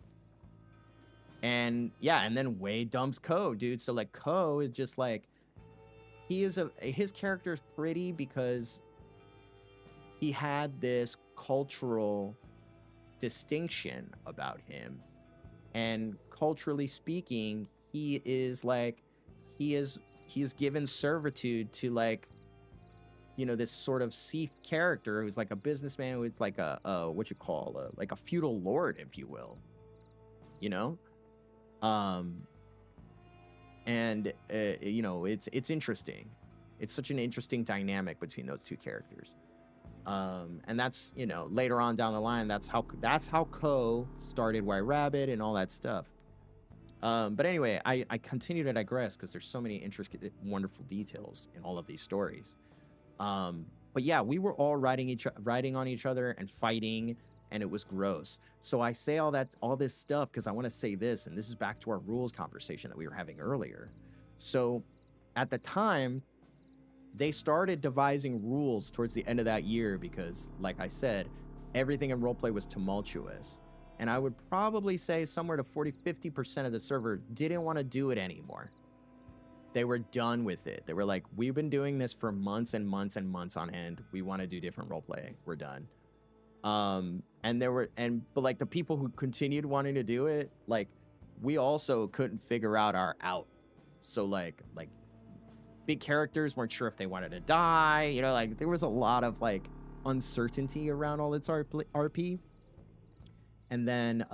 And yeah, and then Way dumps Ko, dude. So like Ko is just like, his character's pretty because he had this cultural distinction about him. And culturally speaking, he is given servitude to like, this sort of Sith character who's like a businessman who's like like a feudal lord, if you will, it's interesting. It's such an interesting dynamic between those two characters. And that's, later on down the line, that's how Ko started White Rabbit and all that stuff. But anyway, I continue to digress because there's so many intricate, wonderful details in all of these stories. But yeah, we were all riding on each other and fighting, and it was gross. So I say all this stuff because I want to say this, and this is back to our rules conversation that we were having earlier. So at the time, they started devising rules towards the end of that year because, like I said, everything in roleplay was tumultuous. And I would probably say somewhere to 40-50% of the server didn't want to do it anymore. They were done with it. They were like, we've been doing this for months and months and months on end. We want to do different roleplay. We're done. But like the people who continued wanting to do it, like we also couldn't figure out our out. So like big characters weren't sure if they wanted to die. Like there was a lot of like uncertainty around all its RP. And then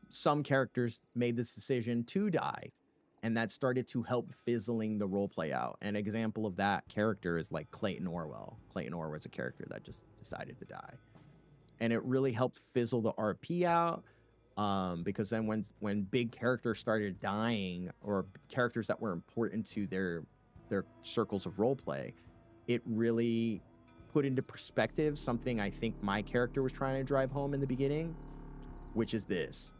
some characters made this decision to die, and that started to help fizzling the roleplay out. An example of that character is like Clayton Orwell. Clayton Orwell was a character that just decided to die, and it really helped fizzle the RP out. Because then when big characters started dying, or characters that were important to their circles of roleplay, it really put into perspective something I think my character was trying to drive home in the beginning, which is this: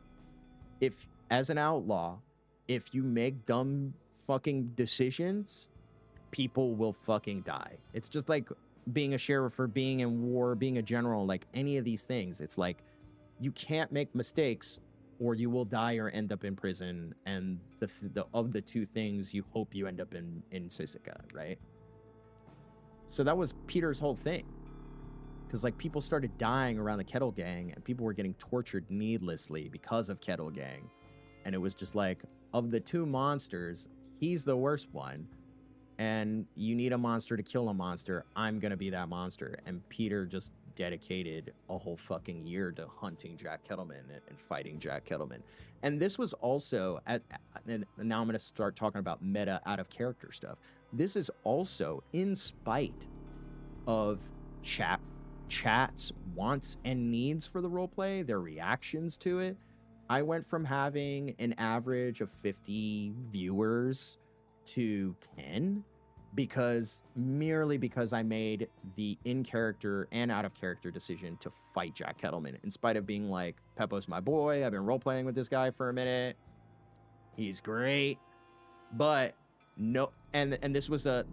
if as an outlaw, if you make dumb fucking decisions, people will fucking die. It's just like being a sheriff or being in war, being a general, like any of these things. It's like, you can't make mistakes or you will die or end up in prison. And of the two things, you hope you end up in Sisika, right? So that was Peter's whole thing. Because like people started dying around the Kettle Gang and people were getting tortured needlessly because of Kettle Gang. And it was just like, of the two monsters, he's the worst one. And you need a monster to kill a monster. I'm going to be that monster. And Peter just dedicated a whole fucking year to hunting Jack Kettleman and fighting Jack Kettleman. And this was also, and now I'm going to start talking about meta out of character stuff. This is also in spite of chat's wants and needs for the roleplay, their reactions to it. I went from having an average of 50 viewers to 10 merely because I made the in-character and out-of-character decision to fight Jack Kettleman, in spite of being like, Peppo's my boy, I've been role-playing with this guy for a minute, he's great, but no, and this was a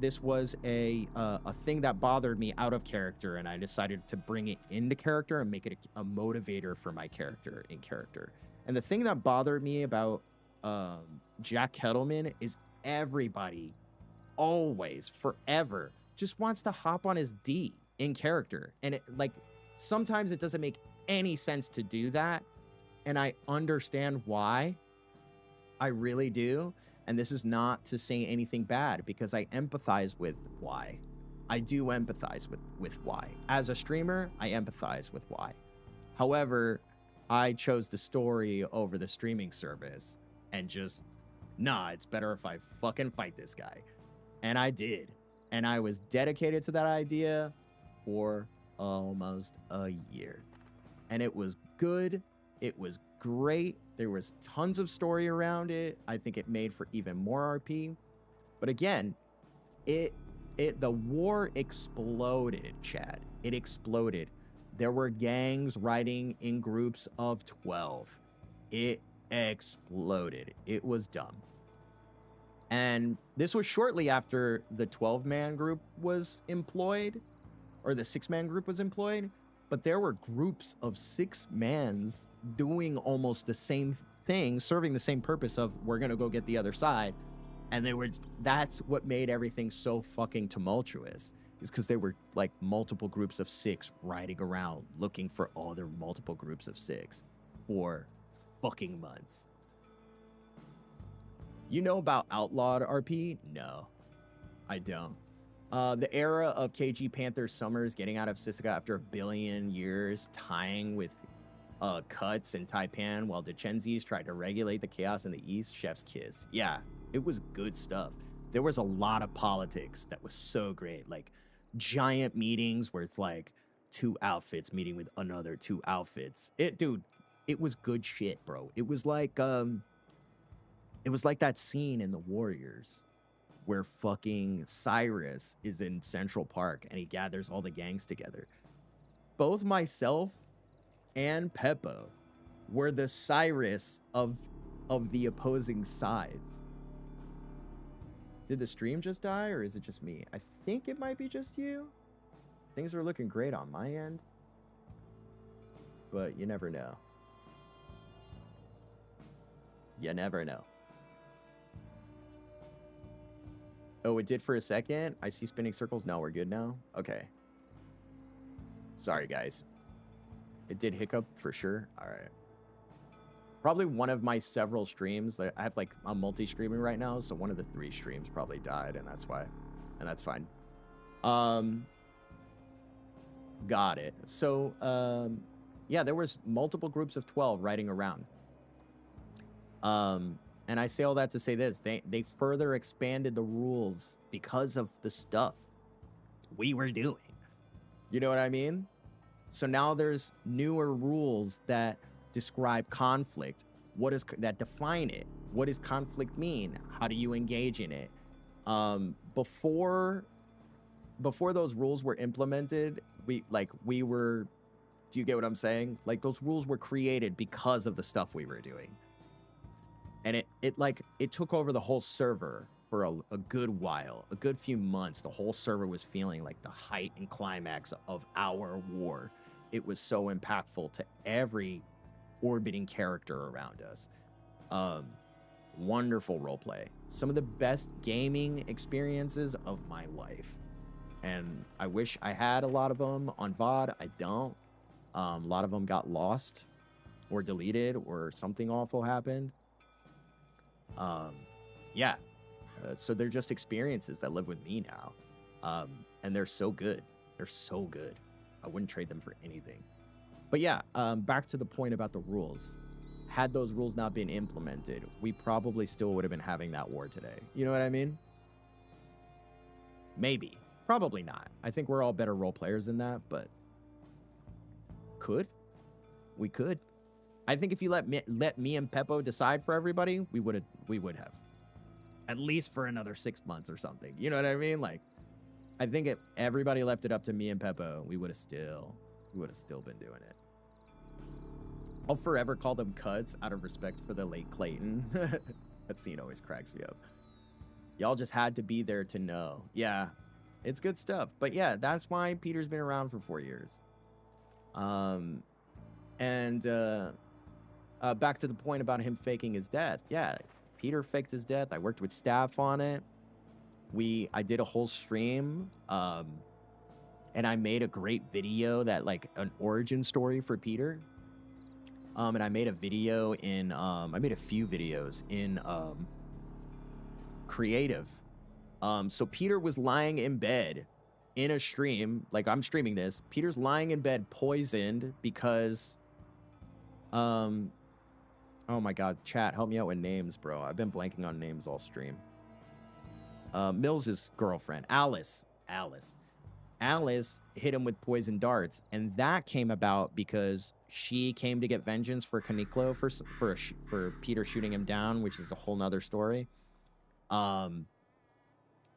thing that bothered me out of character, and I decided to bring it into character and make it a motivator for my character in character. And the thing that bothered me about Jack Kettleman is everybody always, forever, just wants to hop on his D in character. And it, like, sometimes it doesn't make any sense to do that. And I understand why. I really do. And this is not to say anything bad, because I empathize with why. I do empathize with why. As a streamer, I empathize with why. However, I chose the story over the streaming service and just, nah, it's better if I fucking fight this guy. And I did. And I was dedicated to that idea for almost a year. And it was good. It was great. There was tons of story around it. I think it made for even more RP. But again, the war exploded, Chad. It exploded. There were gangs riding in groups of 12. It exploded. It was dumb. And this was shortly after the 12-man group was employed, or the 6-man group was employed, but there were groups of 6-mans doing almost the same thing, serving the same purpose of, we're gonna go get the other side. And that's what made everything so fucking tumultuous, is because they were like multiple groups of 6 riding around looking for other multiple groups of 6 for fucking months. You know about outlawed RP? No, I don't. The era of KG Panther Summers getting out of Sisika after 1 billion years, tying with Cuts and Taipan while Dechenzi's tried to regulate the chaos in the East, chef's kiss. Yeah, it was good stuff. There was a lot of politics that was so great. Like giant meetings where it's like 2 outfits meeting with another 2 outfits. Dude, it was good shit, bro. It was like that scene in The Warriors where fucking Cyrus is in Central Park and he gathers all the gangs together. Both myself and Peppo were the Cyrus of the opposing sides. Did the stream just die, or is it just me? I think it might be just you. Things are looking great on my end, but you never know. You never know. Oh, it did for a second. I see spinning circles. No, we're good now. Okay. Sorry, guys. It did hiccup for sure. All right. Probably one of my several streams. I have like, I'm multi-streaming right now, so one of the 3 streams probably died, and that's why. And that's fine. Got it. So, yeah, there was multiple groups of 12 riding around. And I say all that to say this. They further expanded the rules because of the stuff we were doing. You know what I mean? So now there's newer rules that describe conflict. That define it. What does conflict mean? How do you engage in it? Before those rules were implemented, we were, do you get what I'm saying? Like, those rules were created because of the stuff we were doing. And it took over the whole server for a good while, a good few months. The whole server was feeling like the height and climax of our war. It was so impactful to every orbiting character around us. Wonderful roleplay. Some of the best gaming experiences of my life. And I wish I had a lot of them on VOD. I don't. A lot of them got lost or deleted or something awful happened. Yeah. So they're just experiences that live with me now. And they're so good. They're so good. I wouldn't trade them for anything. But yeah, back to the point about the rules. Had those rules not been implemented, we probably still would have been having that war today. You know what I mean? Maybe. Probably not. I think we're all better role players than that, but we could. I think if you let me and Peppo decide for everybody, we would have. At least for another 6 months or something. You know what I mean? Like, I think if everybody left it up to me and Peppo, we would have still been doing it. I'll forever call them cuts out of respect for the late Clayton. That scene always cracks me up. Y'all just had to be there to know. Yeah, it's good stuff. But yeah, that's why Peter's been around for 4 years. Back to the point about him faking his death. Yeah, Peter faked his death. I worked with staff on it. I did a whole stream, and I made a great video that, like, an origin story for Peter. And I made a video in, I made a few videos in Creative. So Peter was lying in bed in a stream, like I'm streaming this. Peter's lying in bed poisoned because, oh my God, chat, help me out with names, bro. I've been blanking on names all stream. Mills' girlfriend, Alice hit him with poison darts, and that came about because she came to get vengeance for Caniclo for Peter shooting him down, which is a whole nother story.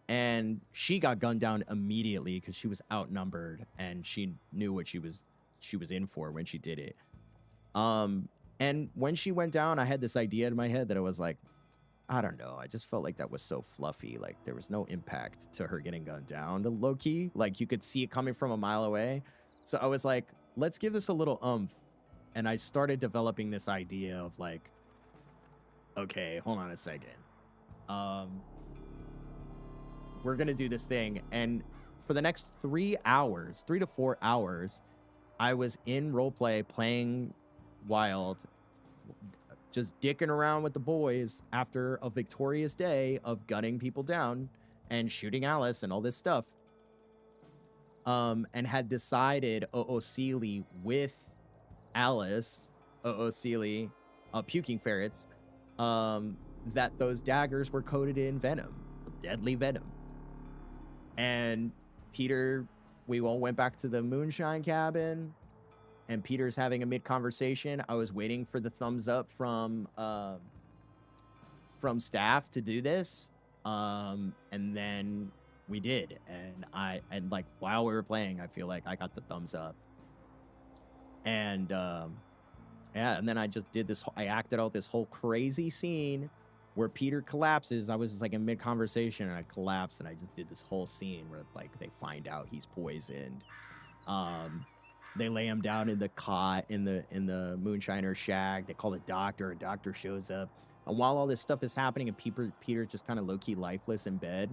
And she got gunned down immediately because she was outnumbered and she knew what she was in for when she did it. And when she went down, I had this idea in my head that I was like, I don't know. I just felt like that was so fluffy. Like, there was no impact to her getting gunned down to low-key. Like, you could see it coming from a mile away. So I was like, let's give this a little oomph. And I started developing this idea of, like, okay, hold on a second. We're going to do this thing. And for the next 3 to 4 hours, I was in roleplay playing Wild, just dicking around with the boys after a victorious day of gunning people down and shooting Alice and all this stuff. And had decided O'Sealy with Alice, O'Sealy, puking ferrets, that those daggers were coated in venom, deadly venom. And Peter, we all went back to the moonshine cabin, and Peter's having a mid-conversation. I was waiting for the thumbs up from staff to do this, and then we did. And like while we were playing, I feel like I got the thumbs up. And yeah, and then I just did this. I acted out this whole crazy scene where Peter collapses. I was just like in mid-conversation and I collapsed, and I just did this whole scene where like they find out he's poisoned. They lay him down in the cot in the moonshiner shack. They call the doctor. A doctor shows up. And while all this stuff is happening and Peter's just kind of low-key lifeless in bed,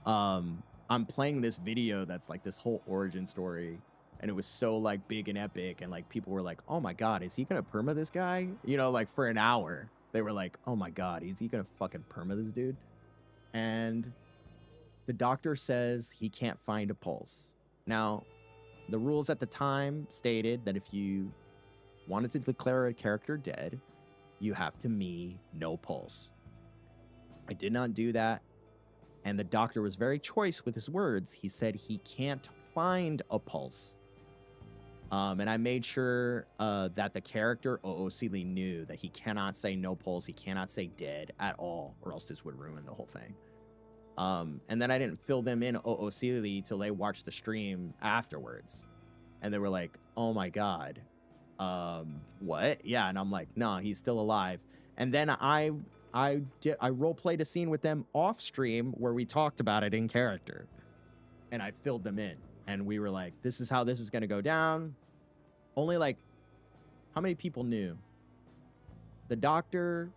I'm playing this video that's like this whole origin story. And it was so like big and epic. And like people were like, oh my God, is he going to perma this guy? You know, like for an hour. They were like, oh my God, is he going to fucking perma this dude? And the doctor says he can't find a pulse. Now, the rules at the time stated that if you wanted to declare a character dead, you have to no pulse. I did not do that. And the doctor was very choice with his words. He said he can't find a pulse. And I made sure that the character O'Sealy knew that he cannot say no pulse. He cannot say dead at all, or else this would ruin the whole thing. And then I didn't fill them in O'Sealy till they watched the stream afterwards. And they were like, oh my God, what? Yeah. And I'm like, no, he's still alive. And then I role played a scene with them off stream where we talked about it in character. And I filled them in. And we were like, this is how this is going to go down. Only like, how many people knew? The doctor,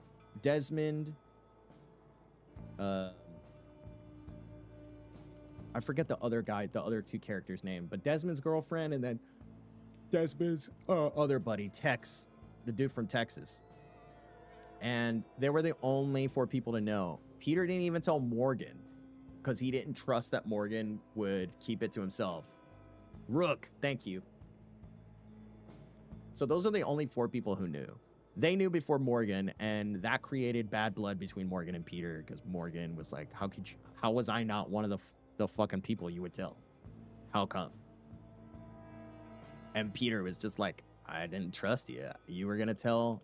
Desmond, I forget the other guy, the other two characters' name, but Desmond's girlfriend, and then Desmond's other buddy, Tex, the dude from Texas. And they were the only 4 people to know. Peter didn't even tell Morgan because he didn't trust that Morgan would keep it to himself. Rook, thank you. So those are the only 4 people who knew. They knew before Morgan, and that created bad blood between Morgan and Peter, because Morgan was like, how was I not one of the fucking people you would tell? How come? And Peter was just like, I didn't trust you. You were gonna tell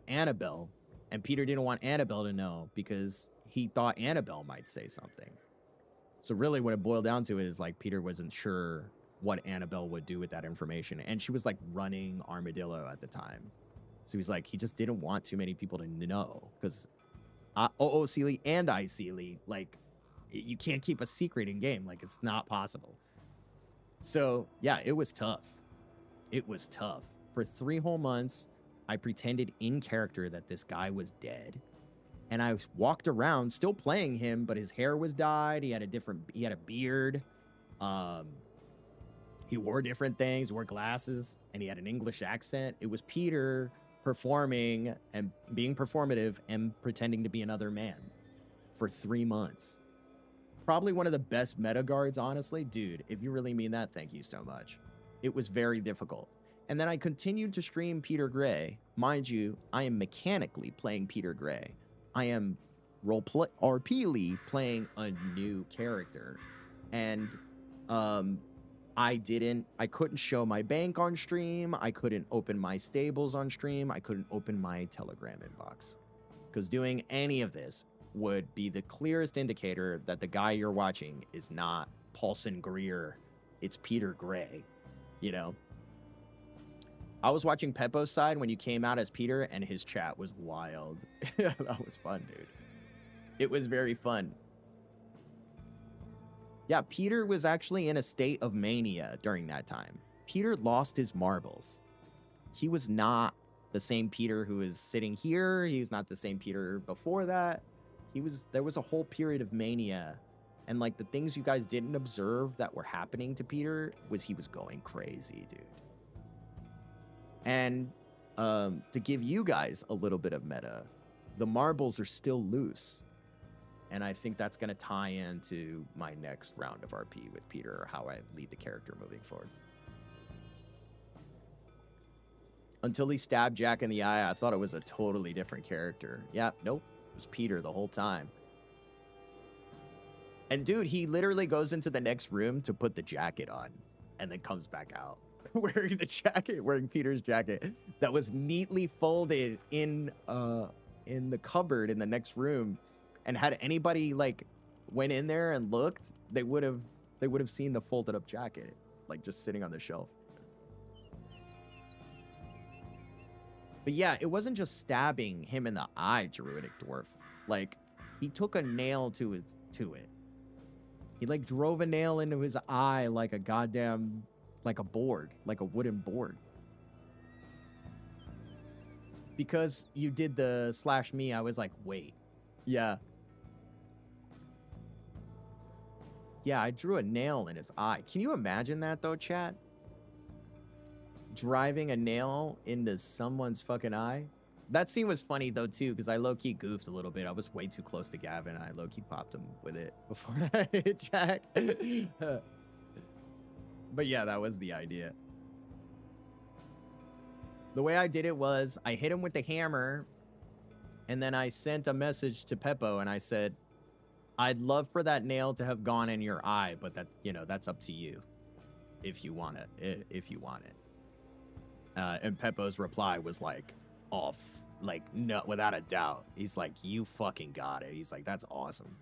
Annabelle, and Peter didn't want Annabelle to know because he thought Annabelle might say something. So really what it boiled down to is like Peter wasn't sure what Annabelle would do with that information. And she was like running Armadillo at the time. So he's like, he just didn't want too many people to know, because OO Sealy and I Sealy, like, you can't keep a secret in game. Like, it's not possible. So yeah, it was tough. It was tough. For 3 whole months, I pretended in character that this guy was dead. And I walked around still playing him, but his hair was dyed. He had a beard. He wore different things, wore glasses, and he had an English accent. It was Peter performing and being performative and pretending to be another man for 3 months. Probably one of the best meta guards, honestly. Dude, if you really mean that, thank you so much. It was very difficult. And then I continued to stream Peter Gray. Mind you, I am mechanically playing Peter Gray. I am RP'ly playing a new character. And I couldn't show my bank on stream. I couldn't open my stables on stream. I couldn't open my Telegram inbox. Because doing any of this would be the clearest indicator that the guy you're watching is not Paulson Greer. It's Peter Gray, you know? I was watching Peppo's side when you came out as Peter, and his chat was wild. That was fun, dude. It was very fun. Yeah, Peter was actually in a state of mania during that time. Peter lost his marbles. He was not the same Peter who is sitting here. He was not the same Peter before that. There was a whole period of mania. And like the things you guys didn't observe that were happening to Peter was he was going crazy, dude. And to give you guys a little bit of meta, the marbles are still loose. And I think that's going to tie into my next round of RP with Peter, or how I lead the character moving forward. Until he stabbed Jack in the eye, I thought it was a totally different character. Yeah, nope. It was Peter the whole time. And dude, he literally goes into the next room to put the jacket on and then comes back out wearing the jacket, wearing Peter's jacket that was neatly folded in the cupboard in the next room. And had anybody like went in there and looked, they would have seen the folded up jacket, like just sitting on the shelf. But yeah, it wasn't just stabbing him in the eye, Druidic Dwarf. Like, he took a nail to it. He like drove a nail into his eye like a goddamn, like a board, like a wooden board. Because you did the /me, I was like, wait, yeah. Yeah, I drew a nail in his eye. Can you imagine that, though, chat? Driving a nail into someone's fucking eye? That scene was funny, though, too, because I low-key goofed a little bit. I was way too close to Gavin. I low-key popped him with it before I hit Jack. But yeah, that was the idea. The way I did it was I hit him with the hammer, and then I sent a message to Peppo, and I said, I'd love for that nail to have gone in your eye, but that, you know, that's up to you if you want it. And Peppo's reply was like, no, without a doubt. He's like, you fucking got it. He's like, that's awesome.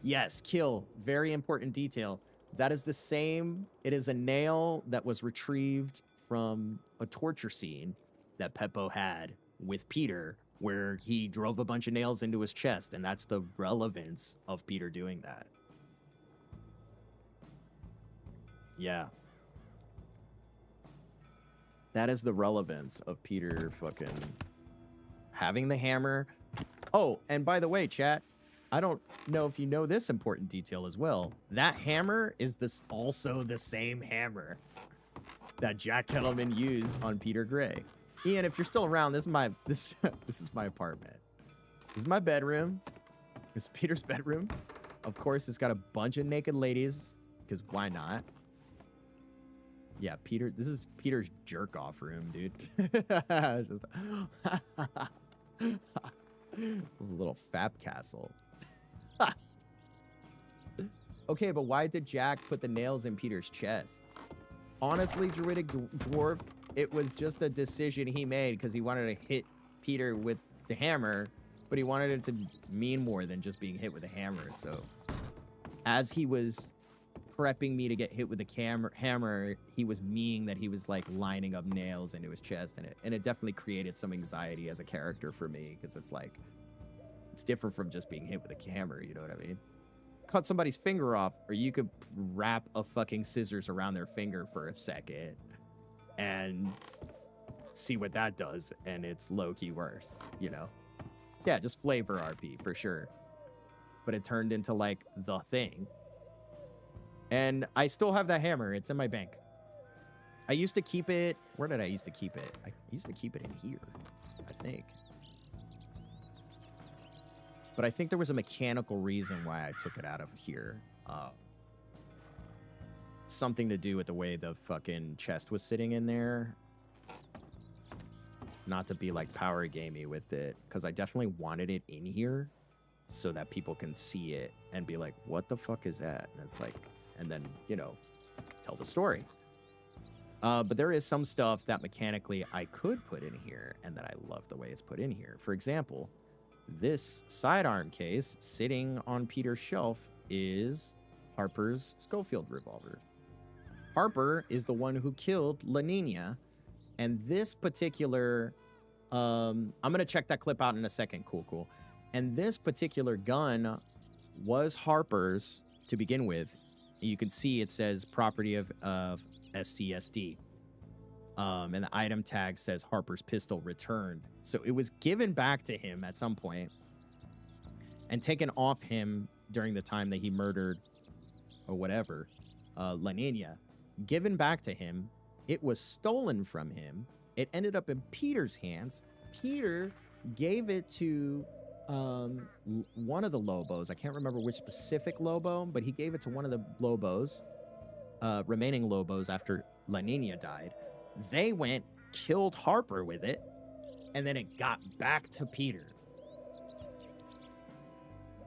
Yes, kill. Very important detail. That is the same. It is a nail that was retrieved from a torture scene that Peppo had with Peter, where he drove a bunch of nails into his chest, and that's the relevance of Peter doing that. Yeah. That is the relevance of Peter fucking having the hammer. Oh, and by the way, chat, I don't know if you know this important detail as well. That hammer is also the same hammer that Jack Kettleman used on Peter Gray. Ian, if you're still around, this is my apartment. This is my bedroom. This is Peter's bedroom. Of course, it's got a bunch of naked ladies, because why not? Yeah, Peter, this is Peter's jerk-off room, dude. Just, a little fap castle. Okay, but why did Jack put the nails in Peter's chest? Honestly, Druidic Dwarf, it was just a decision he made because he wanted to hit Peter with the hammer, but he wanted it to mean more than just being hit with a hammer. So as he was prepping me to get hit with the hammer, he was meaning that he was like lining up nails into his chest, and it definitely created some anxiety as a character for me because it's like, it's different from just being hit with a hammer, you know what I mean? Cut somebody's finger off, or you could wrap a fucking scissors around their finger for a second and see what that does, and it's low-key worse, you know? Yeah, just flavor RP for sure. But it turned into like the thing. And I still have that hammer. It's in my bank. I used to keep it. Where did I used to keep it? I used to keep it in here, I think. But I think there was a mechanical reason why I took it out of here. Something to do with the way the fucking chest was sitting in there. Not to be like power gamey with it, because I definitely wanted it in here so that people can see it and be like, what the fuck is that? And it's like, and then, you know, tell the story. But there is some stuff that mechanically I could put in here and that I love the way it's put in here. For example, this sidearm case sitting on Peter's shelf is Harper's Schofield revolver. Harper is the one who killed La Nina, and this particular, I'm going to check that clip out in a second, cool. And this particular gun was Harper's to begin with. You can see it says property of SCSD. And the item tag says Harper's pistol returned. So it was given back to him at some point and taken off him during the time that he murdered or whatever, La Nina. Given back to him. It was stolen from him. It ended up in Peter's hands. Peter gave it to one of the Lobos. I can't remember which specific Lobo, but he gave it to one of the Lobos, remaining Lobos after La Nina died. They went, killed Harper with it, and then it got back to Peter.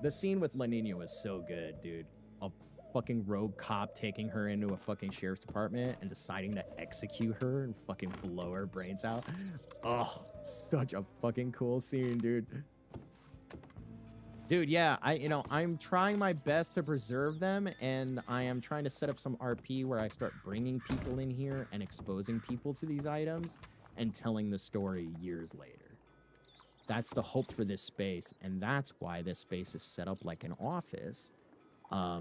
The scene with La Nina was so good, dude. A fucking rogue cop taking her into a fucking sheriff's department and deciding to execute her and fucking blow her brains out. Oh, such a fucking cool scene, dude. Dude, yeah, I'm trying my best to preserve them, and I am trying to set up some RP where I start bringing people in here and exposing people to these items and telling the story years later. That's the hope for this space, and that's why this space is set up like an office,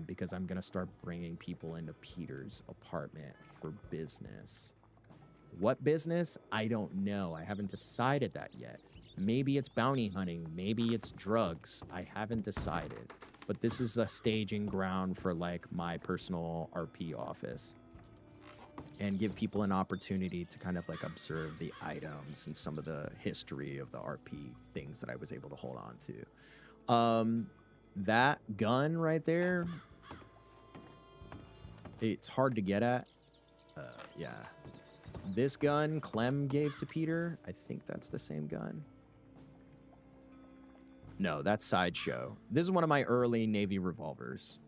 because I'm going to start bringing people into Peter's apartment for business. What business? I don't know. I haven't decided that yet. Maybe it's bounty hunting. Maybe it's drugs. I haven't decided. But this is a staging ground for like my personal RP office. And give people an opportunity to kind of like observe the items and some of the history of the RP things that I was able to hold on to. That gun right there, it's hard to get at. Yeah. This gun Clem gave to Peter, I think that's the same gun. No, that's Sideshow. This is one of my early Navy revolvers.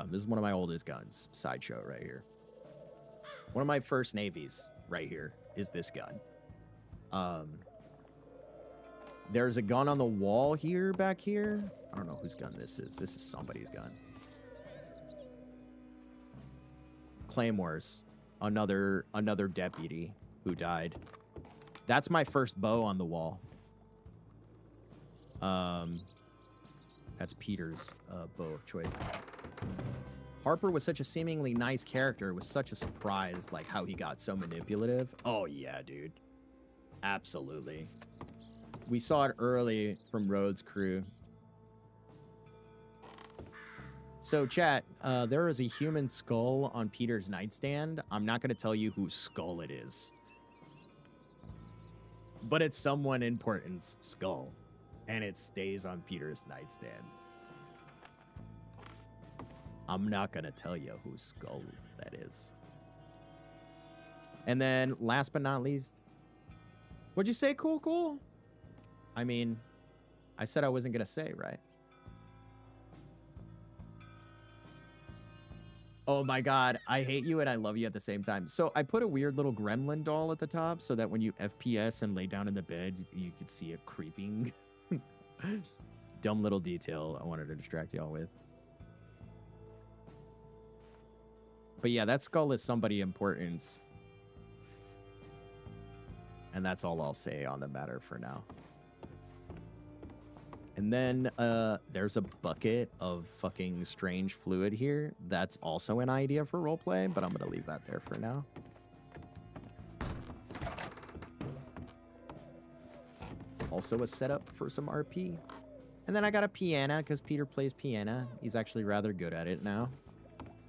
This is one of my oldest guns. Sideshow right here. One of my first Navies right here is this gun. There's a gun on the wall here, back here. I don't know whose gun this is. This is somebody's gun. Claymores. Another deputy who died. That's my first bow on the wall. That's Peter's bow of choice. Harper was such a seemingly nice character. It was such a surprise, like how he got so manipulative. Oh yeah, dude. Absolutely. We saw it early from Rhodes' crew. So chat, there is a human skull on Peter's nightstand. I'm not going to tell you whose skull it is. But it's someone important's skull. And it stays on Peter's nightstand. I'm not gonna tell you whose skull that is. And then, last but not least, what'd you say, cool? I mean, I said I wasn't gonna say, right? Oh my god, I hate you and I love you at the same time. So I put a weird little gremlin doll at the top so that when you FPS and lay down in the bed, you could see a creeping dumb little detail I wanted to distract y'all with. But yeah, that skull is somebody importance. And that's all I'll say on the matter for now. And then there's a bucket of fucking strange fluid here. That's also an idea for roleplay, but I'm going to leave that there for now. Also a setup for some RP. And then I got a piano because Peter plays piano. He's actually rather good at it now.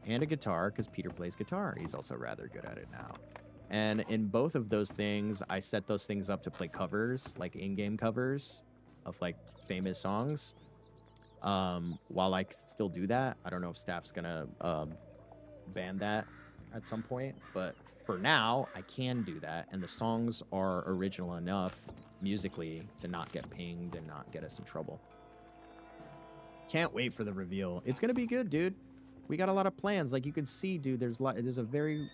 And a guitar because Peter plays guitar. He's also rather good at it now. And in both of those things, I set those things up to play covers, like in-game covers of like famous songs. While I still do that, I don't know if staff's gonna ban that at some point, but for now, I can do that. And the songs are original enough musically to not get pinged and not get us in trouble. Can't wait for the reveal. It's gonna be good, dude. We got a lot of plans. Like you can see, dude, there's a very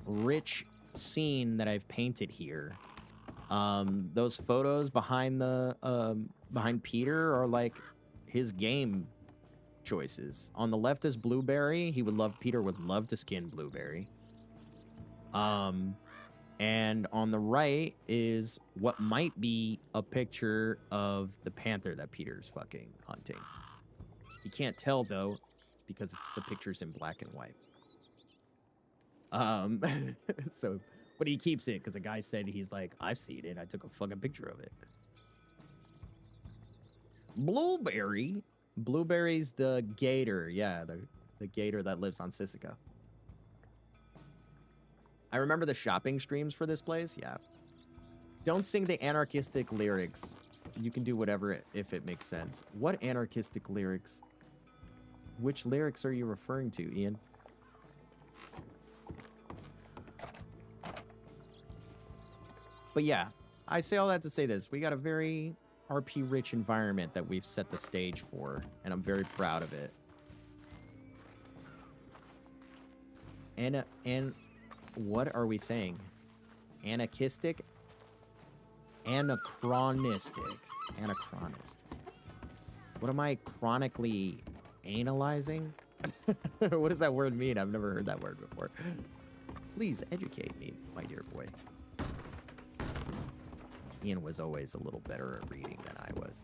rich scene that I've painted here. Those photos behind the behind Peter are like his game choices. On the left is Blueberry. Peter would love to skin Blueberry. And on the right is what might be a picture of the panther that Peter's fucking hunting. You can't tell though, because the picture's in black and white. So, but he keeps it because the guy said he's like, I've seen it. I took a fucking picture of it. Blueberry. Blueberry's the gator. Yeah, the gator that lives on Sisika. I remember the shopping streams for this place. Yeah. Don't sing the anarchistic lyrics. You can do whatever if it makes sense. What anarchistic lyrics? Which lyrics are you referring to, Ian? But yeah, I say all that to say this. We got a very RP-rich environment that we've set the stage for, and I'm very proud of it. And what are we saying? Anarchistic? Anachronistic. Anachronistic. What am I chronically analyzing? What does that word mean? I've never heard that word before. Please educate me, my dear boy. Ian was always a little better at reading than I was.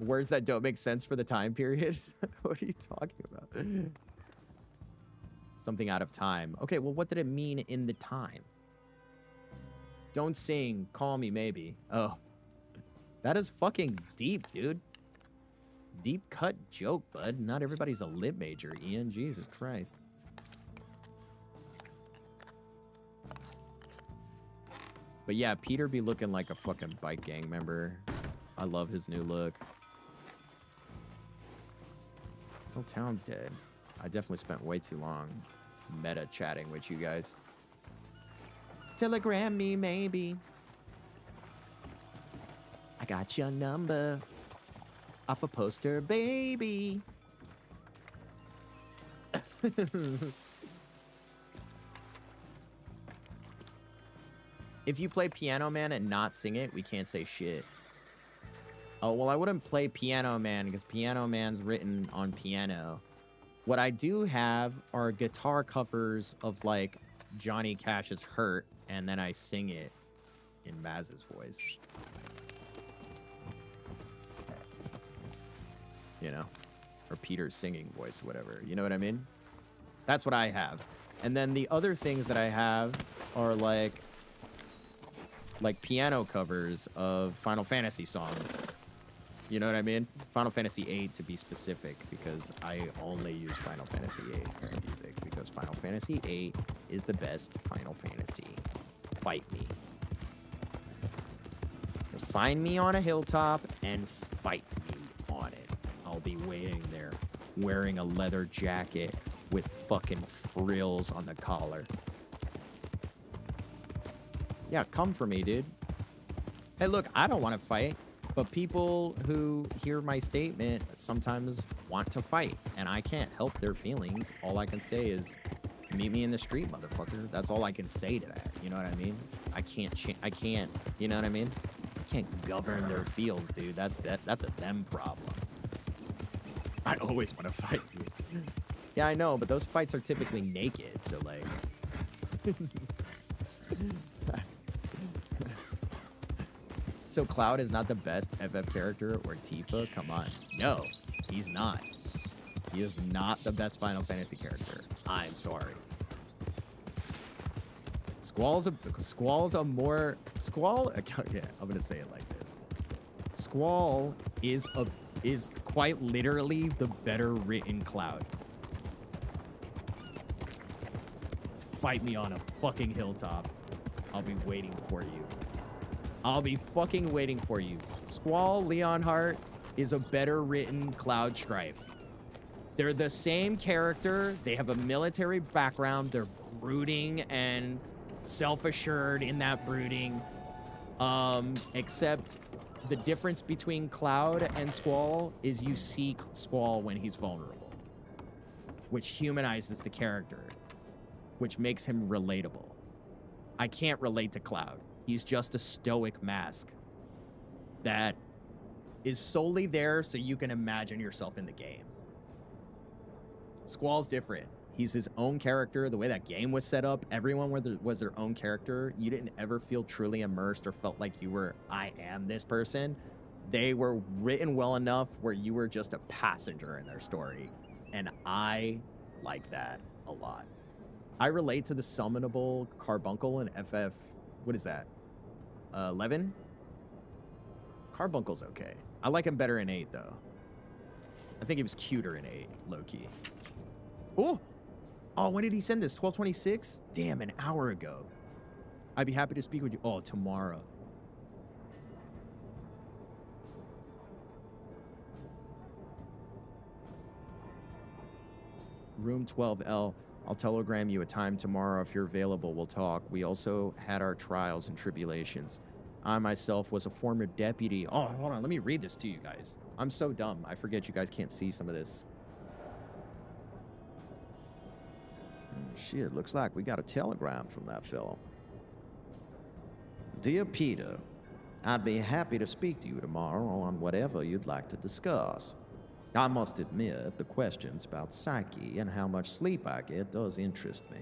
Words that don't make sense for the time period? What are you talking about? Something out of time. Okay, well, what did it mean in the time? Don't sing, call me maybe. Oh, that is fucking deep, dude. Deep cut joke, bud. Not everybody's a lit major, Ian. Jesus Christ. But yeah, Peter be looking like a fucking bike gang member. I love his new look. Well, town's dead. I definitely spent way too long meta chatting with you guys. Telegram me, maybe. I got your number off a poster, baby. If you play Piano Man and not sing it, we can't say shit. Oh, well, I wouldn't play Piano Man because Piano Man's written on piano. What I do have are guitar covers of, like, Johnny Cash's Hurt, and then I sing it in Maz's voice. You know? Or Peter's singing voice, whatever. You know what I mean? That's what I have. And then the other things that I have are, like piano covers of Final Fantasy songs. You know what I mean? Final Fantasy VIII to be specific, because I only use Final Fantasy VIII music, because Final Fantasy VIII is the best Final Fantasy. Fight me. Find me on a hilltop and fight me on it. I'll be waiting there wearing a leather jacket with fucking frills on the collar. Yeah, come for me, dude. Hey, look, I don't want to fight, but people who hear my statement sometimes want to fight, and I can't help their feelings. All I can say is, meet me in the street, motherfucker. That's all I can say to that. You know what I mean? I can't, you know what I mean? I can't govern their feels, dude. That's a them problem. I always want to fight you. Yeah, I know, but those fights are typically naked, so like... So Cloud is not the best FF character or Tifa? Come on. No, he's not. He is not the best Final Fantasy character. I'm sorry. Squall, yeah, I'm gonna say it like this. Squall is quite literally the better written Cloud. Fight me on a fucking hilltop. I'll be waiting for you. I'll be fucking waiting for you. Squall Leonhart is a better written Cloud Strife. They're the same character. They have a military background. They're brooding and self-assured in that brooding. Except the difference between Cloud and Squall is you see Squall when he's vulnerable, which humanizes the character, which makes him relatable. I can't relate to Cloud. He's just a stoic mask that is solely there so you can imagine yourself in the game. Squall's different. He's his own character. The way that game was set up, everyone was their own character. You didn't ever feel truly immersed or felt like you were, I am this person. They were written well enough where you were just a passenger in their story. And I like that a lot. I relate to the summonable Carbuncle in FF... What is that? 11? Carbuncle's okay. I like him better in 8, though. I think he was cuter in 8, low-key. Oh! Oh, when did he send this? 12:26? Damn, an hour ago. I'd be happy to speak with you. Oh, tomorrow. Room 12L. I'll telegram you a time tomorrow if you're available. We'll talk. We also had our trials and tribulations. I myself was a former deputy. Oh, hold on. Let me read this to you guys. I'm so dumb. I forget you guys can't see some of this. Shit, looks like we got a telegram from that fellow. Dear Peter, I'd be happy to speak to you tomorrow on whatever you'd like to discuss. I must admit, the questions about Psyche and how much sleep I get does interest me.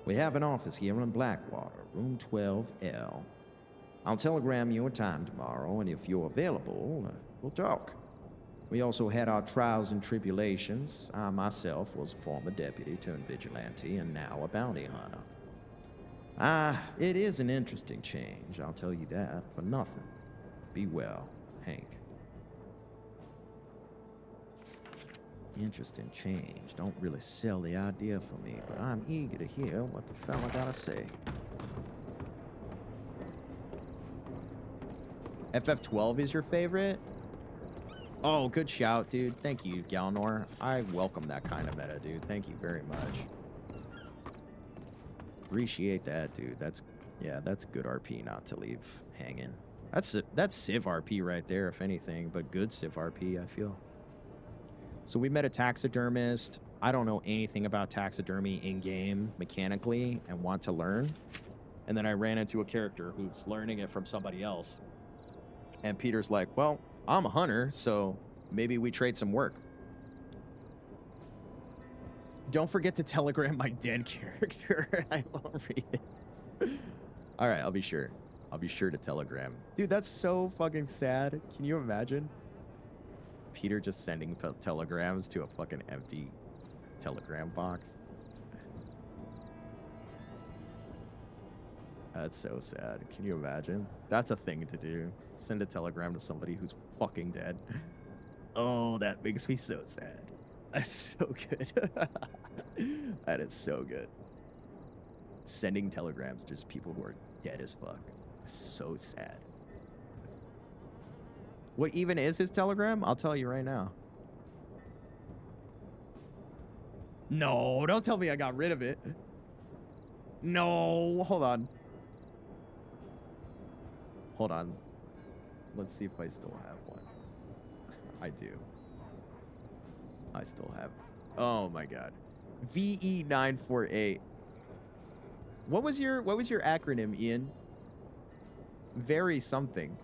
We have an office here in Blackwater, room 12L. I'll telegram you a time tomorrow, and if you're available, we'll talk. We also had our trials and tribulations. I myself was a former deputy turned vigilante and now a bounty hunter. It is an interesting change, I'll tell you that, for nothing. Be well, Hank. Interesting change. Don't really sell the idea for me, but I'm eager to hear what the fella gotta say. FF12 is your favorite? Oh, good shout, dude. Thank you, Galnor. I welcome that kind of meta, dude. Thank you very much. Appreciate that, dude. That's good RP not to leave hanging. That's Civ RP right there, if anything, but good Civ RP, I feel. So we met a taxidermist. I don't know anything about taxidermy in-game mechanically and want to learn. And then I ran into a character who's learning it from somebody else. And Peter's like, well, I'm a hunter, so maybe we trade some work. Don't forget to telegram my dead character. I won't read it. All right, I'll be sure. I'll be sure to telegram. Dude, that's so fucking sad. Can you imagine? Peter just sending telegrams to a fucking empty telegram box. That's so sad. Can you imagine? That's a thing to do. Send a telegram to somebody who's fucking dead. Oh, that makes me so sad. That's so good. That is so good. Sending telegrams to just people who are dead as fuck. So sad. What even is his telegram? I'll tell you right now. No, don't tell me I got rid of it. No, hold on. Hold on. Let's see if I still have one. I do. I still have. Oh my god. VE948. What was your acronym, Ian? Very something.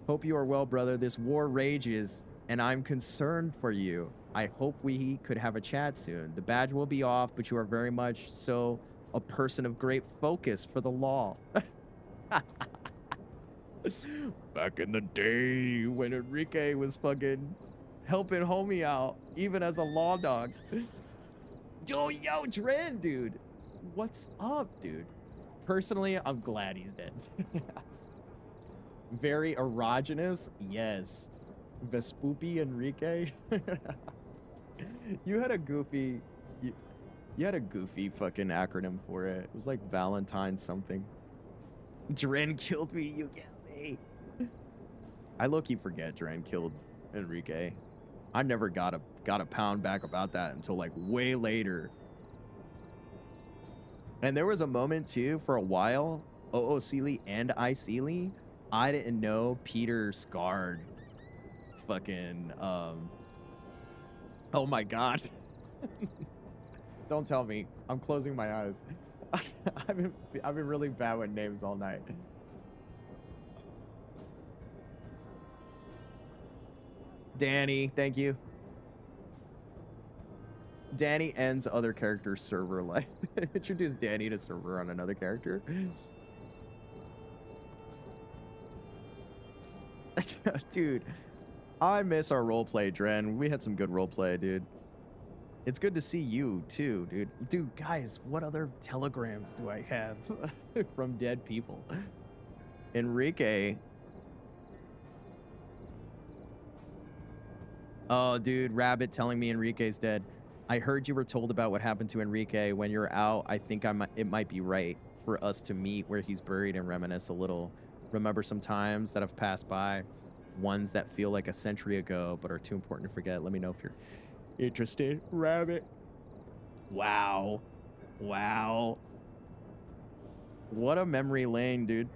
Hope you are well, brother. This war rages, and I'm concerned for you. I hope we could have a chat soon. The badge will be off, but you are very much so a person of great focus for the law. Back in the day when Enrique was fucking helping homie out, even as a law dog. Yo, Dren, dude. What's up, dude? Personally, I'm glad he's dead. Very erogenous, yes. Vespupi Enrique. You had a goofy, you had a goofy fucking acronym for it. It was like Valentine something. Dren killed me, you get me. I low-key forget Dren killed Enrique. I never got a pound back about that until like way later. And there was a moment too, for a while, OO Sealy and I Sealy, I didn't know Peter scarred fucking oh my god. Don't tell me. I'm closing my eyes. I've been really bad with names all night. Danny, thank you. Danny ends other character's server life. Introduce Danny to server on another character. Dude, I miss our roleplay, Dren. We had some good roleplay, dude. It's good to see you, too, dude. Dude, guys, what other telegrams do I have from dead people? Enrique. Oh, dude, Rabbit telling me Enrique's dead. I heard you were told about what happened to Enrique. When you're out, I think it might be right for us to meet where he's buried and reminisce a little. Remember some times that have passed by, ones that feel like a century ago but are too important to forget. Let me know if you're interested. Rabbit. Wow. Wow. What a memory lane, dude.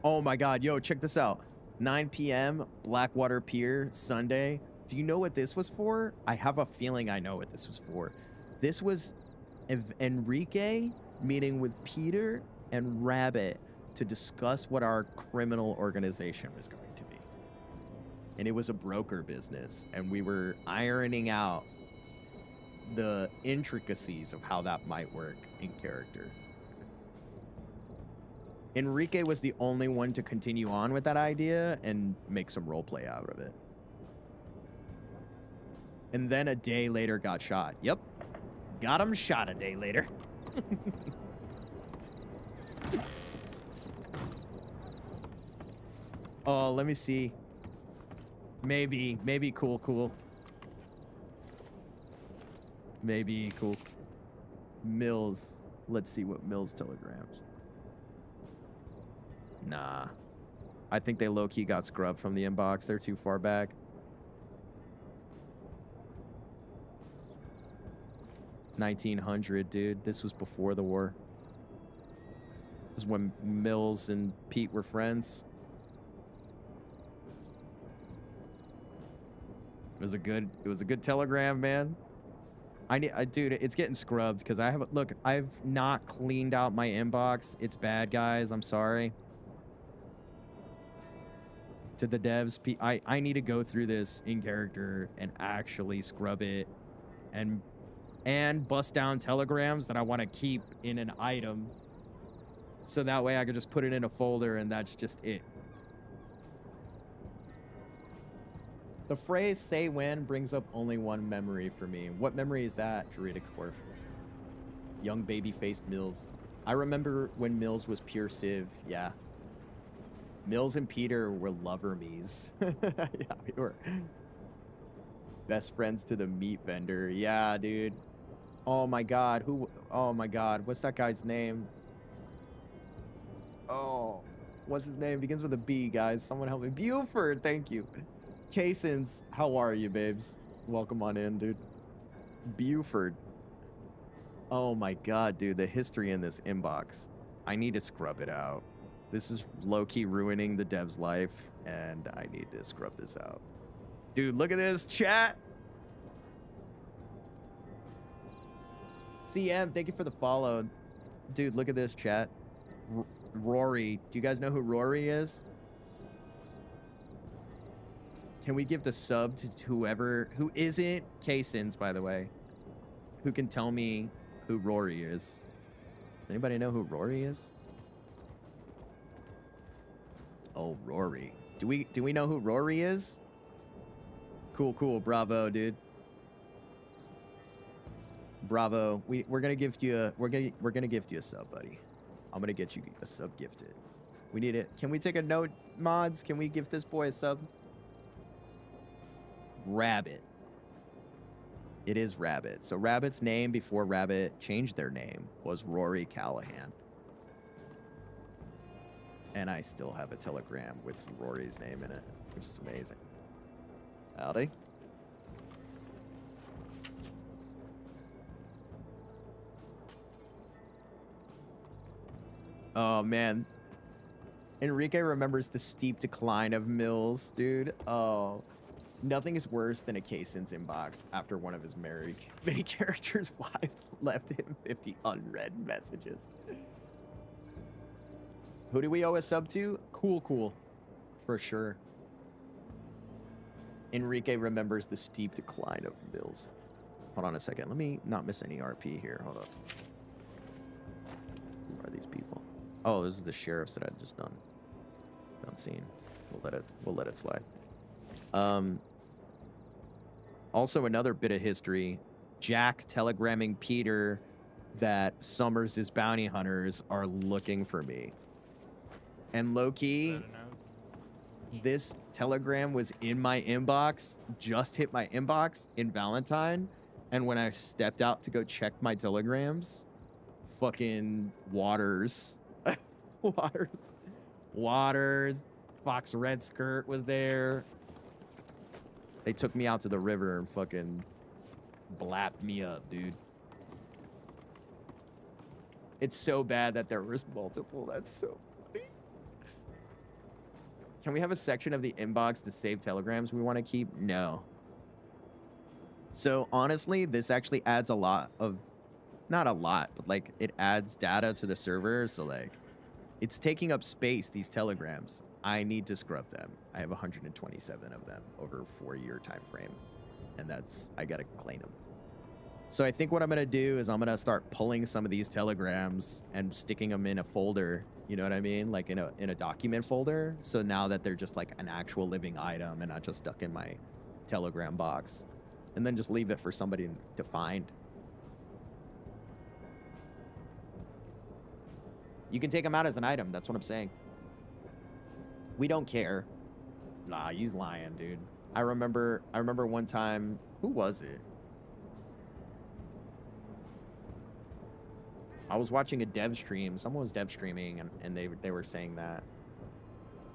Oh my god, yo, check this out. 9 p.m. Blackwater Pier, Sunday. Do you know what this was for? I have a feeling I know what this was for. This was Enrique meeting with Peter and Rabbit to discuss what our criminal organization was going to be. And it was a broker business, and we were ironing out the intricacies of how that might work in character. Enrique was the only one to continue on with that idea and make some roleplay out of it. And then a day later got shot. Yep. Got him shot a day later. Oh, let me see. Maybe cool. Maybe cool. Mills. Let's see what Mills telegrams. Nah. I think they low-key got scrubbed from the inbox. They're too far back. $1900, dude. This was before the war. This is when Mills and Pete were friends. It was a good telegram, man. Dude, it's getting scrubbed because I've not cleaned out my inbox. It's bad, guys. I'm sorry. To the devs, I need to go through this in character and actually scrub it and bust down telegrams that I want to keep in an item. So that way I could just put it in a folder and that's just it. The phrase "say when" brings up only one memory for me. What memory is that, Druidic Dwarf? Young baby-faced Mills. I remember when Mills was pure Civ, yeah. Mills and Peter were lover-mies. Yeah, we were best friends to the meat vendor. Yeah, dude. Oh my god, what's that guy's name? Oh, What's his name? Begins with a B, guys. Someone help me. Buford, thank you. Casons, how are you, babes? Welcome on in, dude. Buford. Oh my god, dude. The history in this inbox. I need to scrub it out. This is low-key ruining the dev's life, and I need to scrub this out. Dude, look at this, chat. CM, thank you for the follow. Dude, look at this, chat. Rory. Do you guys know who Rory is? Can we give the sub to whoever who isn't Casons, by the way, who can tell me who Rory is? Does anybody know who Rory is? Oh, Rory. Do we know who Rory is? Cool, cool. Bravo, dude. Bravo. We're gonna gift you a we're gonna gift you a sub, buddy. I'm gonna get you a sub gifted. We need it. Can we take a note, mods? Can we give this boy a sub? Rabbit. It is Rabbit. So Rabbit's name before Rabbit changed their name was Rory Callahan. And I still have a telegram with Rory's name in it, which is amazing. Howdy. Oh, man. Enrique remembers the steep decline of Mills, dude. Oh. Nothing is worse than a Cason's inbox after one of his many characters' wives left him 50 unread messages. Who do we owe a sub to? Cool, cool. For sure. Enrique remembers the steep decline of Mills. Hold on a second. Let me not miss any RP here. Hold up. Who are these people? Oh, this is the sheriffs that I just done seen. We'll let it slide. Also, another bit of history. Jack telegramming Peter that Summers' bounty hunters are looking for me. And low-key, this telegram was in my inbox, just hit my inbox in Valentine, and when I stepped out to go check my telegrams, fucking Waters. Waters. Fox Red Skirt was there. They took me out to the river and fucking blapped me up, dude. It's so bad that there was multiple. That's so funny. Can we have a section of the inbox to save telegrams we want to keep? No. So honestly, this actually adds a lot of, not a lot, but like it adds data to the server. So like it's taking up space, these telegrams. I need to scrub them. I have 127 of them over a 4-year time frame, and I gotta clean them. So I think what I'm gonna do is I'm gonna start pulling some of these telegrams and sticking them in a folder. You know what I mean? Like in a document folder. So now that they're just like an actual living item and not just stuck in my telegram box, and then just leave it for somebody to find. You can take them out as an item. That's what I'm saying. We don't care. Nah, he's lying, dude. I remember one time, who was it? I was watching a dev stream. Someone was dev streaming and they were saying that.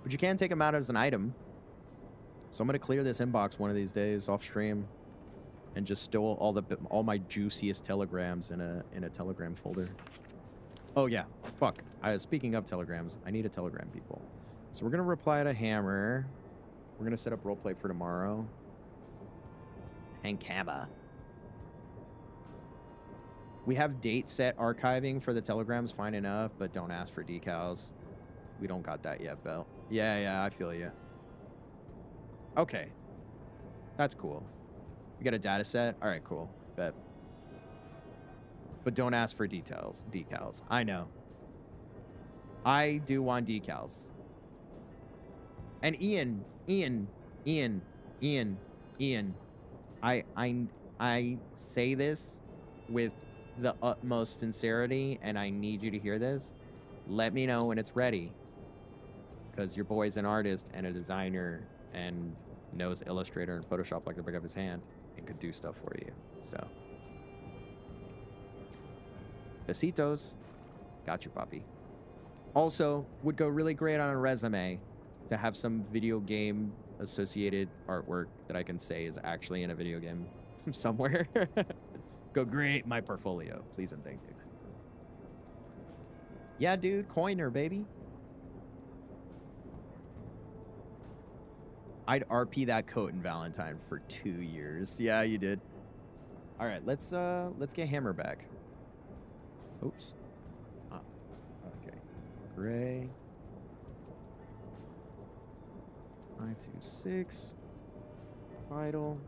But you can take them out as an item. So I'm gonna clear this inbox one of these days off stream and just store all my juiciest telegrams in a telegram folder. Oh yeah, fuck. Speaking of telegrams, I need a telegram, people. So we're gonna reply to Hammer. We're gonna set up roleplay for tomorrow. And Kama. We have date set archiving for the telegrams, fine enough, but don't ask for decals. We don't got that yet, Bell. Yeah, I feel you. Okay. That's cool. We got a data set? All right, cool. Bet. But don't ask for details. Decals. I know. I do want decals. And Ian, I say this with the utmost sincerity, and I need you to hear this. Let me know when it's ready, because your boy's an artist and a designer and knows Illustrator and Photoshop like the back of his hand and could do stuff for you. So, besitos. Got you, puppy. Also, would go really great on a resume to have some video game associated artwork that I can say is actually in a video game somewhere. Go great, my portfolio. Please and thank you. Yeah, dude, coiner, baby. I'd RP that coat in Valentine for 2 years. Yeah, you did. All right, let's get Hammer back. Oops. Ah, okay. Gray. 926. Title.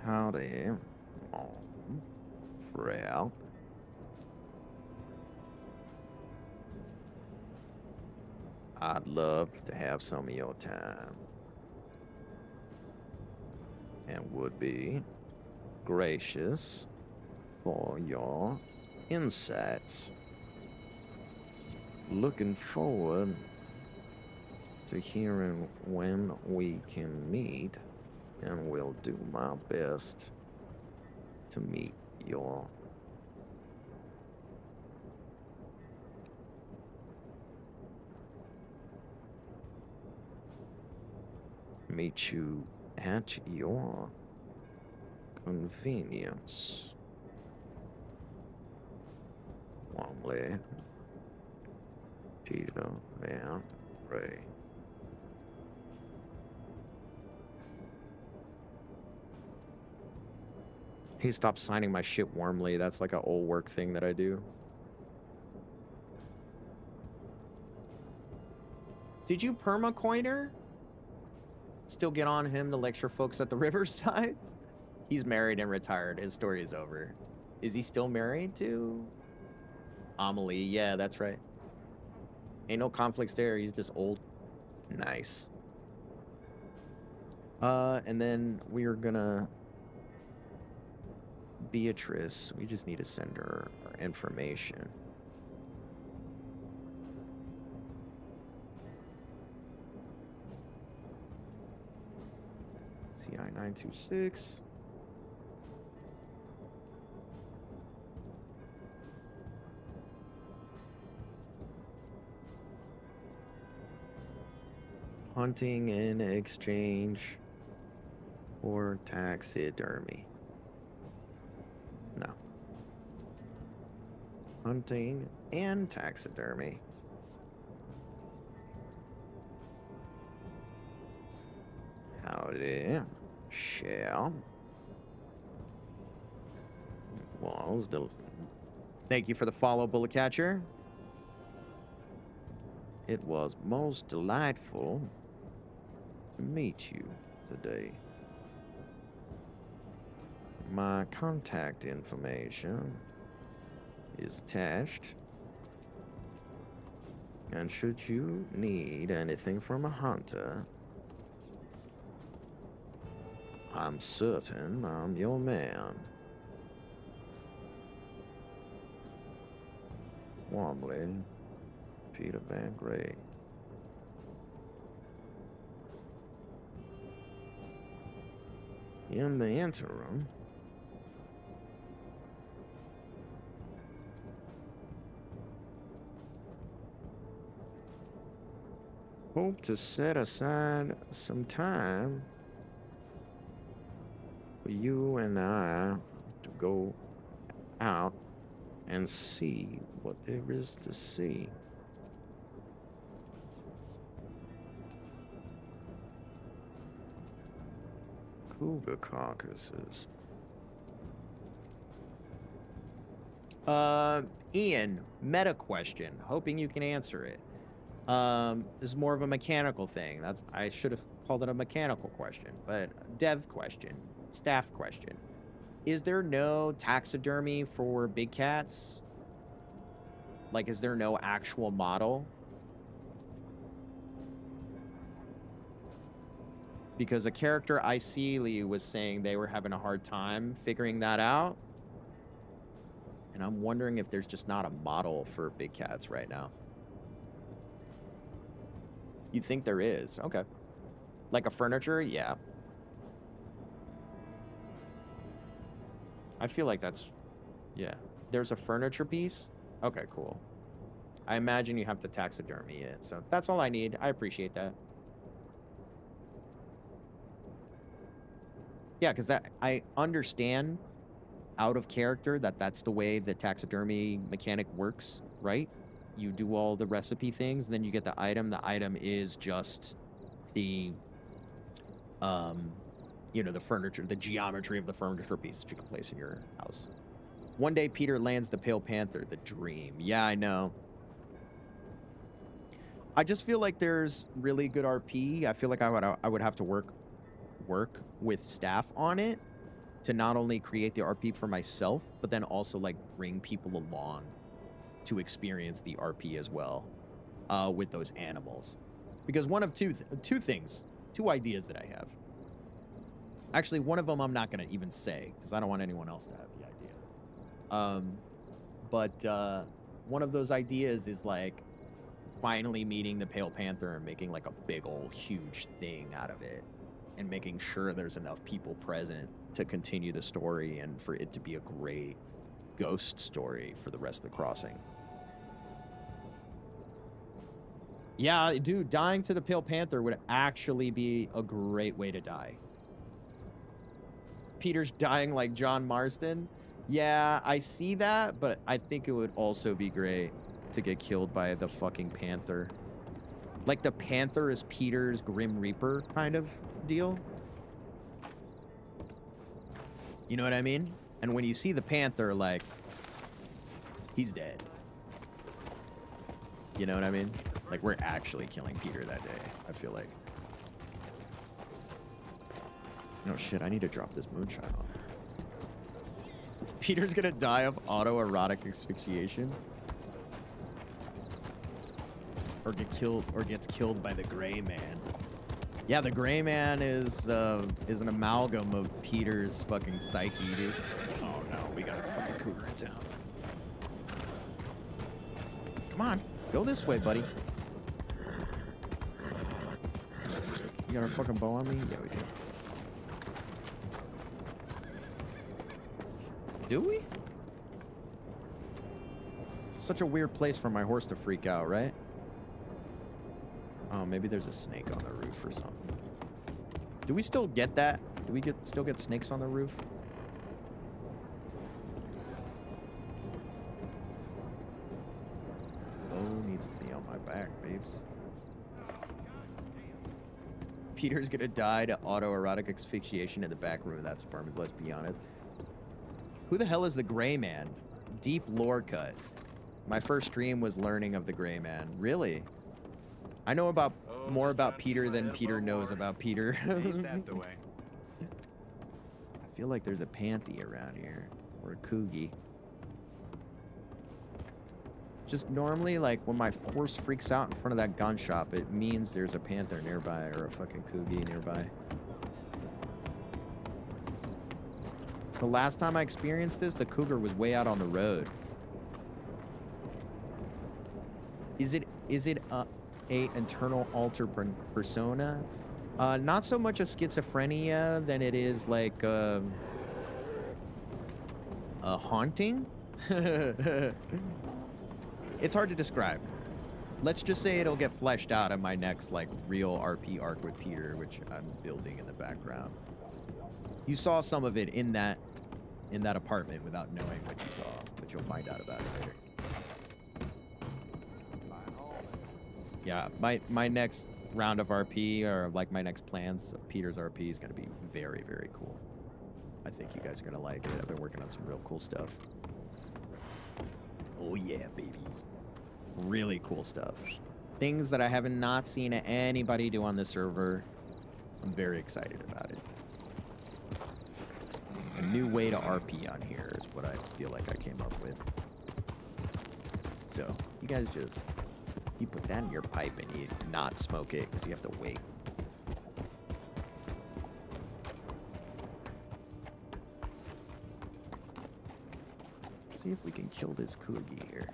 Howdy. Frau. I'd love to have some of your time. And would be gracious for your insights. Looking forward to hearing when we can meet, and will do my best to meet you at your convenience. Warmly, Peter Van Ray. He stopped signing my shit warmly. That's like an old work thing that I do. Did you permacoiner? Still get on him to lecture folks at the Riverside? He's married and retired. His story is over. Is he still married to Amelie? Yeah, that's right. Ain't no conflicts there. He's just old. Nice. And then we're gonna... Beatrice, we just need to send her our information. CI 926. Hunting in exchange for taxidermy. No. Hunting and taxidermy. Howdy, shall. Thank you for the follow, Bullet Catcher. It was most delightful to meet you today. My contact information is attached. And should you need anything from a hunter, I'm certain I'm your man. Warmly, Peter Van Gray. In the interim, hope to set aside some time for you and I to go out and see what there is to see. Cougar carcasses. Ian, meta question. Hoping you can answer it. This is more of a mechanical thing. I should have called it a mechanical question, but dev question, staff question. Is there no taxidermy for big cats? Like, is there no actual model? Because a character I see was saying they were having a hard time figuring that out. And I'm wondering if there's just not a model for big cats right now. You think there is? Okay. Like a furniture? Yeah. I feel like that's... Yeah. There's a furniture piece? Okay, cool. I imagine you have to taxidermy it. So that's all I need. I appreciate that. Yeah, because I understand out of character that that's the way the taxidermy mechanic works, right? You do all the recipe things, and then you get the item. The item is just the, you know, the furniture, the geometry of the furniture piece that you can place in your house. One day, Peter lands the Pale Panther, the dream. Yeah, I know. I just feel like there's really good RP. I feel like I would have to work with staff on it to not only create the RP for myself, but then also like bring people along to experience the RP as well with those animals. Because one of two ideas that I have. Actually, one of them I'm not going to even say because I don't want anyone else to have the idea. But one of those ideas is like finally meeting the Pale Panther and making like a big old huge thing out of it and making sure there's enough people present to continue the story and for it to be a great ghost story for the rest of the crossing. Yeah, dude, dying to the Pale Panther would actually be a great way to die. Peter's dying like John Marston. Yeah, I see that, but I think it would also be great to get killed by the fucking Panther. Like the Panther is Peter's Grim Reaper kind of deal. You know what I mean? And when you see the Panther, like, he's dead. You know what I mean? Like, we're actually killing Peter that day, I feel like. Oh shit, I need to drop this moonshine on. Peter's gonna die of autoerotic asphyxiation. Or gets killed by the Gray Man. Yeah, the Gray Man is an amalgam of Peter's fucking psyche, dude. Oh no, we got a fucking cougar in town. Come on, go this way, buddy. You got our fucking bow on me? Yeah, we do. Do we? Such a weird place for my horse to freak out, right? Oh, maybe there's a snake on the roof or something. Do we still get that? Do we still get snakes on the roof? Oh, needs to be on my back, babes. Peter's gonna die to autoerotic asphyxiation in the back room of that apartment, let's be honest. Who the hell is the Gray Man? Deep lore cut. My first stream was learning of the Gray Man. Really? I know about more about Peter than Peter knows about Peter. Ain't that the way? I feel like there's a Panthy around here. Or a Coogie. Just normally, like, when my horse freaks out in front of that gun shop, it means there's a Panther nearby or a fucking Coogie nearby. The last time I experienced this, the cougar was way out on the road. Is it a internal alter persona? Not so much a schizophrenia than it is like a haunting. It's hard to describe. Let's just say it'll get fleshed out in my next like real RP arc with Peter, which I'm building in the background. You saw some of it in that apartment without knowing what you saw, but you'll find out about it later. Yeah, my next round of RP, or like my next plans of Peter's RP, is going to be very, very cool. I think you guys are going to like it. I've been working on some real cool stuff. Oh yeah, baby. Really cool stuff. Things that I have not seen anybody do on the server. I'm very excited about it. A new way to RP on here is what I feel like I came up with. So, you guys just... You put that in your pipe and you not smoke it because you have to wait. See if we can kill this Coogie here.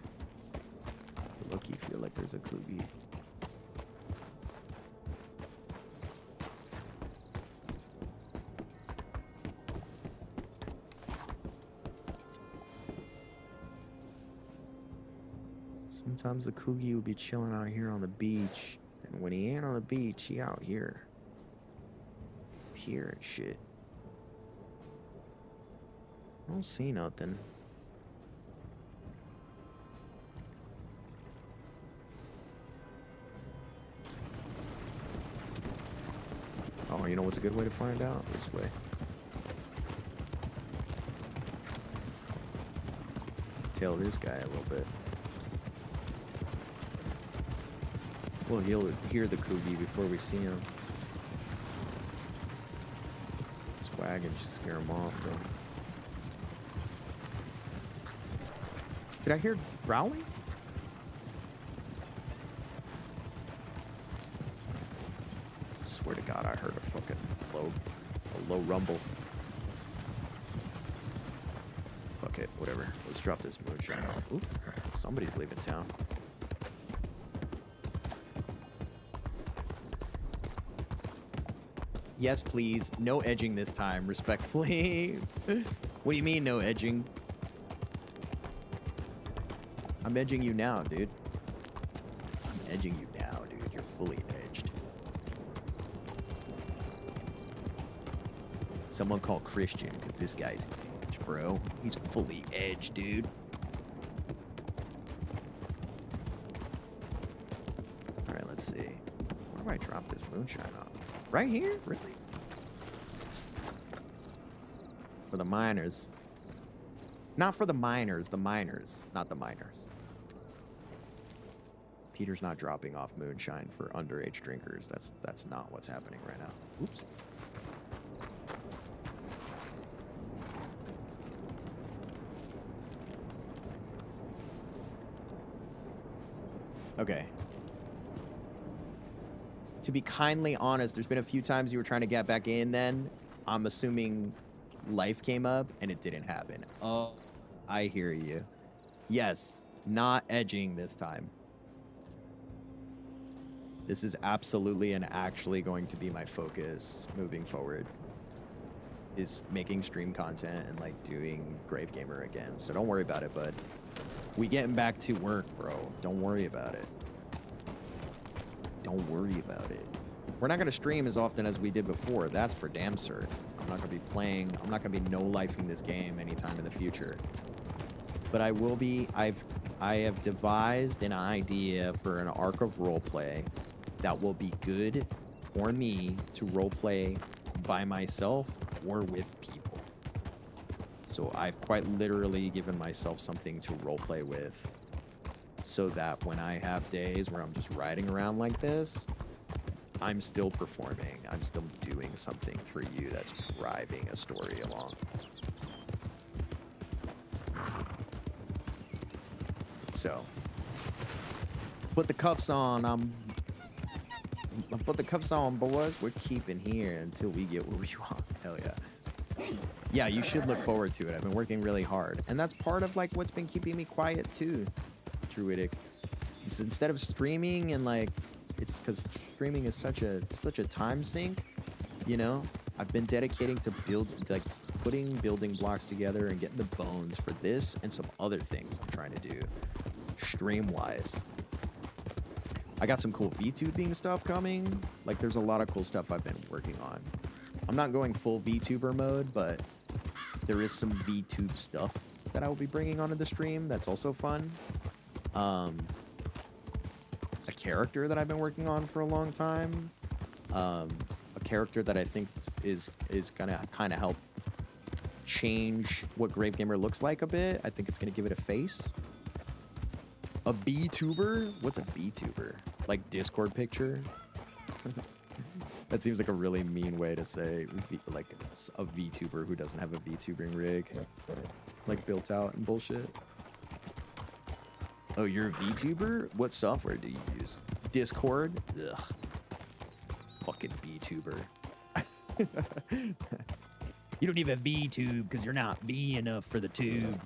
Look, you feel like there's a Coogie. Sometimes the Coogie would be chilling out here on the beach, and when he ain't on the beach, he out here. Here and shit. I don't see nothing. Oh, you know what's a good way to find out? This way. Tail this guy a little bit. Well, he'll hear the Coogie before we see him. This wagon should scare him off, though. Did I hear growling? Swear to God, I heard a fucking low rumble. Fuck it, whatever. Let's drop this moonshine off. Oop, somebody's leaving town. Yes, please. No edging this time, respectfully. What do you mean, no edging? I'm edging you now, dude. I'm edging you now, dude. You're fully edged. Someone call Christian, because this guy's edged, bro. He's fully edged, dude. Alright, let's see. Where do I drop this moonshine off? Right here? Really? For the miners. Not for the miners, the miners, not the miners. Peter's not dropping off moonshine for underage drinkers. That's not what's happening right now. Oops. Okay. To be kindly honest, there's been a few times you were trying to get back in then. I'm assuming life came up and it didn't happen. Oh, I hear you. Yes, not edging this time. This is absolutely and actually going to be my focus moving forward. Is making stream content and like doing Grave Gamer again. So don't worry about it, bud. We getting back to work, bro. Don't worry about it. Don't worry about it. We're not gonna stream as often as we did before. That's for damn certain. I'm not gonna be playing. I'm not gonna be no-lifing this game anytime in the future. But I will be. I have devised an idea for an arc of roleplay that will be good for me to roleplay by myself or with people. So I've quite literally given myself something to roleplay with, so that when I have days where I'm just riding around like this, I'm still performing. I'm still doing something for you that's driving a story along. So, put the cuffs on. Put the cuffs on, boys. We're keeping here until we get where we want. Hell yeah. Yeah, you should look forward to it. I've been working really hard. And that's part of like what's been keeping me quiet too, Druidic. It's instead of streaming and like, it's because streaming is such a time sink, you know? I've been dedicating to putting building blocks together and getting the bones for this and some other things I'm trying to do stream-wise. I got some cool VTubing stuff coming. Like, there's a lot of cool stuff I've been working on. I'm not going full VTuber mode, but there is some VTube stuff that I will be bringing onto the stream that's also fun. A character that I've been working on for a long time. A character that I think is gonna kind of help change what Grave Gamer looks like a bit. I think it's gonna give it a face. A VTuber? What's a VTuber? Like Discord picture? That seems like a really mean way to say like a VTuber who doesn't have a VTubing rig, like built out and bullshit. Oh, you're a VTuber? What software do you use? Discord? Ugh. Fucking VTuber. You don't even VTube because you're not V enough for the tube.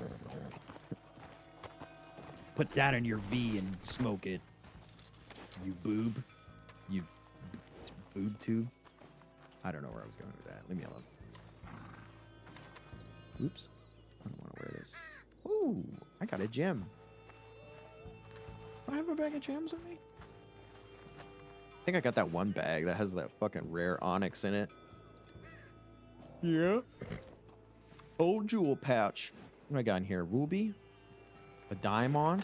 Put that in your V and smoke it. You boob. You boob tube. I don't know where I was going with that. Leave me alone. Oops. I don't want to wear this. Ooh, I got a gem. Do I have a bag of gems with me? I think I got that one bag that has that fucking rare onyx in it. Yeah. Old jewel pouch. What do I got in here? Ruby? A diamond?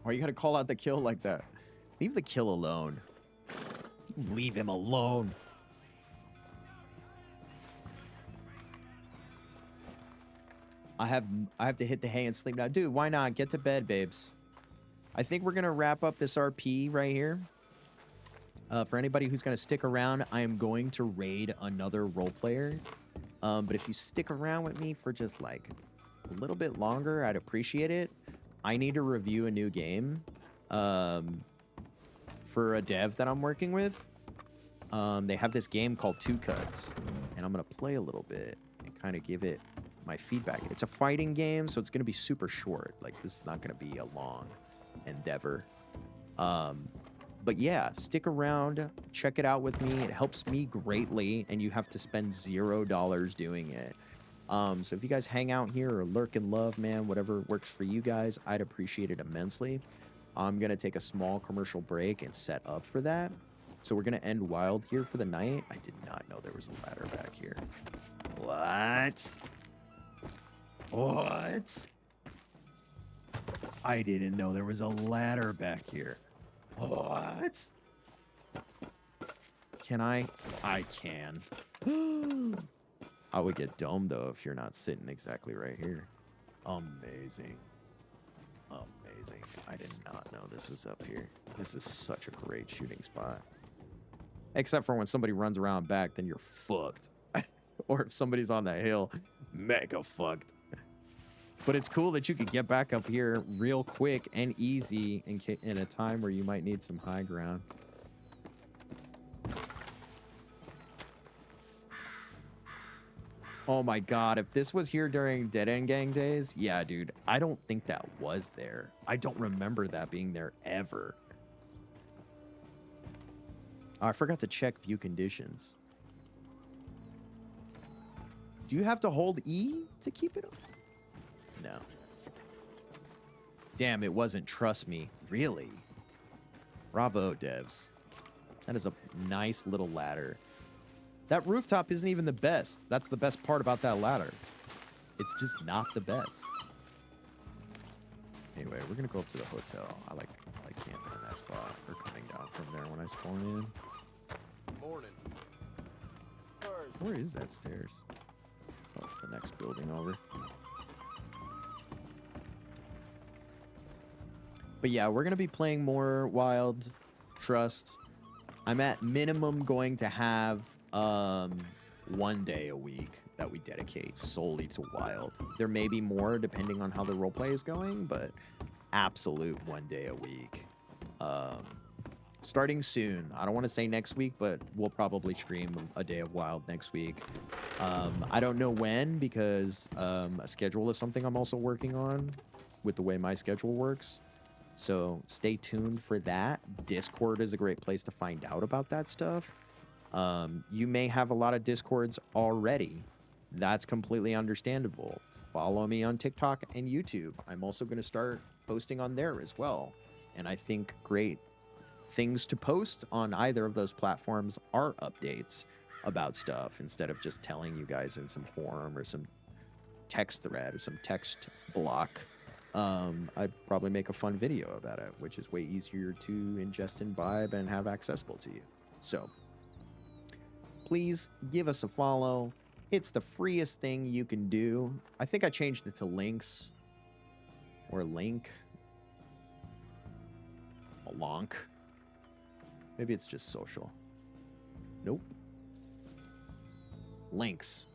Why you gotta call out the kill like that? Leave the kill alone. Leave him alone. I have to hit the hay and sleep now. Dude, why not? Get to bed, babes. I think we're going to wrap up this RP right here. For anybody who's going to stick around, I am going to raid another role player. But if you stick around with me for just like a little bit longer, I'd appreciate it. I need to review a new game for a dev that I'm working with. They have this game called Two Cuts, and I'm going to play a little bit and kind of give it my feedback. It's a fighting game, so it's going to be super short. Like, this is not going to be a long endeavor. But yeah, stick around, check it out with me. It helps me greatly, and you have to spend $0 doing it. So if you guys hang out here or lurk in love, man, whatever works for you guys, I'd appreciate it immensely. I'm going to take a small commercial break and set up for that. So we're going to end Wild here for the night. I did not know there was a ladder back here. What? What? I didn't know there was a ladder back here. What? Can I? I can. I would get domed, though, if you're not sitting exactly right here. Amazing. Amazing. I did not know this was up here. This is such a great shooting spot. Except for when somebody runs around back, then you're fucked. Or if somebody's on the hill, mega fucked. But it's cool that you could get back up here real quick and easy in a time where you might need some high ground. Oh my god, if this was here during Dead End Gang days, yeah, dude, I don't think that was there. I don't remember that being there ever. Oh, I forgot to check view conditions. Do you have to hold E to keep it on? No. Damn, it wasn't. Trust me. Really? Bravo, devs. That is a nice little ladder. That rooftop isn't even the best. That's the best part about that ladder. It's just not the best. Anyway, we're gonna go up to the hotel. I like camping in that spot, or coming down from there when I spawn in. Morning. Where is that stairs? Oh, it's the next building over. But yeah, we're gonna be playing more Wild. Trust. I'm at minimum going to have 1 day a week that we dedicate solely to Wild. There may be more depending on how the roleplay is going, but absolute 1 day a week. Starting soon. I don't want to say next week, but we'll probably stream a day of Wild next week. I don't know when, because a schedule is something I'm also working on with the way my schedule works. So stay tuned for that. Discord is a great place to find out about that stuff. You may have a lot of Discords already. That's completely understandable. Follow me on TikTok and YouTube. I'm also going to start posting on there as well. And I think great things to post on either of those platforms are updates about stuff, instead of just telling you guys in some forum or some text thread or some text block. I'd probably make a fun video about it, which is way easier to ingest and vibe and have accessible to you. So please give us a follow. It's the freest thing you can do. I think I changed it to links or link. A lonk. Maybe it's just social. Nope. Links.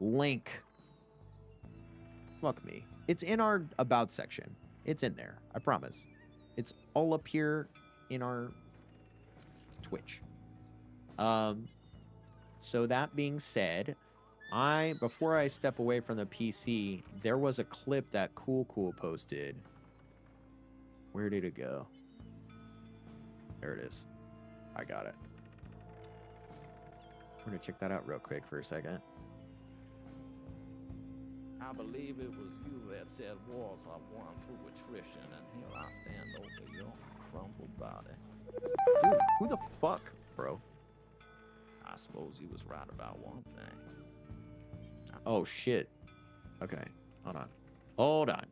Link. Fuck me. It's in our about section. It's in there. I promise. It's all up here in our Twitch. So that being said, before I step away from the PC, there was a clip that Cool posted. Where did it go? There it is. I got it. We're gonna check that out real quick for a second. I believe it was you that said wars are won through attrition, and here I stand over your crumpled body. Dude, who the fuck, bro? I suppose you was right about one thing. Oh, shit. Okay, hold on. Hold on.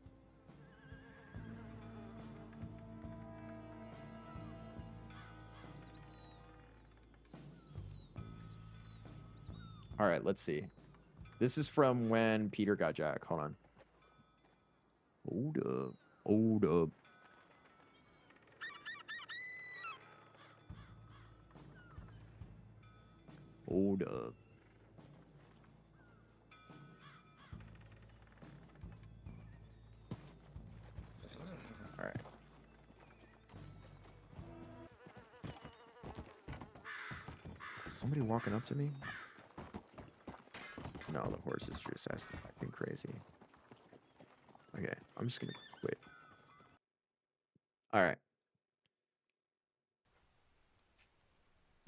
All right, let's see. This is from when Peter got Jack. Hold on. Hold up. Hold up. Hold up. All right. Is somebody walking up to me? No, the horse is just acting crazy. Okay, I'm just gonna quit. All right.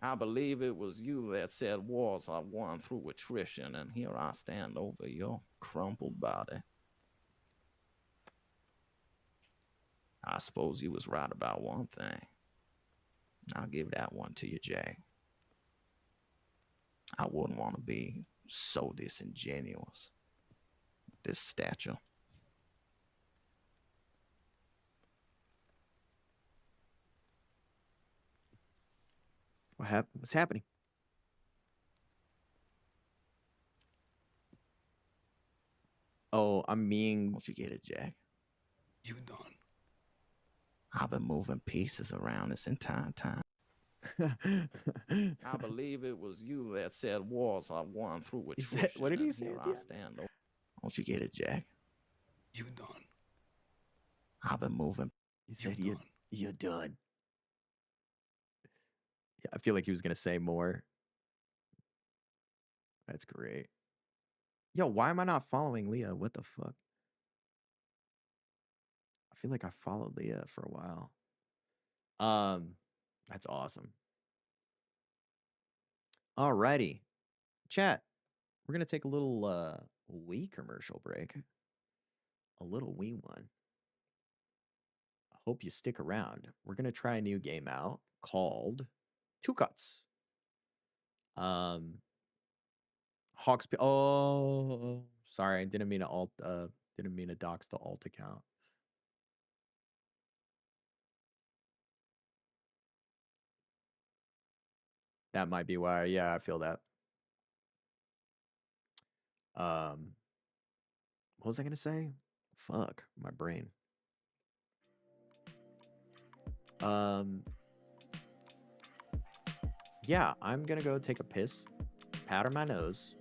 I believe it was you that said wars are won through attrition, and here I stand over your crumpled body. I suppose you was right about one thing. I'll give that one to you, Jay. I wouldn't want to be so disingenuous. This stature. What's happening? Oh, I'm being... Won't you get it, Jack? You done. I've been moving pieces around this entire time. I believe it was you that said wars are won through attrition. What did he say? I stand. Won't you get it, Jack? You done. I've been moving. He said you're done. Yeah, I feel like he was gonna say more. That's great. Yo, why am I not following Leah? What the fuck? I feel like I followed Leah for a while. That's awesome. Alrighty. Chat. We're gonna take a little wee commercial break. A little wee one. I hope you stick around. We're gonna try a new game out called Two Cuts. Hawks. Oh, sorry, I didn't mean to didn't mean to dox the alt account. That might be why. Yeah, I feel that. What was I gonna say? Fuck, my brain. Yeah, I'm gonna go take a piss, powder my nose,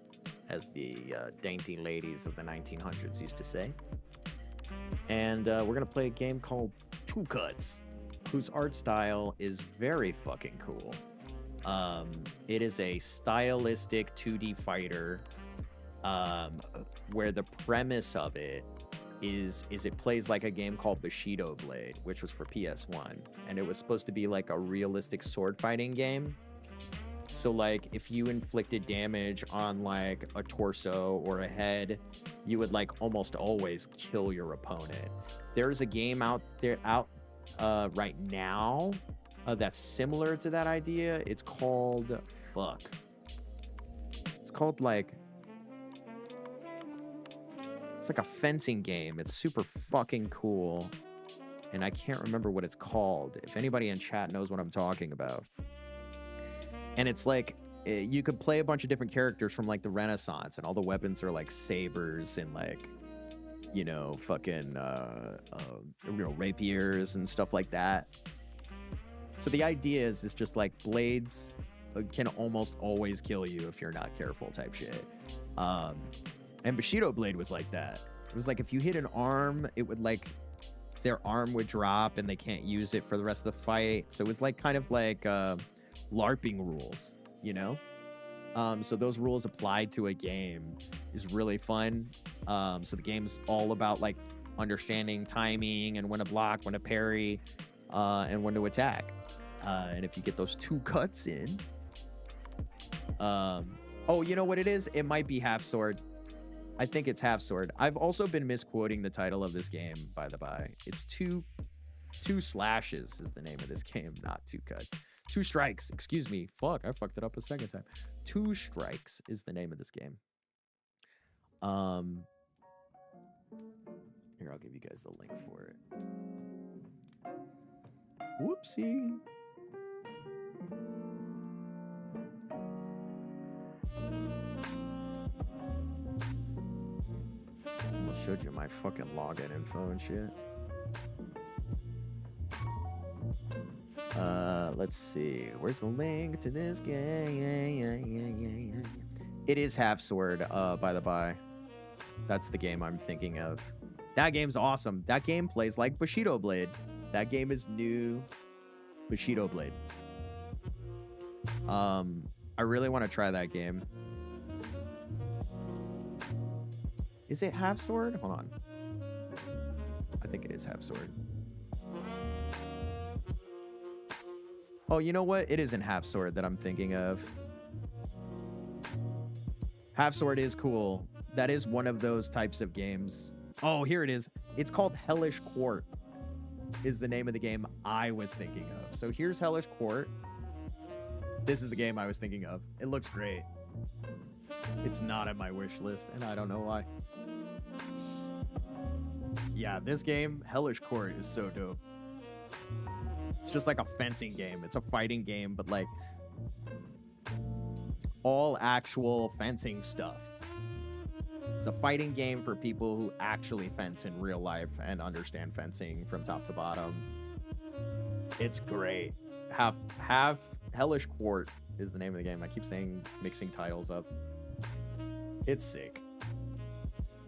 as the dainty ladies of the 1900s used to say. And we're gonna play a game called Two Cuts, whose art style is very fucking cool. It is a stylistic 2D fighter, where the premise of it is it plays like a game called Bushido Blade, which was for PS1, and it was supposed to be like a realistic sword fighting game. So like if you inflicted damage on like a torso or a head, you would like almost always kill your opponent. There's a game out right now that's similar to that idea. It's called It's called like it's like a fencing game. It's super fucking cool. And I can't remember what it's called. If anybody in chat knows what I'm talking about. And it's like you could play a bunch of different characters from like the Renaissance, and all the weapons are like sabers and like, you know, fucking rapiers and stuff like that. So the idea is just like blades can almost always kill you if you're not careful type shit. And Bushido Blade was like that. It was like if you hit an arm, it would like their arm would drop and they can't use it for the rest of the fight. So it was like kind of like LARPing rules, you know? So those rules applied to a game is really fun. So the game's all about like understanding timing and when to block, when to parry, and when to attack. And if you get those two cuts in, oh, you know what it is? It might be half sword. I think it's Half Sword. I've also been misquoting the title of this game, by the by. It's Two Slashes is the name of this game, not Two Cuts. Two Strikes, excuse me. Fuck, I fucked it up a second time. Two Strikes is the name of this game. Here, I'll give you guys the link for it. Whoopsie. I showed you my fucking login info and shit. Let's see. Where's the link to this game? It is Half Sword, by the by. That's the game I'm thinking of. That game's awesome. That game plays like Bushido Blade. That game is new Bushido Blade. I really want to try that game. Is it Half Sword? Hold on. I think it is Half Sword. Oh, you know what? It isn't Half Sword that I'm thinking of. Half Sword is cool. That is one of those types of games. Oh, here it is. It's called Hellish Court is the name of the game I was thinking of. So here's Hellish Court. This is the game I was thinking of. It looks great. It's not on my wish list, and I don't know why. Yeah, this game, Hellish Court, is so dope. It's just like a fencing game. It's a fighting game, but like all actual fencing stuff. It's a fighting game for people who actually fence in real life and understand fencing from top to bottom. It's great. Half Hellish Court is the name of the game. I keep saying mixing titles up. It's sick.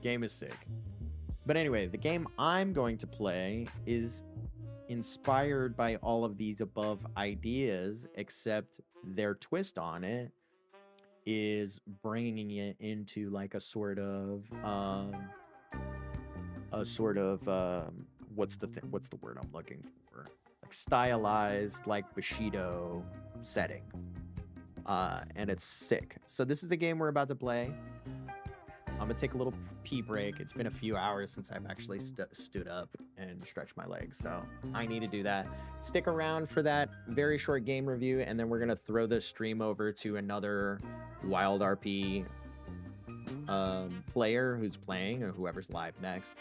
Game is sick. But anyway, the game I'm going to play is inspired by all of these above ideas, except their twist on it is bringing it into like a sort of what's the word I'm looking for? Like stylized, like Bushido setting. And it's sick. So this is the game we're about to play. I'm gonna take a little pee break. It's been a few hours since I've actually stood up and stretched my legs, so I need to do that. Stick around for that very short game review, and then we're gonna throw the stream over to another Wild RP player who's playing, or whoever's live next.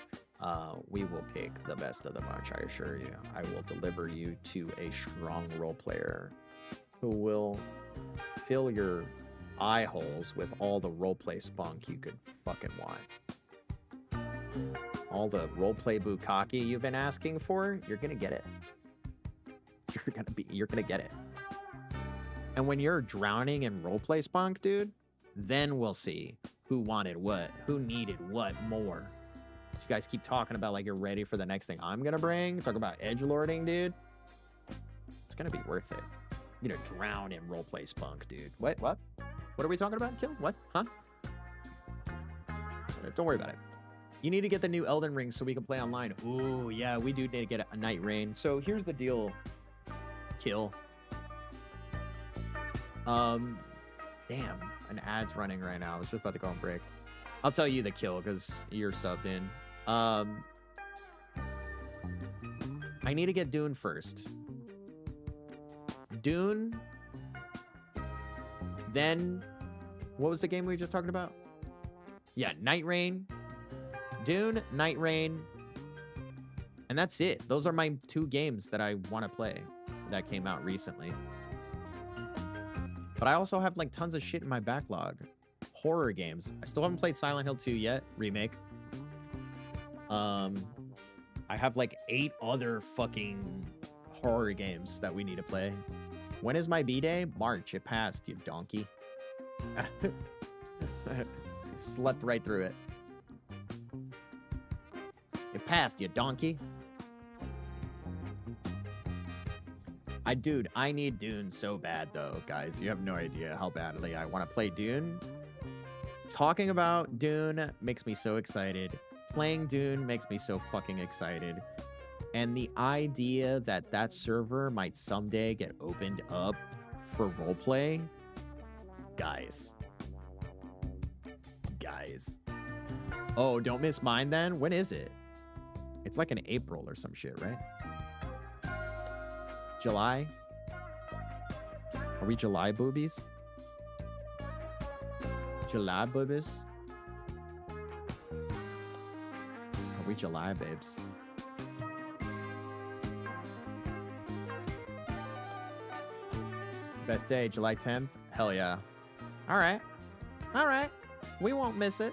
We will pick the best of the bunch, I assure you. I will deliver you to a strong role player who will fill your eye holes with all the roleplay spunk you could fucking want. All the roleplay bukkake you've been asking for, you're gonna get it. You're gonna get it. And when you're drowning in roleplay spunk, dude, then we'll see who wanted what, who needed what more. So you guys keep talking about like you're ready for the next thing I'm gonna bring. Talk about edgelording, dude. It's gonna be worth it. You know, drown in roleplay spunk, dude. What? What are we talking about, Kill? What? Huh? Don't worry about it. You need to get the new Elden Ring so we can play online. Ooh, yeah, we do need to get a Night Rain. So here's the deal, Kill. Damn, an ad's running right now. I was just about to go on break. I'll tell you the Kill because you're subbed in. I need to get Dune first. Dune. Then, what was the game we were just talking about? Yeah, Night Rain. Dune, Night Rain. And that's it. Those are my 2 games that I want to play that came out recently. But I also have like tons of shit in my backlog. Horror games. I still haven't played Silent Hill 2 yet, remake. I have like 8 other fucking horror games that we need to play. When is my B-Day? March. It passed, you donkey. Slept right through it. It passed, you donkey. Dude, I need Dune so bad, though, guys. You have no idea how badly I want to play Dune. Talking about Dune makes me so excited. Playing Dune makes me so fucking excited. And the idea that that server might someday get opened up for roleplay, guys, Oh, don't miss mine then? When is it? It's like in April or some shit, right? July? Are we July boobies? July boobies? Are we July babes? Best day, July 10th? Hell yeah. All right. All right. We won't miss it.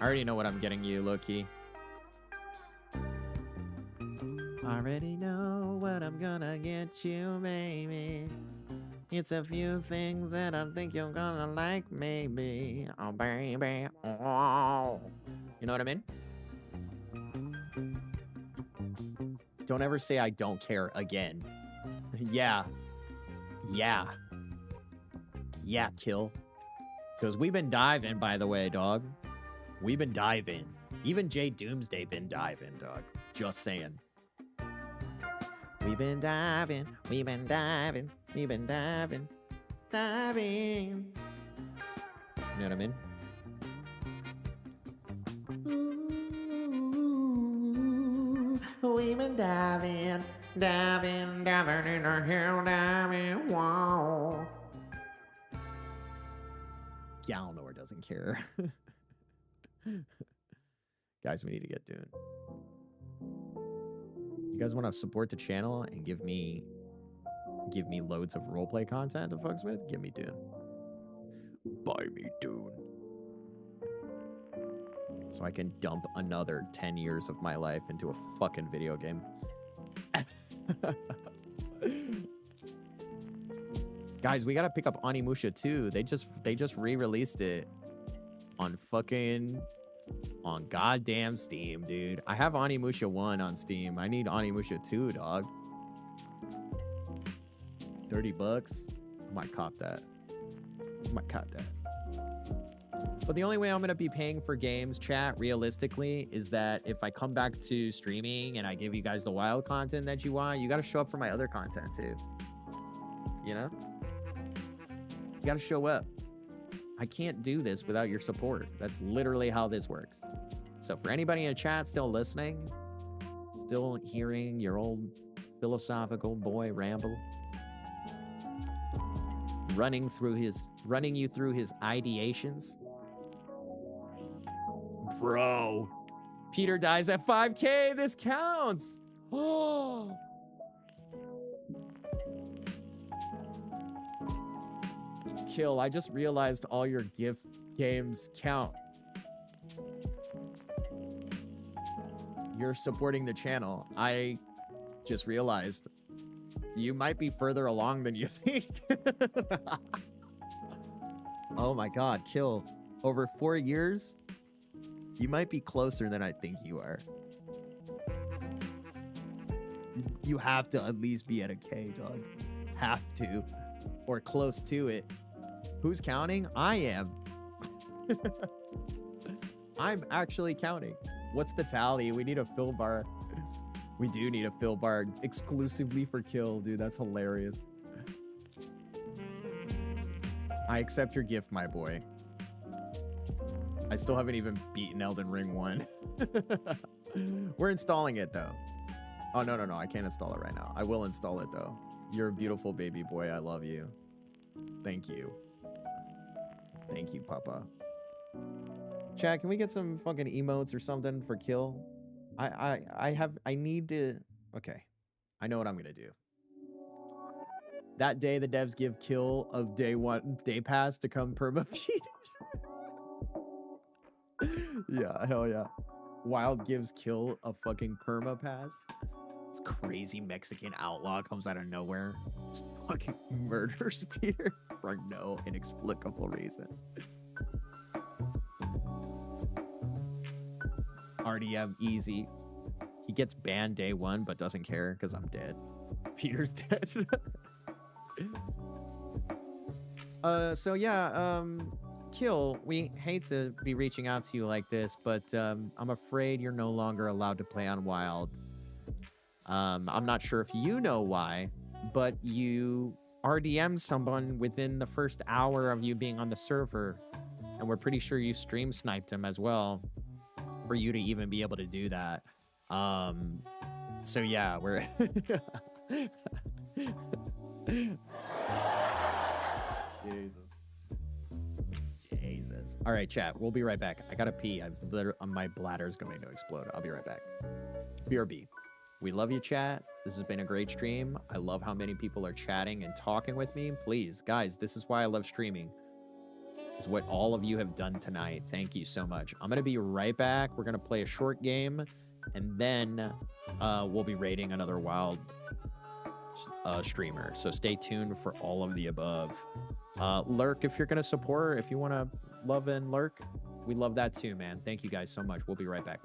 I already know what I'm getting you, low-key. Already know what I'm gonna get you, baby. It's a few things that I think you're gonna like, maybe. Oh, baby. Oh. You know what I mean? Don't ever say I don't care again. Yeah. Yeah. Yeah, kill. Because we've been diving, by the way, dog. We've been diving. Even Jay Doomsday been diving, dog. Just saying. We've been diving. We've been diving. We've been diving. Diving. You know what I mean? Ooh, we've been diving. Diving, diving in the hell, diving, wow. Galnor doesn't care. Guys, we need to get Dune. You guys want to support the channel and give me loads of roleplay content to fucks with? Give me Dune. Buy me Dune. So I can dump another 10 years of my life into a fucking video game. Guys, we gotta pick up Onimusha 2. They just re-released it on goddamn Steam, dude. I have Onimusha 1 on Steam. I need Onimusha 2, dog. $30. I might cop that. But the only way I'm going to be paying for games, chat, realistically, is that if I come back to streaming and I give you guys the wild content that you want, you got to show up for my other content too. You know? You got to show up. I can't do this without your support. That's literally how this works. So for anybody in the chat still listening, still hearing your old philosophical boy ramble, running you through his ideations. Bro, Peter dies at 5K. This counts. Oh. Kill, I just realized all your gift games count. You're supporting the channel. I just realized you might be further along than you think. Oh my God, Kill. Over 4 years, you might be closer than I think you are. You have to at least be at a K, dog. Have to. Or close to it. Who's counting? I am. I'm actually counting. What's the tally? We need a fill bar. We do need a fill bar exclusively for Kill, dude. That's hilarious. I accept your gift, my boy. I still haven't even beaten Elden Ring 1. We're installing it, though. Oh, no. I can't install it right now. I will install it, though. You're a beautiful baby boy. I love you. Thank you. Thank you, Papa. Chat, can we get some fucking emotes or something for Kill? I need to... Okay. I know what I'm gonna do. That day, the devs give Kill a day pass to come perma feed. Yeah, hell yeah. Wild gives Kill a fucking perma pass. This crazy Mexican outlaw comes out of nowhere. Just fucking murders Peter for no inexplicable reason. RDM easy. He gets banned day 1 but doesn't care because I'm dead. Peter's dead. So yeah, Kill, we hate to be reaching out to you like this, but I'm afraid you're no longer allowed to play on Wild. I'm not sure if you know why, but you RDM'd someone within the first hour of you being on the server. and we're pretty sure you stream sniped him as well for you to even be able to do that. So yeah, we're Jesus. All right, chat. We'll be right back. I gotta pee. My bladder's going to explode. I'll be right back. BRB. We love you, chat. This has been a great stream. I love how many people are chatting and talking with me. Please, guys, this is why I love streaming. Is what all of you have done tonight. Thank you so much. I'm gonna be right back. We're gonna play a short game, and then we'll be raiding another wild streamer. So stay tuned for all of the above. Lurk, if you're gonna support, if you wanna love and lurk, we love that too, man. Thank you guys so much. We'll be right back.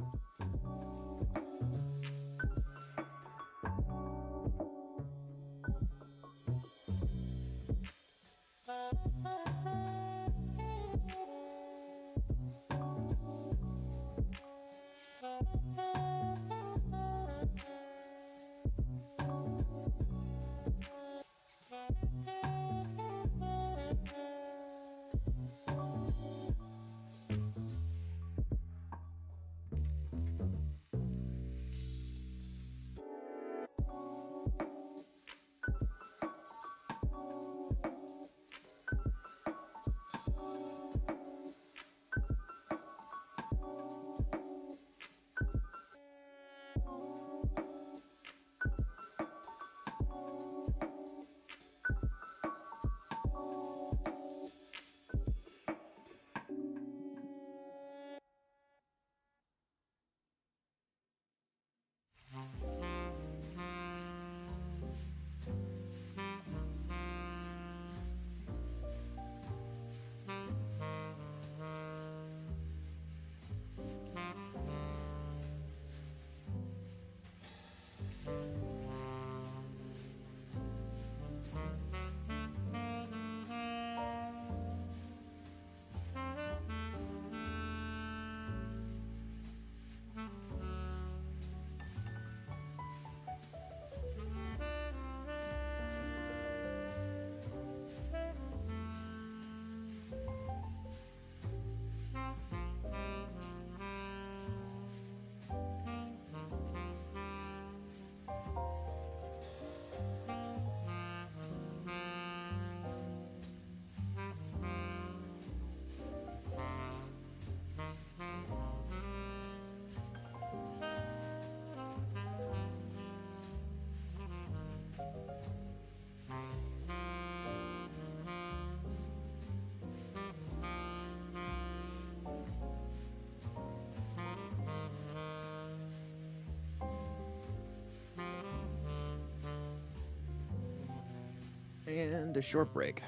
And a short break.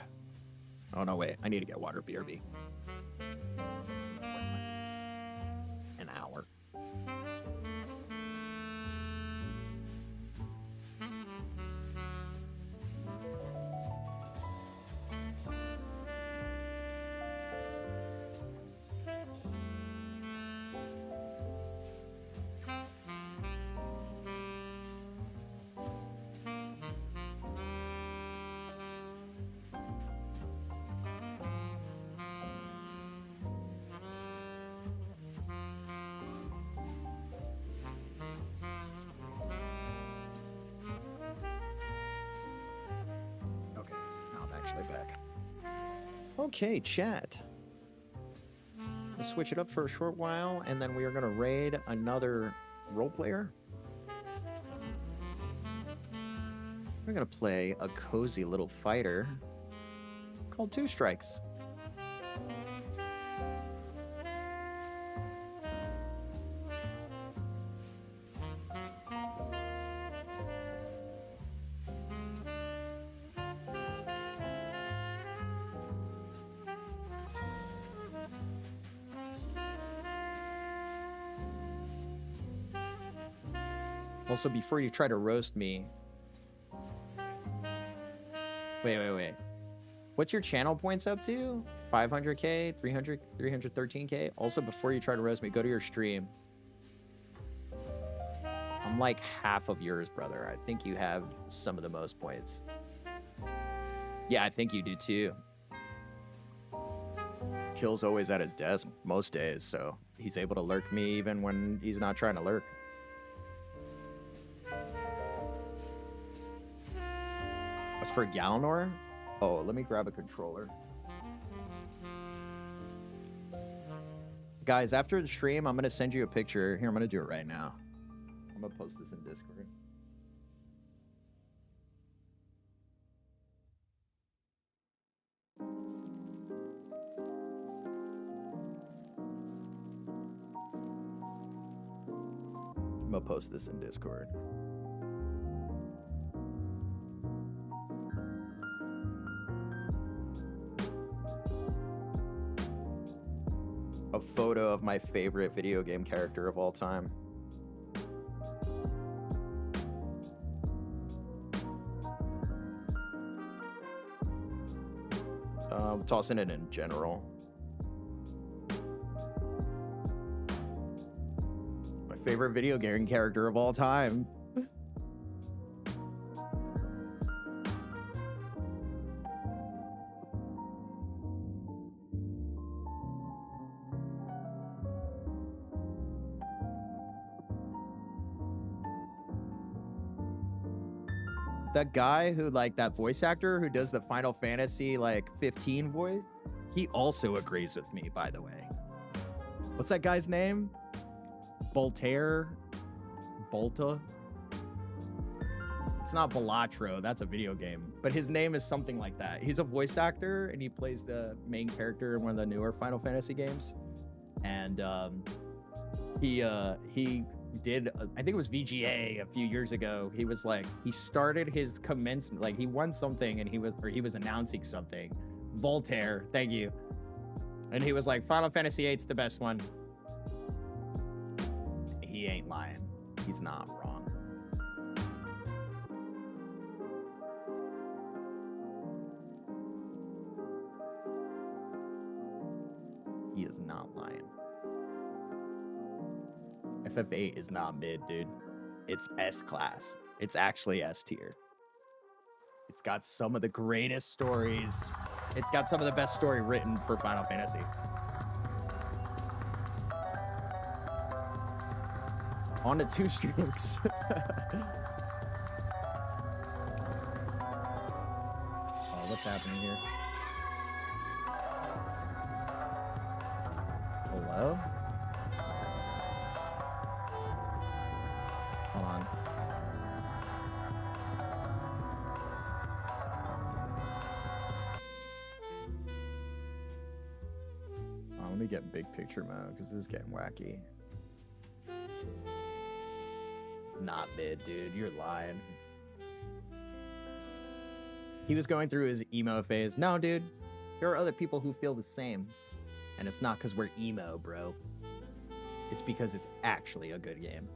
Oh, no, wait. I need to get water, BRB. An hour. Back. Okay, chat. Let's switch it up for a short while, and then we are going to raid another role player. We're going to play a cozy little fighter called Two Strikes. Also, before you try to roast me... Wait. What's your channel points up to? 500k? 300? 313k? Also, before you try to roast me, go to your stream. I'm like half of yours, brother. I think you have some of the most points. Yeah, I think you do too. Kill's always at his desk most days, so he's able to lurk me even when he's not trying to lurk. As for Galnor, oh, let me grab a controller. Guys, after the stream, I'm gonna send you a picture. Here, I'm gonna do it right now. I'm gonna post this in Discord. I'm gonna post this in Discord. A photo of my favorite video game character of all time. Tossing it in general. My favorite video game character of all time. That guy who, like, that voice actor who does the Final Fantasy, like, 15 voice, he also agrees with me, by the way. What's that guy's name? Voltaire? Bolta? It's not Balatro, that's a video game. But his name is something like that. He's a voice actor, and he plays the main character in one of the newer Final Fantasy games. And he did, I think it was VGA a few years ago. He was like, he started his commencement, like he won something and he was announcing something. Voltaire, thank you. And he was like, Final Fantasy VIII's the best one. He ain't lying. He's not wrong. He is not lying. FF8 is not mid, dude. It's S class. It's actually S tier. It's got some of the greatest stories. It's got some of the best story written for Final Fantasy. On to 2 strokes. Oh, what's happening here? Hello? Hold on. Oh, let me get big picture mode because this is getting wacky. Not mid, dude. You're lying. He was going through his emo phase. No, dude. There are other people who feel the same. And it's not because we're emo, bro. It's because it's actually a good game.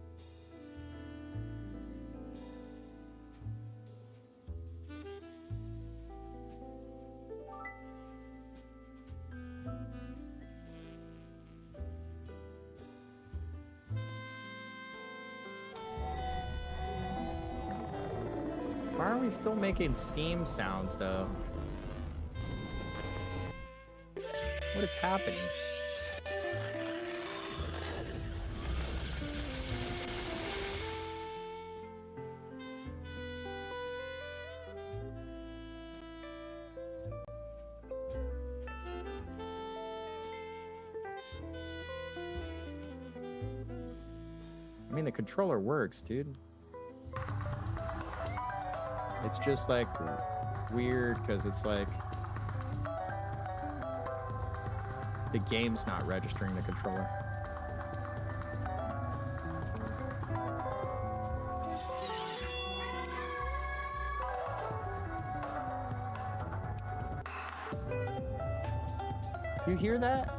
Why are we still making Steam sounds, though? What is happening? I mean, the controller works, dude. It's just like weird because it's like the game's not registering the controller. You hear that?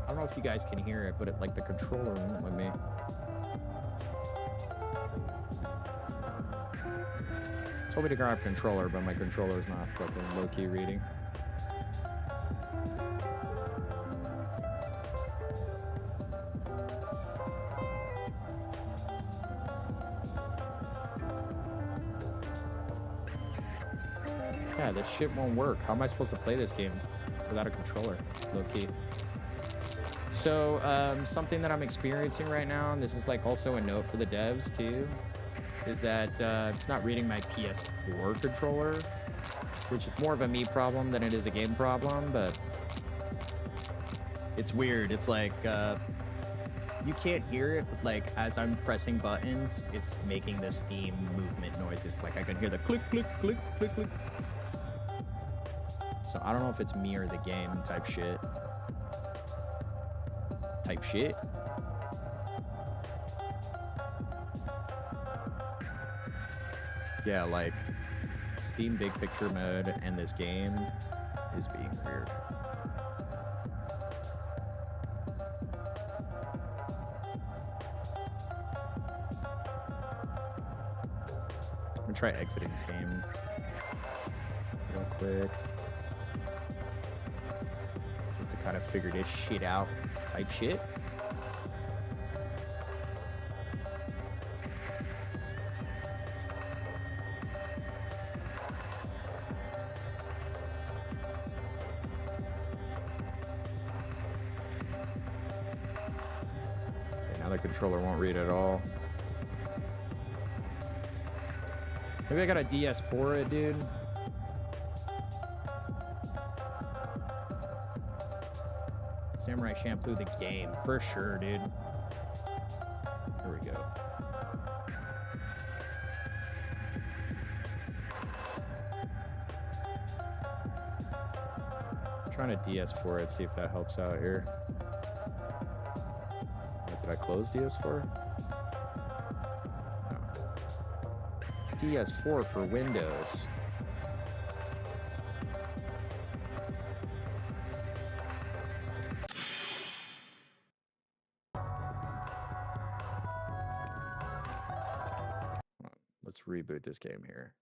I don't know if you guys can hear it, but it, like the controller won't let me. Told me to grab controller, but my controller's not fucking low-key reading. Yeah, this shit won't work. How am I supposed to play this game? without a controller, low key. So something that I'm experiencing right now, and this is like also a note for the devs too, is that it's not reading my PS4 controller, which is more of a me problem than it is a game problem, but it's weird. It's like you can't hear it, but like as I'm pressing buttons, it's making the Steam movement noises. Like I can hear the click, click, click, click, click. So I don't know if it's me or the game type shit. Yeah, like Steam big picture mode and this game is being weird. I'm gonna try exiting Steam real quick. Just to kind of figure this shit out type shit. The controller won't read at all. Maybe I got a DS4 it, dude. Samurai Champloo the game, for sure, dude. Here we go. I'm trying to DS4 it, see if that helps out here. Did I close DS4? No. DS4 for Windows. Let's reboot this game here.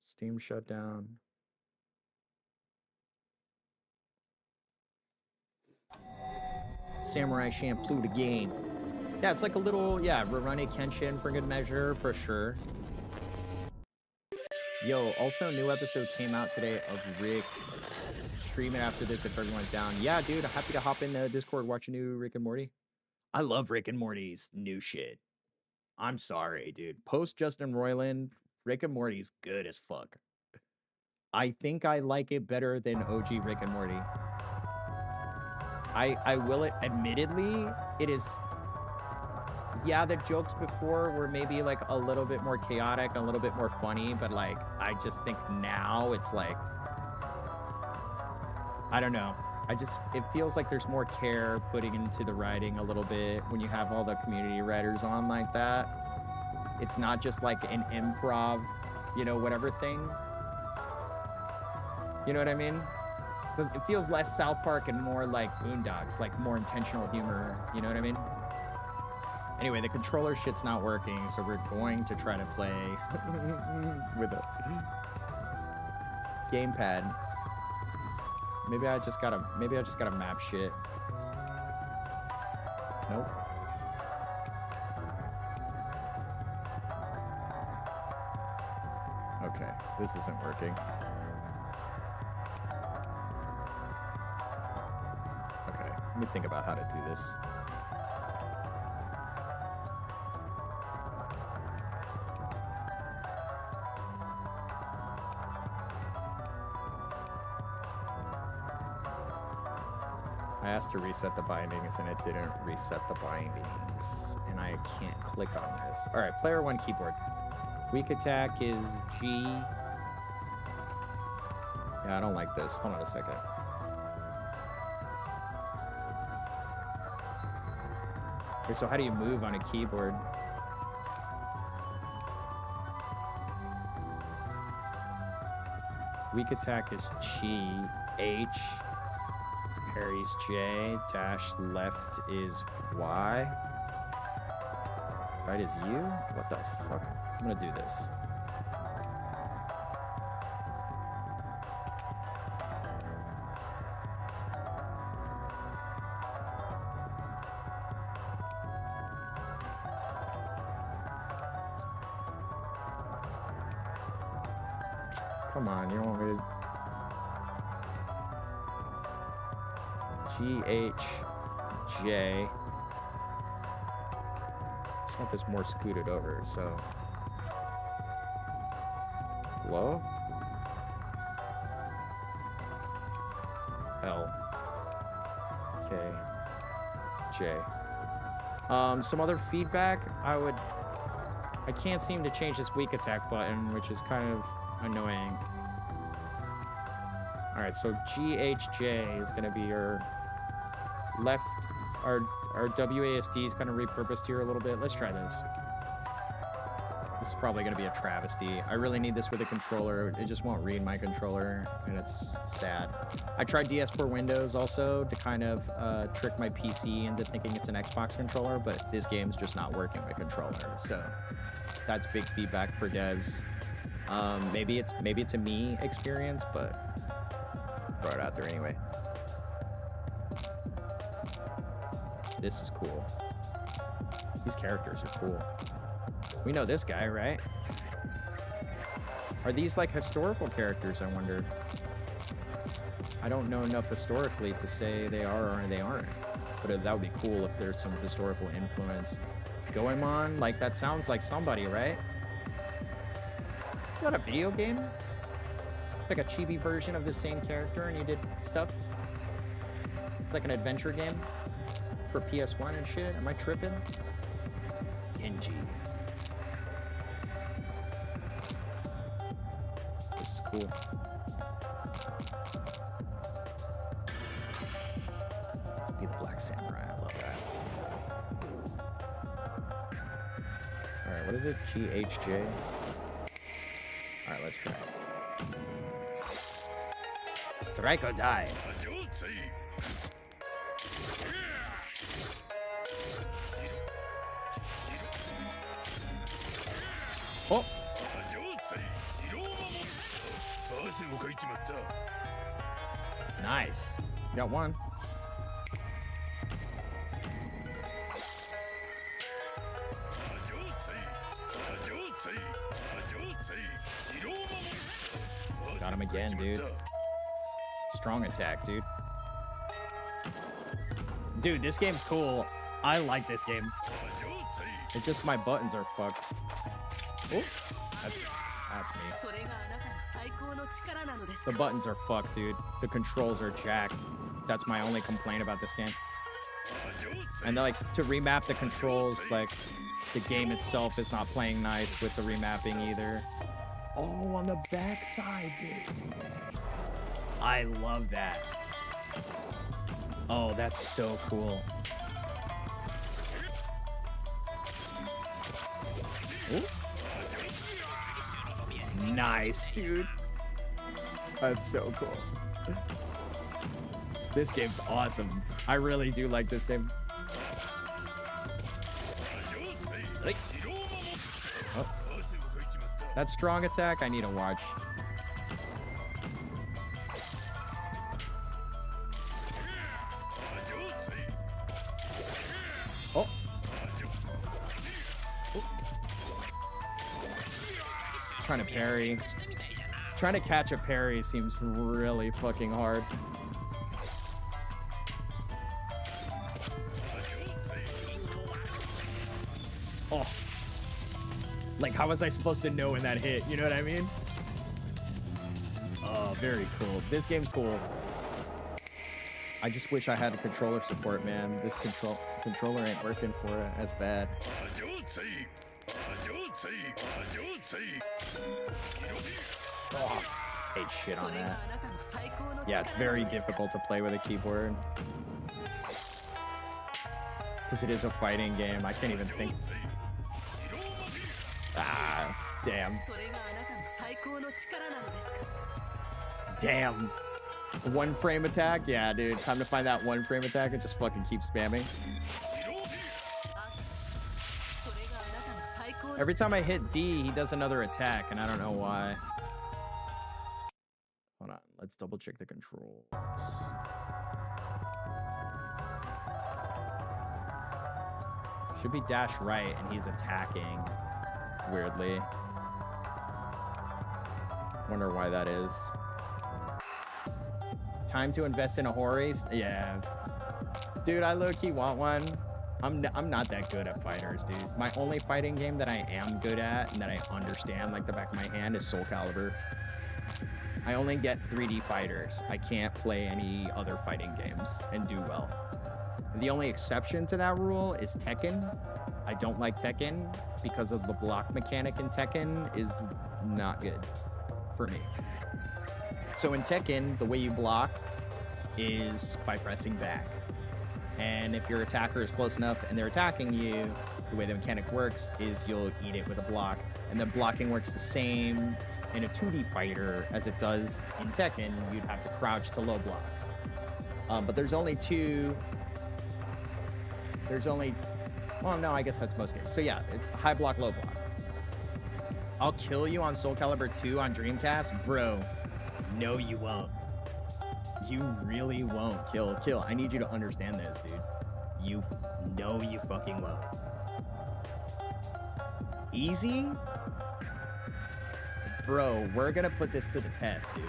Steam shutdown. Samurai Champloo the game. Yeah, it's like a little, Rurouni Kenshin for good measure, for sure. Yo, also a new episode came out today of Rick. Stream it after this if everyone's down. Yeah, dude, I'm happy to hop in Discord, watch a new Rick and Morty. I love Rick and Morty's new shit. I'm sorry, dude. Post Justin Roiland, Rick and Morty's good as fuck. I think I like it better than OG Rick and Morty. I will admittedly, it is... Yeah, the jokes before were maybe like a little bit more chaotic, a little bit more funny, but like, I just think now it's like, I don't know. It feels like there's more care putting into the writing a little bit when you have all the community writers on like that. It's not just like an improv, whatever thing. You know what I mean? It feels less South Park and more like Boondocks, like more intentional humor. You know what I mean? Anyway, the controller shit's not working, so we're going to try to play with a gamepad. Maybe I just gotta map shit. Nope. Okay, this isn't working. Okay, let me think about how to do this. I asked to reset the bindings and it didn't reset the bindings. And I can't click on this. All right, player one keyboard. Weak attack is G. Yeah, I don't like this. Hold on a second. Okay, so how do you move on a keyboard? Weak attack is G. H. Parry's J, dash left is Y. Right is U? What the fuck? I'm gonna do this. Come on, you don't want me to... GHJ. Just want this more scooted over, so. Low? L. K. J. Some other feedback, I can't seem to change this weak attack button, which is kind of annoying. All right, so GHJ is gonna be your left, our WASD is kind of repurposed here a little bit. Let's try this. This is probably gonna be a travesty. I really need this with a controller. It just won't read my controller, and it's sad. I tried DS4 Windows also to kind of trick my PC into thinking it's an Xbox controller, but this game's just not working with controller. So that's big feedback for devs. Maybe it's a me experience, but throw it out there anyway. This is cool. These characters are cool. We know this guy, right? Are these like historical characters, I wonder? I don't know enough historically to say they are or they aren't. But that would be cool if there's some historical influence. Goemon, like that sounds like somebody, right? Is that a video game? Like a chibi version of the same character and you did stuff? It's like an adventure game for PS1 and shit? Am I tripping? Genji. This is cool. Let's be the Black Samurai. I love that. Alright, what is it? GHJ? Alright, let's try it. Strike or die. Oh! Nice. Got one. Got him again, dude. Strong attack, dude. Dude, this game's cool. I like this game. It's just my buttons are fucked. Oh, that's me. The buttons are fucked, dude. The controls are jacked. That's my only complaint about this game. And like to remap the controls, like the game itself is not playing nice with the remapping either. Oh, on the backside, dude. I love that. Oh, that's so cool. Ooh. Nice, dude. That's so cool. This game's awesome. I really do like this game. Oh. That strong attack, I need to watch. Oh. Trying to parry. Trying to catch a parry seems really fucking hard. Oh. Like, how was I supposed to know when that hit? You know what I mean? Oh, very cool. This game's cool. I just wish I had the controller support, man. This controller ain't working for it as bad. Oh, hate shit on that. Yeah, it's very difficult to play with a keyboard. Because it is a fighting game. I can't even think. Ah, damn. Damn. One frame attack? Yeah, dude. Time to find that one frame attack and just fucking keep spamming. Every time I hit D, he does another attack, and I don't know why. Hold on. Let's double check the controls. Should be dash right, and he's attacking. Weirdly. Wonder why that is. Time to invest in a Horace? Yeah. Dude, I low-key want one. I'm not that good at fighters, dude. My only fighting game that I am good at and that I understand like the back of my hand is Soul Calibur. I only get 3D fighters. I can't play any other fighting games and do well. The only exception to that rule is Tekken. I don't like Tekken because of the block mechanic in Tekken is not good for me. So in Tekken, the way you block is by pressing back. And if your attacker is close enough and they're attacking you, the way the mechanic works is you'll eat it with a block. And then blocking works the same in a 2D fighter as it does in Tekken. You'd have to crouch to low block. But there's only well, no, I guess that's most games. So yeah, it's the high block, low block. I'll kill you on Soul Calibur 2 on Dreamcast. Bro, no you won't. You really won't. Kill. I need you to understand this, dude. You fucking won't. Easy? Bro, we're gonna put this to the test, dude.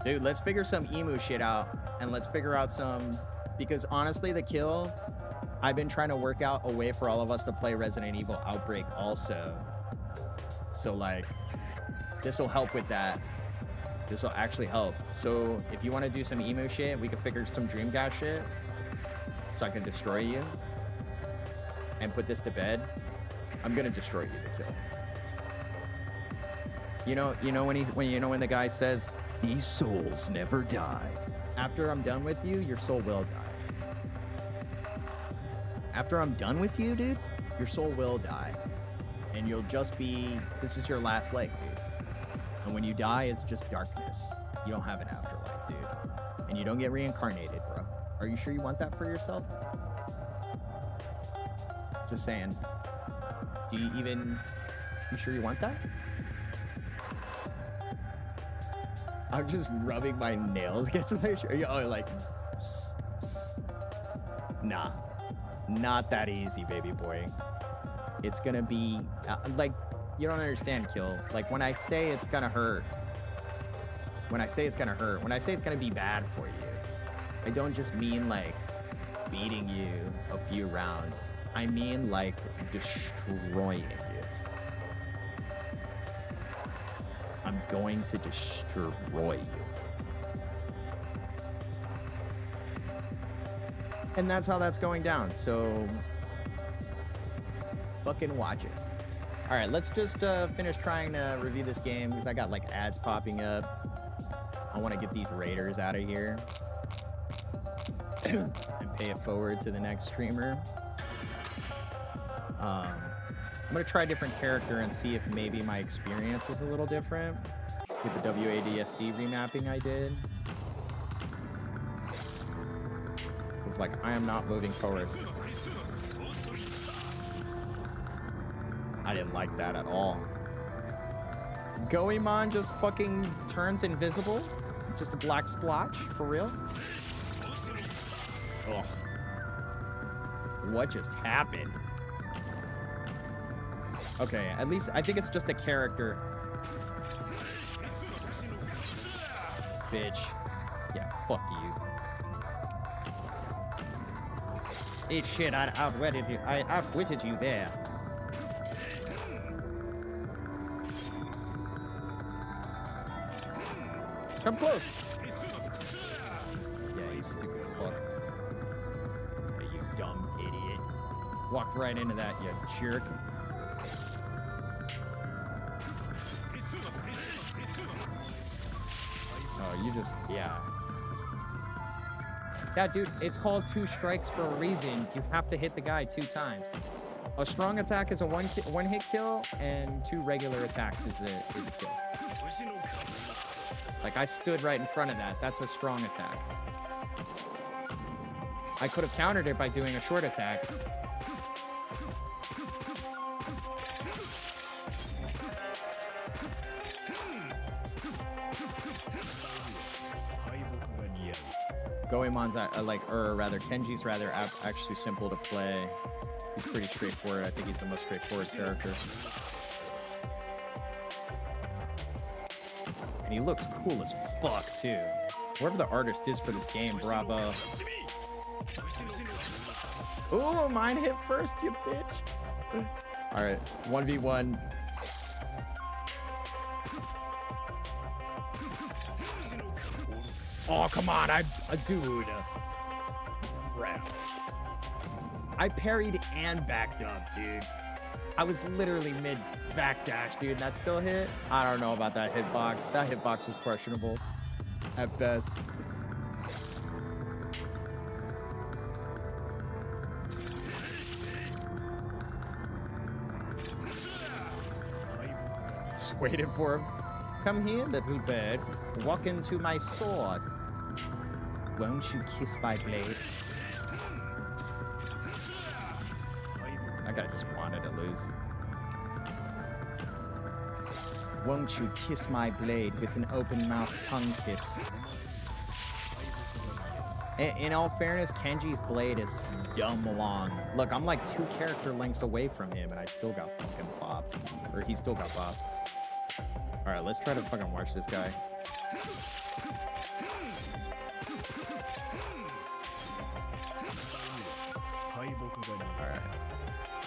Dude, let's figure some emu shit out, and let's figure out some... Because honestly, the kill, I've been trying to work out a way for all of us to play Resident Evil Outbreak also. So, like, this will help with that. This will actually help. So, if you want to do some emo shit, we can figure some Dreamcast shit. So I can destroy you. And put this to bed. I'm gonna destroy you to kill. You know when the guy says, "These souls never die." After I'm done with you, your soul will die. After I'm done with you, dude, your soul will die. And you'll just be, this is your last leg, dude. And when you die, it's just darkness. You don't have an afterlife, dude. And you don't get reincarnated, bro. Are you sure you want that for yourself? Just saying. You sure you want that? I'm just rubbing my nails against my shirt. Oh, like, nah, not that easy, baby boy. It's gonna be, like, you don't understand, Kill. Like, when I say it's gonna hurt, when I say it's gonna be bad for you, I don't just mean, like, beating you a few rounds. I mean, like, destroying you. I'm going to destroy you. And that's how that's going down, so fucking watch it. All right, let's just finish trying to review this game because I got like ads popping up. I want to get these raiders out of here and pay it forward to the next streamer. I'm gonna try a different character and see if maybe my experience is a little different with the WADSD remapping I did. It's like I am not moving forward. I didn't like that at all. Goemon just fucking turns invisible? Just a black splotch? For real? Ugh. What just happened? Okay, at least I think it's just a character. Bitch. Yeah, fuck you. Eat shit, I outwitted you there. Come close. Yeah, you stupid fuck. Yeah, you dumb idiot. Walked right into that, you jerk. Oh, you just, yeah. Yeah, dude, it's called 2 strikes for a reason. You have to hit the guy 2 times. A strong attack is a one-hit kill, and 2 regular attacks is a kill. Like, I stood right in front of that. That's a strong attack. I could have countered it by doing a short attack. Goemon's Kenji's rather actually simple to play. He's pretty straightforward. I think he's the most straightforward character. And he looks cool as fuck too. Whoever the artist is for this game, bravo. Ooh, mine hit first, you bitch. All right, 1v1. Oh, come on, dude. Crap. I parried and backed up, dude. I was literally mid backdash, dude. And that still hit? I don't know about that hitbox. That hitbox was questionable at best. Just waiting for him. Come here, little bird. Walk into my sword. Won't you kiss my blade? That guy just wanted to lose. Won't you kiss my blade with an open mouth tongue kiss? In all fairness, Kenji's blade is dumb long. Look, I'm like 2 character lengths away from him and I still got fucking popped. Or he still got popped. Alright, let's try to fucking watch this guy.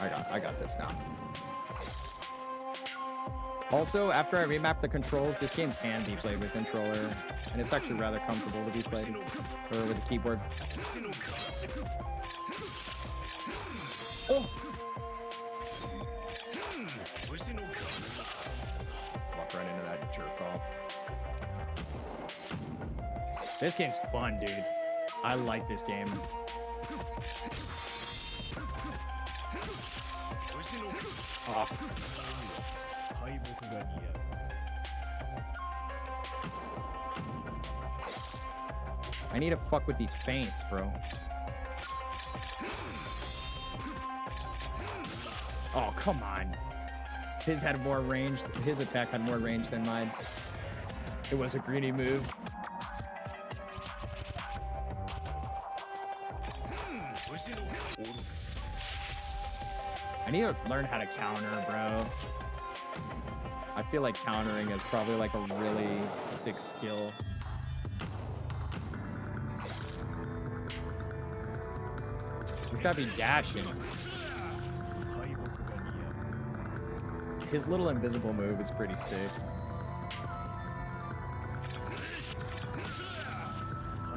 Alright. I got this now. Also, after I remap the controls, this game can be played with controller, and it's actually rather comfortable to be played with the keyboard. Oh! Walk right into that jerk off. This game's fun, dude. I like this game. Oh. I need to fuck with these feints, bro. Oh, come on. His had more range. His attack had more range than mine. It was a greedy move. I need to learn how to counter, bro. I feel like countering is probably like a really sick skill. He's gotta be dashing. His little invisible move is pretty sick.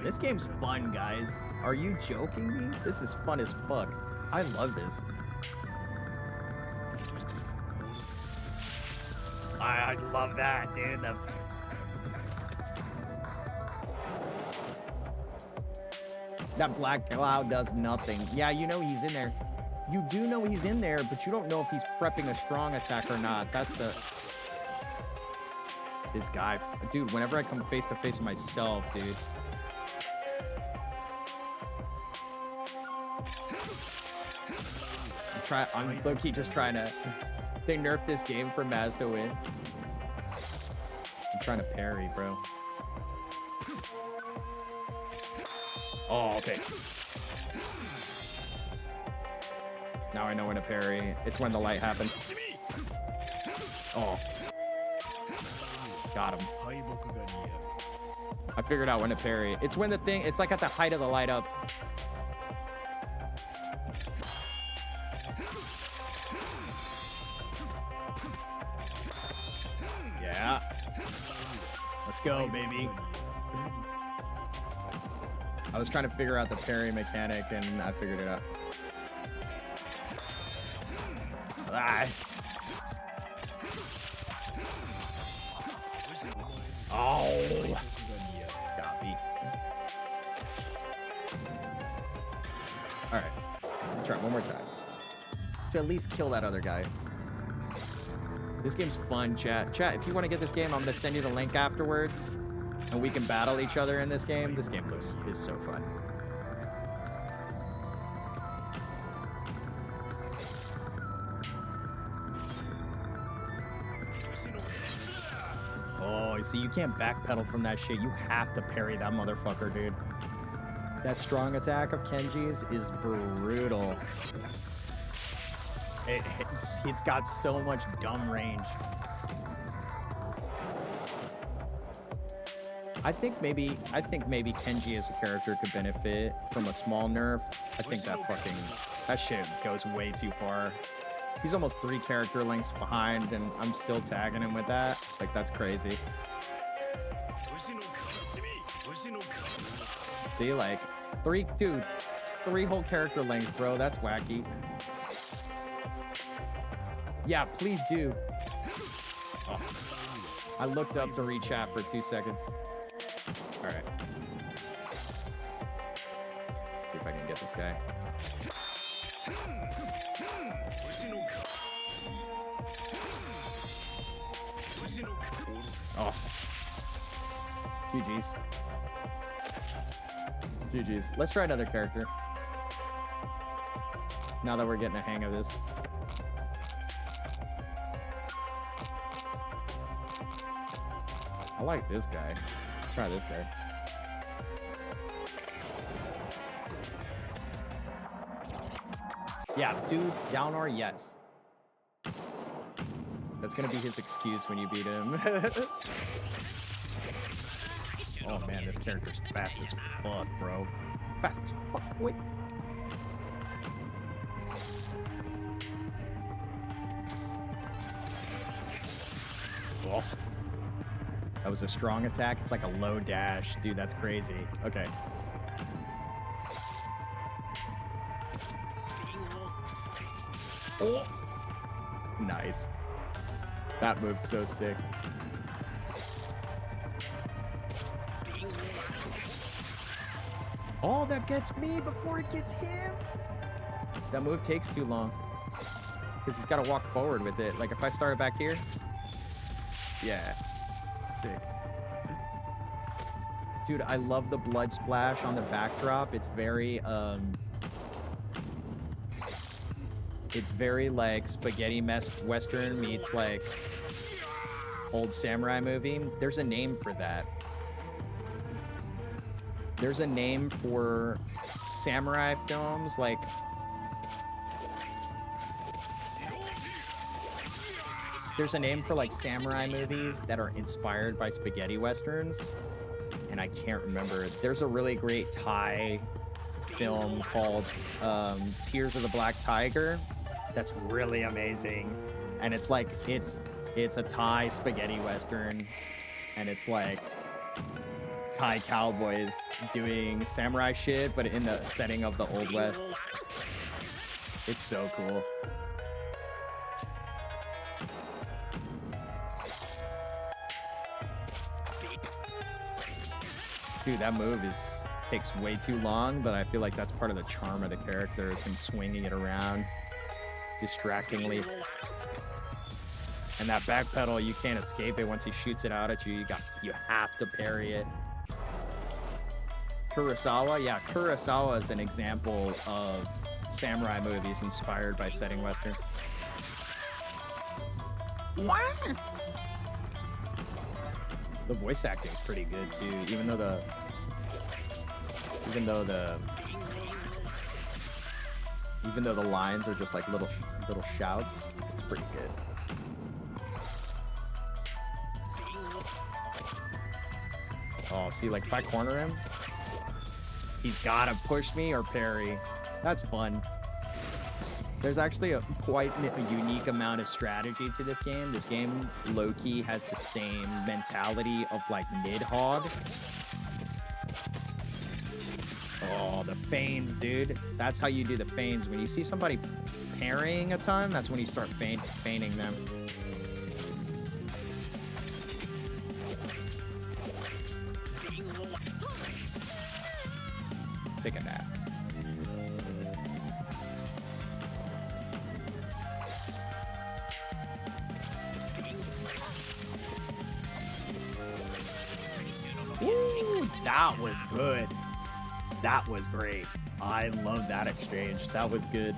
This game's fun, guys. Are you joking me? This is fun as fuck. I love this. I love that, dude. That black cloud does nothing. Yeah, you know he's in there. You do know he's in there, but you don't know if he's prepping a strong attack or not. That's the... This guy. Dude, whenever I come face to face with myself, dude. I'm low-key just trying to... They nerfed this game for Maz to win. I'm trying to parry, bro. Oh, okay. Now I know when to parry. It's when the light happens. Oh. Got him. I figured out when to parry. It's when the thing... It's like at the height of the light up. Yeah. Let's go, baby. I was trying to figure out the parry mechanic and I figured it out. Ah. Oh. Got me. All right. Let's try it one more time. To at least kill that other guy. This game's fun, chat. Chat, if you want to get this game, I'm going to send you the link afterwards. And we can battle each other in this game. This game is so fun. Oh, you see, you can't backpedal from that shit. You have to parry that motherfucker, dude. That strong attack of Kenji's is brutal. It's got so much dumb range. I think maybe Kenji as a character could benefit from a small nerf. I think that shit goes way too far. He's almost 3 character lengths behind, and I'm still tagging him with that. Like, that's crazy. See, like, 3 whole character lengths, bro. That's wacky. Yeah, please do. Oh. I looked up to read chat for 2 seconds. All right. Let's see if I can get this guy. Oh. GG's. GG's. Let's try another character. Now that we're getting a hang of this. I like this guy. Let's try this guy. Yeah, dude, Yalnor, yes. That's gonna be his excuse when you beat him. Oh man, this character's fast as fuck, bro. Fast as fuck, wait. Oh. That was a strong attack. It's like a low dash. Dude, that's crazy. Okay. Oh. Nice. That move's so sick. Oh, that gets me before it gets him. That move takes too long. Because he's got to walk forward with it. Like if I started back here. Yeah. Sick. Dude, I love the blood splash on the backdrop. It's very, it's very like spaghetti mess western meets like old samurai movie. There's a name for that. There's a name for samurai films like there's a name for like samurai movies that are inspired by spaghetti westerns, and I can't remember. There's a really great Thai film called Tears of the Black Tiger that's really amazing, and it's like it's a Thai spaghetti western, and it's like Thai cowboys doing samurai shit but in the setting of the Old West. It's so cool. Dude, that move takes way too long, but I feel like that's part of the charm of the character, is him swinging it around distractingly. And that back pedal, you can't escape it. Once he shoots it out at you, you have to parry it. Kurosawa? Yeah, Kurosawa is an example of samurai movies inspired by setting westerns. The voice acting is pretty good too, even though the lines are just like little shouts. It's pretty good. Oh, see, like if I corner him, he's gotta push me or parry. That's fun. There's actually quite a unique amount of strategy to this game. This game, low-key, has the same mentality of like Nidhogg. Oh, the feigns, dude. That's how you do the feigns. When you see somebody parrying a ton, that's when you start feigning them. Take a nap. Ooh, that was good. That was great. I love that exchange. That was good.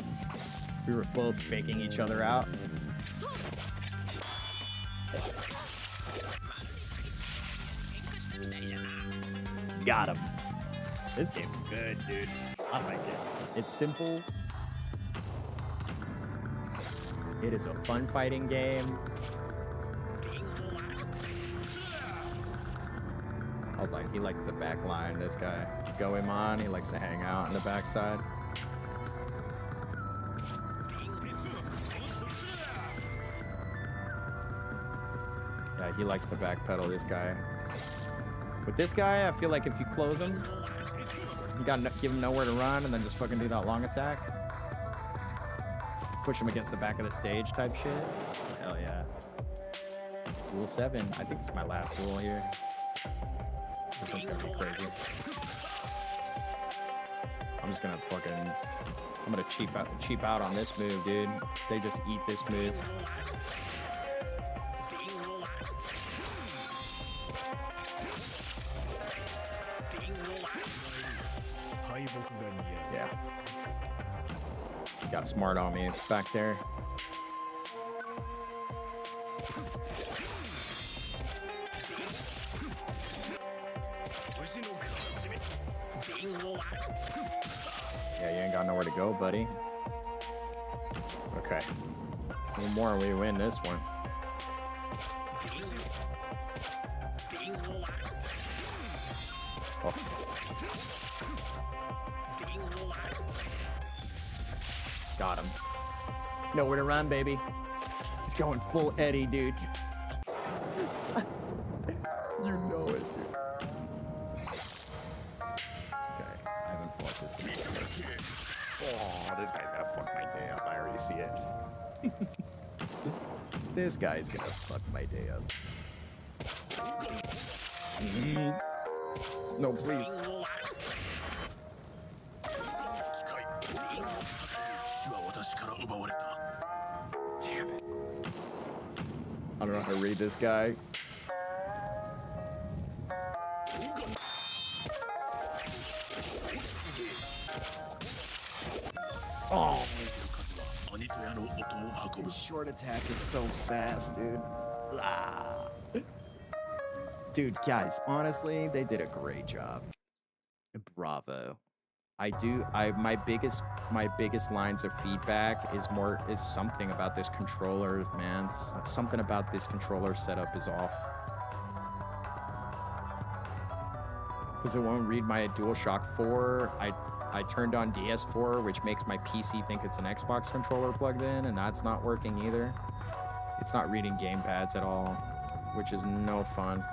We were both faking each other out. Got him. This game's good, dude. I like it. It's simple. It is a fun fighting game. Cause like he likes to backline. This guy, go him on. He likes to hang out on the backside. Yeah, he likes to backpedal. This guy. With this guy, I feel like if you close him, you gotta give him nowhere to run, and then just fucking do that long attack. Push him against the back of the stage type shit. Hell yeah. Duel 7. I think this is my last duel here. This one's gonna be crazy. I'm just gonna fucking... I'm gonna cheap out on this move, dude. They just eat this move. Yeah. Got smart on me back there. Yeah, you ain't got nowhere to go, buddy. Okay. One more and we win this one. Oh. Got him. Nowhere to run, baby. He's going full Eddie, dude. You know it, dude. Okay, I haven't fought this guy. Oh, this guy's gonna fuck my day up. I already see it. This guy's gonna fuck my day up. No, please. Damn it. I don't know how to read this guy. Oh. Short attack is so fast, dude. Ah. Dude, guys, honestly, they did a great job. Bravo. My biggest lines of feedback is something about this controller, man. Something about this controller setup is off. Because it won't read my DualShock 4. I turned on DS4, which makes my PC think it's an Xbox controller plugged in, and that's not working either. It's not reading gamepads at all, which is no fun.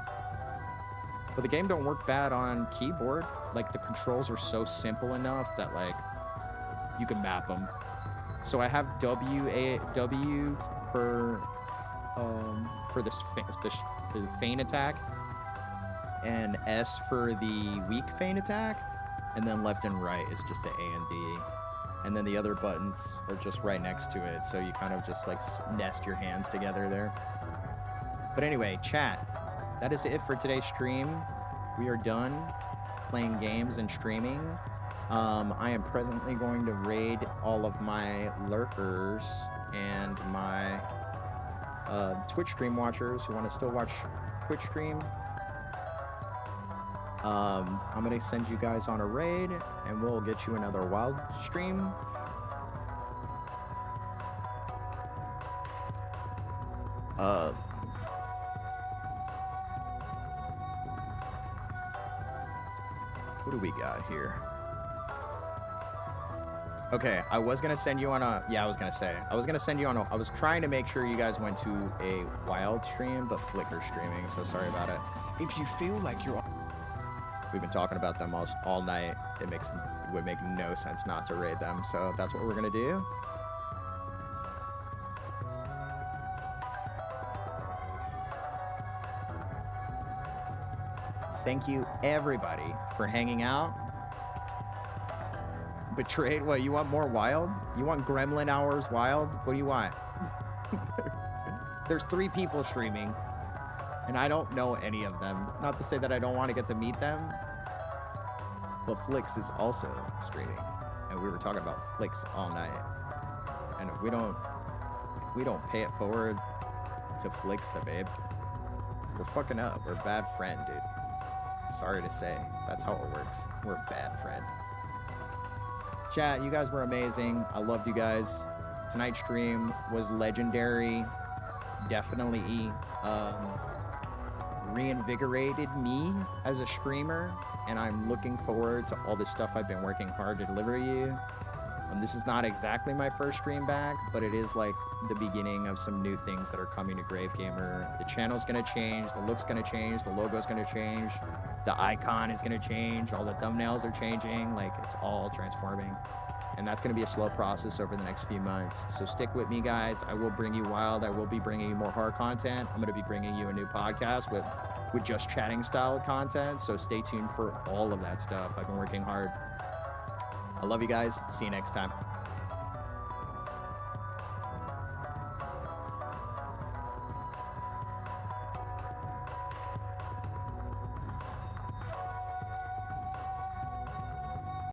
But the game don't work bad on keyboard. Like, the controls are so simple enough that, like, you can map them. So I have W for the feint attack, and S for the weak feint attack, and then left and right is just the A and D. And then the other buttons are just right next to it, so you kind of just, like, nest your hands together there. But anyway, chat. That is it for today's stream. We are done playing games and streaming. I am presently going to raid all of my lurkers and my Twitch stream watchers who want to still watch Twitch stream. I'm going to send you guys on a raid, and we'll get you another wild stream. What do we got here? Okay, I was gonna send you on a... Yeah, I was gonna send you on a... I was trying to make sure you guys went to a wild stream, but Flickr streaming, so sorry about it. If you feel like you're... We've been talking about them all night. It would make no sense not to raid them, so that's what we're gonna do. Thank you, everybody, for hanging out. Betrayed? What, you want more wild? You want Gremlin Hours wild? What do you want? There's 3 people streaming, and I don't know any of them. Not to say that I don't want to get to meet them, but Flix is also streaming, and we were talking about Flix all night. And if we don't pay it forward to Flix the babe, we're fucking up. We're a bad friend, dude. Sorry to say, that's how it works. We're a bad friend. Chat, you guys were amazing. I loved you guys. Tonight's stream was legendary. Definitely reinvigorated me as a streamer, and I'm looking forward to all the stuff I've been working hard to deliver you. This is not exactly my first stream back, but it is like the beginning of some new things that are coming to Grave Gamer. The channel's gonna change, the look's gonna change, the logo's gonna change, the icon is gonna change, all the thumbnails are changing, like it's all transforming. And that's gonna be a slow process over the next few months. So stick with me, guys. I will bring you wild. I will be bringing you more horror content. I'm gonna be bringing you a new podcast with just chatting style content. So stay tuned for all of that stuff. I've been working hard. I love you guys. See you next time.